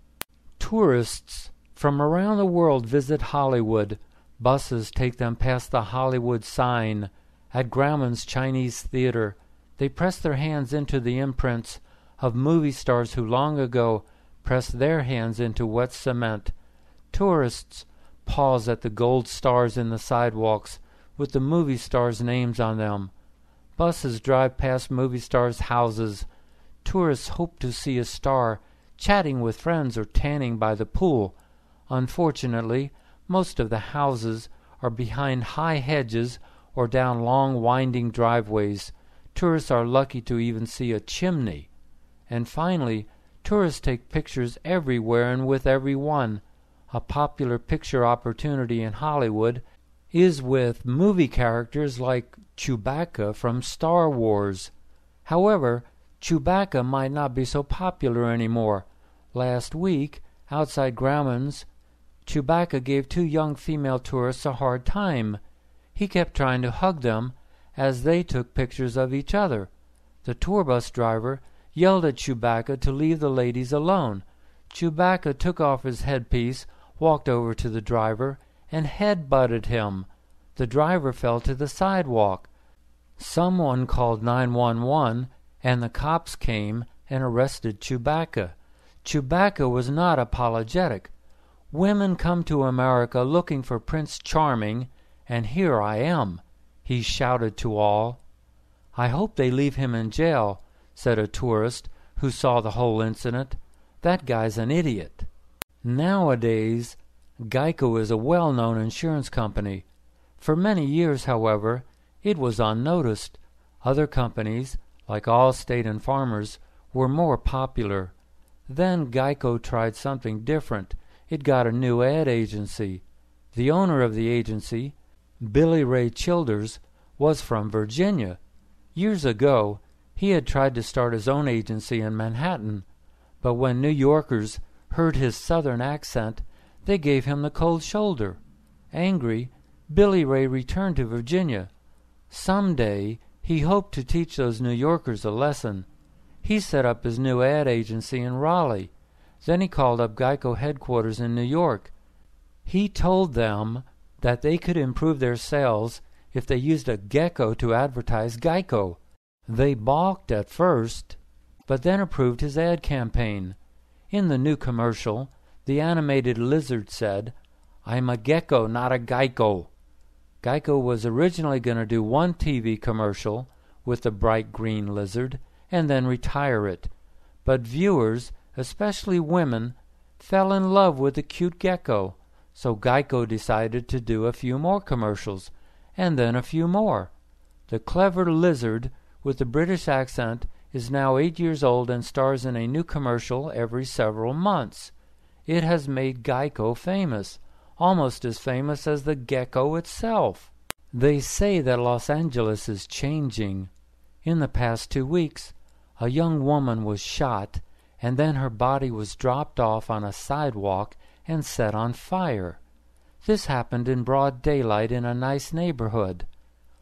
Tourists from around the world visit Hollywood. Buses take them past the Hollywood sign. At Grauman's Chinese Theater, they press their hands into the imprints of movie stars who long ago pressed their hands into wet cement. Tourists pause at the gold stars in the sidewalks with the movie stars' names on them. Buses drive past movie stars' houses. Tourists hope to see a star chatting with friends or tanning by the pool. Unfortunately, most of the houses are behind high hedges or down long winding driveways. Tourists are lucky to even see a chimney. And finally, tourists take pictures everywhere and with everyone. A popular picture opportunity in Hollywood is with movie characters like Chewbacca from Star Wars. However, Chewbacca might not be so popular anymore. Last week, outside Grauman's, Chewbacca gave two young female tourists a hard time. He kept trying to hug them as they took pictures of each other. The tour bus driver yelled at Chewbacca to leave the ladies alone. Chewbacca took off his headpiece, walked over to the driver, and head-butted him. The driver fell to the sidewalk. Someone called 911, and the cops came and arrested Chewbacca. Chewbacca was not apologetic. "Women come to America looking for Prince Charming, and here I am," he shouted to all. "I hope they leave him in jail," said a tourist who saw the whole incident. "That guy's an idiot." Nowadays, Geico is a well-known insurance company. For many years, however, it was unnoticed. Other companies, like Allstate and Farmers, were more popular. Then Geico tried something different. It got a new ad agency. The owner of the agency, Billy Ray Childers, was from Virginia. Years ago, he had tried to start his own agency in Manhattan, but when New Yorkers heard his southern accent, they gave him the cold shoulder. Angry, Billy Ray returned to Virginia. Someday, he hoped to teach those New Yorkers a lesson. He set up his new ad agency in Raleigh. Then he called up Geico headquarters in New York. He told them that they could improve their sales if they used a gecko to advertise Geico. They balked at first, but then approved his ad campaign. In the new commercial, the animated lizard said, "I'm a gecko, not a Geico." Geico was originally going to do one TV commercial with the bright green lizard and then retire it. But viewers, especially women, fell in love with the cute gecko, so Geico decided to do a few more commercials, and then a few more. The clever lizard with the British accent is now 8 years old and stars in a new commercial every several months. It has made Geico famous, almost as famous as the gecko itself. They say that Los Angeles is changing. In the past 2 weeks, a young woman was shot, and then her body was dropped off on a sidewalk and set on fire. This happened in broad daylight in a nice neighborhood.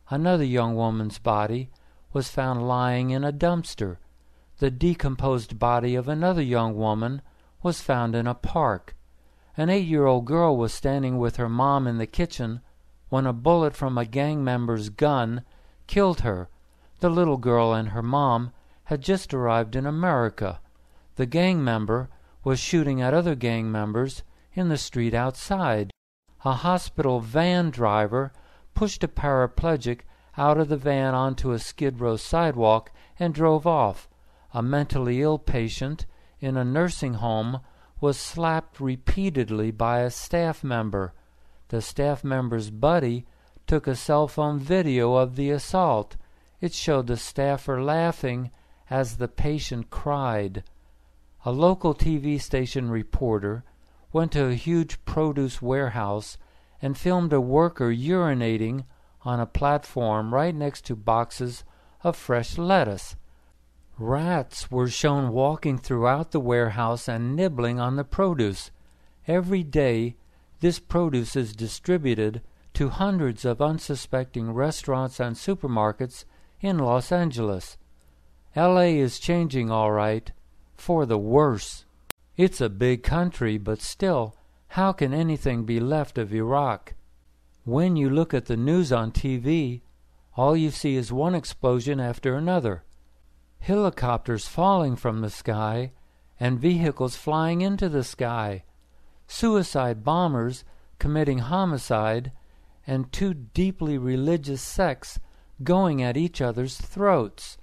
Another young woman's body was found lying in a dumpster. The decomposed body of another young woman was found in a park. An 8-year-old girl was standing with her mom in the kitchen when a bullet from a gang member's gun killed her. The little girl and her mom had just arrived in America. The gang member was shooting at other gang members in the street outside. A hospital van driver pushed a paraplegic out of the van onto a Skid Row sidewalk and drove off. A mentally ill patient in a nursing home was slapped repeatedly by a staff member. The staff member's buddy took a cell phone video of the assault. It showed the staffer laughing as the patient cried. A local TV station reporter went to a huge produce warehouse and filmed a worker urinating on a platform right next to boxes of fresh lettuce. Rats were shown walking throughout the warehouse and nibbling on the produce. Every day, this produce is distributed to hundreds of unsuspecting restaurants and supermarkets in Los Angeles. L.A. is changing all right, for the worse. It's a big country, but still, how can anything be left of Iraq? When you look at the news on TV, all you see is one explosion after another. Helicopters falling from the sky and vehicles flying into the sky. Suicide bombers committing homicide and two deeply religious sects going at each other's throats.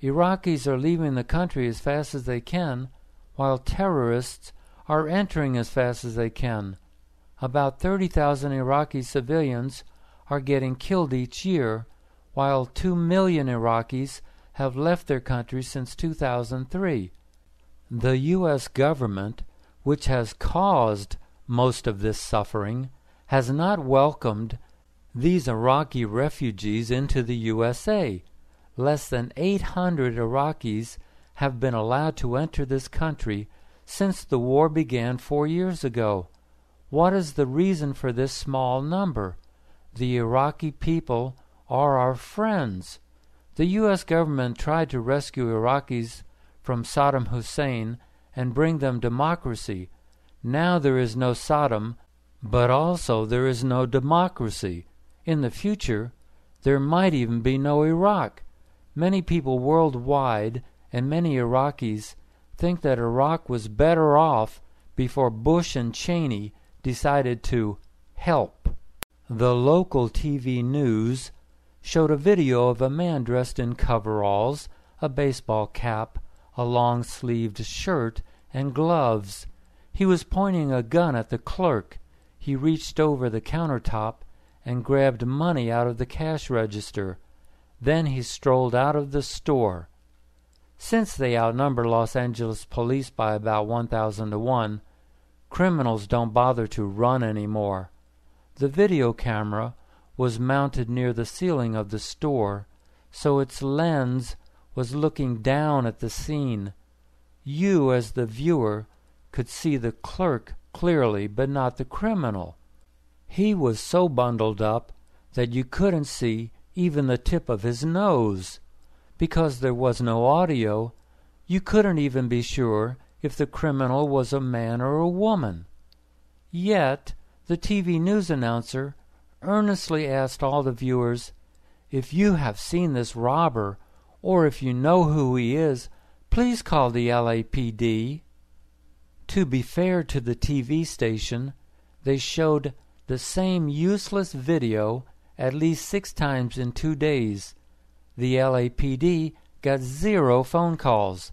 Iraqis are leaving the country as fast as they can, while terrorists are entering as fast as they can. About 30,000 Iraqi civilians are getting killed each year, while 2 million Iraqis have left their country since 2003. The U.S. government, which has caused most of this suffering, has not welcomed these Iraqi refugees into the USA. Less than 800 Iraqis have been allowed to enter this country since the war began 4 years ago. What is the reason for this small number? The Iraqi people are our friends. The U.S. government tried to rescue Iraqis from Saddam Hussein and bring them democracy. Now there is no Saddam, but also there is no democracy. In the future, there might even be no Iraq. Many people worldwide and many Iraqis think that Iraq was better off before Bush and Cheney decided to help. The local TV news showed a video of a man dressed in coveralls, a baseball cap, a long-sleeved shirt, and gloves. He was pointing a gun at the clerk. He reached over the countertop and grabbed money out of the cash register. Then he strolled out of the store. Since they outnumber Los Angeles police by about 1,000 to 1, criminals don't bother to run anymore. The video camera was mounted near the ceiling of the store, so its lens was looking down at the scene. You, as the viewer, could see the clerk clearly, but not the criminal. He was so bundled up that you couldn't see even the tip of his nose. Because there was no audio, you couldn't even be sure if the criminal was a man or a woman. Yet, the TV news announcer earnestly asked all the viewers, "If you have seen this robber, or if you know who he is, please call the LAPD." To be fair to the TV station, they showed the same useless video at least 6 times in 2 days. The LAPD got 0 phone calls.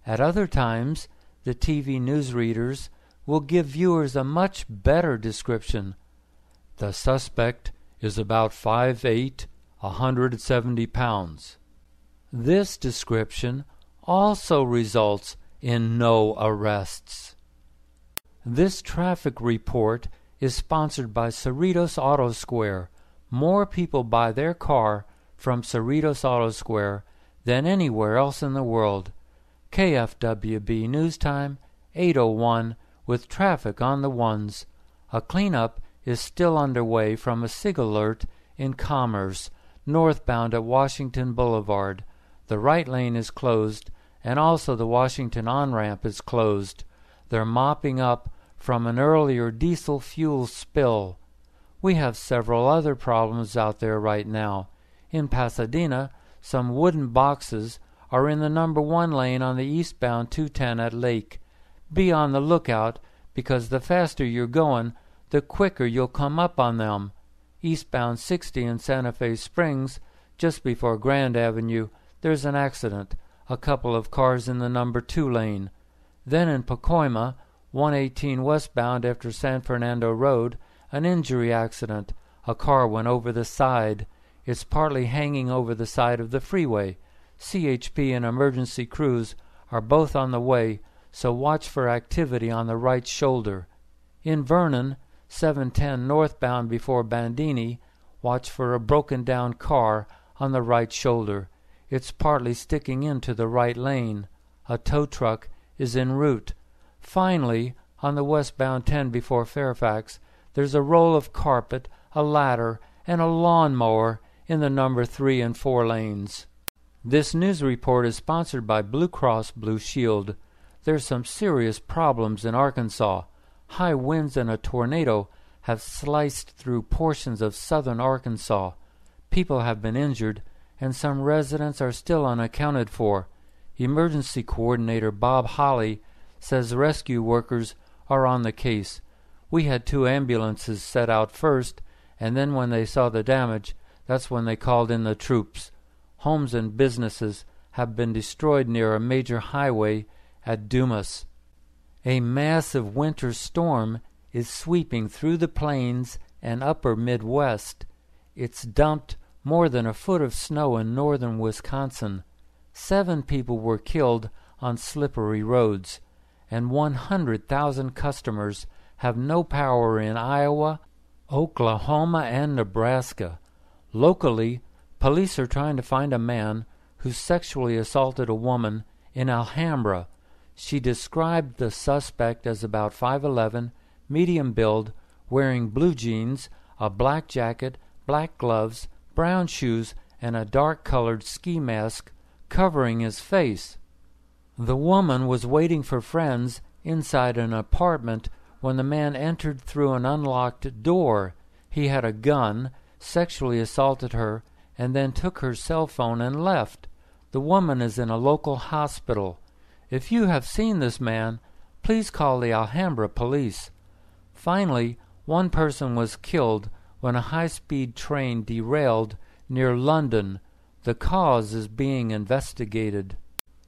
At other times, the TV newsreaders will give viewers a much better description. The suspect is about 5'8", 170 pounds. This description also results in no arrests. This traffic report is sponsored by Cerritos Auto Square. More people buy their car from Cerritos Auto Square than anywhere else in the world. KFWB News Time, 8:01, with traffic on the ones. A cleanup is still underway from a SIG alert in Commerce, northbound at Washington Boulevard. The right lane is closed, and also the Washington on-ramp is closed. They're mopping up from an earlier diesel fuel spill. We have several other problems out there right now. In Pasadena, some wooden boxes are in the number 1 lane on the eastbound 210 at Lake. Be on the lookout, because the faster you're going, the quicker you'll come up on them. Eastbound 60 in Santa Fe Springs, just before Grand Avenue, there's an accident. A couple of cars in the number 2 lane. Then in Pacoima, 118 westbound after San Fernando Road, an injury accident. A car went over the side. It's partly hanging over the side of the freeway. CHP and emergency crews are both on the way, so watch for activity on the right shoulder. In Vernon, 710 northbound before Bandini, watch for a broken-down car on the right shoulder. It's partly sticking into the right lane. A tow truck is en route. Finally, on the westbound 10 before Fairfax, there's a roll of carpet, a ladder, and a lawnmower in the number 3 and 4 lanes. This news report is sponsored by Blue Cross Blue Shield. There's some serious problems in Arkansas. High winds and a tornado have sliced through portions of southern Arkansas. People have been injured, and some residents are still unaccounted for. Emergency Coordinator Bob Holly says rescue workers are on the case. We had 2 ambulances set out first, and then when they saw the damage, that's when they called in the troops. Homes and businesses have been destroyed near a major highway at Dumas. A massive winter storm is sweeping through the plains and upper Midwest. It's dumped more than a foot of snow in northern Wisconsin. 7 people were killed on slippery roads, and 100,000 customers have no power in Iowa, Oklahoma, and Nebraska. Locally, police are trying to find a man who sexually assaulted a woman in Alhambra. She described the suspect as about 5'11", medium build, wearing blue jeans, a black jacket, black gloves, brown shoes, and a dark-colored ski mask covering his face. The woman was waiting for friends inside an apartment when the man entered through an unlocked door. He had a gun, sexually assaulted her, and then took her cell phone and left. The woman is in a local hospital. If you have seen this man, please call the Alhambra police. Finally, 1 person was killed when a high-speed train derailed near London. The cause is being investigated.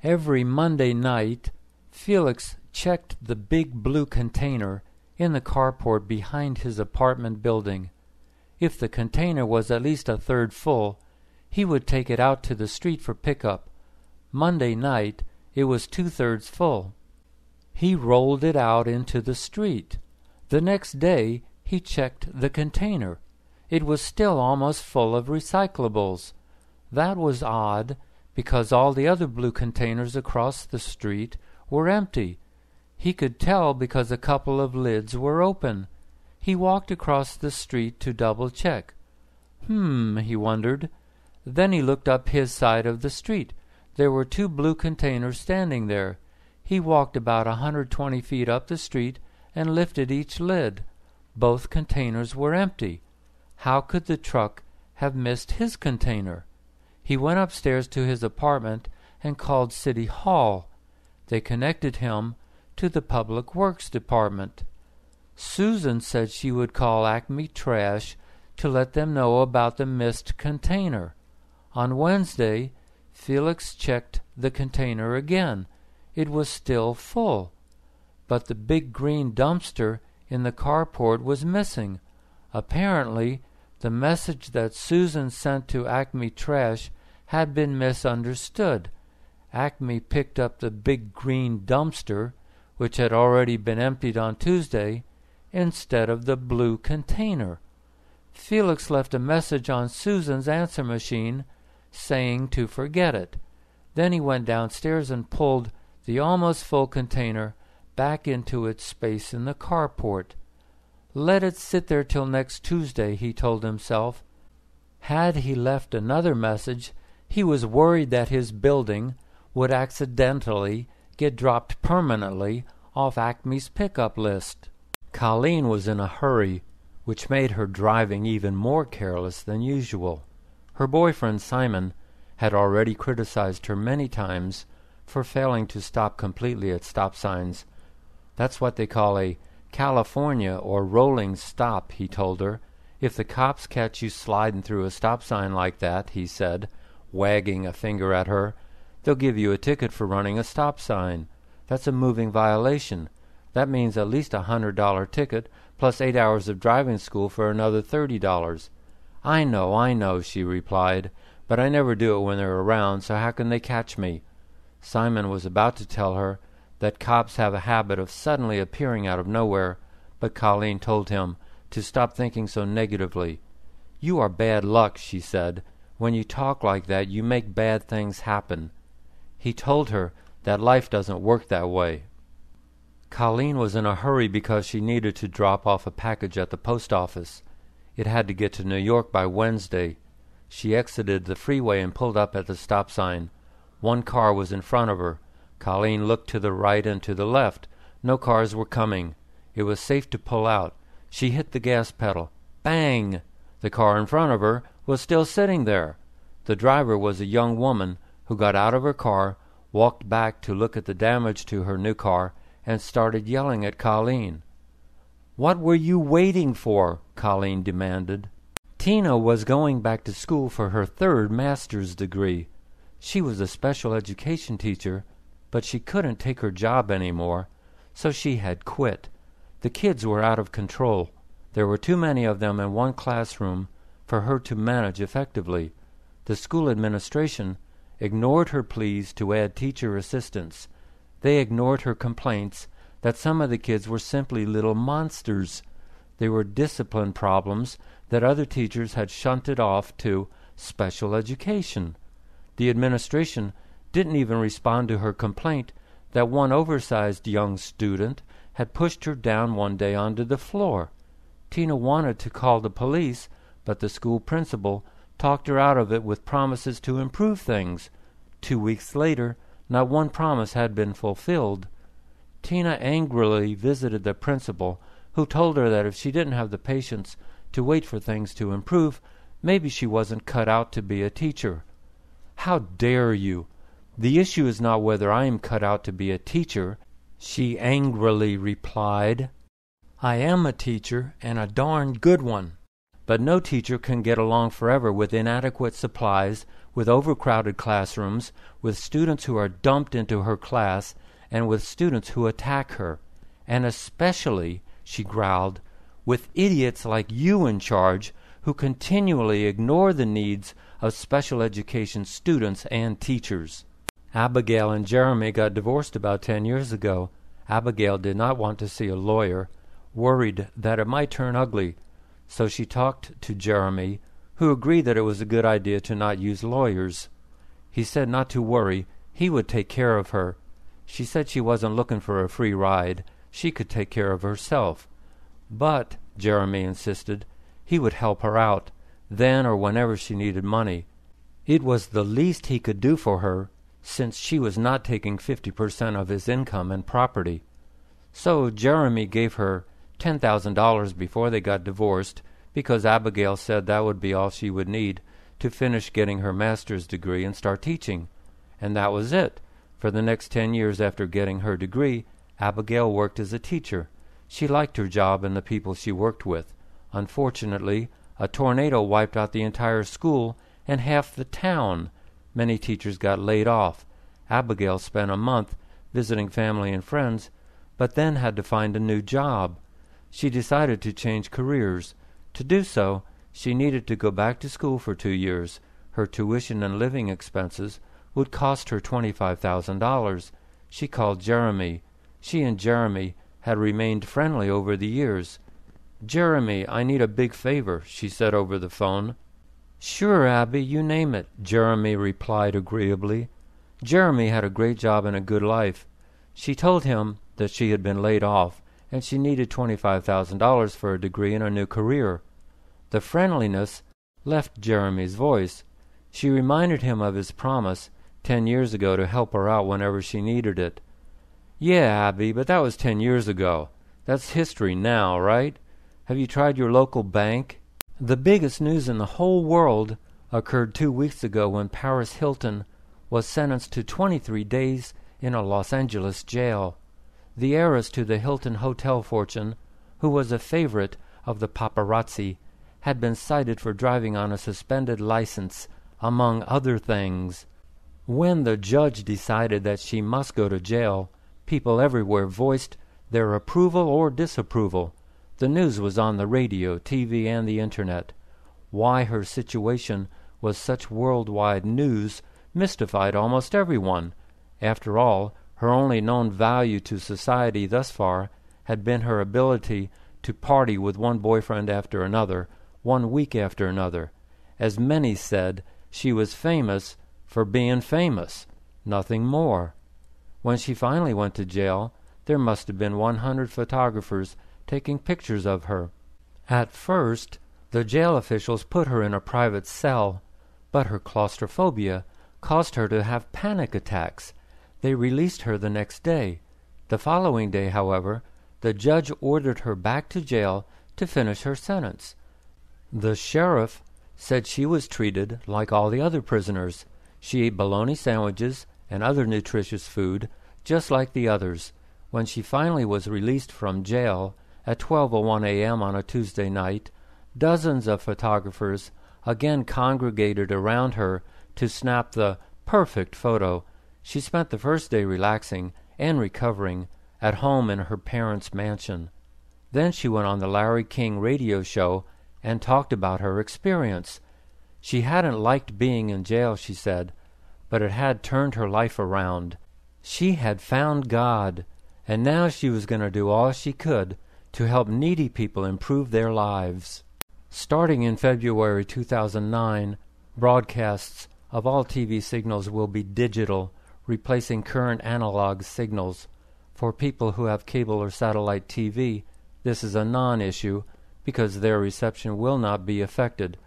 Every Monday night, Felix checked the big blue container in the carport behind his apartment building. If the container was at least a third full, he would take it out to the street for pickup. Monday night, it was 2/3 full. He rolled it out into the street. The next day, he checked the container. It was still almost full of recyclables. That was odd, because all the other blue containers across the street were empty. He could tell because a couple of lids were open. He walked across the street to double-check. He wondered. Then he looked up his side of the street. There were 2 blue containers standing there. He walked about 120 feet up the street and lifted each lid. Both containers were empty. How could the truck have missed his container? He went upstairs to his apartment and called City Hall. They connected him to the Public Works Department. Susan said she would call Acme Trash to let them know about the missed container. On Wednesday, Felix checked the container again. It was still full, but the big green dumpster in the carport was missing. Apparently, the message that Susan sent to Acme Trash had been misunderstood. Acme picked up the big green dumpster, which had already been emptied on Tuesday, instead of the blue container. Felix left a message on Susan's answer machine saying to forget it. Then he went downstairs and pulled the almost full container back into its space in the carport. Let it sit there till next Tuesday, he told himself. Had he left another message, he was worried that his building would accidentally get dropped permanently off Acme's pickup list. Colleen was in a hurry, which made her driving even more careless than usual. Her boyfriend Simon had already criticized her many times for failing to stop completely at stop signs. That's what they call a California or rolling stop, he told her. If the cops catch you sliding through a stop sign like that, he said, wagging a finger at her, they'll give you a ticket for running a stop sign. That's a moving violation. That means at least $100 ticket plus 8 hours of driving school for another $30. I know, she replied, but I never do it when they're around, so how can they catch me? Simon was about to tell her that cops have a habit of suddenly appearing out of nowhere, but Colleen told him to stop thinking so negatively. You are bad luck, she said. When you talk like that, you make bad things happen. He told her that life doesn't work that way. Colleen was in a hurry because she needed to drop off a package at the post office. It had to get to New York by Wednesday. She exited the freeway and pulled up at the stop sign. One car was in front of her. Colleen looked to the right and to the left. No cars were coming. It was safe to pull out. She hit the gas pedal. Bang! The car in front of her was still sitting there. The driver was a young woman who got out of her car, walked back to look at the damage to her new car, and started yelling at Colleen. What were you waiting for? Colleen demanded. Tina was going back to school for her third master's degree. She was a special education teacher, but she couldn't take her job anymore, so she had quit. The kids were out of control. There were too many of them in one classroom for her to manage effectively. The school administration ignored her pleas to add teacher assistants. They ignored her complaints that some of the kids were simply little monsters. They were discipline problems that other teachers had shunted off to special education. The administration didn't even respond to her complaint that one oversized young student had pushed her down one day onto the floor. Tina wanted to call the police, but the school principal talked her out of it with promises to improve things. 2 weeks later, not one promise had been fulfilled. Tina angrily visited the principal, who told her that if she didn't have the patience to wait for things to improve, maybe she wasn't cut out to be a teacher. How dare you? The issue is not whether I am cut out to be a teacher, she angrily replied. I am a teacher, and a darn good one. But no teacher can get along forever with inadequate supplies, with overcrowded classrooms, with students who are dumped into her class, and with students who attack her. And especially, she growled, with idiots like you in charge who continually ignore the needs of special education students and teachers. Abigail and Jeremy got divorced about 10 years ago. Abigail did not want to see a lawyer, worried that it might turn ugly, so she talked to Jeremy, who agreed that it was a good idea to not use lawyers. He said not to worry, he would take care of her. She said she wasn't looking for a free ride. She could take care of herself. But, Jeremy insisted, he would help her out, then or whenever she needed money. It was the least he could do for her, since she was not taking 50% of his income and property. So Jeremy gave her $10,000 before they got divorced, because Abigail said that would be all she would need to finish getting her master's degree and start teaching. And that was it. For the next 10 years after getting her degree, Abigail worked as a teacher. She liked her job and the people she worked with. Unfortunately, a tornado wiped out the entire school and half the town. Many teachers got laid off. Abigail spent a month visiting family and friends, but then had to find a new job. She decided to change careers. To do so, she needed to go back to school for 2 years. Her tuition and living expenses would cost her $25,000. She called Jeremy. She and Jeremy had remained friendly over the years. "Jeremy, I need a big favor," she said over the phone. "Sure, Abby, you name it," Jeremy replied agreeably. Jeremy had a great job and a good life. She told him that she had been laid off and she needed $25,000 for a degree in a new career. The friendliness left Jeremy's voice. She reminded him of his promise 10 years ago to help her out whenever she needed it. "Yeah, Abby, but that was 10 years ago. That's history now, right? Have you tried your local bank?" The biggest news in the whole world occurred 2 weeks ago when Paris Hilton was sentenced to 23 days in a Los Angeles jail. The heiress to the Hilton hotel fortune, who was a favorite of the paparazzi, had been cited for driving on a suspended license, among other things. When the judge decided that she must go to jail, people everywhere voiced their approval or disapproval. The news was on the radio, TV, and the internet. Why her situation was such worldwide news mystified almost everyone. After all, her only known value to society thus far had been her ability to party with one boyfriend after another, 1 week after another. As many said, she was famous for being famous, nothing more. When she finally went to jail, there must have been 100 photographers taking pictures of her. At first, the jail officials put her in a private cell, but her claustrophobia caused her to have panic attacks. They released her the next day. The following day, however, the judge ordered her back to jail to finish her sentence. The sheriff said she was treated like all the other prisoners. She ate bologna sandwiches and other nutritious food, just like the others. When she finally was released from jail at 12:01 a.m. on a Tuesday night, dozens of photographers again congregated around her to snap the perfect photo. She spent the first day relaxing and recovering at home in her parents' mansion. Then she went on the Larry King radio show and talked about her experience. She hadn't liked being in jail, she said, but it had turned her life around. She had found God, and now she was going to do all she could to help needy people improve their lives. Starting in February 2009, broadcasts of all TV signals will be digital, replacing current analog signals. For people who have cable or satellite TV, this is a non-issue because their reception will not be affected.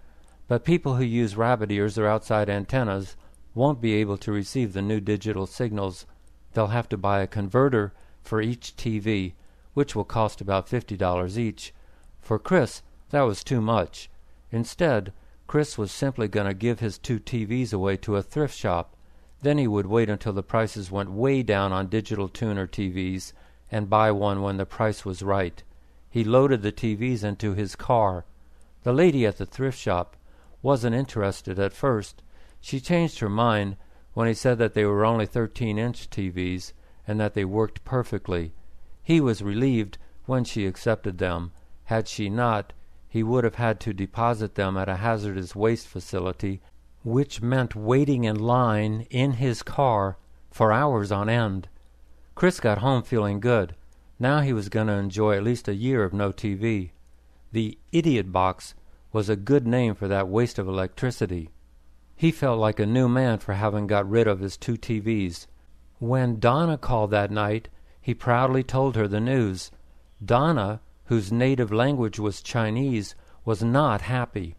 But people who use rabbit ears or outside antennas won't be able to receive the new digital signals. They'll have to buy a converter for each TV, which will cost about $50 each. For Chris, that was too much. Instead, Chris was simply going to give his 2 TVs away to a thrift shop. Then he would wait until the prices went way down on digital tuner TVs and buy one when the price was right. He loaded the TVs into his car. The lady at the thrift shop wasn't interested at first. She changed her mind when he said that they were only 13-inch TVs and that they worked perfectly. He was relieved when she accepted them. Had she not, he would have had to deposit them at a hazardous waste facility, which meant waiting in line in his car for hours on end. Chris got home feeling good. Now he was going to enjoy at least a year of no TV. The idiot box was a good name for that waste of electricity. He felt like a new man for having got rid of his 2 TVs. When Donna called that night, he proudly told her the news. Donna, whose native language was Chinese, was not happy.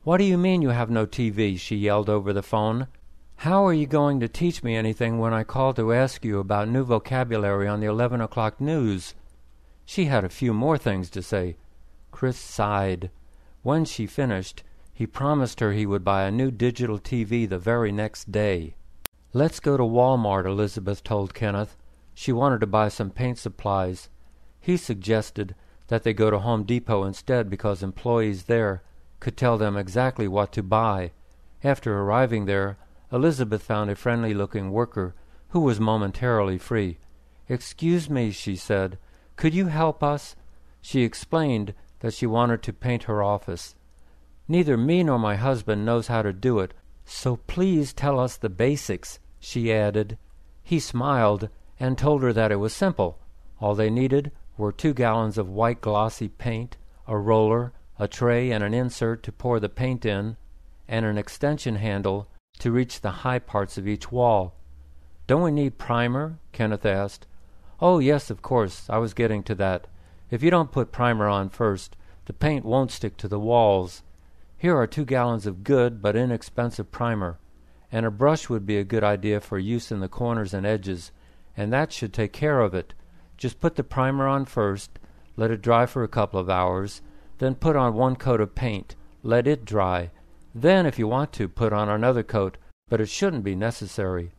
"What do you mean you have no TV?" she yelled over the phone. "How are you going to teach me anything when I call to ask you about new vocabulary on the 11 o'clock news?" She had a few more things to say. Chris sighed. When she finished, he promised her he would buy a new digital TV the very next day. "Let's go to Walmart," Elizabeth told Kenneth. She wanted to buy some paint supplies. He suggested that they go to Home Depot instead because employees there could tell them exactly what to buy. After arriving there, Elizabeth found a friendly-looking worker who was momentarily free. "Excuse me," she said. "Could you help us?" She explained that she wanted to paint her office. "Neither me nor my husband knows how to do it, so please tell us the basics," she added. He smiled and told her that it was simple. All they needed were 2 gallons of white glossy paint, a roller, a tray and an insert to pour the paint in, and an extension handle to reach the high parts of each wall. "Don't we need primer?" Kenneth asked. "Oh, yes, of course. I was getting to that. If you don't put primer on first, the paint won't stick to the walls. Here are 2 gallons of good but inexpensive primer, and a brush would be a good idea for use in the corners and edges, and that should take care of it. Just put the primer on first, let it dry for a couple of hours, then put on 1 coat of paint, let it dry. Then, if you want to, put on another coat, but it shouldn't be necessary."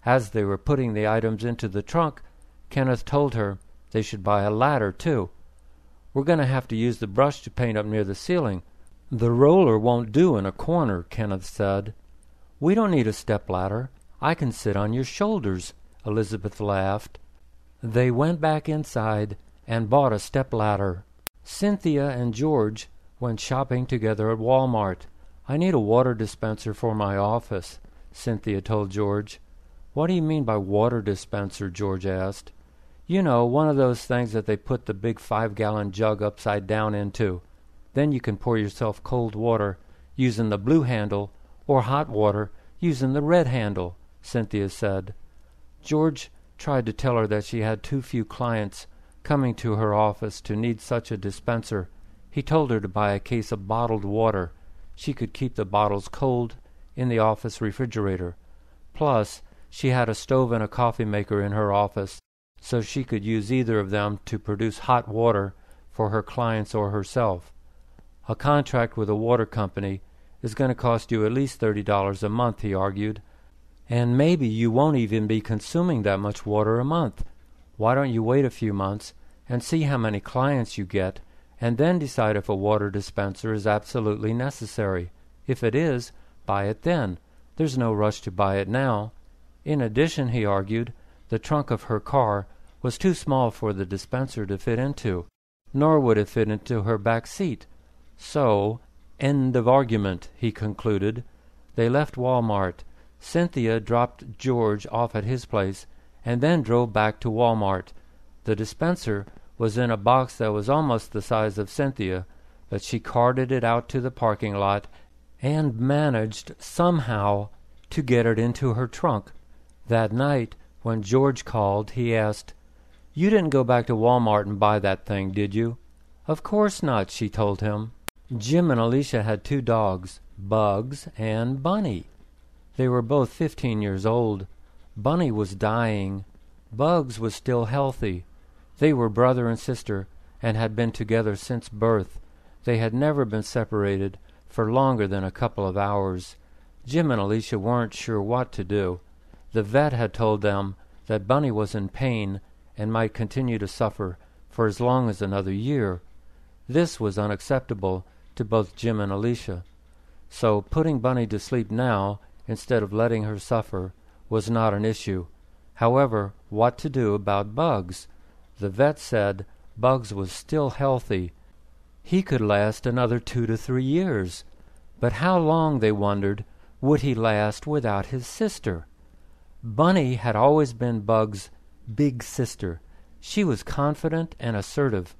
As they were putting the items into the trunk, Kenneth told her they should buy a ladder, too. "We're going to have to use the brush to paint up near the ceiling. The roller won't do in a corner," Kenneth said. "We don't need a step ladder. I can sit on your shoulders," Elizabeth laughed. They went back inside and bought a step ladder. Cynthia and George went shopping together at Walmart. "I need a water dispenser for my office," Cynthia told George. "What do you mean by water dispenser?" George asked. "You know, one of those things that they put the big 5-gallon jug upside down into. Then you can pour yourself cold water using the blue handle or hot water using the red handle," Cynthia said. George tried to tell her that she had too few clients coming to her office to need such a dispenser. He told her to buy a case of bottled water. She could keep the bottles cold in the office refrigerator. Plus, she had a stove and a coffee maker in her office, so she could use either of them to produce hot water for her clients or herself. "A contract with a water company is going to cost you at least $30 a month," he argued. "And maybe you won't even be consuming that much water a month. Why don't you wait a few months and see how many clients you get, and then decide if a water dispenser is absolutely necessary? If it is, buy it then. There's no rush to buy it now." In addition, he argued, the trunk of her car was too small for the dispenser to fit into, nor would it fit into her back seat. So, end of argument, he concluded. They left Walmart. Cynthia dropped George off at his place and then drove back to Walmart. The dispenser was in a box that was almost the size of Cynthia, but she carted it out to the parking lot and managed somehow to get it into her trunk. That night, when George called, he asked, "You didn't go back to Walmart and buy that thing, did you?" "Of course not," she told him. Jim and Alicia had 2 dogs, Bugs and Bunny. They were both 15 years old. Bunny was dying. Bugs was still healthy. They were brother and sister and had been together since birth. They had never been separated for longer than a couple of hours. Jim and Alicia weren't sure what to do. The vet had told them that Bunny was in pain and might continue to suffer for as long as another year. This was unacceptable to both Jim and Alicia. So putting Bunny to sleep now, instead of letting her suffer, was not an issue. However, what to do about Bugs? The vet said Bugs was still healthy. He could last another 2 to 3 years. But how long, they wondered, would he last without his sister? Bunny had always been Bugs' big sister. She was confident and assertive.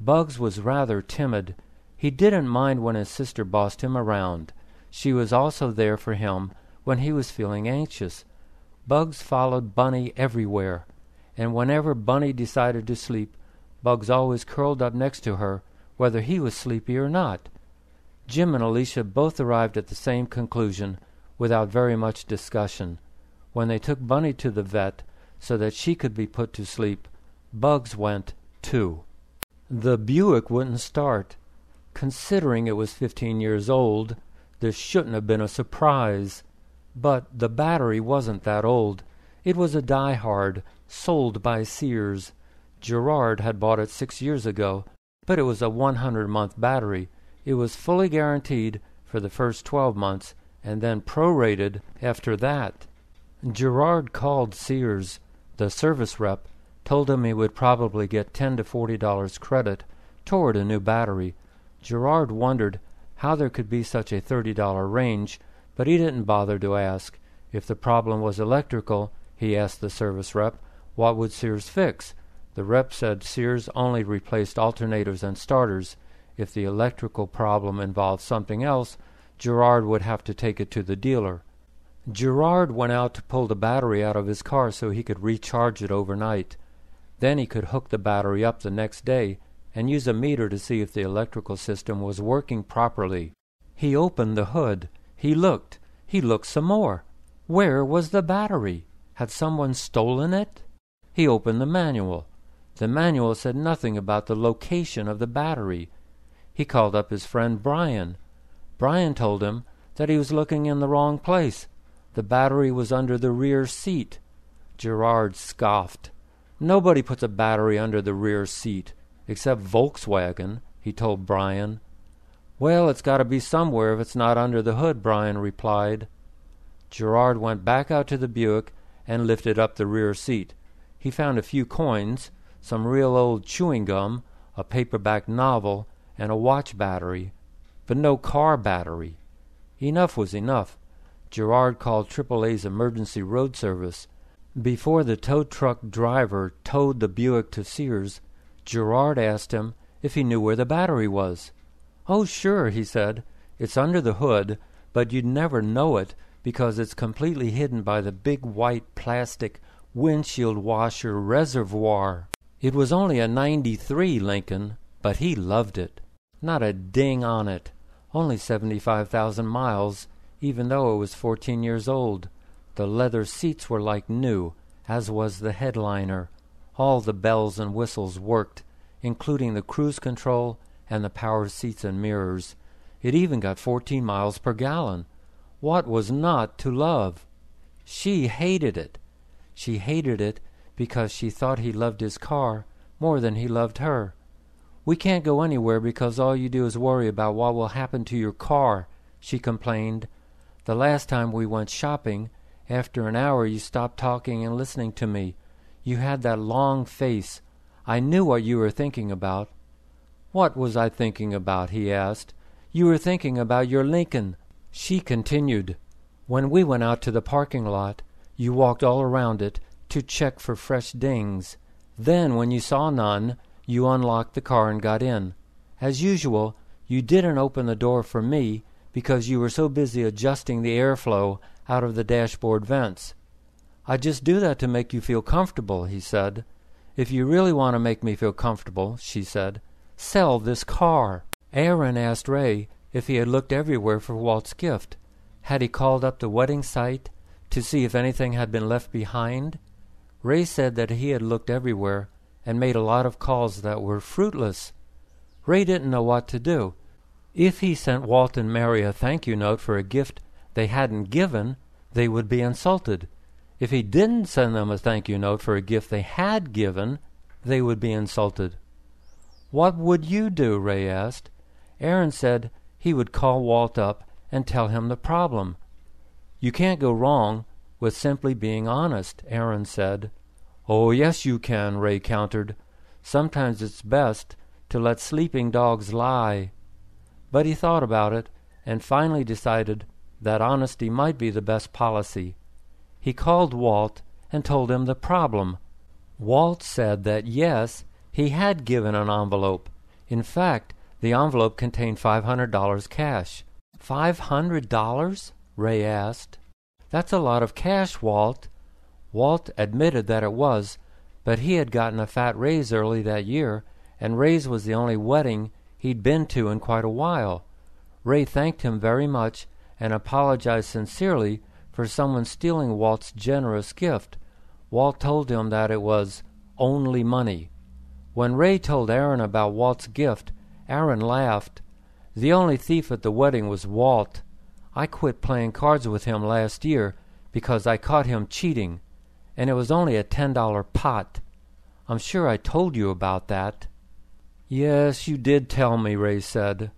Bugs was rather timid. He didn't mind when his sister bossed him around. She was also there for him when he was feeling anxious. Bugs followed Bunny everywhere, and whenever Bunny decided to sleep, Bugs always curled up next to her, whether he was sleepy or not. Jim and Alicia both arrived at the same conclusion without very much discussion. When they took Bunny to the vet so that she could be put to sleep, Bugs went too. The Buick wouldn't start. Considering it was 15 years old, this shouldn't have been a surprise. But the battery wasn't that old. It was a die-hard, sold by Sears. Gerard had bought it 6 years ago, but it was a 100-month battery. It was fully guaranteed for the first 12 months and then prorated after that. Gerard called Sears. The service rep told him he would probably get $10 to $40 credit toward a new battery. Gerard wondered how there could be such a $30 range, but he didn't bother to ask. If the problem was electrical, he asked the service rep, what would Sears fix? The rep said Sears only replaced alternators and starters. If the electrical problem involved something else, Gerard would have to take it to the dealer. Gerard went out to pull the battery out of his car so he could recharge it overnight. Then he could hook the battery up the next day and use a meter to see if the electrical system was working properly. He opened the hood. He looked. He looked some more. Where was the battery? Had someone stolen it? He opened the manual. The manual said nothing about the location of the battery. He called up his friend Brian. Brian told him that he was looking in the wrong place. The battery was under the rear seat. Gerard scoffed. Nobody puts a battery under the rear seat, except Volkswagen, he told Brian. Well, it's got to be somewhere if it's not under the hood, Brian replied. Gerard went back out to the Buick and lifted up the rear seat. He found a few coins, some real old chewing gum, a paperback novel, and a watch battery, but no car battery. Enough was enough. Gerard called AAA's emergency road service. Before the tow truck driver towed the Buick to Sears, Gerard asked him if he knew where the battery was. Oh, sure, he said. It's under the hood, but you'd never know it because it's completely hidden by the big white plastic windshield washer reservoir. It was only a '93 Lincoln, but he loved it. Not a ding on it. Only 75,000 miles, even though it was 14 years old. The leather seats were like new, as was the headliner. All the bells and whistles worked, including the cruise control and the power seats and mirrors. It even got 14 miles per gallon. What was not to love? She hated it. She hated it because she thought he loved his car more than he loved her. We can't go anywhere because all you do is worry about what will happen to your car, she complained. The last time we went shopping, after an hour you stopped talking and listening to me. You had that long face. I knew what you were thinking about. What was I thinking about? He asked. You were thinking about your Lincoln. She continued. When we went out to the parking lot, you walked all around it to check for fresh dings. Then, when you saw none, you unlocked the car and got in. As usual, you didn't open the door for me because you were so busy adjusting the airflow out of the dashboard vents. I just do that to make you feel comfortable, he said. If you really want to make me feel comfortable, she said, sell this car. Aaron asked Ray if he had looked everywhere for Walt's gift. Had he called up the wedding site to see if anything had been left behind? Ray said that he had looked everywhere and made a lot of calls that were fruitless. Ray didn't know what to do. If he sent Walt and Mary a thank you note for a gift they hadn't given, they would be insulted. If he didn't send them a thank you note for a gift they had given, they would be insulted. What would you do? Ray asked. Aaron said he would call Walt up and tell him the problem. You can't go wrong with simply being honest, Aaron said. Oh, yes you can, Ray countered. Sometimes it's best to let sleeping dogs lie. But he thought about it and finally decided that honesty might be the best policy. He called Walt and told him the problem. Walt said that yes, he had given an envelope. In fact, the envelope contained $500 cash. $500? Ray asked. That's a lot of cash, Walt. Walt admitted that it was, but he had gotten a fat raise early that year, and Ray's was the only wedding he'd been to in quite a while. Ray thanked him very much and apologized sincerely for someone stealing Walt's generous gift. Walt told him that it was only money. When Ray told Aaron about Walt's gift, Aaron laughed. The only thief at the wedding was Walt. I quit playing cards with him last year because I caught him cheating. and it was only a $10 pot. I'm sure I told you about that." "Yes, you did tell me," Ray said.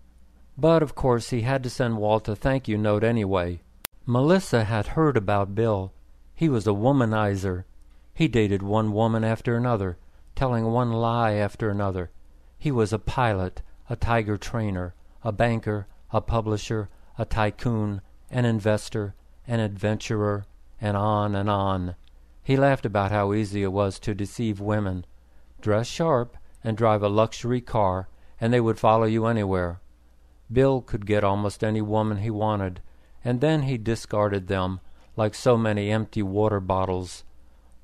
But, of course, he had to send Walt a thank-you note anyway. Melissa had heard about Bill. He was a womanizer. He dated one woman after another, telling one lie after another. He was a pilot, a tiger trainer, a banker, a publisher, a tycoon, an investor, an adventurer, and on and on. He laughed about how easy it was to deceive women. Dress sharp and drive a luxury car, and they would follow you anywhere. Bill could get almost any woman he wanted, and then he discarded them like so many empty water bottles.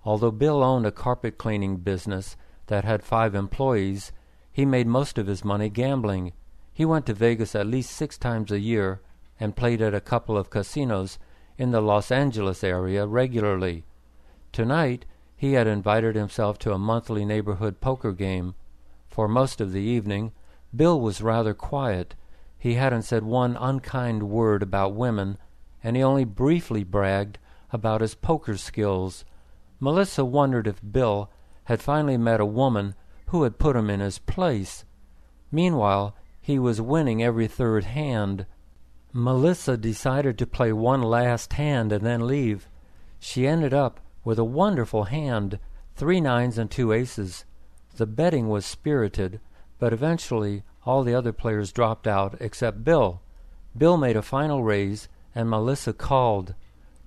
Although Bill owned a carpet cleaning business that had 5 employees, he made most of his money gambling. He went to Vegas at least 6 times a year and played at a couple of casinos in the Los Angeles area regularly. Tonight, he had invited himself to a monthly neighborhood poker game. For most of the evening, Bill was rather quiet. He hadn't said one unkind word about women, and he only briefly bragged about his poker skills. Melissa wondered if Bill had finally met a woman who had put him in his place. Meanwhile, he was winning every third hand. Melissa decided to play one last hand and then leave. She ended up with a wonderful hand, 3 9s and 2 aces. The betting was spirited, but eventually all the other players dropped out except Bill. Bill made a final raise, and Melissa called.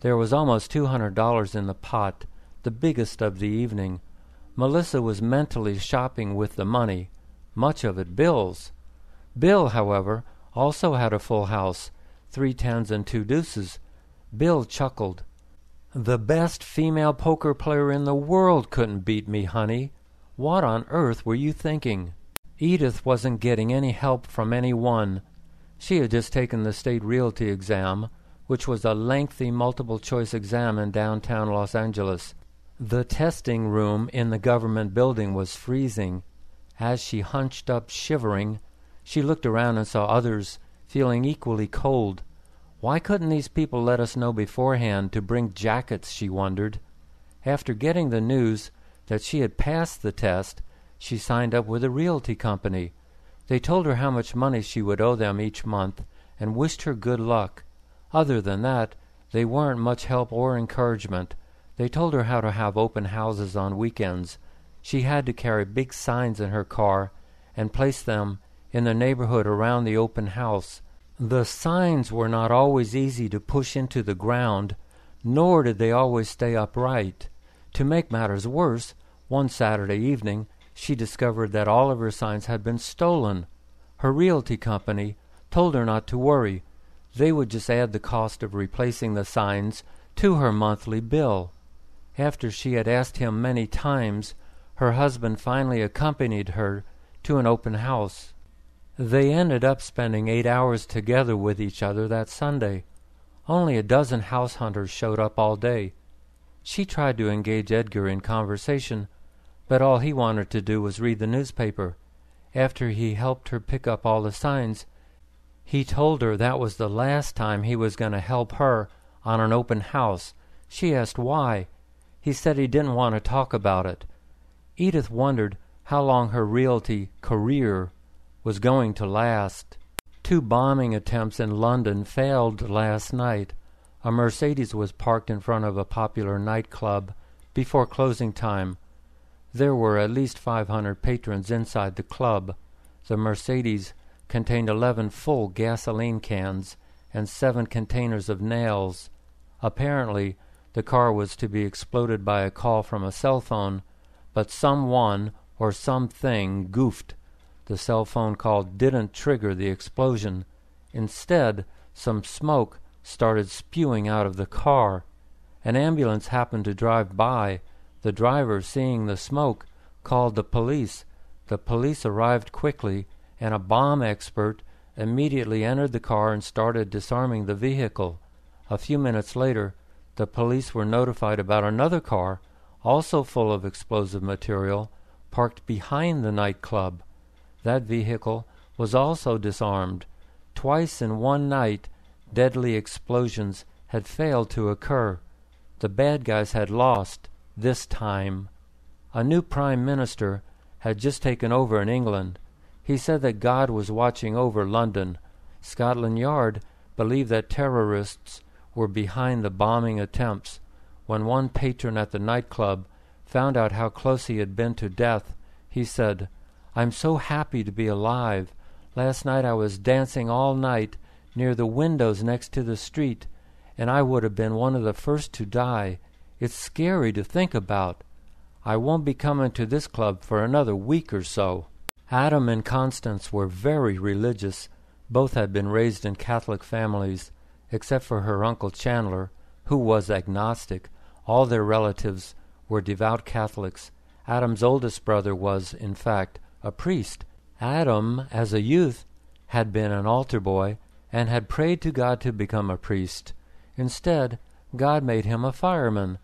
There was almost $200 in the pot, the biggest of the evening. Melissa was mentally shopping with the money, much of it Bill's. Bill, however, also had a full house, 3 10s and 2 deuces. Bill chuckled. "The best female poker player in the world couldn't beat me, honey. What on earth were you thinking?" Edith wasn't getting any help from anyone. She had just taken the state realty exam, which was a lengthy multiple-choice exam in downtown Los Angeles. The testing room in the government building was freezing. As she hunched up shivering, she looked around and saw others feeling equally cold. Why couldn't these people let us know beforehand to bring jackets, she wondered. After getting the news that she had passed the test, she signed up with a realty company. They told her how much money she would owe them each month and wished her good luck. Other than that, they weren't much help or encouragement. They told her how to have open houses on weekends. She had to carry big signs in her car and place them in the neighborhood around the open house. The signs were not always easy to push into the ground, nor did they always stay upright. To make matters worse, one Saturday evening, she discovered that all of her signs had been stolen. Her realty company told her not to worry. They would just add the cost of replacing the signs to her monthly bill. After she had asked him many times, her husband finally accompanied her to an open house. They ended up spending 8 hours together with each other that Sunday. Only a dozen house hunters showed up all day. She tried to engage Edgar in conversation, but all he wanted to do was read the newspaper. After he helped her pick up all the signs, he told her that was the last time he was going to help her on an open house. She asked why. He said he didn't want to talk about it. Edith wondered how long her realty career was going to last. 2 bombing attempts in London failed last night. A Mercedes was parked in front of a popular nightclub before closing time. There were at least 500 patrons inside the club. The Mercedes contained 11 full gasoline cans and 7 containers of nails. Apparently, the car was to be exploded by a call from a cell phone, but someone or something goofed. The cell phone call didn't trigger the explosion. Instead, some smoke started spewing out of the car. An ambulance happened to drive by. The driver, seeing the smoke, called the police. The police arrived quickly, and a bomb expert immediately entered the car and started disarming the vehicle. A few minutes later, the police were notified about another car, also full of explosive material, parked behind the nightclub. That vehicle was also disarmed. Twice in one night, deadly explosions had failed to occur. The bad guys had lost. this time. A new prime minister had just taken over in England. He said that God was watching over London. Scotland Yard believed that terrorists were behind the bombing attempts. When one patron at the nightclub found out how close he had been to death, he said, "I'm so happy to be alive. Last night I was dancing all night near the windows next to the street, and I would have been one of the first to die. It's scary to think about. I won't be coming to this club for another week or so." Adam and Constance were very religious. Both had been raised in Catholic families, except for her Uncle Chandler, who was agnostic. All their relatives were devout Catholics. Adam's oldest brother was, in fact, a priest. Adam, as a youth, had been an altar boy and had prayed to God to become a priest. Instead, God made him a fireman.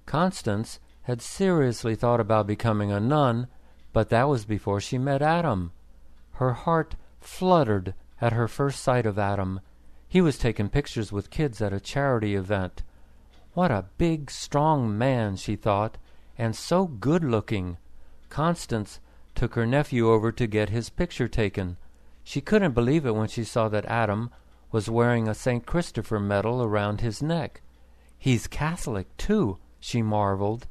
Constance had seriously thought about becoming a nun, but that was before she met Adam. Her heart fluttered at her first sight of Adam. He was taking pictures with kids at a charity event. What a big, strong man, she thought, and so good-looking. Constance took her nephew over to get his picture taken. She couldn't believe it when she saw that Adam was wearing a St. Christopher medal around his neck. "He's Catholic, too," she marveled.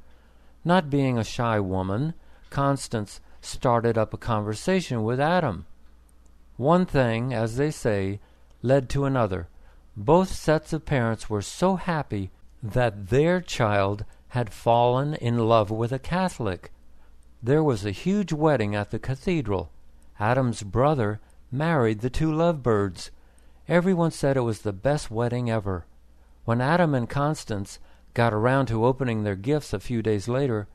Not being a shy woman, Constance started up a conversation with Adam. One thing, as they say, led to another. Both sets of parents were so happy that their child had fallen in love with a Catholic. There was a huge wedding at the cathedral. Adam's brother married the two lovebirds. Everyone said it was the best wedding ever. When Adam and Constance got around to opening their gifts a few days later,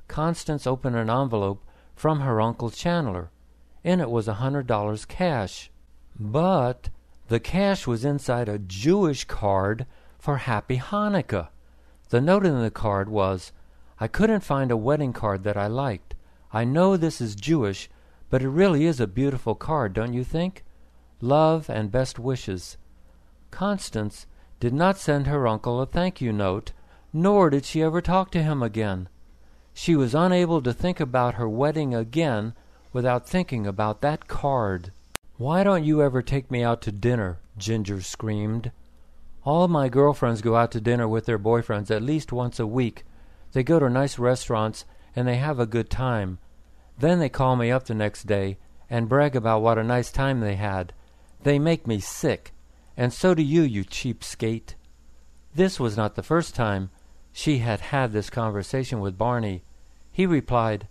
Constance opened an envelope from her Uncle Chandler. In it was $100 cash. But the cash was inside a Jewish card for Happy Hanukkah. The note in the card was, "I couldn't find a wedding card that I liked. I know this is Jewish, but it really is a beautiful card, don't you think? Love and best wishes." Constance did not send her uncle a thank you note, nor did she ever talk to him again. She was unable to think about her wedding again without thinking about that card. "Why don't you ever take me out to dinner?" Ginger screamed. "All my girlfriends go out to dinner with their boyfriends at least once a week. They go to nice restaurants and they have a good time. Then they call me up the next day and brag about what a nice time they had. They make me sick. And so do you, you cheapskate." This was not the first time she had had this conversation with Barney. He replied,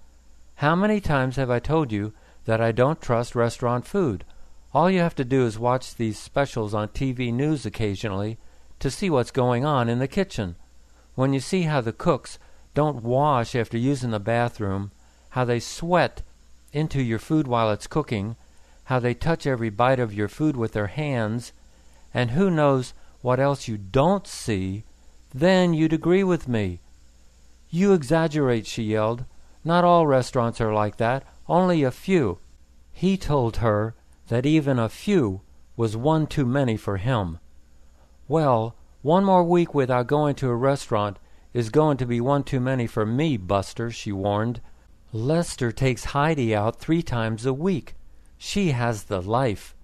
"How many times have I told you that I don't trust restaurant food? All you have to do is watch these specials on TV news occasionally to see what's going on in the kitchen. When you see how the cooks don't wash after using the bathroom, how they sweat into your food while it's cooking, how they touch every bite of your food with their hands, and who knows what else you don't see, then you'd agree with me." "You exaggerate," she yelled. "Not all restaurants are like that, only a few." He told her that even a few was one too many for him. "Well, one more week without going to a restaurant is going to be one too many for me, Buster," she warned. "Lester takes Heidi out 3 times a week. She has the life."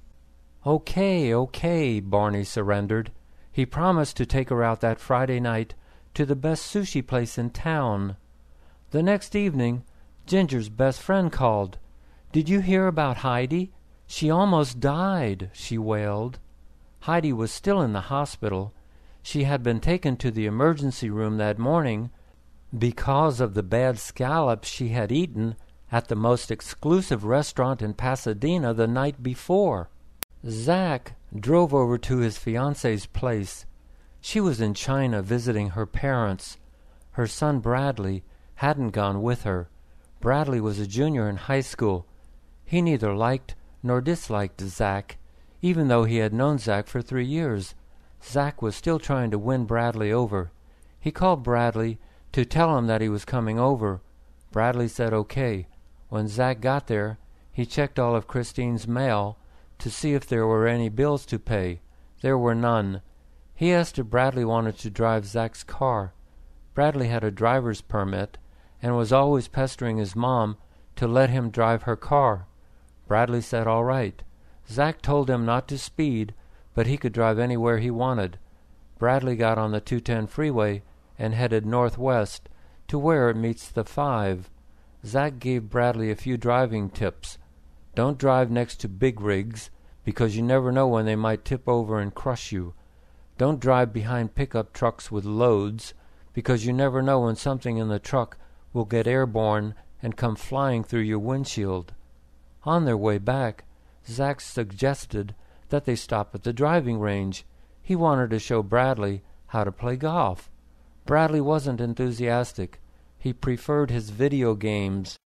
Okay, Barney surrendered. He promised to take her out that Friday night to the best sushi place in town. The next evening, Ginger's best friend called. "Did you hear about Heidi? She almost died," she wailed. Heidi was still in the hospital. She had been taken to the emergency room that morning because of the bad scallops she had eaten at the most exclusive restaurant in Pasadena the night before. Zach drove over to his fiancée's place. She was in China visiting her parents. Her son Bradley hadn't gone with her. Bradley was a junior in high school. He neither liked nor disliked Zach, even though he had known Zach for 3 years. Zach was still trying to win Bradley over. He called Bradley to tell him that he was coming over. Bradley said okay. When Zach got there, he checked all of Christine's mail to see if there were any bills to pay. There were none. He asked if Bradley wanted to drive Zach's car. Bradley had a driver's permit and was always pestering his mom to let him drive her car. Bradley said all right. Zach told him not to speed, but he could drive anywhere he wanted. Bradley got on the 210 freeway and headed northwest to where it meets the 5. Zach gave Bradley a few driving tips. Don't drive next to big rigs, because you never know when they might tip over and crush you. Don't drive behind pickup trucks with loads, because you never know when something in the truck will get airborne and come flying through your windshield. On their way back, Zach suggested that they stop at the driving range. He wanted to show Bradley how to play golf. Bradley wasn't enthusiastic. He preferred his video games.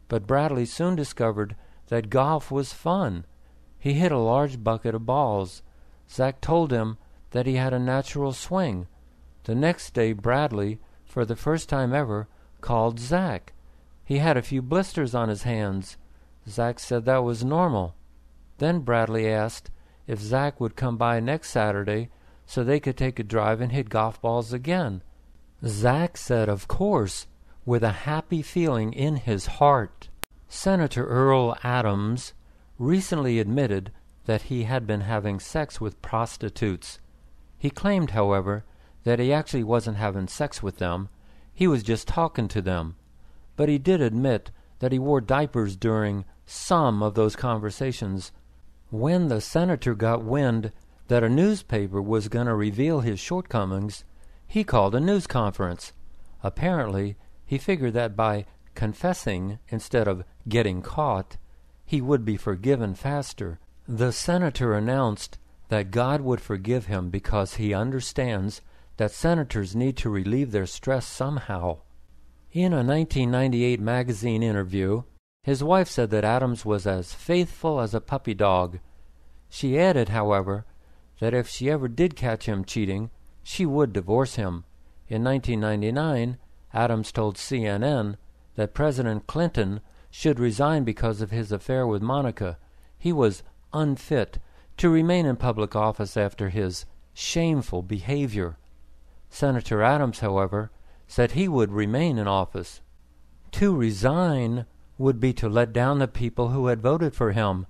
But Bradley soon discovered that golf was fun. He hit a large bucket of balls. Zach told him that he had a natural swing. The next day, Bradley, for the first time ever, called Zach. He had a few blisters on his hands. Zach said that was normal. Then Bradley asked if Zach would come by next Saturday so they could take a drive and hit golf balls again. Zach said of course, with a happy feeling in his heart. Senator Earl Adams recently admitted that he had been having sex with prostitutes. He claimed, however, that he actually wasn't having sex with them. He was just talking to them. But he did admit that he wore diapers during some of those conversations. When the senator got wind that a newspaper was going to reveal his shortcomings, he called a news conference. Apparently, he figured that by confessing instead of getting caught, he would be forgiven faster. The senator announced that God would forgive him because he understands that senators need to relieve their stress somehow. In a 1998 magazine interview, his wife said that Adams was as faithful as a puppy dog. She added, however, that if she ever did catch him cheating, she would divorce him. In 1999, Adams told CNN that President Clinton should resign because of his affair with Monica. He was unfit to remain in public office after his shameful behavior. Senator Adams, however, said he would remain in office. To resign would be to let down the people who had voted for him.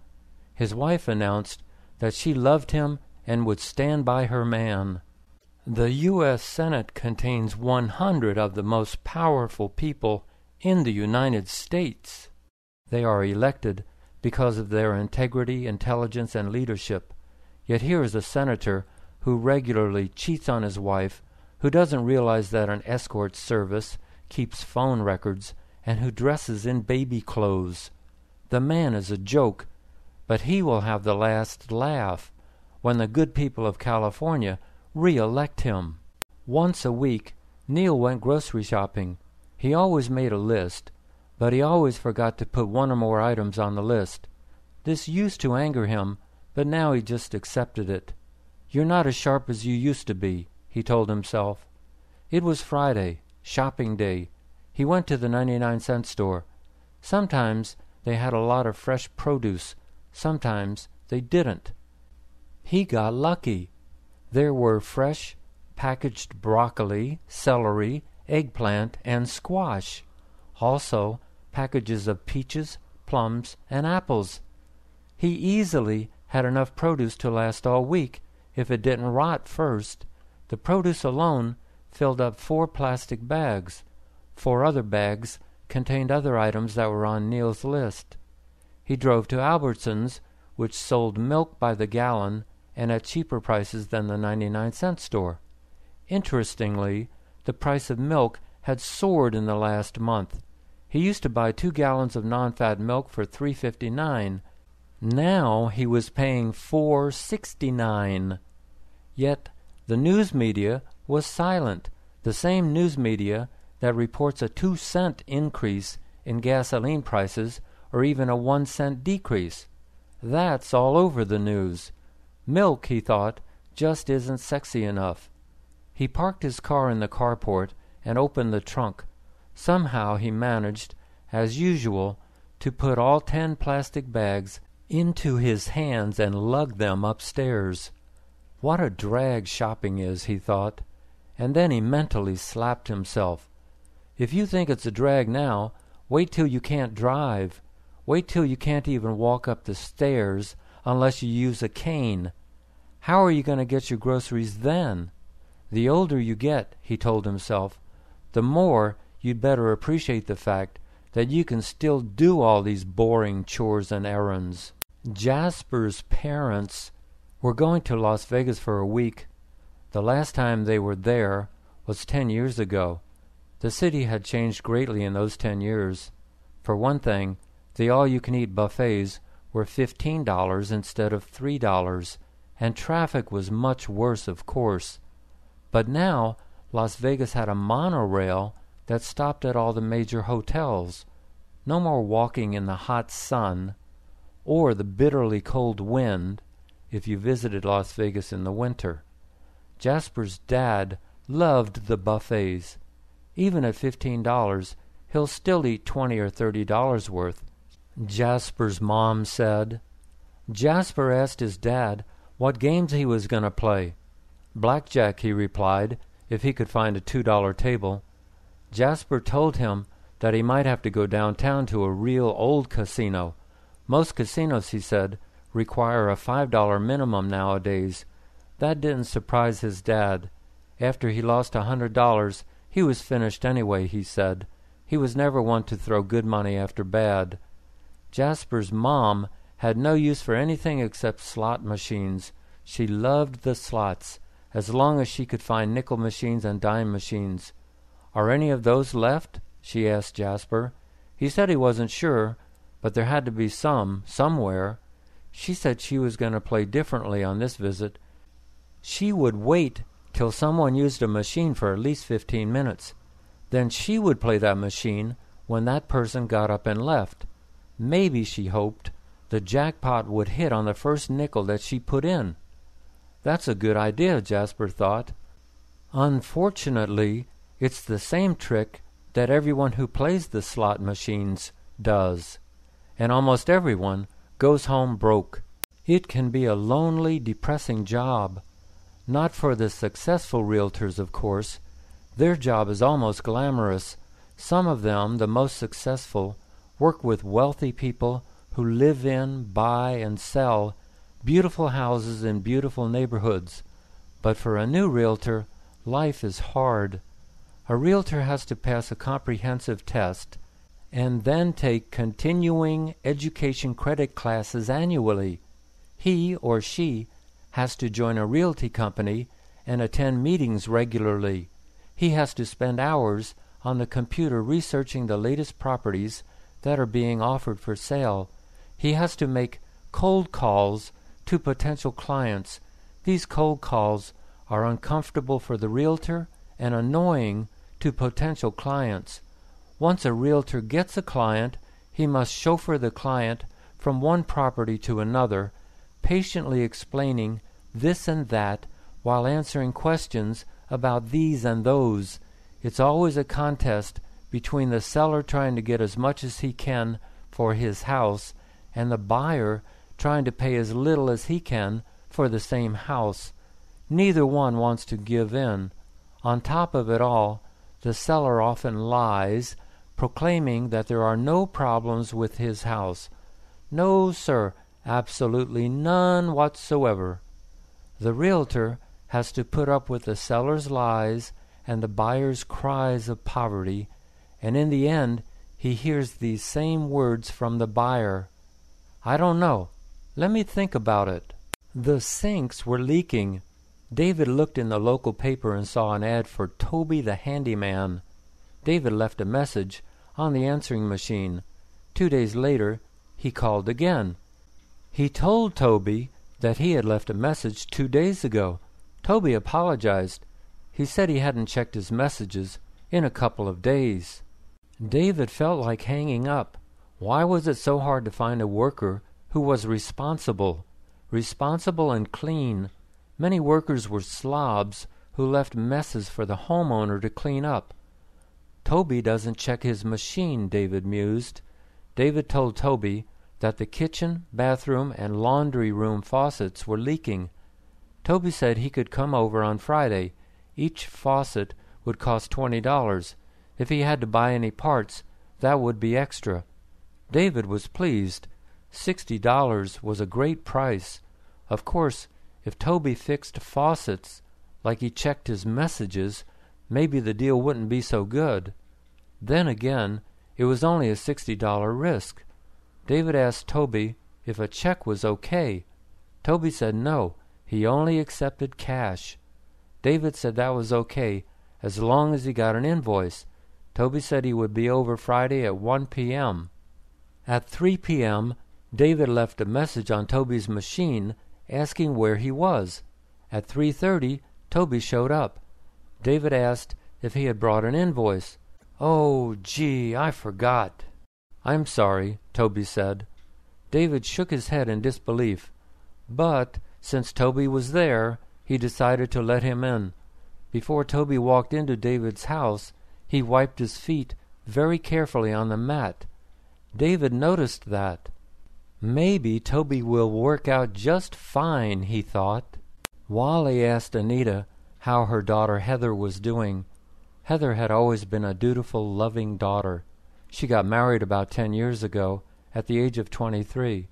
His wife announced that she loved him and would stand by her man. The U.S. Senate contains 100 of the most powerful people in the United States. They are elected because of their integrity, intelligence, and leadership. Yet here is a senator who regularly cheats on his wife, who doesn't realize that an escort service keeps phone records, and who dresses in baby clothes. The man is a joke, but he will have the last laugh when the good people of California re-elect him. Once a week, Neil went grocery shopping. He always made a list, but he always forgot to put one or more items on the list. This used to anger him, but now he just accepted it. "You're not as sharp as you used to be," he told himself. It was Friday, shopping day. He went to the 99-cent store. Sometimes they had a lot of fresh produce. Sometimes they didn't. He got lucky. There were fresh, packaged broccoli, celery, eggplant, and squash. Also, packages of peaches, plums, and apples. He easily had enough produce to last all week if it didn't rot first. The produce alone filled up 4 plastic bags. 4 other bags contained other items that were on Neil's list. He drove to Albertsons, which sold milk by the gallon and at cheaper prices than the 99-cent store. Interestingly, the price of milk had soared in the last month. He used to buy 2 gallons of non-fat milk for $3.59. Now he was paying $4.69. Yet the news media was silent. The same news media that reports a 2-cent increase in gasoline prices or even a 1-cent decrease. That's all over the news. Milk, he thought, just isn't sexy enough. He parked his car in the carport and opened the trunk. Somehow he managed, as usual, to put all 10 plastic bags into his hands and lug them upstairs. What a drag shopping is, he thought. and then he mentally slapped himself. If you think it's a drag now, wait till you can't drive. Wait till you can't even walk up the stairs unless you use a cane. How are you going to get your groceries then? The older you get, he told himself, the more you'd better appreciate the fact that you can still do all these boring chores and errands. Jasper's parents were going to Las Vegas for a week. The last time they were there was 10 years ago. The city had changed greatly in those 10 years. For one thing, the all-you-can-eat buffets were $15 instead of $3, and traffic was much worse, of course. But now, Las Vegas had a monorail that stopped at all the major hotels. No more walking in the hot sun or the bitterly cold wind if you visited Las Vegas in the winter. Jasper's dad loved the buffets. Even at $15, he'll still eat $20 or $30 worth. Jasper's mom said. Jasper asked his dad what games he was going to play. Blackjack, he replied, if he could find a $2 table. Jasper told him that he might have to go downtown to a real old casino. Most casinos, he said, require a $5 minimum nowadays. That didn't surprise his dad. After he lost $100, he was finished anyway, he said. He was never one to throw good money after bad. Jasper's mom had no use for anything except slot machines. She loved the slots, as long as she could find nickel machines and dime machines. Are any of those left? She asked Jasper. He said he wasn't sure, but there had to be some, somewhere. She said she was going to play differently on this visit. She would wait till someone used a machine for at least 15 minutes. Then she would play that machine when that person got up and left. Maybe, she hoped, the jackpot would hit on the first nickel that she put in. That's a good idea, Jasper thought. Unfortunately, it's the same trick that everyone who plays the slot machines does, and almost everyone goes home broke. It can be a lonely, depressing job. Not for the successful realtors, of course. Their job is almost glamorous. Some of them, the most successful, work with wealthy people who live in, buy, and sell beautiful houses in beautiful neighborhoods. But for a new realtor, life is hard. A realtor has to pass a comprehensive test and then take continuing education credit classes annually. He or she has to join a realty company and attend meetings regularly. He has to spend hours on the computer researching the latest properties that are being offered for sale. He has to make cold calls to potential clients. These cold calls are uncomfortable for the realtor and annoying to potential clients. Once a realtor gets a client, he must chauffeur the client from one property to another, patiently explaining this and that while answering questions about these and those. It's always a contest between the seller trying to get as much as he can for his house and the buyer trying to pay as little as he can for the same house. Neither one wants to give in. On top of it all, the seller often lies, proclaiming that there are no problems with his house. No, sir, absolutely none whatsoever. The realtor has to put up with the seller's lies and the buyer's cries of poverty, and in the end he hears these same words from the buyer. I don't know. Let me think about it. The sinks were leaking. David looked in the local paper and saw an ad for Toby the handyman. David left a message on the answering machine. 2 days later, he called again. He told Toby that he had left a message 2 days ago. Toby apologized. He said he hadn't checked his messages in a couple of days. David felt like hanging up. Why was it so hard to find a worker who was responsible and clean? Many workers were slobs who left messes for the homeowner to clean up. Toby doesn't check his machine, David mused. David told Toby that the kitchen, bathroom, and laundry room faucets were leaking. Toby said he could come over on Friday, Each faucet would cost $20. If he had to buy any parts, that would be extra. David was pleased. $60 was a great price. Of course, if Toby fixed faucets like he checked his messages, maybe the deal wouldn't be so good. Then again, it was only a $60 risk. David asked Toby if a check was okay. Toby said no, he only accepted cash. David said that was okay, as long as he got an invoice. Toby said he would be over Friday at 1 p.m. At 3 p.m., David left a message on Toby's machine asking where he was. At 3:30, Toby showed up. David asked if he had brought an invoice. "Oh, gee, I forgot." "I'm sorry," Toby said. David shook his head in disbelief. But since Toby was there, he decided to let him in. Before Toby walked into David's house, he wiped his feet very carefully on the mat. David noticed that. Maybe Toby will work out just fine, he thought. Wally asked Anita how her daughter Heather was doing. Heather had always been a dutiful, loving daughter. She got married about 10 years ago, at the age of 23.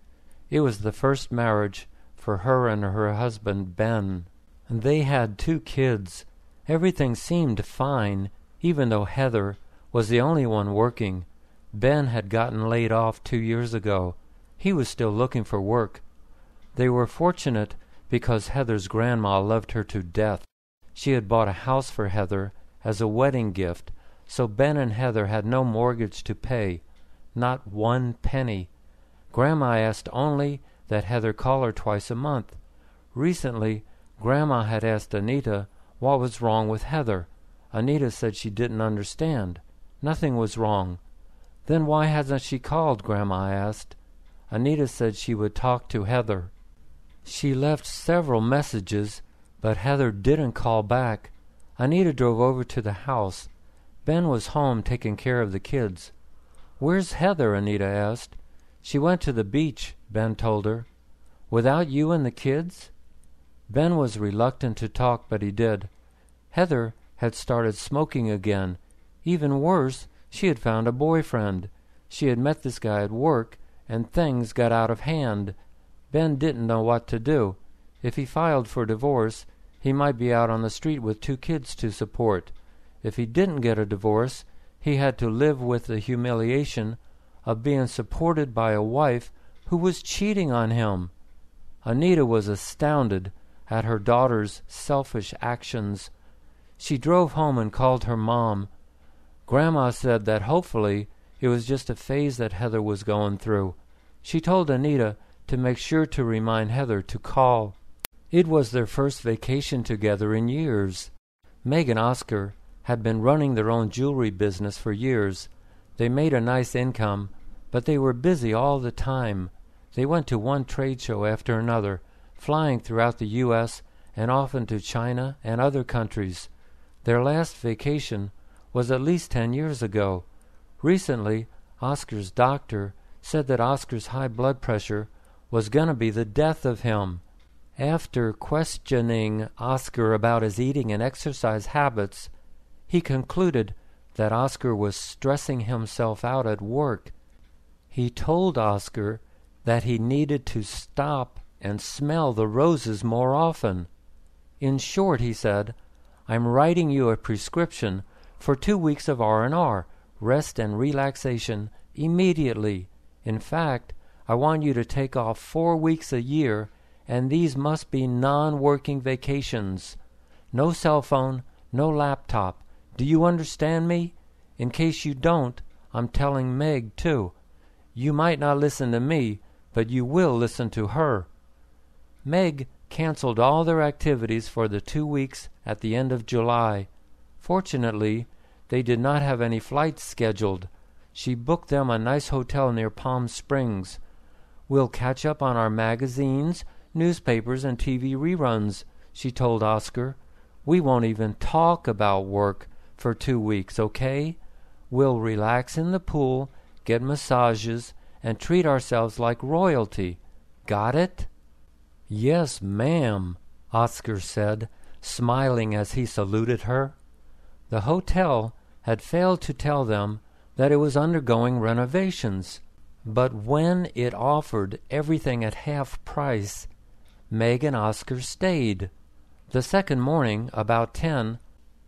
It was the first marriage for her and her husband, Ben. And they had 2 kids. Everything seemed fine, even though Heather was the only one working. Ben had gotten laid off 2 years ago. He was still looking for work. They were fortunate because Heather's grandma loved her to death. She had bought a house for Heather as a wedding gift, so Ben and Heather had no mortgage to pay, not 1 penny. Grandma asked only that Heather call her twice a month. Recently, Grandma had asked Anita what was wrong with Heather. Anita said she didn't understand. Nothing was wrong. Then why hasn't she called, Grandma asked. Anita said she would talk to Heather. She left several messages, but Heather didn't call back. Anita drove over to the house. Ben was home taking care of the kids. "Where's Heather?" Anita asked. "She went to the beach," Ben told her. "Without you and the kids?" Ben was reluctant to talk, but he did. Heather had started smoking again. Even worse, she had found a boyfriend. She had met this guy at work, and things got out of hand. Ben didn't know what to do. If he filed for divorce, he might be out on the street with 2 kids to support. If he didn't get a divorce, he had to live with the humiliation of being supported by a wife who was cheating on him. Anita was astounded at her daughter's selfish actions. She drove home and called her mom. Grandma said that hopefully it was just a phase that Heather was going through. She told Anita to make sure to remind Heather to call. It was their first vacation together in years. Meg and Oscar had been running their own jewelry business for years. They made a nice income, but they were busy all the time. They went to one trade show after another, flying throughout the U.S. and often to China and other countries. Their last vacation was at least 10 years ago. Recently, Oscar's doctor said that Oscar's high blood pressure was going to be the death of him. After questioning Oscar about his eating and exercise habits, he concluded that Oscar was stressing himself out at work. He told Oscar that he needed to stop and smell the roses more often. In short, he said, "I'm writing you a prescription for 2 weeks of R&R, rest and relaxation, immediately. In fact, I want you to take off 4 weeks a year, and these must be non-working vacations. No cell phone, no laptop. Do you understand me? In case you don't, I'm telling Meg, too. You might not listen to me, but you will listen to her." Meg canceled all their activities for the 2 weeks at the end of July. Fortunately, they did not have any flights scheduled. She booked them a nice hotel near Palm Springs. "We'll catch up on our magazines, newspapers, and TV reruns," she told Oscar. "We won't even talk about work for 2 weeks, okay? We'll relax in the pool, get massages, and treat ourselves like royalty. Got it?" "Yes, ma'am," Oscar said, smiling as he saluted her. The hotel had failed to tell them that it was undergoing renovations, but when it offered everything at half price, Meg and Oscar stayed. The second morning, about 10,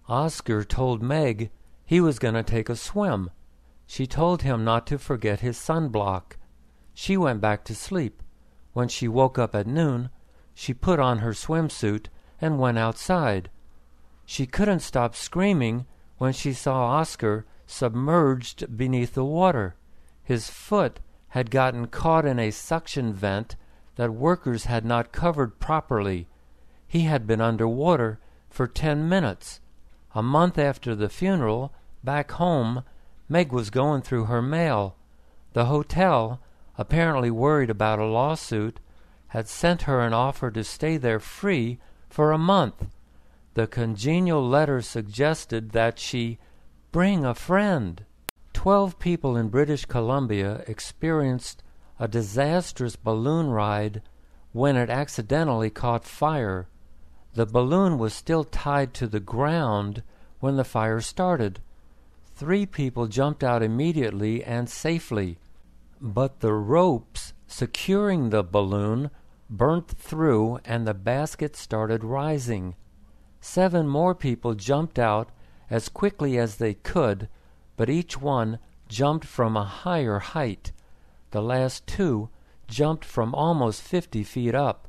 Oscar told Meg he was going to take a swim. She told him not to forget his sunblock. She went back to sleep. When she woke up at noon, she put on her swimsuit and went outside. She couldn't stop screaming when she saw Oscar submerged beneath the water. His foot had gotten caught in a suction vent that workers had not covered properly. He had been underwater for 10 minutes. A month after the funeral, back home, Meg was going through her mail. The hotel, apparently worried about a lawsuit, had sent her an offer to stay there free for a month. The congenial letter suggested that she bring a friend. 12 people in British Columbia experienced a disastrous balloon ride when it accidentally caught fire. The balloon was still tied to the ground when the fire started. 3 people jumped out immediately and safely, but the ropes securing the balloon burnt through and the basket started rising. 7 more people jumped out as quickly as they could, but each one jumped from a higher height. The last 2 jumped from almost 50 feet up.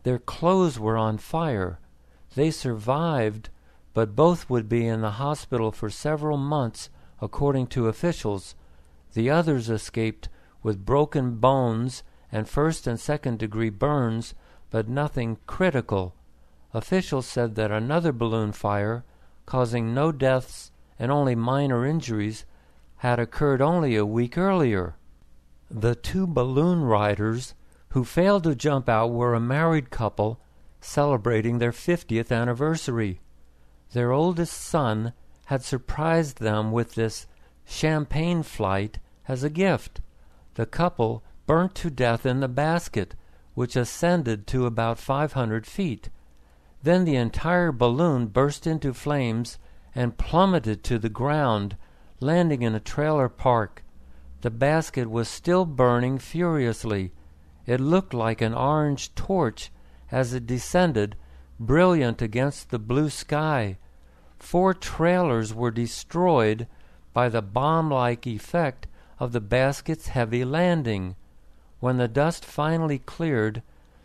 Their clothes were on fire. They survived, but both would be in the hospital for several months, according to officials. The others escaped with broken bones and first and second degree burns, but nothing critical. Officials said that another balloon fire, causing no deaths and only minor injuries, had occurred only a week earlier. The 2 balloon riders who failed to jump out were a married couple celebrating their 50th anniversary. Their oldest son had surprised them with this champagne flight as a gift. The couple burnt to death in the basket, which ascended to about 500 feet. Then the entire balloon burst into flames and plummeted to the ground, landing in a trailer park. The basket was still burning furiously. It looked like an orange torch as it descended, brilliant against the blue sky. 4 trailers were destroyed by the bomb-like effect of the basket's heavy landing. When the dust finally cleared,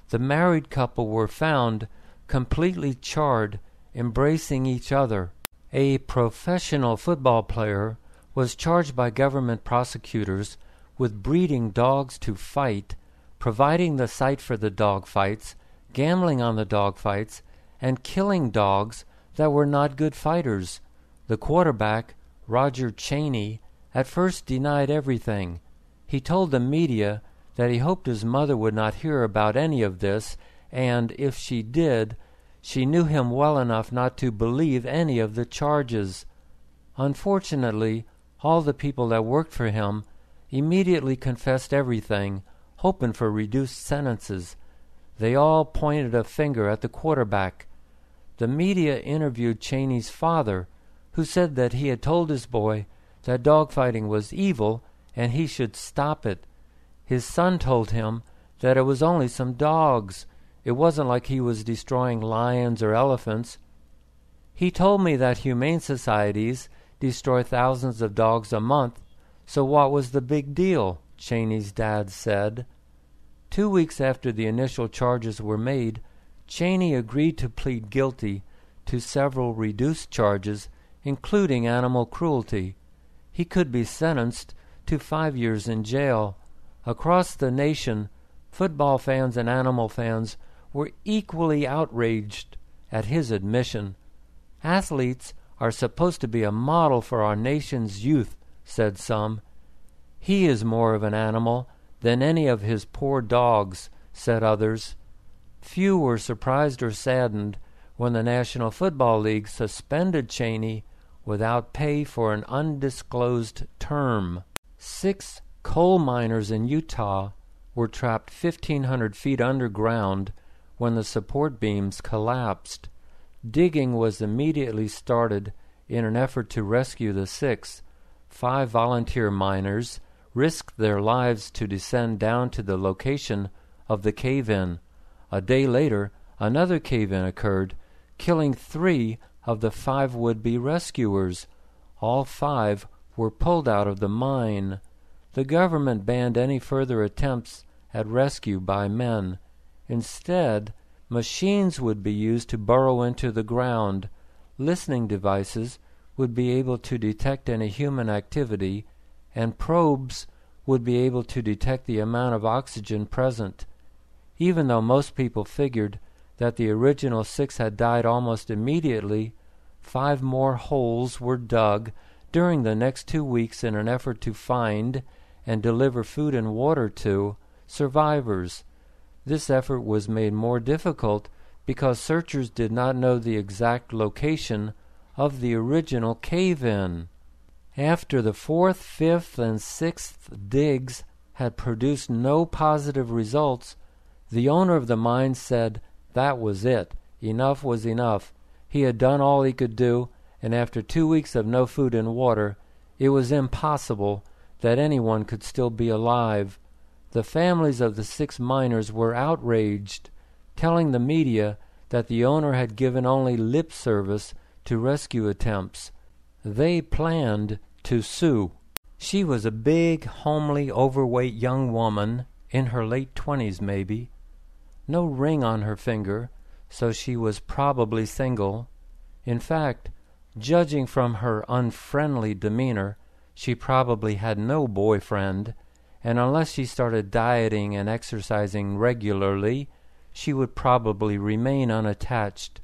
the married couple were found completely charred, embracing each other. A professional football player was charged by government prosecutors with breeding dogs to fight, providing the site for the dog fights, gambling on the dog fights, and killing dogs that were not good fighters. The quarterback, Roger Chaney, at first denied everything. He told the media that he hoped his mother would not hear about any of this, and if she did, she knew him well enough not to believe any of the charges. Unfortunately, all the people that worked for him immediately confessed everything, hoping for reduced sentences. They all pointed a finger at the quarterback. The media interviewed Chaney's father, who said that he had told his boy that dogfighting was evil and he should stop it. His son told him that it was only some dogs. It wasn't like he was destroying lions or elephants. He told me that humane societies destroy thousands of dogs a month, so what was the big deal? Chaney's dad said. 2 weeks after the initial charges were made, Chaney agreed to plead guilty to several reduced charges, including animal cruelty. He could be sentenced to 5 years in jail. Across the nation, football fans and animal fans were equally outraged at his admission. Athletes are supposed to be a model for our nation's youth, said some. He is more of an animal than any of his poor dogs, said others. Few were surprised or saddened when the National Football League suspended Chaney without pay for an undisclosed term. 6 coal miners in Utah were trapped 1,500 feet underground when the support beams collapsed. Digging was immediately started in an effort to rescue the six. 5 volunteer miners risked their lives to descend down to the location of the cave-in. A day later, another cave-in occurred, killing 3 of the 5 would-be rescuers. All 5 were pulled out of the mine. The government banned any further attempts at rescue by men. Instead, machines would be used to burrow into the ground. Listening devices would be able to detect any human activity, and probes would be able to detect the amount of oxygen present. Even though most people figured that the original 6 had died almost immediately, 5 more holes were dug during the next 2 weeks in an effort to find and deliver food and water to survivors. This effort was made more difficult because searchers did not know the exact location of the original cave-in. After the 4th, 5th, and 6th digs had produced no positive results, the owner of the mine said that was it. Enough was enough. He had done all he could do, and after 2 weeks of no food and water, it was impossible that anyone could still be alive. The families of the 6 miners were outraged, telling the media that the owner had given only lip service to rescue attempts. They planned to sue. She was a big, homely, overweight young woman, in her late 20s maybe. No ring on her finger, so she was probably single. In fact, judging from her unfriendly demeanor, she probably had no boyfriend, and unless she started dieting and exercising regularly, she would probably remain unattached.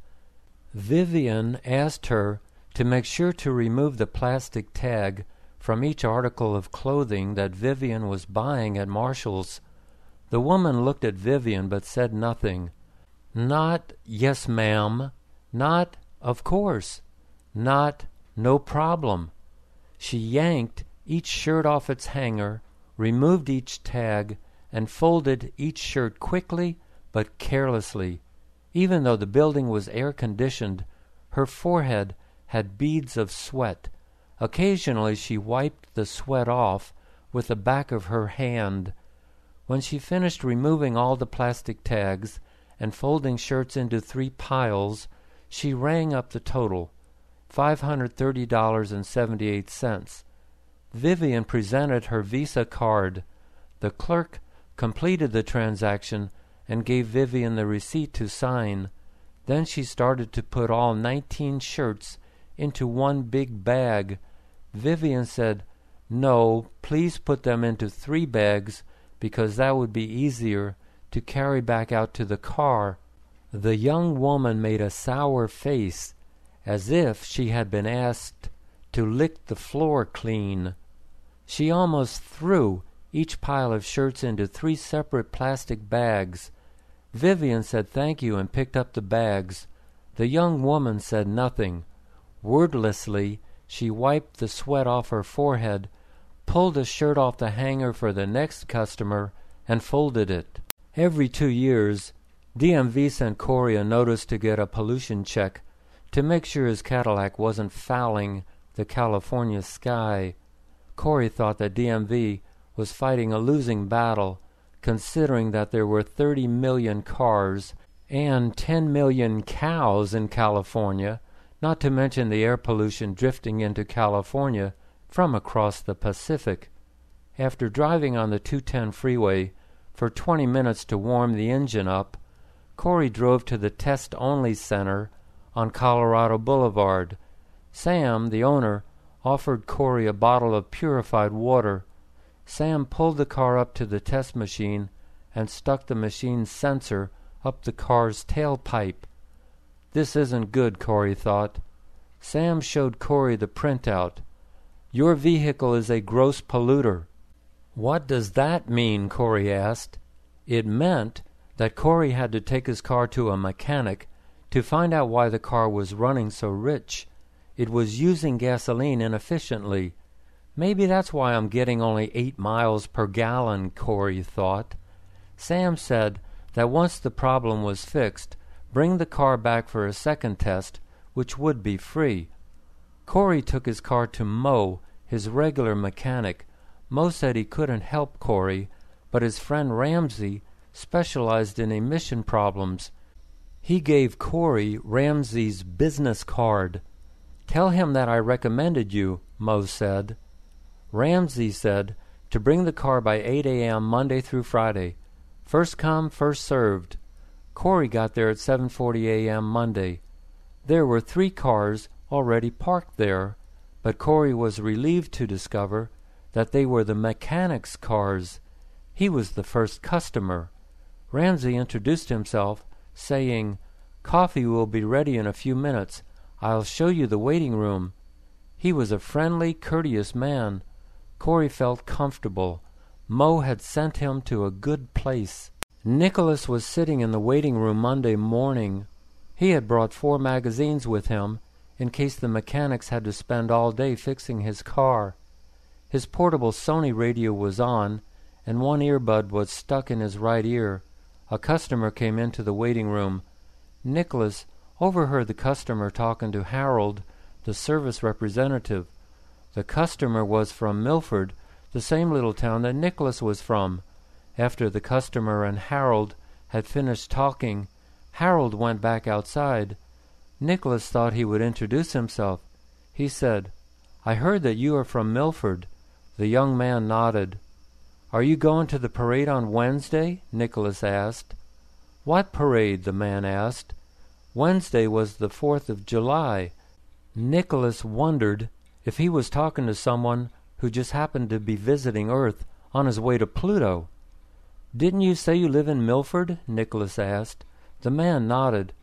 Vivian asked her to make sure to remove the plastic tag from each article of clothing that Vivian was buying at Marshall's. The woman looked at Vivian but said nothing. Not, "Yes, ma'am," not, "Of course," not, "No problem." She yanked each shirt off its hanger, removed each tag, and folded each shirt quickly but carelessly. Even though the building was air-conditioned, her forehead had beads of sweat. Occasionally she wiped the sweat off with the back of her hand. When she finished removing all the plastic tags and folding shirts into 3 piles, she rang up the total, $530.78. Vivian presented her Visa card. The clerk completed the transaction and gave Vivian the receipt to sign. Then she started to put all 19 shirts into one big bag. Vivian said, "No, please put them into 3 bags because that would be easier to carry back out to the car." The young woman made a sour face, as if she had been asked to lick the floor clean. She almost threw each pile of shirts into 3 separate plastic bags. Vivian said thank you and picked up the bags. The young woman said nothing. Wordlessly, she wiped the sweat off her forehead, pulled a shirt off the hanger for the next customer, and folded it. Every 2 years, DMV sent Corey a notice to get a pollution check to make sure his Cadillac wasn't fouling the California sky. Corey thought that DMV was fighting a losing battle, considering that there were 30 million cars and 10 million cows in California, not to mention the air pollution drifting into California from across the Pacific. After driving on the 210 freeway for 20 minutes to warm the engine up, Corey drove to the test-only center on Colorado Boulevard. Sam, the owner, offered Corey a bottle of purified water. Sam pulled the car up to the test machine and stuck the machine's sensor up the car's tailpipe. This isn't good, Corey thought. Sam showed Corey the printout. Your vehicle is a gross polluter. What does that mean? Corey asked. It meant that Corey had to take his car to a mechanic to find out why the car was running so rich. It was using gasoline inefficiently. Maybe that's why I'm getting only 8 miles per gallon, Corey thought. Sam said that once the problem was fixed, bring the car back for a second test, which would be free. Corey took his car to Mo, his regular mechanic. Mo said he couldn't help Corey, but his friend Ramsey specialized in emission problems. He gave Corey Ramsey's business card. "Tell him that I recommended you," Mo said. Ramsey said to bring the car by 8 a.m. Monday through Friday. First come, first served. Corey got there at 7:40 a.m. Monday. There were 3 cars already parked there, but Corey was relieved to discover that they were the mechanic's cars. He was the first customer. Ramsey introduced himself, saying, "Coffee will be ready in a few minutes. I'll show you the waiting room." He was a friendly, courteous man. Corey felt comfortable. Mo had sent him to a good place. Nicholas was sitting in the waiting room Monday morning. He had brought 4 magazines with him in case the mechanics had to spend all day fixing his car. His portable Sony radio was on, and one earbud was stuck in his right ear. A customer came into the waiting room. Nicholas overheard the customer talking to Harold, the service representative. The customer was from Milford, the same little town that Nicholas was from. After the customer and Harold had finished talking, Harold went back outside. Nicholas thought he would introduce himself. He said, "I heard that you are from Milford." The young man nodded. "Are you going to the parade on Wednesday?" Nicholas asked. "What parade?" the man asked. Wednesday was the 4th of July. Nicholas wondered if he was talking to someone who just happened to be visiting Earth on his way to Pluto. "Didn't you say you live in Milford?" Nicholas asked. The man nodded.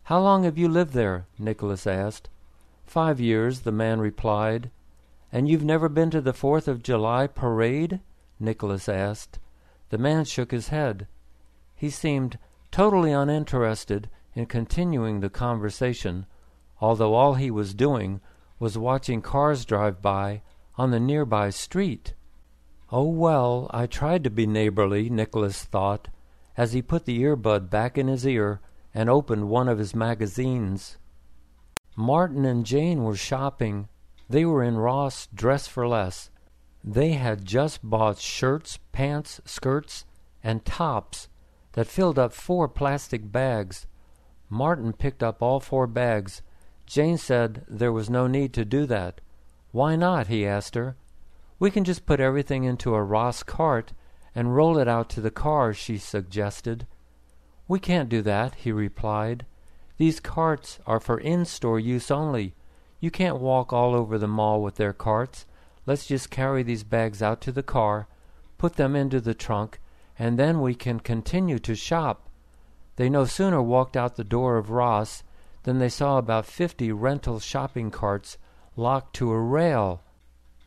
"How long have you lived there?" Nicholas asked. 5 years, the man replied. "And you've never been to the 4th of July parade?" Nicholas asked. The man shook his head. He seemed totally uninterested in continuing the conversation, although all he was doing was watching cars drive by on the nearby street. "Oh, well, I tried to be neighborly," Nicholas thought, as he put the earbud back in his ear and opened one of his magazines. Martin and Jane were shopping. They were in Ross Dress for Less. They had just bought shirts, pants, skirts, and tops that filled up 4 plastic bags. Martin picked up all 4 bags. Jane said there was no need to do that. "Why not?" he asked her. "We can just put everything into a Ross cart and roll it out to the car," she suggested. "We can't do that," he replied. "These carts are for in-store use only. You can't walk all over the mall with their carts. Let's just carry these bags out to the car, put them into the trunk, and then we can continue to shop." They no sooner walked out the door of Ross than they saw about 50 rental shopping carts locked to a rail.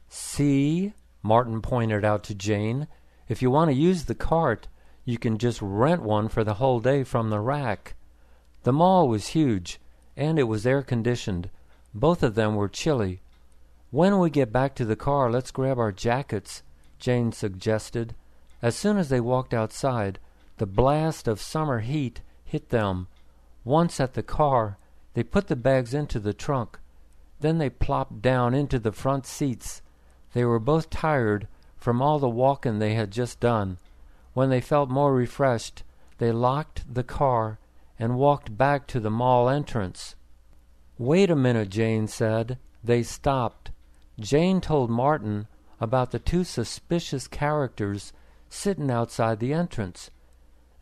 "See?" Martin pointed out to Jane. "If you want to use the cart, you can just rent one for the whole day from the rack." The mall was huge, and it was air-conditioned. Both of them were chilly. "When we get back to the car, let's grab our jackets," Jane suggested. As soon as they walked outside, the blast of summer heat hit them. Once at the car, they put the bags into the trunk. Then they plopped down into the front seats. They were both tired from all the walking they had just done. When they felt more refreshed, they locked the car and walked back to the mall entrance. "Wait a minute," Jane said. They stopped. Jane told Martin about the 2 suspicious characters sitting outside the entrance.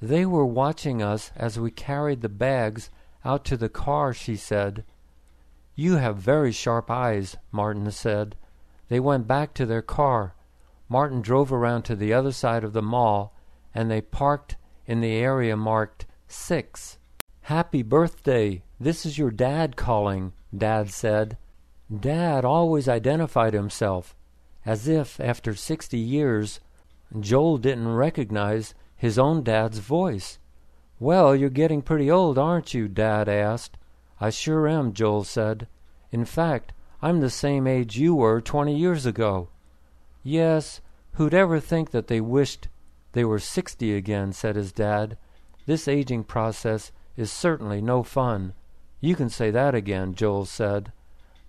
"They were watching us as we carried the bags out to the car," she said. "You have very sharp eyes," Martin said. They went back to their car. Martin drove around to the other side of the mall, and they parked in the area marked 6. "Happy birthday. This is your dad calling," Dad said. Dad always identified himself, as if, after 60 years, Joel didn't recognize his own dad's voice. "Well, you're getting pretty old, aren't you?" Dad asked. "I sure am," Joel said. "In fact, I'm the same age you were 20 years ago." "Yes, who'd ever think that they wished they were 60 again," said his dad. "This aging process is certainly no fun. You can say that again, Joel said.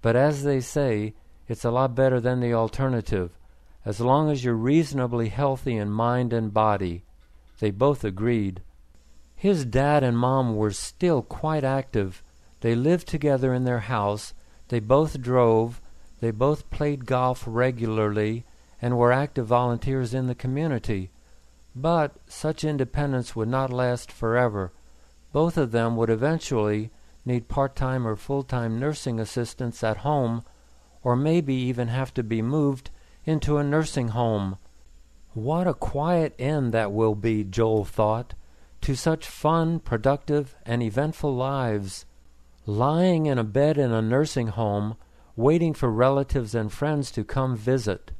But as they say, it's a lot better than the alternative, as long as you're reasonably healthy in mind and body. They both agreed. His dad and mom were still quite active. They lived together in their house. They both drove. They both played golf regularly and were active volunteers in the community. But such independence would not last forever. Both of them would eventually need part-time or full-time nursing assistance at home, or maybe even have to be moved into a nursing home. What a quiet end that will be, Joel thought, to such fun, productive, and eventful lives. Lying in a bed in a nursing home, waiting for relatives and friends to come visit,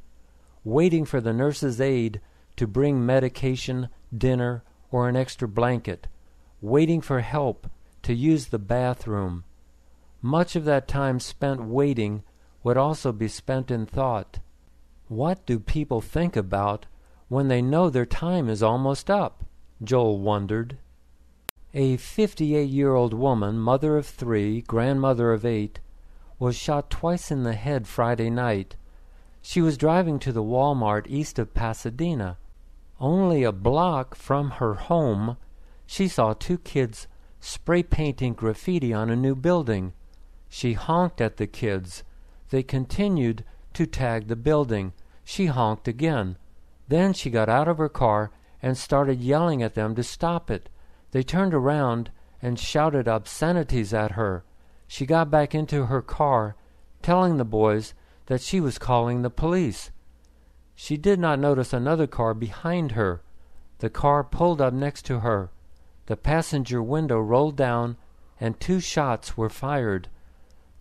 waiting for the nurse's aide to bring medication, dinner, or an extra blanket, waiting for help to use the bathroom. Much of that time spent waiting would also be spent in thought. What do people think about when they know their time is almost up? Joel wondered. A 58-year-old woman, mother of 3, grandmother of 8, was shot twice in the head Friday night. She was driving to the Walmart east of Pasadena. Only a block from her home, she saw 2 kids spray painting graffiti on a new building. She honked at the kids. They continued to tag the building. She honked again. Then she got out of her car and started yelling at them to stop it. They turned around and shouted obscenities at her. She got back into her car, telling the boys that she was calling the police. She did not notice another car behind her. The car pulled up next to her. The passenger window rolled down and 2 shots were fired.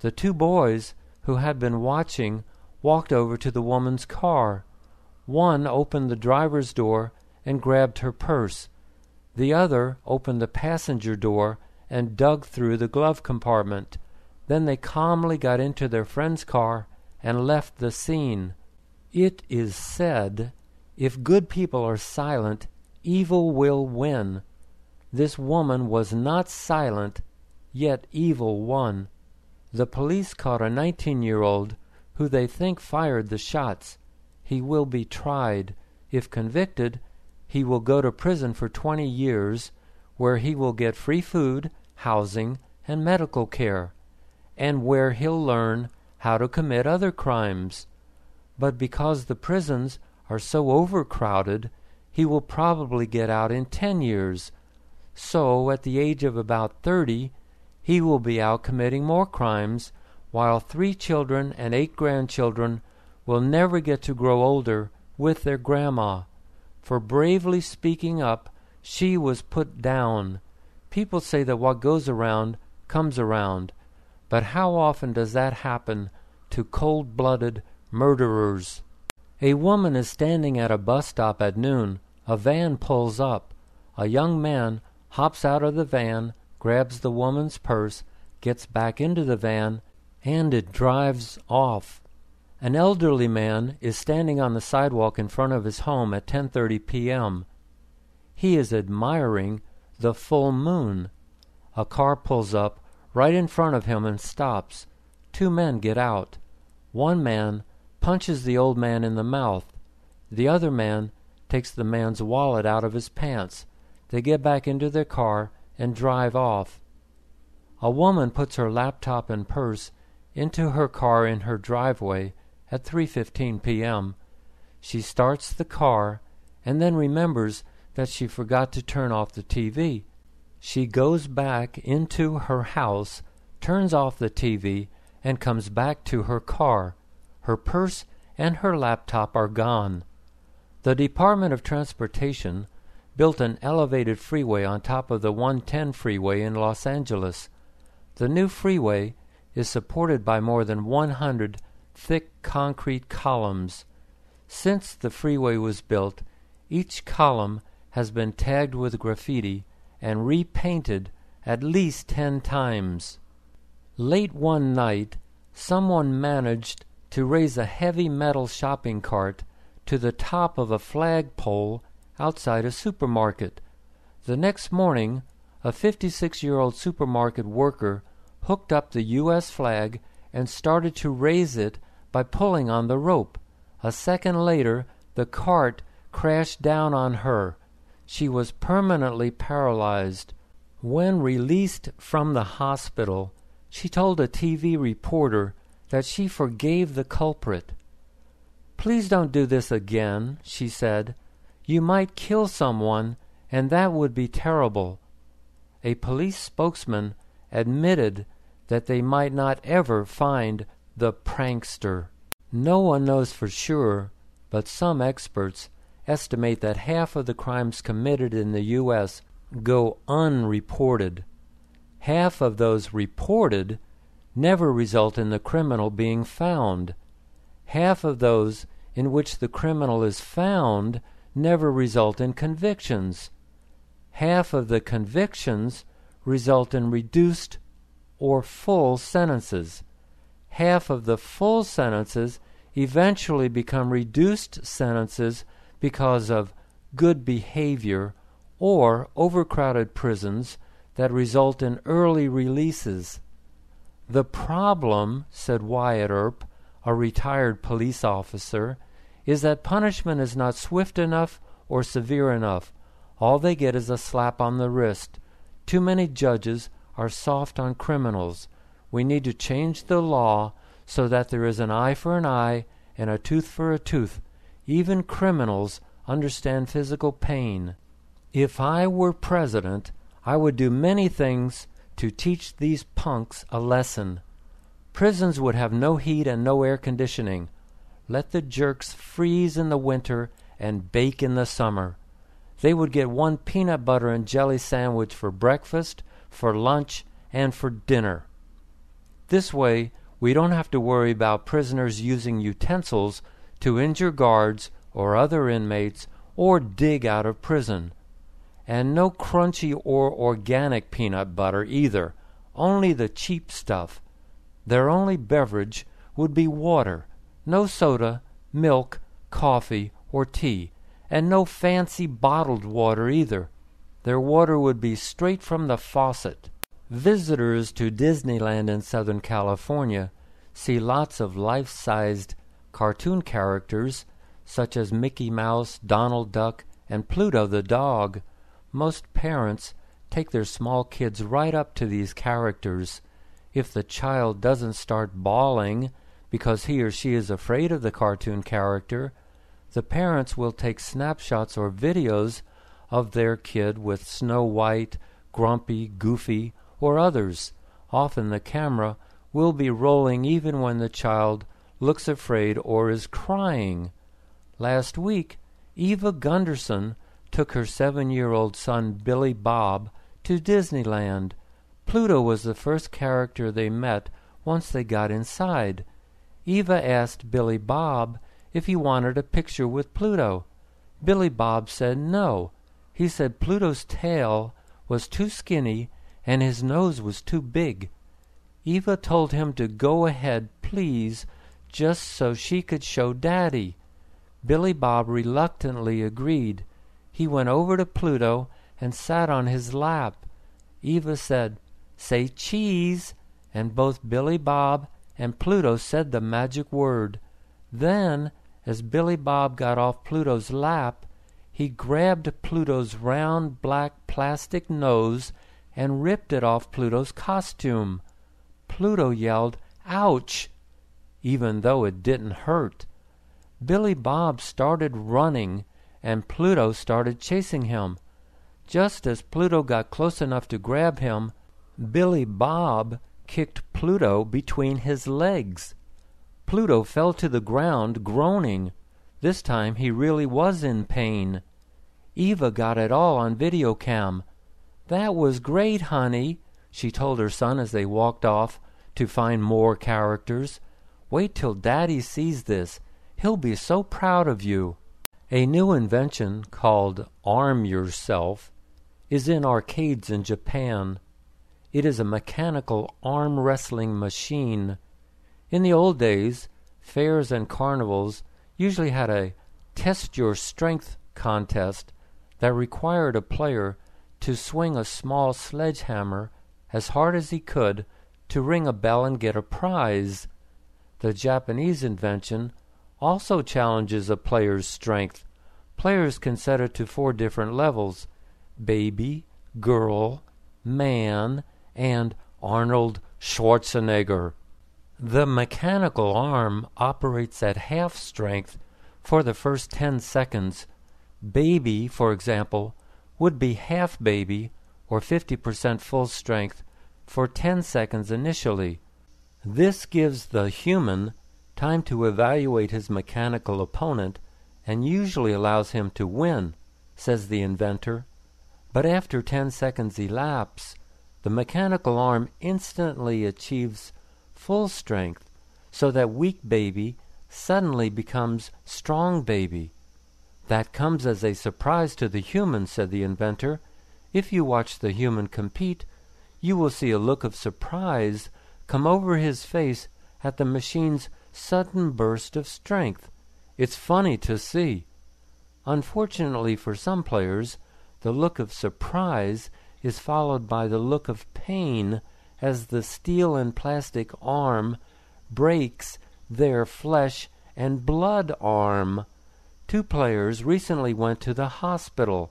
The 2 boys who had been watching walked over to the woman's car. One opened the driver's door and grabbed her purse. The other opened the passenger door and dug through the glove compartment. Then they calmly got into their friend's car and left the scene. It is said, if good people are silent, evil will win. This woman was not silent, yet evil won. The police caught a 19-year-old who they think fired the shots. He will be tried. If convicted, he will go to prison for 20 years, where he will get free food, housing, and medical care, and where he'll learn how to commit other crimes. But because the prisons are so overcrowded, he will probably get out in 10 years. So, at the age of about 30, he will be out committing more crimes, while 3 children and 8 grandchildren will never get to grow older with their grandma. For bravely speaking up, she was put down. People say that what goes around comes around. But how often does that happen to cold-blooded murderers? A woman is standing at a bus stop at noon. A van pulls up. A young man hops out of the van, grabs the woman's purse, gets back into the van, and it drives off. An elderly man is standing on the sidewalk in front of his home at 10:30 p.m. He is admiring the full moon. A car pulls up right in front of him and stops. 2 men get out. One man punches the old man in the mouth. The other man takes the man's wallet out of his pants. They get back into their car and drive off. A woman puts her laptop and purse into her car in her driveway at 3:15 p.m. She starts the car and then remembers that she forgot to turn off the TV. She goes back into her house, turns off the TV, and comes back to her car. Her purse and her laptop are gone. The Department of Transportation built an elevated freeway on top of the 110 freeway in Los Angeles. The new freeway is supported by more than 100 thick concrete columns. Since the freeway was built, each column has been tagged with graffiti and repainted at least 10 times. Late one night, someone managed to raise a heavy metal shopping cart to the top of a flagpole outside a supermarket. The next morning, a 56-year-old supermarket worker hooked up the U.S. flag and started to raise it by pulling on the rope. A second later, the cart crashed down on her. She was permanently paralyzed. When released from the hospital, she told a TV reporter that she forgave the culprit. "Please don't do this again," she said. "You might kill someone, and that would be terrible." A police spokesman admitted that they might not ever find the prankster. No one knows for sure, but some experts estimate that half of the crimes committed in the U.S. go unreported. Half of those reported never result in the criminal being found. Half of those in which the criminal is found never result in convictions. Half of the convictions result in reduced or full sentences. Half of the full sentences eventually become reduced sentences because of good behavior or overcrowded prisons that result in early releases. "The problem," said Wyatt Earp, a retired police officer, "is that punishment is not swift enough or severe enough. All they get is a slap on the wrist. Too many judges are soft on criminals. We need to change the law so that there is an eye for an eye and a tooth for a tooth. Even criminals understand physical pain. If I were president, I would do many things to teach these punks a lesson. Prisons would have no heat and no air conditioning. Let the jerks freeze in the winter and bake in the summer. They would get one peanut butter and jelly sandwich for breakfast, for lunch, and for dinner. This way, we don't have to worry about prisoners using utensils to injure guards or other inmates or dig out of prison. And no crunchy or organic peanut butter either, only the cheap stuff. Their only beverage would be water, no soda, milk, coffee, or tea, and no fancy bottled water either. Their water would be straight from the faucet. Visitors to Disneyland in Southern California see lots of life-sized cartoon characters such as Mickey Mouse, Donald Duck, and Pluto the dog. Most parents take their small kids right up to these characters. If the child doesn't start bawling because he or she is afraid of the cartoon character, the parents will take snapshots or videos of their kid with Snow White, Grumpy, Goofy, or others. Often the camera will be rolling even when the child looks afraid or is crying. Last week, Eva Gunderson took her 7-year-old son Billy Bob to Disneyland. Pluto was the first character they met once they got inside. Eva asked Billy Bob if he wanted a picture with Pluto. Billy Bob said no. He said Pluto's tail was too skinny and his nose was too big. Eva told him to go ahead, please, just so she could show Daddy. Billy Bob reluctantly agreed. He went over to Pluto and sat on his lap. Eva said, "Say cheese," and both Billy Bob and Pluto said the magic word. Then, as Billy Bob got off Pluto's lap, he grabbed Pluto's round black plastic nose and ripped it off Pluto's costume. Pluto yelled, "Ouch!" even though it didn't hurt. Billy Bob started running, and Pluto started chasing him. Just as Pluto got close enough to grab him, Billy Bob kicked Pluto between his legs. Pluto fell to the ground, groaning. This time he really was in pain. Eva got it all on video cam. "That was great, honey," she told her son as they walked off to find more characters. "Wait till Daddy sees this. He'll be so proud of you." A new invention called Arm Yourself is in arcades in Japan. It is a mechanical arm wrestling machine. In the old days, fairs and carnivals usually had a test your strength contest that required a player to swing a small sledgehammer as hard as he could to ring a bell and get a prize. The Japanese invention also challenges a player's strength. Players can set it to 4 different levels: baby, girl, man, and Arnold Schwarzenegger. The mechanical arm operates at half strength for the first 10 seconds. Baby, for example, would be half baby or 50% full strength for 10 seconds initially. This gives the human time to evaluate his mechanical opponent and usually allows him to win, says the inventor. But after 10 seconds elapse, the mechanical arm instantly achieves full strength so that weak baby suddenly becomes strong baby. That comes as a surprise to the human, said the inventor. If you watch the human compete, you will see a look of surprise come over his face at the machine's sudden burst of strength. It's funny to see. Unfortunately for some players, the look of surprise is followed by the look of pain as the steel and plastic arm breaks their flesh and blood arm. 2 players recently went to the hospital.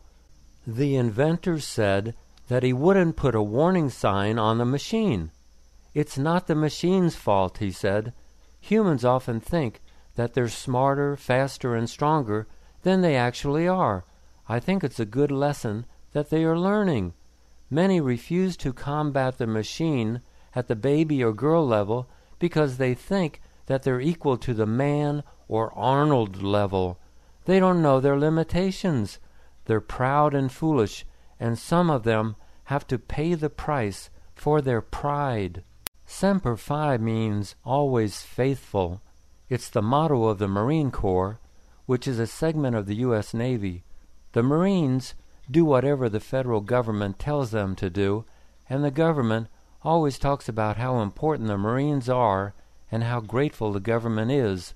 The inventor said that he wouldn't put a warning sign on the machine. It's not the machine's fault, he said. Humans often think that they're smarter, faster, and stronger than they actually are. I think it's a good lesson that they are learning. Many refuse to combat the machine at the baby or girl level because they think that they're equal to the man or Arnold level. They don't know their limitations. They're proud and foolish, and some of them have to pay the price for their pride. Semper Fi means always faithful. It's the motto of the Marine Corps, which is a segment of the U.S. Navy. The Marines do whatever the federal government tells them to do, and the government always talks about how important the Marines are and how grateful the government is.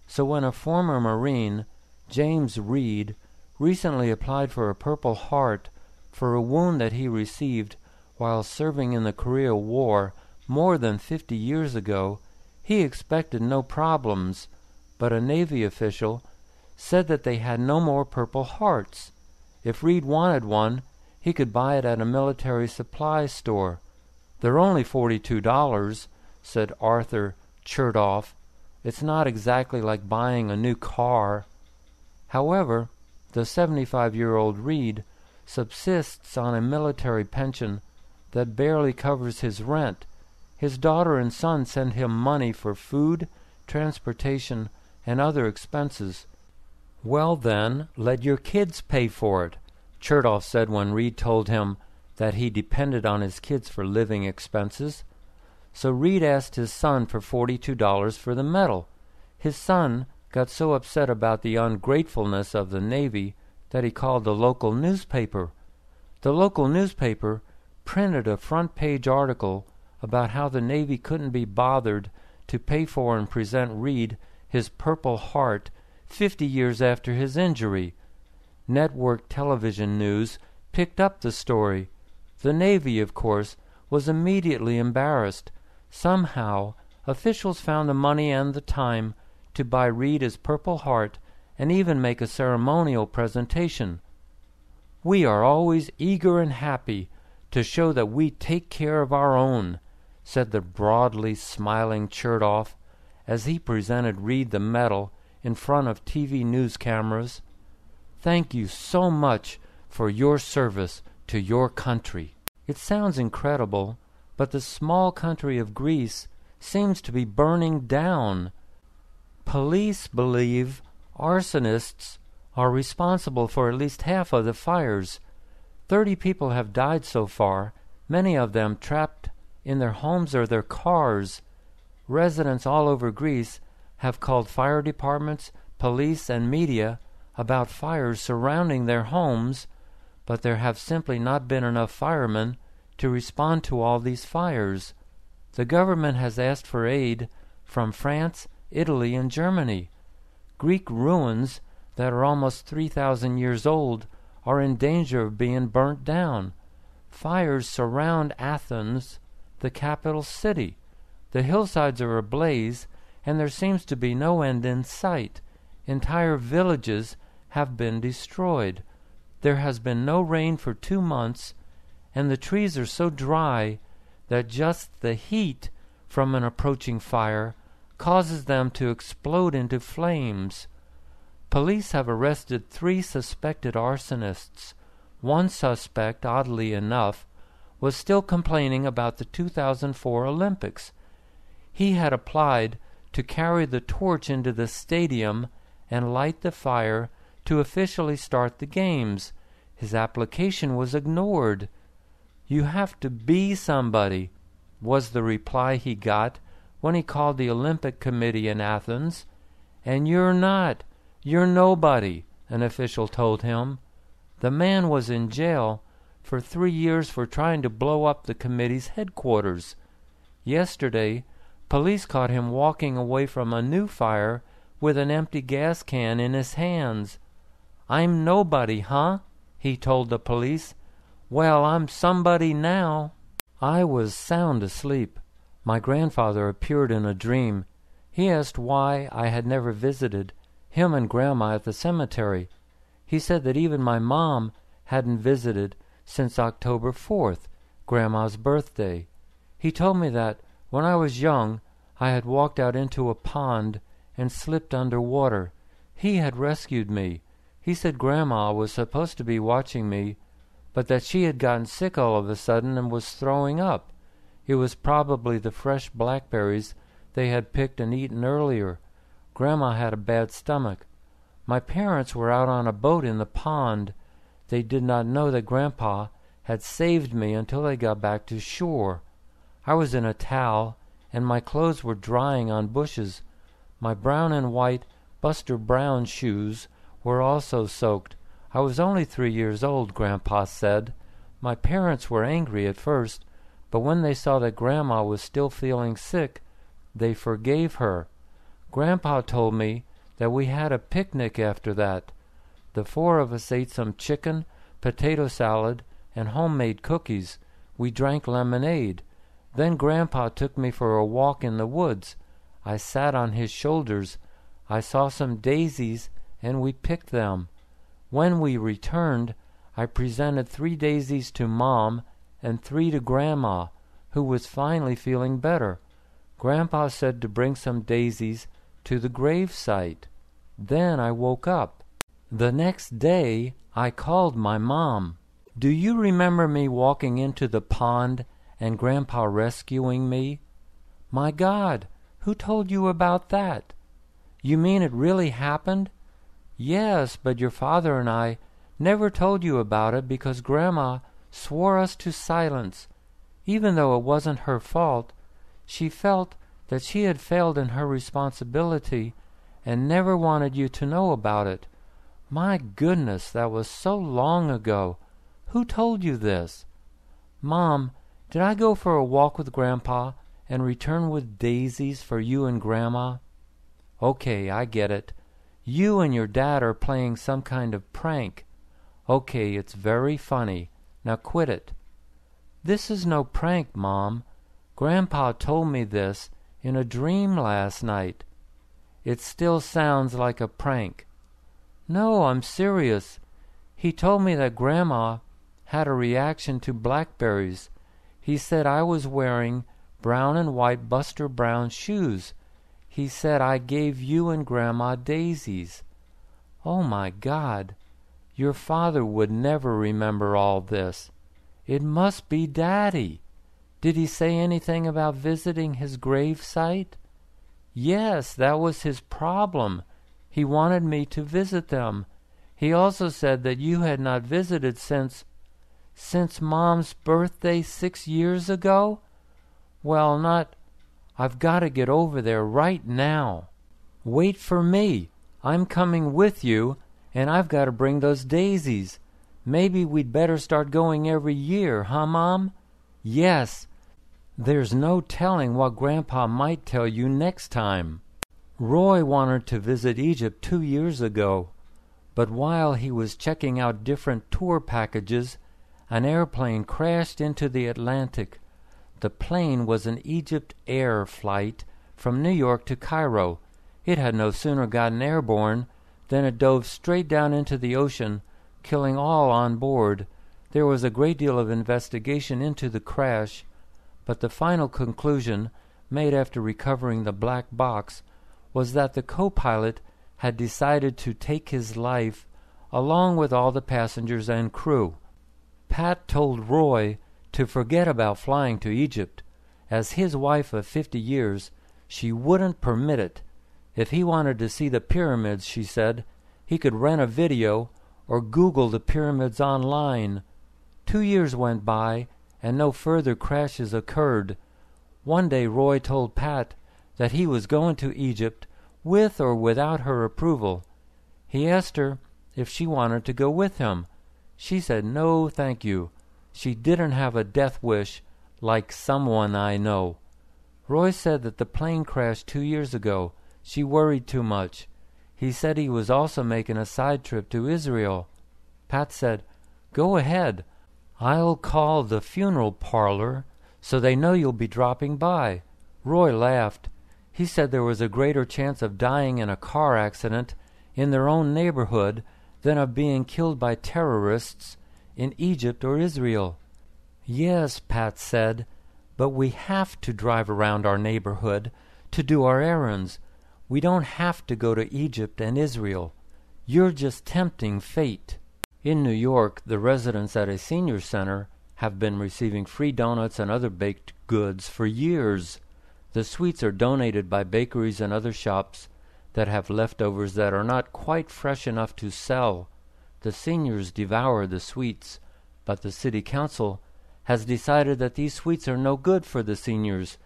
So when a former Marine, James Reed, recently applied for a Purple Heart for a wound that he received while serving in the Korea War more than 50 years ago, he expected no problems, but a Navy official said that they had no more Purple Hearts. If Reed wanted one, he could buy it at a military supply store. They're only $42, said Arthur Chertoff. It's not exactly like buying a new car. However, the 75-year-old Reed subsists on a military pension that barely covers his rent. His daughter and son send him money for food, transportation, and other expenses. Well then, let your kids pay for it, Chertoff said when Reed told him that he depended on his kids for living expenses. So Reed asked his son for $42 for the medal. His son got so upset about the ungratefulness of the Navy that he called the local newspaper. The local newspaper printed a front-page article about how the Navy couldn't be bothered to pay for and present Reed his Purple Heart 50 years after his injury. Network television news picked up the story. The Navy, of course, was immediately embarrassed. Somehow, officials found the money and the time to buy Reed his Purple Heart and even make a ceremonial presentation. We are always eager and happy to show that we take care of our own, said the broadly smiling Chertoff as he presented Reed the medal in front of TV news cameras. Thank you so much for your service to your country. It sounds incredible, but the small country of Greece seems to be burning down. Police believe arsonists are responsible for at least half of the fires. 30 people have died so far, many of them trapped in their homes or their cars. Residents all over Greece have called fire departments, police, and media about fires surrounding their homes, but there have simply not been enough firemen to respond to all these fires. The government has asked for aid from France, Italy, and Germany. Greek ruins that are almost 3,000 years old are in danger of being burnt down. Fires surround Athens, the capital city. The hillsides are ablaze, and there seems to be no end in sight. Entire villages have been destroyed. There has been no rain for 2 months, and the trees are so dry that just the heat from an approaching fire causes them to explode into flames. Police have arrested 3 suspected arsonists. One suspect, oddly enough, was still complaining about the 2004 Olympics. He had applied to carry the torch into the stadium and light the fire to officially start the games. His application was ignored. "You have to be somebody," was the reply he got when he called the Olympic Committee in Athens. "And you're not. You're nobody," an official told him. The man was in jail for 3 years for trying to blow up the committee's headquarters. Yesterday, police caught him walking away from a new fire with an empty gas can in his hands. "I'm nobody, huh?" he told the police. "Well, I'm somebody now." I was sound asleep. My grandfather appeared in a dream. He asked why I had never visited him and Grandma at the cemetery. He said that even my mom hadn't visited since October 4th, Grandma's birthday. He told me that when I was young, I had walked out into a pond and slipped under water. He had rescued me. He said Grandma was supposed to be watching me, but that she had gotten sick all of a sudden and was throwing up. It was probably the fresh blackberries they had picked and eaten earlier. Grandma had a bad stomach. My parents were out on a boat in the pond. They did not know that Grandpa had saved me until they got back to shore. I was in a towel, and my clothes were drying on bushes. My brown and white Buster Brown shoes were also soaked. I was only 3 years old, Grandpa said. My parents were angry at first, but when they saw that Grandma was still feeling sick, they forgave her. Grandpa told me that we had a picnic after that. The 4 of us ate some chicken, potato salad, and homemade cookies. We drank lemonade. Then Grandpa took me for a walk in the woods. I sat on his shoulders. I saw some daisies, and we picked them. When we returned, I presented 3 daisies to Mom and 3 to Grandma, who was finally feeling better. Grandpa said to bring some daisies to the grave site. Then I woke up. The next day, I called my mom. "Do you remember me walking into the pond and Grandpa rescuing me?" "My God, who told you about that?" "You mean it really happened?" "Yes, but your father and I never told you about it because Grandma swore us to silence. Even though it wasn't her fault, she felt that she had failed in her responsibility and never wanted you to know about it. My goodness, that was so long ago. Who told you this?" "Mom, did I go for a walk with Grandpa and return with daisies for you and Grandma?" "Okay, I get it. You and your dad are playing some kind of prank. Okay, it's very funny. Now quit it." "This is no prank, Mom. Grandpa told me this in a dream last night." "It still sounds like a prank." "No, I'm serious. He told me that Grandma had a reaction to blackberries. He said I was wearing brown and white Buster Brown shoes. He said I gave you and Grandma daisies." "Oh, my God. Your father would never remember all this. It must be Daddy. Did he say anything about visiting his grave site?" "Yes, that was his problem. He wanted me to visit them. He also said that you had not visited since Mom's birthday 6 years ago? Well, not... I've got to get over there right now." "Wait for me. I'm coming with you, and I've got to bring those daisies. Maybe we'd better start going every year, huh, Mom?" "Yes. There's no telling what Grandpa might tell you next time." Roy wanted to visit Egypt 2 years ago. But while he was checking out different tour packages, an airplane crashed into the Atlantic. The plane was an Egypt Air flight from New York to Cairo. It had no sooner gotten airborne than it dove straight down into the ocean, killing all on board. There was a great deal of investigation into the crash, but the final conclusion, made after recovering the black box, was that the co-pilot had decided to take his life along with all the passengers and crew. Pat told Roy to forget about flying to Egypt. As his wife of 50 years, she wouldn't permit it. If he wanted to see the pyramids, she said, he could rent a video or Google the pyramids online. 2 years went by, and no further crashes occurred. One day Roy told Pat that he was going to Egypt with or without her approval. He asked her if she wanted to go with him. She said no, thank you. She didn't have a death wish like someone I know. Roy said that the plane crashed 2 years ago. She worried too much. He said he was also making a side trip to Israel. Pat said, "Go ahead. I'll call the funeral parlor so they know you'll be dropping by." Roy laughed. He said there was a greater chance of dying in a car accident in their own neighborhood than of being killed by terrorists in Egypt or Israel. "Yes," Pat said, "but we have to drive around our neighborhood to do our errands. We don't have to go to Egypt and Israel. You're just tempting fate." In New York, the residents at a senior center have been receiving free donuts and other baked goods for years. The sweets are donated by bakeries and other shops that have leftovers that are not quite fresh enough to sell. The seniors devour the sweets, but the city council has decided that these sweets are no good for the seniors.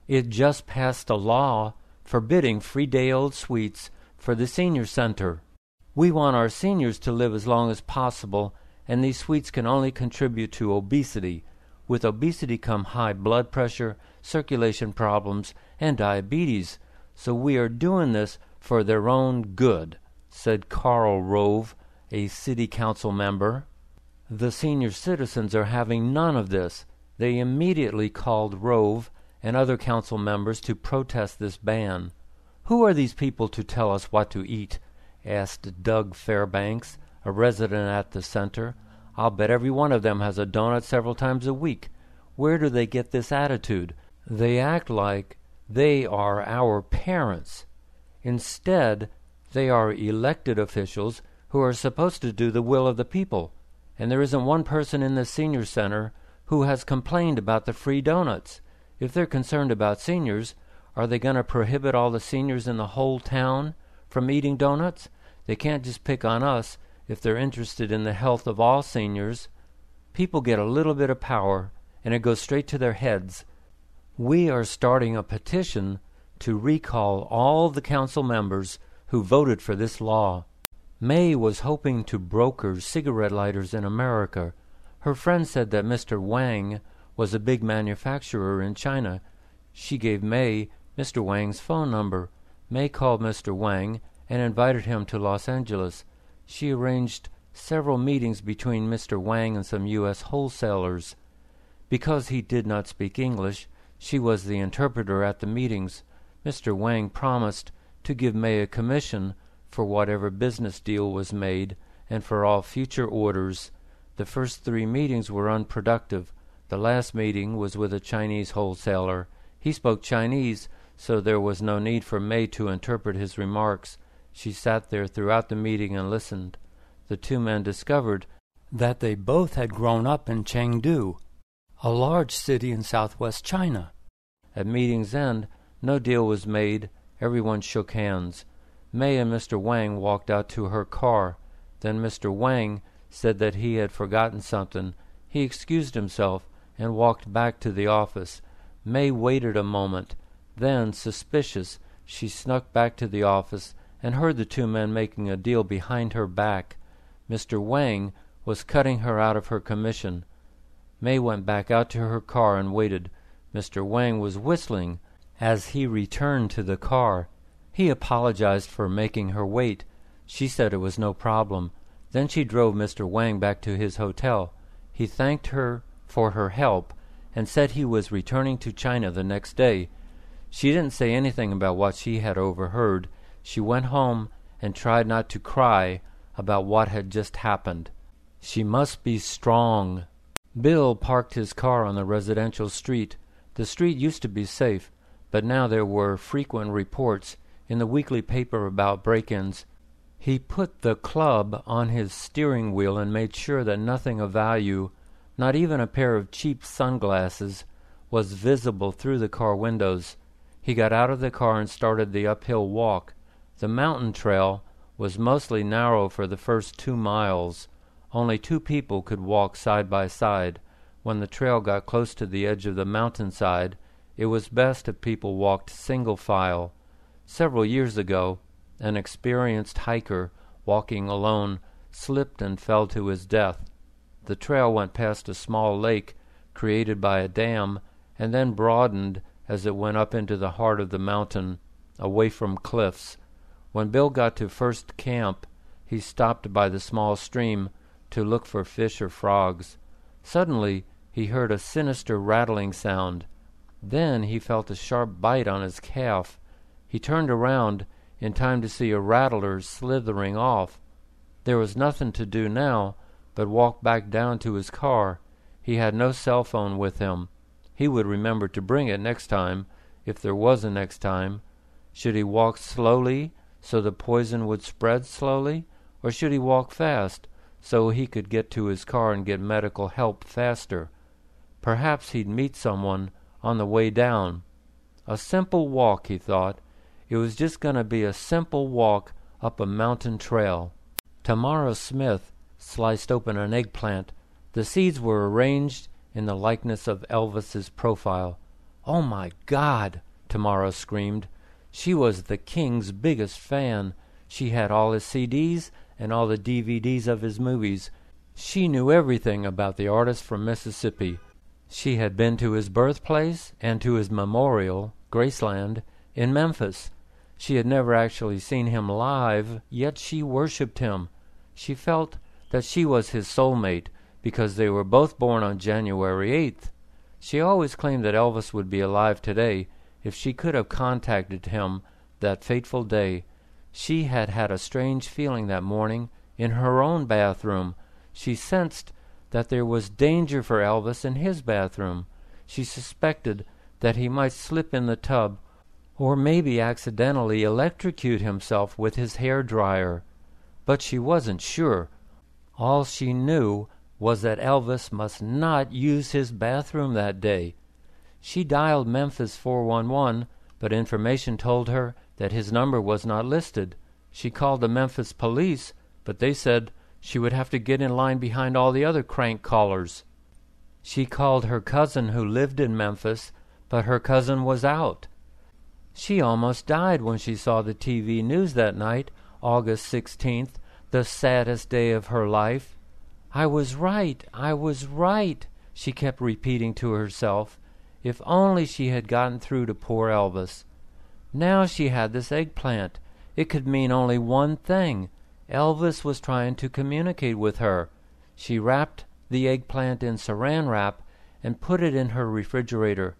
It just passed a law forbidding free day-old sweets for the senior center. We want our seniors to live as long as possible, and these sweets can only contribute to obesity. With obesity come high blood pressure, circulation problems, and diabetes. So we are doing this for their own good, said Carl Rove, a city council member. The senior citizens are having none of this. They immediately called Rove and other council members to protest this ban. "Who are these people to tell us what to eat?" asked Doug Fairbanks, a resident at the center. "I'll bet every one of them has a donut several times a week. Where do they get this attitude? They act like they are our parents. Instead, they are elected officials who are supposed to do the will of the people, and there isn't one person in the senior center who has complained about the free donuts. If they're concerned about seniors, are they going to prohibit all the seniors in the whole town from eating donuts? They can't just pick on us if they're interested in the health of all seniors. People get a little bit of power, and it goes straight to their heads. We are starting a petition to recall all the council members who voted for this law." May was hoping to broker cigarette lighters in America. Her friend said that Mr. Wang was a big manufacturer in China. She gave May Mr. Wang's phone number. May called Mr. Wang and invited him to Los Angeles. She arranged several meetings between Mr. Wang and some U.S. wholesalers. Because he did not speak English, she was the interpreter at the meetings. Mr. Wang promised to give May a commission for whatever business deal was made and for all future orders. The first 3 meetings were unproductive. The last meeting was with a Chinese wholesaler. He spoke Chinese, so there was no need for May to interpret his remarks. She sat there throughout the meeting and listened. The 2 men discovered that they both had grown up in Chengdu, a large city in southwest China. At meeting's end, no deal was made. Everyone shook hands. May and Mr. Wang walked out to her car. Then Mr. Wang said that he had forgotten something. He excused himself and walked back to the office. May waited a moment. Then, suspicious, she snuck back to the office and heard the 2 men making a deal behind her back. Mr. Wang was cutting her out of her commission. May went back out to her car and waited. Mr. Wang was whistling as he returned to the car. He apologized for making her wait. She said it was no problem. Then she drove Mr. Wang back to his hotel. He thanked her for her help and said he was returning to China the next day. She didn't say anything about what she had overheard. She went home and tried not to cry about what had just happened. She must be strong. Bill parked his car on the residential street. The street used to be safe, but now there were frequent reports in the weekly paper about break-ins. He put the club on his steering wheel and made sure that nothing of value, not even a pair of cheap sunglasses, was visible through the car windows. He got out of the car and started the uphill walk. The mountain trail was mostly narrow for the first 2 miles. Only 2 people could walk side by side. When the trail got close to the edge of the mountainside, it was best if people walked single file. Several years ago, an experienced hiker, walking alone, slipped and fell to his death. The trail went past a small lake created by a dam and then broadened as it went up into the heart of the mountain, away from cliffs. When Bill got to first camp, he stopped by the small stream to look for fish or frogs. Suddenly, he heard a sinister rattling sound. Then he felt a sharp bite on his calf. He turned around in time to see a rattler slithering off. There was nothing to do now but walk back down to his car. He had no cell phone with him. He would remember to bring it next time, if there was a next time. Should he walk slowly so the poison would spread slowly, or should he walk fast so he could get to his car and get medical help faster? Perhaps he'd meet someone on the way down. A simple walk, he thought. It was just going to be a simple walk up a mountain trail. Tamara Smith sliced open an eggplant. The seeds were arranged in the likeness of Elvis's profile. "Oh, my God!" Tamara screamed. She was the King's biggest fan. She had all his CDs and all the DVDs of his movies. She knew everything about the artist from Mississippi. She had been to his birthplace and to his memorial, Graceland, in Memphis. She had never actually seen him live, yet she worshipped him. She felt that she was his soulmate because they were both born on January 8th. She always claimed that Elvis would be alive today if she could have contacted him that fateful day. She had had a strange feeling that morning in her own bathroom. She sensed that there was danger for Elvis in his bathroom. She suspected that he might slip in the tub or maybe accidentally electrocute himself with his hair dryer. But she wasn't sure. All she knew was that Elvis must not use his bathroom that day. She dialed Memphis 411, but information told her that his number was not listed. She called the Memphis police, but they said she would have to get in line behind all the other crank callers. She called her cousin who lived in Memphis, but her cousin was out. She almost died when she saw the TV news that night, August 16th, the saddest day of her life. "I was right, I was right," she kept repeating to herself. If only she had gotten through to poor Elvis. Now she had this eggplant. It could mean only one thing. Elvis was trying to communicate with her. She wrapped the eggplant in saran wrap and put it in her refrigerator.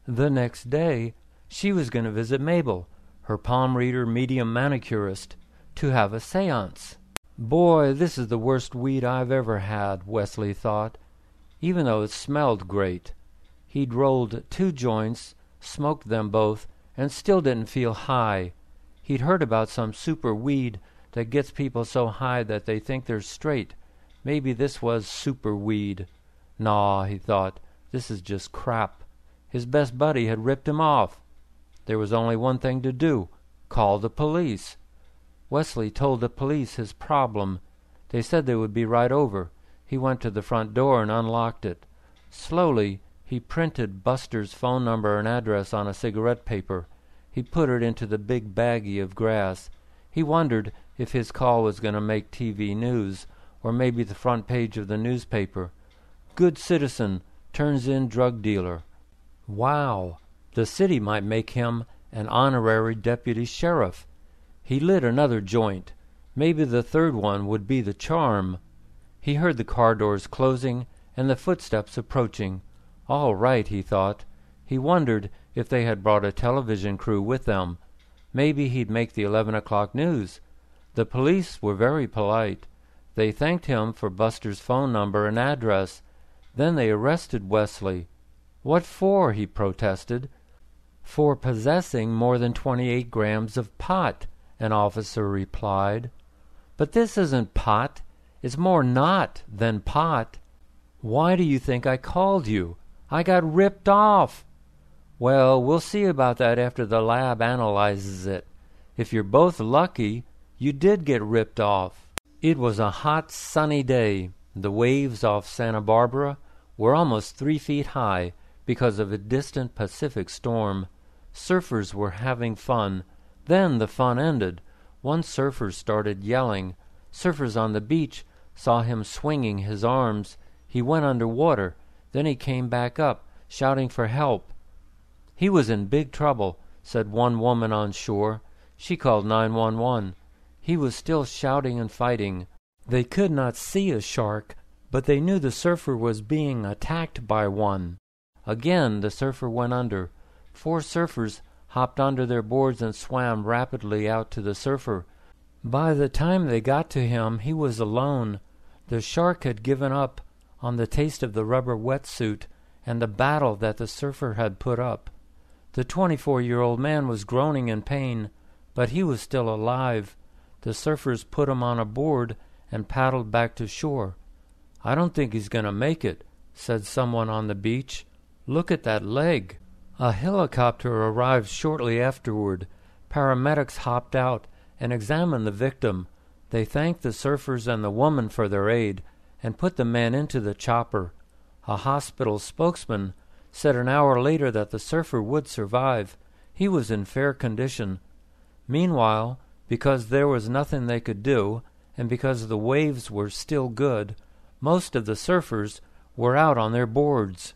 The next day, she was going to visit Mabel, her palm reader medium manicurist, to have a seance. "Boy, this is the worst weed I've ever had," Wesley thought, even though it smelled great. He'd rolled 2 joints, smoked them both, and still didn't feel high. He'd heard about some super weed that gets people so high that they think they're straight. Maybe this was super weed. Nah, he thought, this is just crap. His best buddy had ripped him off. There was only one thing to do: call the police. Wesley told the police his problem. They said they would be right over. He went to the front door and unlocked it. Slowly, he printed Buster's phone number and address on a cigarette paper. He put it into the big baggie of grass. He wondered if his call was going to make TV news, or maybe the front page of the newspaper. "Good citizen, turns in drug dealer." Wow! The city might make him an honorary deputy sheriff. He lit another joint. Maybe the third one would be the charm. He heard the car doors closing and the footsteps approaching. All right, he thought. He wondered if they had brought a television crew with them. Maybe he'd make the 11 o'clock news. The police were very polite. They thanked him for Buster's phone number and address. Then they arrested Wesley. What for? He protested. For possessing more than 28 grams of pot, an officer replied. But this isn't pot. It's more not than pot. Why do you think I called you? I got ripped off. Well, we'll see about that after the lab analyzes it. If you're both lucky, you did get ripped off. It was a hot, sunny day. The waves off Santa Barbara were almost 3 feet high because of a distant Pacific storm. Surfers were having fun. Then the fun ended. One surfer started yelling. Surfers on the beach saw him swinging his arms. He went underwater. Then he came back up, shouting for help. He was in big trouble, said one woman on shore. She called 911. He was still shouting and fighting. They could not see a shark, but they knew the surfer was being attacked by one. Again the surfer went under. 4 surfers hopped onto their boards and swam rapidly out to the surfer. By the time they got to him, he was alone. The shark had given up on the taste of the rubber wetsuit and the battle that the surfer had put up. The 24-year-old man was groaning in pain, but he was still alive. The surfers put him on a board and paddled back to shore. I don't think he's going to make it, said someone on the beach. Look at that leg. A helicopter arrived shortly afterward. Paramedics hopped out and examined the victim. They thanked the surfers and the woman for their aid and put the man into the chopper. A hospital spokesman said an hour later that the surfer would survive. He was in fair condition. Meanwhile, because there was nothing they could do, and because the waves were still good, most of the surfers were out on their boards.